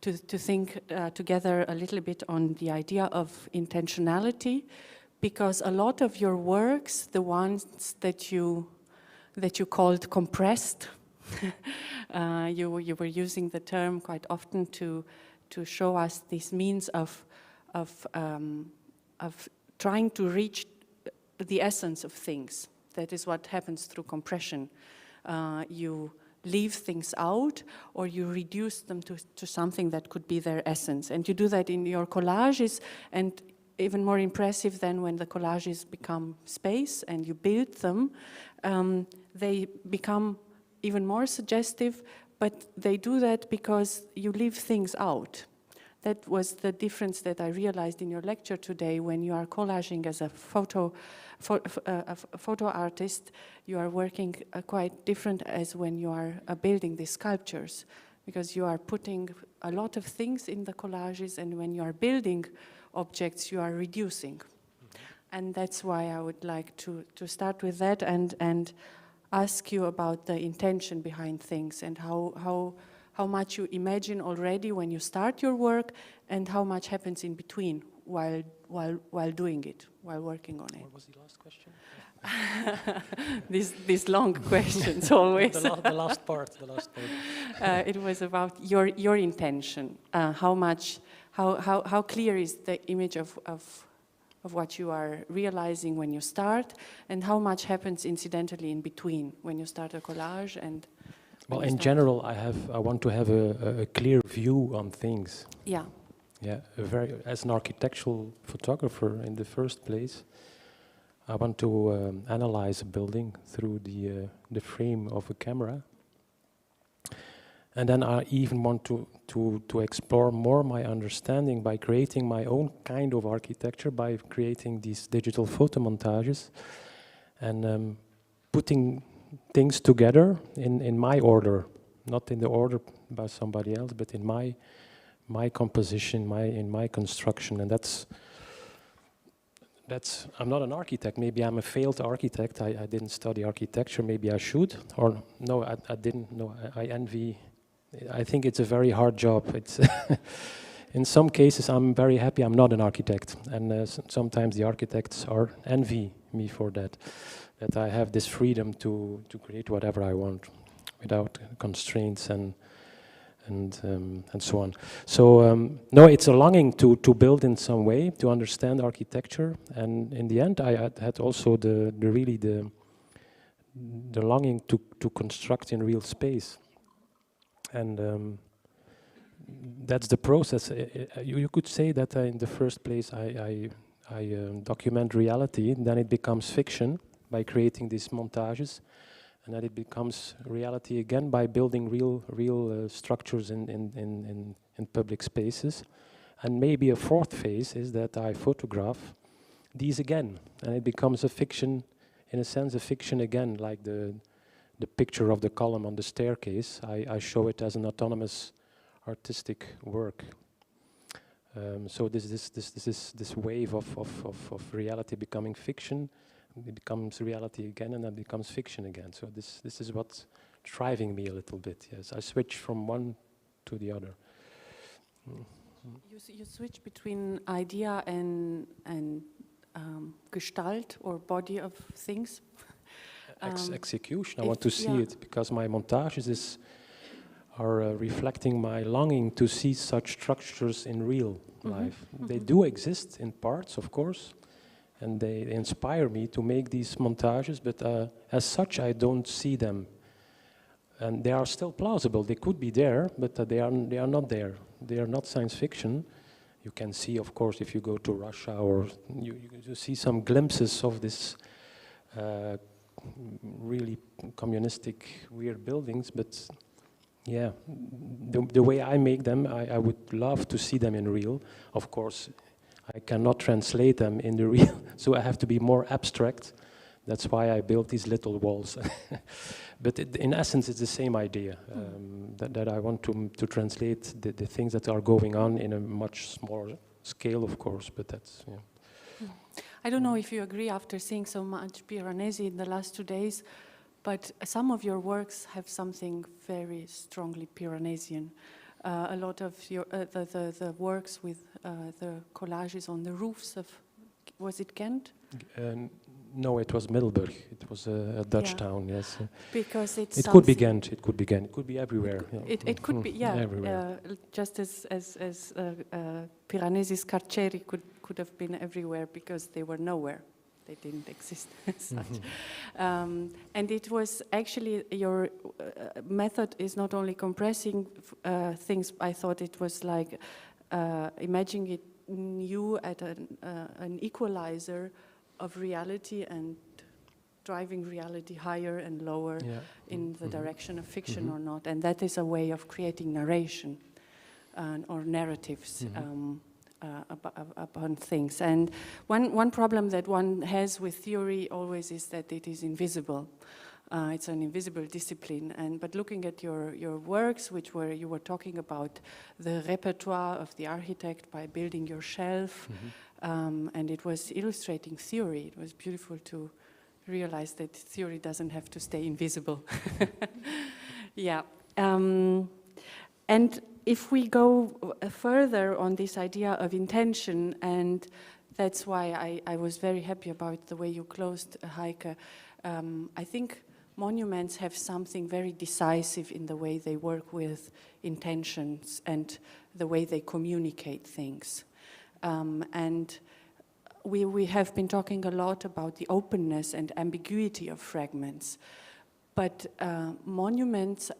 to think together a little bit on the idea of intentionality, because a lot of your works, the ones that you called compressed, you were using the term quite often to show us this means of trying to reach the essence of things. That is what happens through compression. You leave things out, or you reduce them to something that could be their essence. And you do that in your collages, and even more impressive than when the collages become space and you build them, they become even more suggestive, but they do that because you leave things out. That was the difference that I realized in your lecture today. When you are collaging as a photo artist, you are working quite different as when you are building these sculptures, because you are putting a lot of things in the collages, and when you are building objects, you are reducing. And that's why I would like to start with that and ask you about the intention behind things, and how much you imagine already when you start your work, and how much happens in between while doing it, while working on it. What was the last question? These long questions always. the last part. It was about your intention. How clear is the image of what you are realizing when you start, and how much happens incidentally in between when you start a collage and. Well, in general, I want to have a clear view on things. Yeah. Yeah, as an architectural photographer in the first place, I want to analyze a building through the frame of a camera. And then I even want to explore more my understanding by creating my own kind of architecture, by creating these digital photomontages and putting things together in my order, not in the order by somebody else, but in my composition, in my construction. And that's I'm not an architect. Maybe I'm a failed architect. I didn't study architecture. Maybe I should. Or no, I didn't. No, I envy. I think it's a very hard job. It's in some cases I'm very happy I'm not an architect, and sometimes the architects envy me for that. That I have this freedom to create whatever I want, without constraints and so on. So no, it's a longing to build in some way, to understand architecture, and in the end I had also the longing to construct in real space, and that's the process. You could say that in the first place I document reality, then it becomes fiction by creating these montages. And that it becomes reality again by building real structures in public spaces. And maybe a fourth phase is that I photograph these again, and it becomes a fiction, in a sense, a fiction again, like the picture of the column on the staircase. I show it as an autonomous artistic work. So this wave of reality becoming fiction. It becomes reality again, and then becomes fiction again. So this is what's driving me a little bit. Yes, I switch from one to the other. You switch between idea and gestalt or body of things. Execution. I want to see it because my montages are reflecting my longing to see such structures in real life. They do exist in parts, of course. And they inspire me to make these montages, but as such I don't see them. And they are still plausible. They could be there, but they are not there. They are not science fiction. You can see, of course, if you go to Russia, or you see some glimpses of this really communistic, weird buildings. But yeah, the way I make them, I would love to see them in real, of course. I cannot translate them in the real, so I have to be more abstract. That's why I built these little walls. But in essence, it's the same idea, that I want to translate the things that are going on in a much smaller scale, of course, but that's, yeah. I don't know if you agree after seeing so much Piranesi in the last 2 days, but some of your works have something very strongly Piranesian. A lot of your the works with the collages on the roofs of, was it Ghent? No, it was Middelburg. It was a Dutch town, yes. Because it could be Ghent. It could be Ghent. It could be everywhere. It could be, yeah. Everywhere. Just as Piranesi's carceri could have been everywhere because they were nowhere. They didn't exist as such. And it was actually, your method is not only compressing things, I thought it was like imagining you at an equalizer of reality and driving reality higher and lower in the direction of fiction or not. And that is a way of creating narration or narratives. Upon things. And one problem that one has with theory always is that it is invisible. It's an invisible discipline. But looking at your works, you were talking about the repertoire of the architect by building your shelf, and it was illustrating theory. It was beautiful to realize that theory doesn't have to stay invisible. Yeah. And if we go further on this idea of intention, and that's why I was very happy about the way you closed, Heike. I think monuments have something very decisive in the way they work with intentions and the way they communicate things. And we have been talking a lot about the openness and ambiguity of fragments, but monuments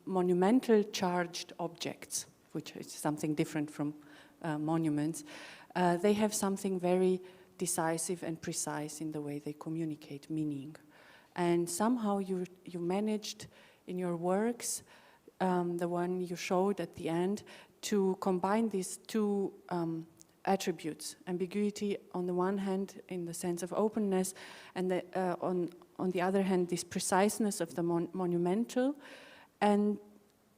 monumental charged objects, which is something different from monuments, they have something very decisive and precise in the way they communicate meaning. And somehow you managed in your works, the one you showed at the end, to combine these two attributes, ambiguity on the one hand in the sense of openness, and on the other hand this preciseness of the monumental. And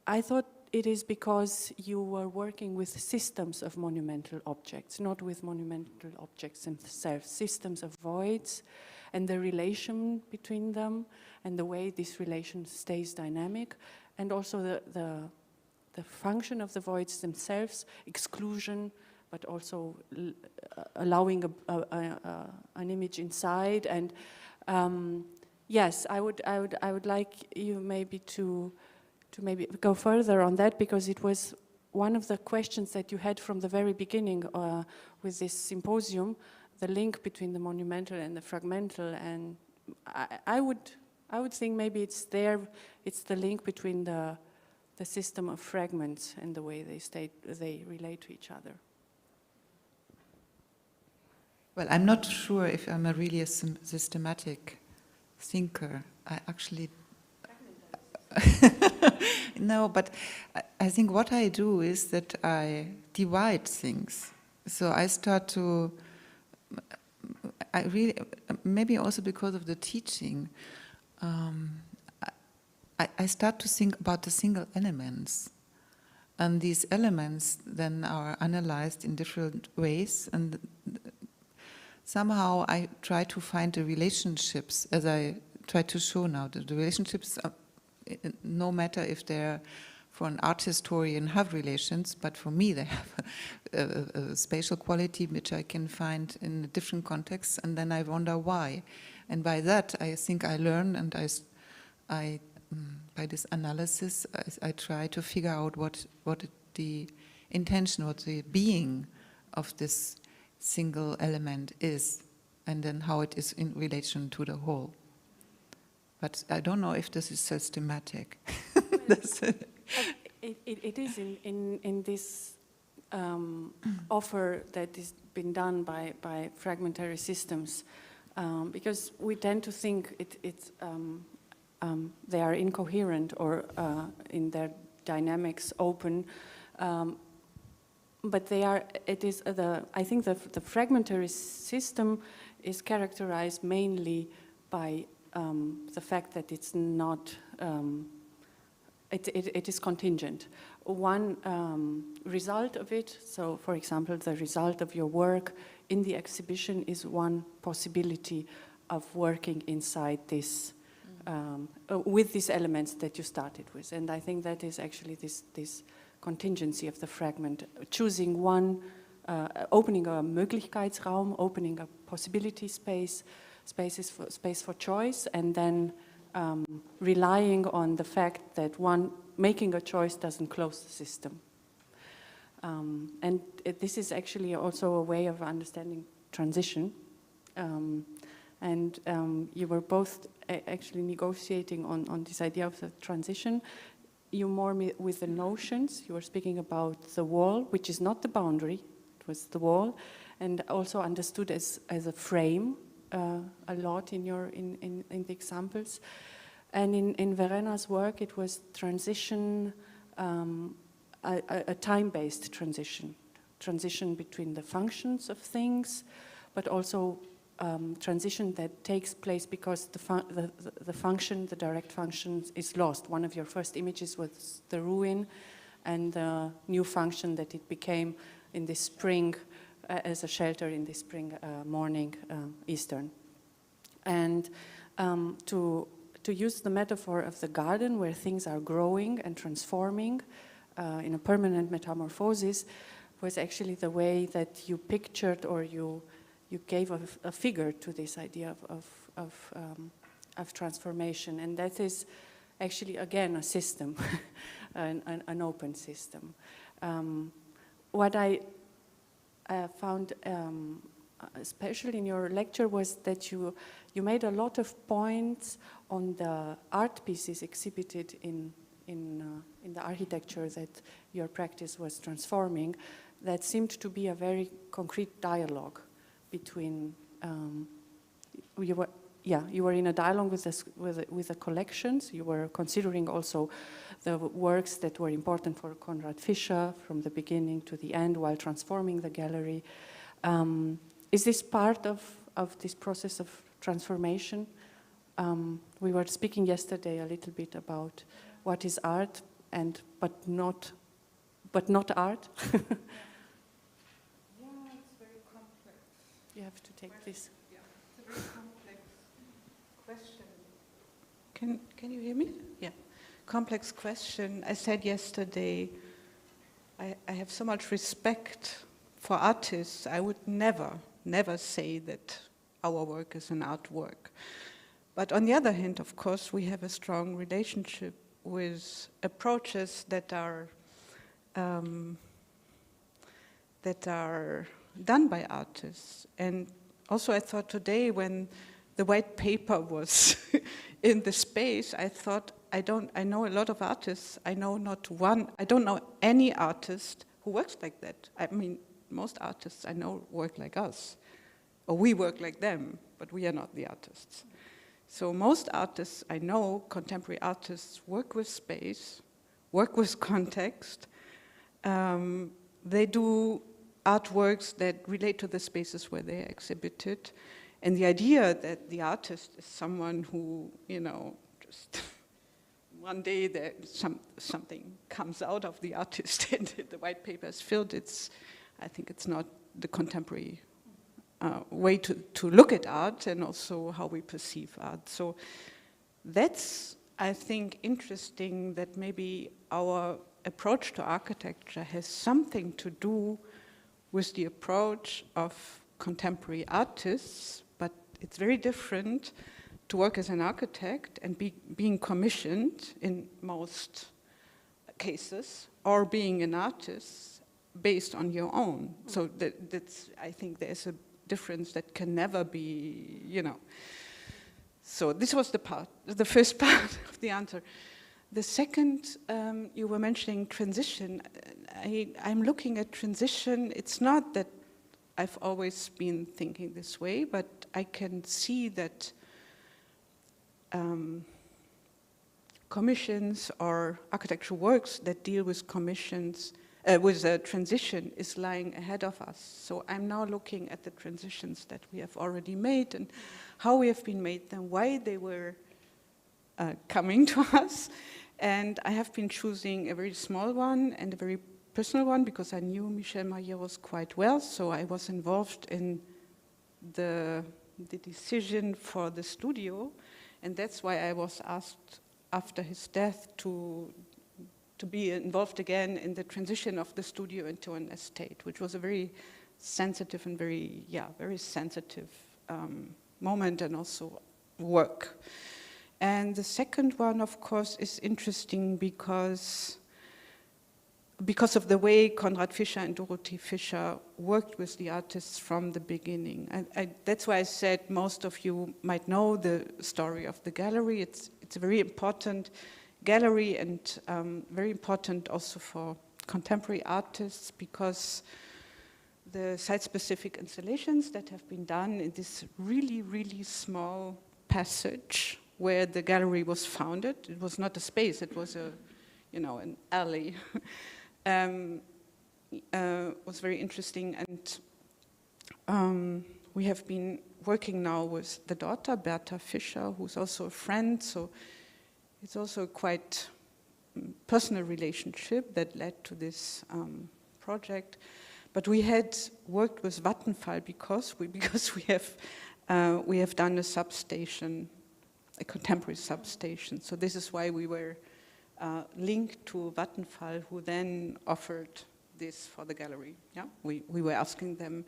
I thought it is because you were working with systems of monumental objects, not with monumental objects themselves, systems of voids and the relation between them and the way this relation stays dynamic, and also the function of the voids themselves, exclusion, but also allowing an image inside. And yes, I would like you maybe to maybe go further on that, because it was one of the questions that you had from the very beginning with this symposium, the link between the monumental and the fragmental. And I would think maybe it's the link between the system of fragments and the way they relate to each other. Well, I'm not sure if I'm really a systematic thinker. I actually... No, but I think what I do is that I divide things. So I start to... I really... Maybe also because of the teaching, I start to think about the single elements. And these elements then are analyzed in different ways, and somehow I try to find the relationships, as I try to show now. The relationships, no matter if they're for an art historian have relations, but for me they have a spatial quality which I can find in a different context, and then I wonder why. And by that I think I learn, and I by this analysis I try to figure out what the intention, what the being of this single element is, and then how it is in relation to the whole. But I don't know if this is systematic. It is in this offer that has been done by fragmentary systems, because we tend to think they are incoherent or in their dynamics open. But they are. It is I think the fragmentary system is characterized mainly by the fact that it's not. It is contingent. One result of it. So, for example, the result of your work in the exhibition is one possibility of working inside this with these elements that you started with, and I think that is actually this contingency of the fragment, choosing one, opening a Möglichkeitsraum, opening a possibility space for choice, and then relying on the fact that making a choice doesn't close the system. And this is actually also a way of understanding transition. And you were both actually negotiating on this idea of the transition. You more with the notions. You were speaking about the wall, which is not the boundary, it was the wall, and also understood as a frame a lot in the examples. And in Verena's work, it was transition, a time-based transition between the functions of things, but also transition that takes place because the function, the direct function, is lost. One of your first images was the ruin, and the new function that it became in this spring, as a shelter in this spring morning, Eastern. And to use the metaphor of the garden, where things are growing and transforming in a permanent metamorphosis, was actually the way that you pictured, or you gave a figure to this idea of transformation. And that is actually, again, a system, an open system. What I found especially in your lecture was that you made a lot of points on the art pieces exhibited in the architecture that your practice was transforming, that seemed to be a very concrete dialogue between you were in a dialogue with the collections. You were considering also the works that were important for Konrad Fischer from the beginning to the end while transforming the gallery. Is this part of this process of transformation? We were speaking yesterday a little bit about what is art but not art. Yeah, it's very complex. You have to take this. Yeah, it's a very complex question. Can you hear me? Yeah. Complex question. I said yesterday, I have so much respect for artists. I would never say that our work is an artwork. But on the other hand, of course, we have a strong relationship with approaches that are done by artists. And also I thought today when the white paper was in the space, I thought, I know a lot of artists. I don't know any artist who works like that. I mean, most artists I know work like us, or we work like them, but we are not the artists. So most artists I know, contemporary artists, work with space, work with context. They do artworks that relate to the spaces where they are exhibited. And the idea that the artist is someone who, just one day something comes out of the artist and the white paper is filled, I think it's not the contemporary way to look at art and also how we perceive art. So that's, I think, interesting that maybe our approach to architecture has something to do with the approach of contemporary artists, but it's very different to work as an architect and being commissioned in most cases, or being an artist based on your own. So that's, I think there's a difference that can never be, So this was the first part of the answer. The second, you were mentioning transition. I'm looking at transition. It's not that I've always been thinking this way, but I can see that commissions or architectural works that deal with commissions, with a transition is lying ahead of us. So I'm now looking at the transitions that we have already made and how we have been made and why they were coming to us. And I have been choosing a very small one and a very personal one because I knew Michel Mailleros quite well, so I was involved in the decision for the studio, and that's why I was asked after his death to be involved again in the transition of the studio into an estate, which was a very sensitive and very sensitive moment and also work. And the second one, of course, is interesting because of the way Konrad Fischer and Dorothee Fischer worked with the artists from the beginning. That's why I said most of you might know the story of the gallery. It's a very important gallery and very important also for contemporary artists because the site-specific installations that have been done in this really, really small passage where the gallery was founded. It was not a space, it was an alley. Was very interesting, and we have been working now with the daughter, Berta Fischer, who's also a friend, so it's also a quite personal relationship that led to this project. But we had worked with Vattenfall because we have done a substation, a contemporary substation. So this is why we were linked to Vattenfall, who then offered this for the gallery. Yeah, we were asking them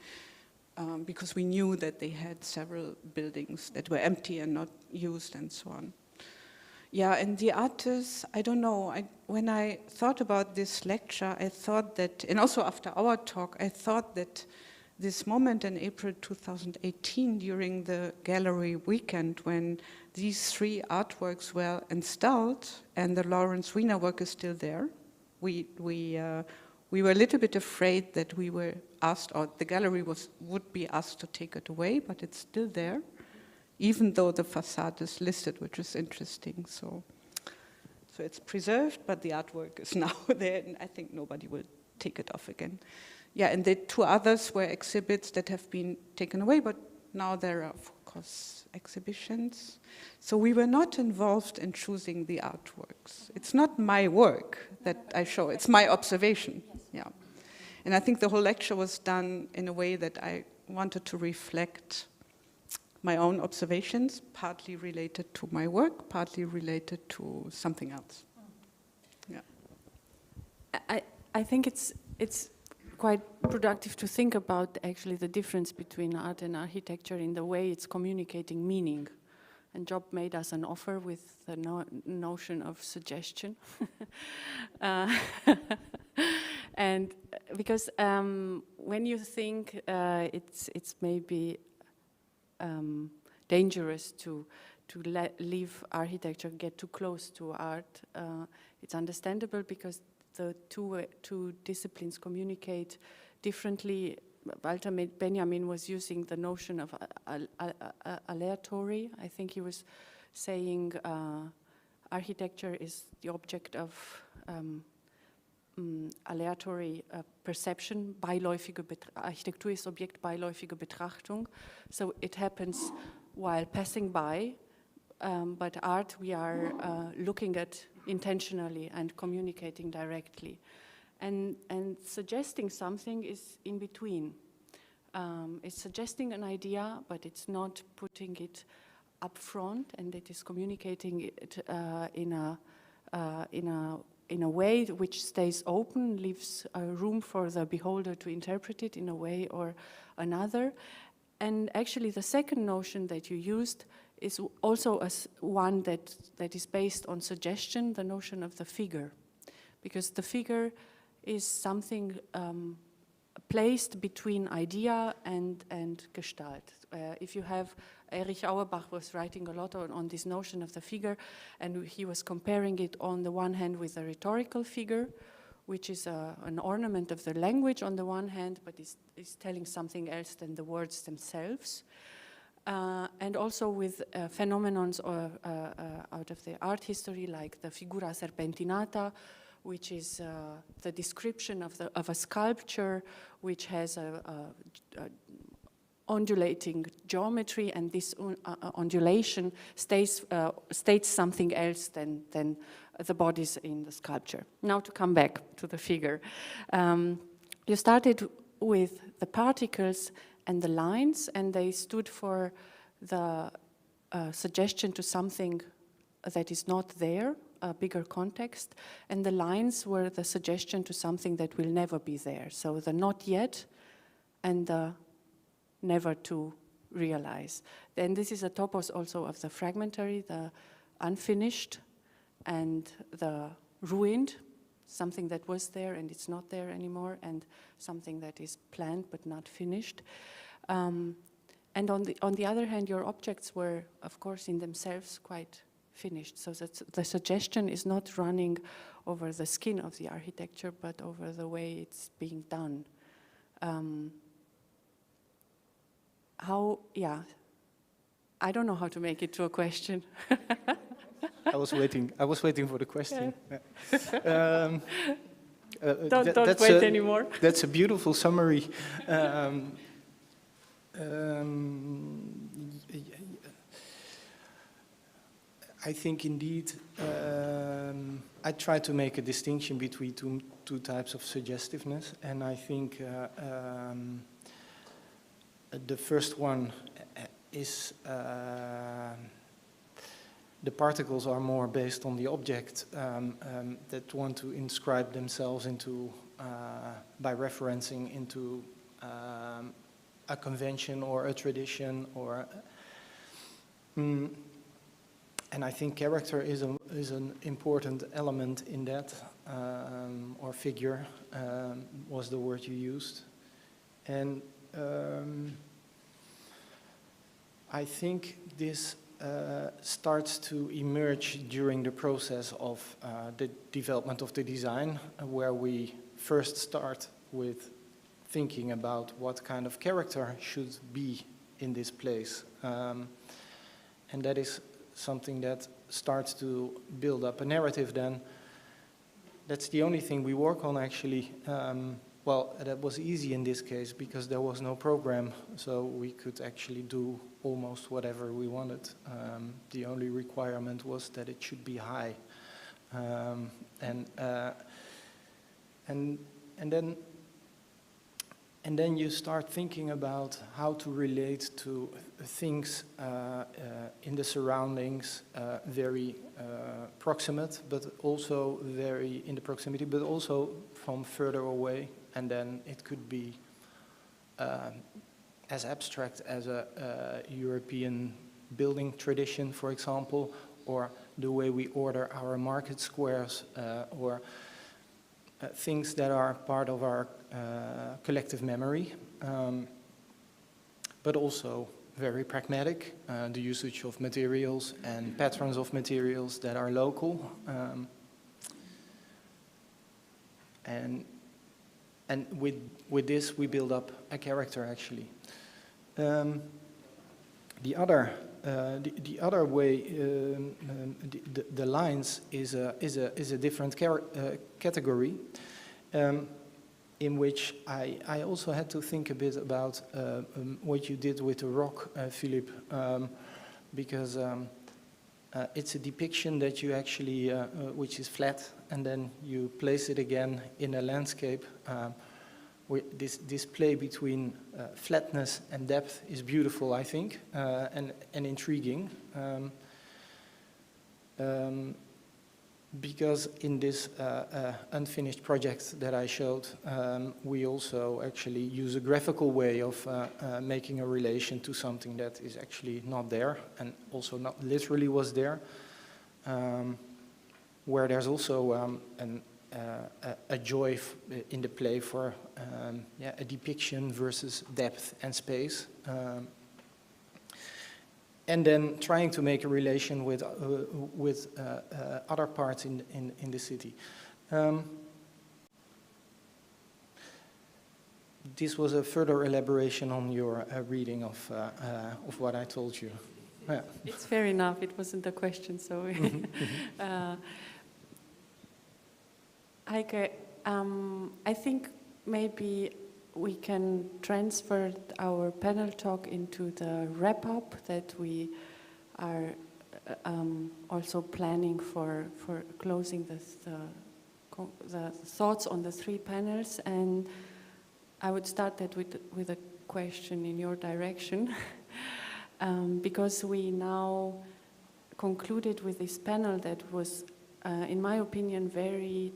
because we knew that they had several buildings that were empty and not used and so on. Yeah, and the artists, I don't know, when I thought about this lecture, I thought that, and also after our talk, I thought that this moment in April 2018 during the gallery weekend when these three artworks were installed and the Lawrence Wiener work is still there, we were a little bit afraid that we were asked, or the gallery would be asked to take it away, but it's still there. even though the facade is listed, which is interesting. So it's preserved, but the artwork is now there, and I think nobody will take it off again. Yeah, and the two others were exhibits that have been taken away, but now there are, of course, exhibitions. So we were not involved in choosing the artworks. It's not my work that I show, it's my observation. Yeah. And I think the whole lecture was done in a way that I wanted to reflect my own observations, partly related to my work, partly related to something else. Yeah. I think it's quite productive to think about actually the difference between art and architecture in the way it's communicating meaning. And Job made us an offer with the notion of suggestion. And because when you think it's maybe dangerous to leave architecture, get too close to art, it's understandable because the two disciplines communicate differently. Walter Benjamin was using the notion of aleatory. I think he was saying architecture is the object of aleatory perception. Architektur ist Objekt beiläufige Betrachtung. So it happens while passing by, but art we are looking at intentionally and communicating directly. And suggesting something is in between. It's suggesting an idea, but it's not putting it up front, and it is communicating it in a way which stays open, leaves room for the beholder to interpret it in a way or another. And actually the second notion that you used is also one that is based on suggestion, the notion of the figure. Because the figure is something placed between idea and Gestalt. If you have, Erich Auerbach was writing a lot on this notion of the figure, and he was comparing it on the one hand with a rhetorical figure, which is an ornament of the language on the one hand, but is telling something else than the words themselves. And also with phenomenons out of the art history, like the figura serpentinata, which is the description of a sculpture which has a undulating geometry, and this undulation states something else than the bodies in the sculpture. Now to come back to the figure. You started with the particles and the lines, and they stood for the suggestion to something that is not there, a bigger context, and the lines were the suggestion to something that will never be there. So the not yet and the never to realize. Then this is a topos also of the fragmentary, the unfinished and the ruined, something that was there and it's not there anymore, and something that is planned but not finished. And on the other hand, your objects were, of course, in themselves quite finished. So that the suggestion is not running over the skin of the architecture, but over the way it's being done. I don't know how to make it to a question. I was waiting for the question. Yeah. Don't wait anymore. That's a beautiful summary. I think indeed I try to make a distinction between two types of suggestiveness, and I think the first one is the particles are more based on the object that want to inscribe themselves into by referencing into a convention or a tradition or. And I think character is an important element in that, or figure was the word you used. And I think this starts to emerge during the process of the development of the design, where we first start with thinking about what kind of character should be in this place. and that is something that starts to build up a narrative then. That's the only thing we work on actually. Well, that was easy in this case because there was no program, so we could actually do almost whatever we wanted. The only requirement was that it should be high. And then you start thinking about how to relate to things in the surroundings, very proximate, but also very in the proximity, but also from further away. And then it could be as abstract as a European building tradition, for example, or the way we order our market squares, or things that are part of our collective memory, but also very pragmatic, the usage of materials and patterns of materials that are local. And with this, we build up a character, actually. The other way, the lines is a different category, in which I also had to think a bit about what you did with the rock, Filip, because it's a depiction that you actually, which is flat, and then you place it again in a landscape. This play between flatness and depth is beautiful, I think, and intriguing. Because in this unfinished project that I showed, we also actually use a graphical way of making a relation to something that is actually not there, and also not literally was there, where there's also a joy in the play for a depiction versus depth and space. And then trying to make a relation with other parts in the city. This was a further elaboration on your reading of what I told you. Yeah. It's fair enough. It wasn't a question, so. Heike, I think maybe we can transfer our panel talk into the wrap-up that we are also planning for closing the thoughts on the three panels. And I would start that with a question in your direction, because we now concluded with this panel that was, in my opinion, very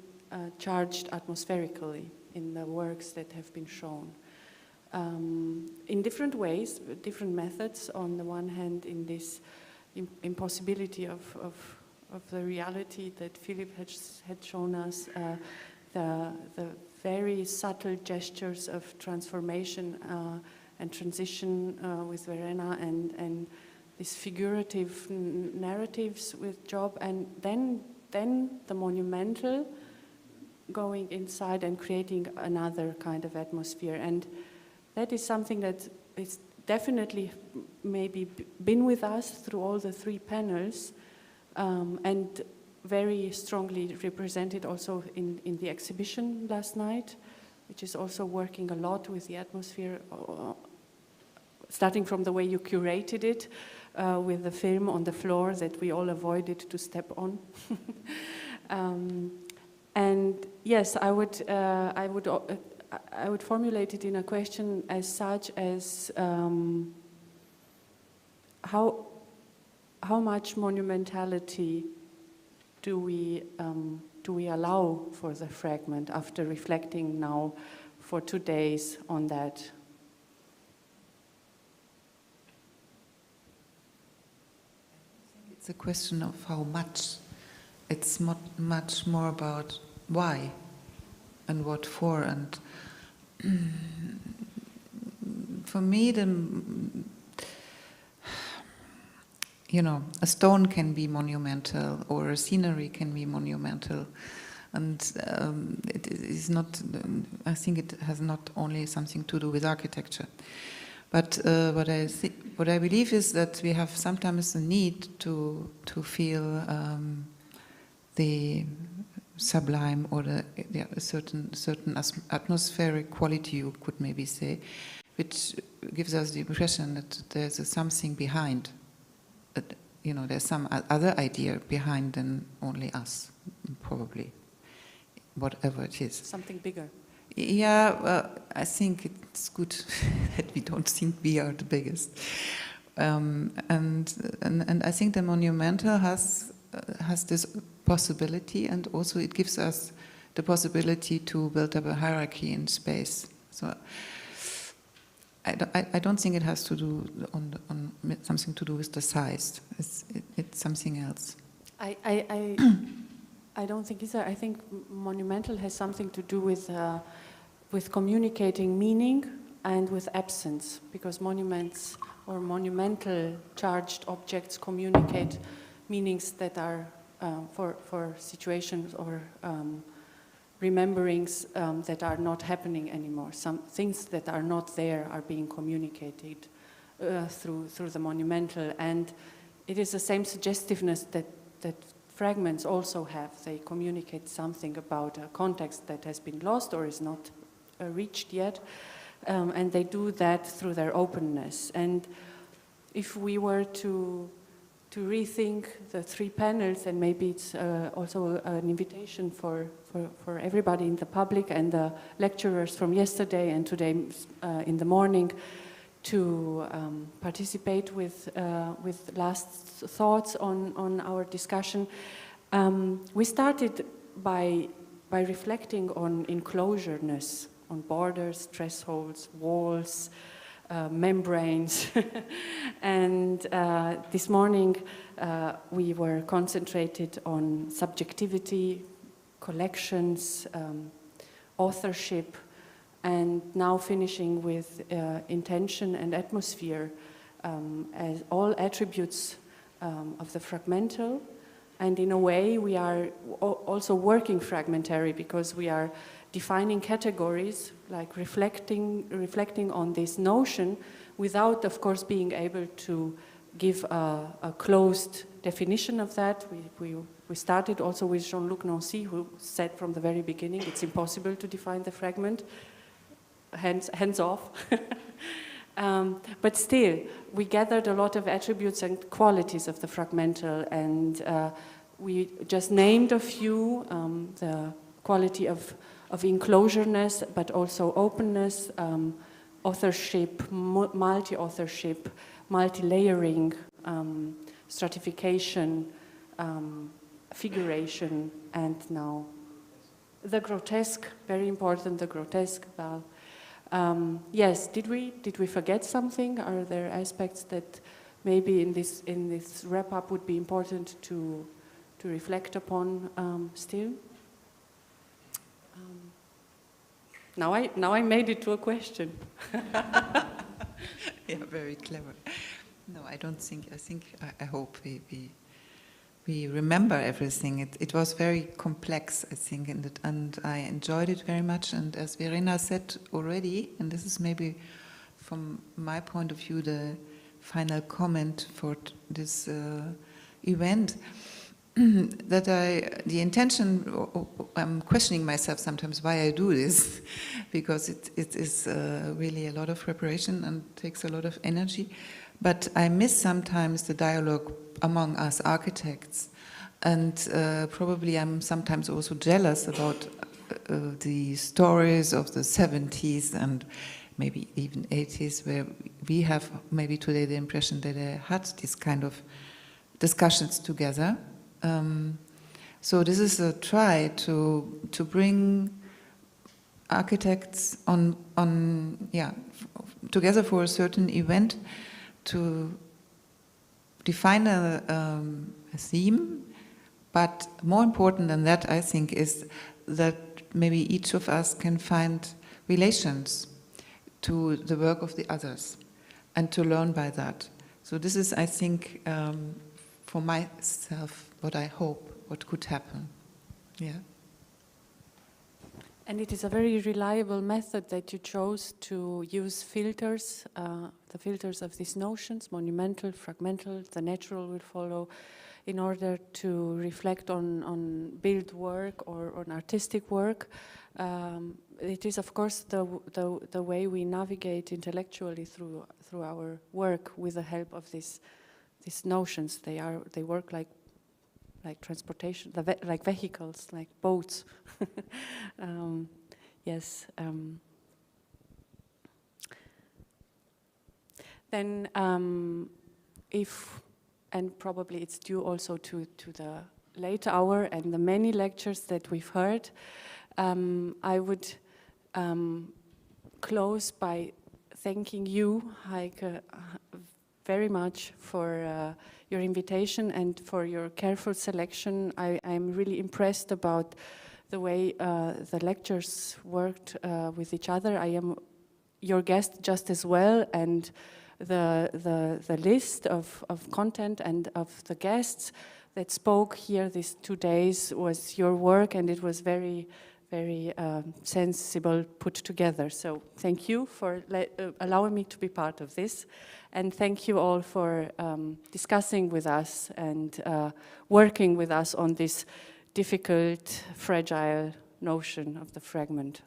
charged atmospherically in the works that have been shown. In different ways, different methods. On the one hand, in this impossibility of the reality that Filip had shown us, the very subtle gestures of transformation and transition with Verena, and these figurative narratives with Job, and then the monumental, going inside and creating another kind of atmosphere. And that is something that is definitely maybe been with us through all the three panels, and very strongly represented also in the exhibition last night, which is also working a lot with the atmosphere, starting from the way you curated it, with the film on the floor that we all avoided to step on. And yes, I would formulate it in a question as such as how much monumentality do we allow for the fragment after reflecting now for 2 days on that? It's a question of how much. It's much more about why and what for. And for me, a stone can be monumental, or a scenery can be monumental. And it is not, I think it has not only something to do with architecture. But what I believe is that we have sometimes the need to feel the sublime or a certain atmospheric quality, you could maybe say, which gives us the impression that there's something behind. That, you know, there's some other idea behind than only us, probably, whatever it is. Something bigger. Yeah, I think it's good that we don't think we are the biggest. And I think the monumental has this possibility, and also it gives us the possibility to build up a hierarchy in space. So I don't think it has to do on something to do with the size. It's something else. I don't think either. I think monumental has something to do with communicating meaning and with absence, because monuments or monumental charged objects communicate meanings that are for situations or rememberings that are not happening anymore. Some things that are not there are being communicated through the monumental, and it is the same suggestiveness that fragments also have. They communicate something about a context that has been lost or is not reached yet, and they do that through their openness. And if we were to rethink the three panels, and maybe it's also an invitation for everybody in the public and the lecturers from yesterday and today in the morning to participate with last thoughts on our discussion. We started by reflecting on enclosureness, on borders, thresholds, walls, membranes. And this morning we were concentrated on subjectivity, collections, authorship, and now finishing with intention and atmosphere as all attributes of the fragmental. And in a way we are also working fragmentary, because we are defining categories, like reflecting on this notion without, of course, being able to give a closed definition of that. We started also with Jean-Luc Nancy, who said from the very beginning it's impossible to define the fragment, hands off. But still, we gathered a lot of attributes and qualities of the fragmental, and we just named a few, the quality of enclosureness, but also openness, authorship, multi-authorship, multi-layering, stratification, figuration, and now the grotesque, very important, the grotesque. Well, yes, did we forget something? Are there aspects that maybe in this wrap-up would be important to reflect upon still? Now I made it to a question. Yeah, very clever. No, I don't think. I hope we remember everything. It was very complex, I think, and I enjoyed it very much. And as Verena said already, and this is maybe from my point of view the final comment for this event, that the intention, I'm questioning myself sometimes why I do this, because it is really a lot of preparation and takes a lot of energy. But I miss sometimes the dialogue among us architects, and probably I'm sometimes also jealous about the stories of the 70s and maybe even 80s, where we have maybe today the impression that they had this kind of discussions together. So this is a try to bring architects together for a certain event, to define a theme, but more important than that, I think, is that maybe each of us can find relations to the work of the others and to learn by that. So this is, I think, for myself, what I hope, what could happen. Yeah. And it is a very reliable method that you chose to use filters, the filters of these notions, monumental, fragmental, the natural will follow, in order to reflect on built work or on artistic work. It is, of course, the way we navigate intellectually through our work with the help of these notions. They work like transportation, like vehicles, like boats. Yes. Then, and probably it's due also to the late hour and the many lectures that we've heard, I would close by thanking you, Heike, very much for your invitation and for your careful selection. I'm really impressed about the way the lectures worked with each other. I am your guest just as well, and the list of content and of the guests that spoke here these 2 days was your work, and it was very, very sensible put together. So thank you for allowing me to be part of this. And thank you all for discussing with us and working with us on this difficult, fragile notion of the fragment.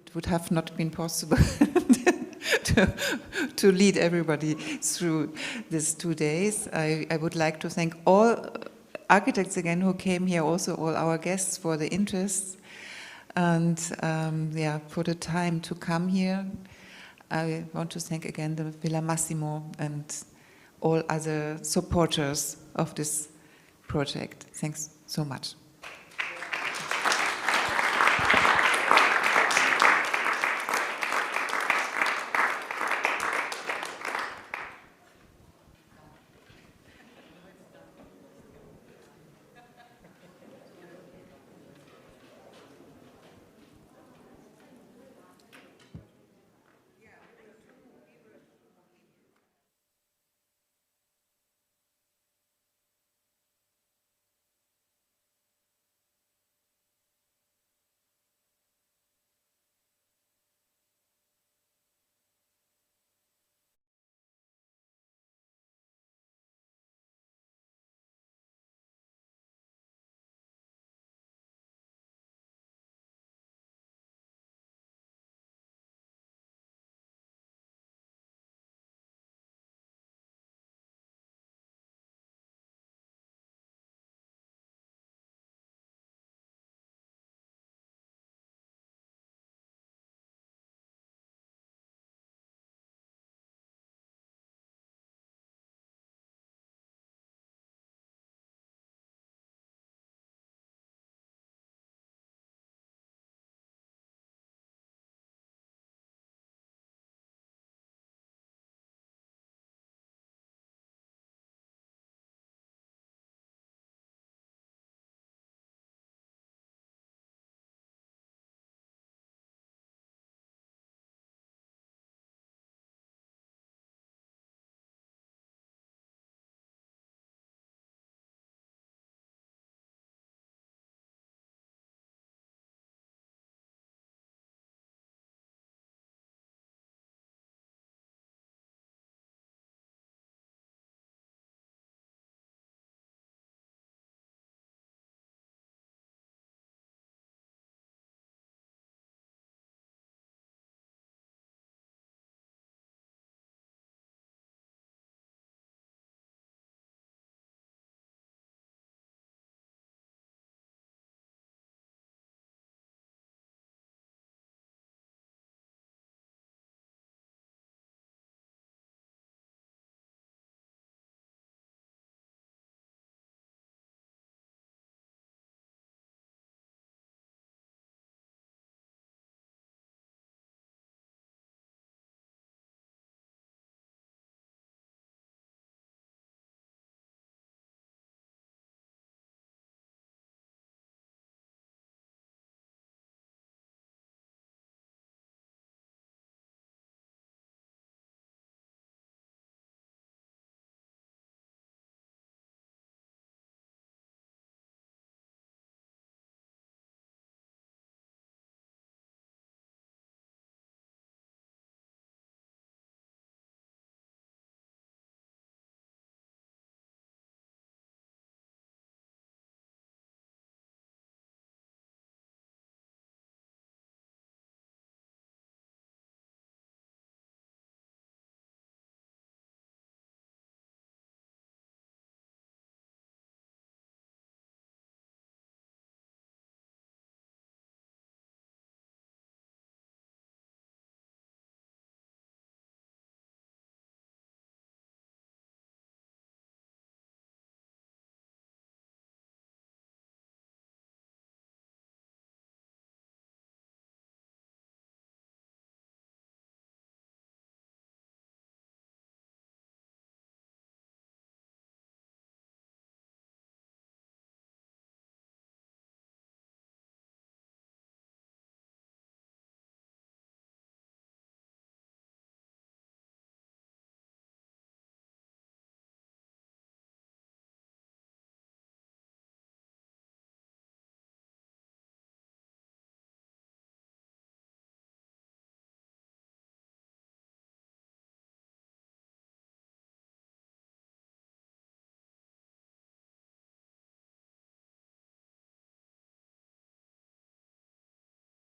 It would have not been possible to lead everybody through these 2 days. I would like to thank all architects again who came here, also all our guests for the interest and for the time to come here. I want to thank again the Villa Massimo and all other supporters of this project. Thanks so much.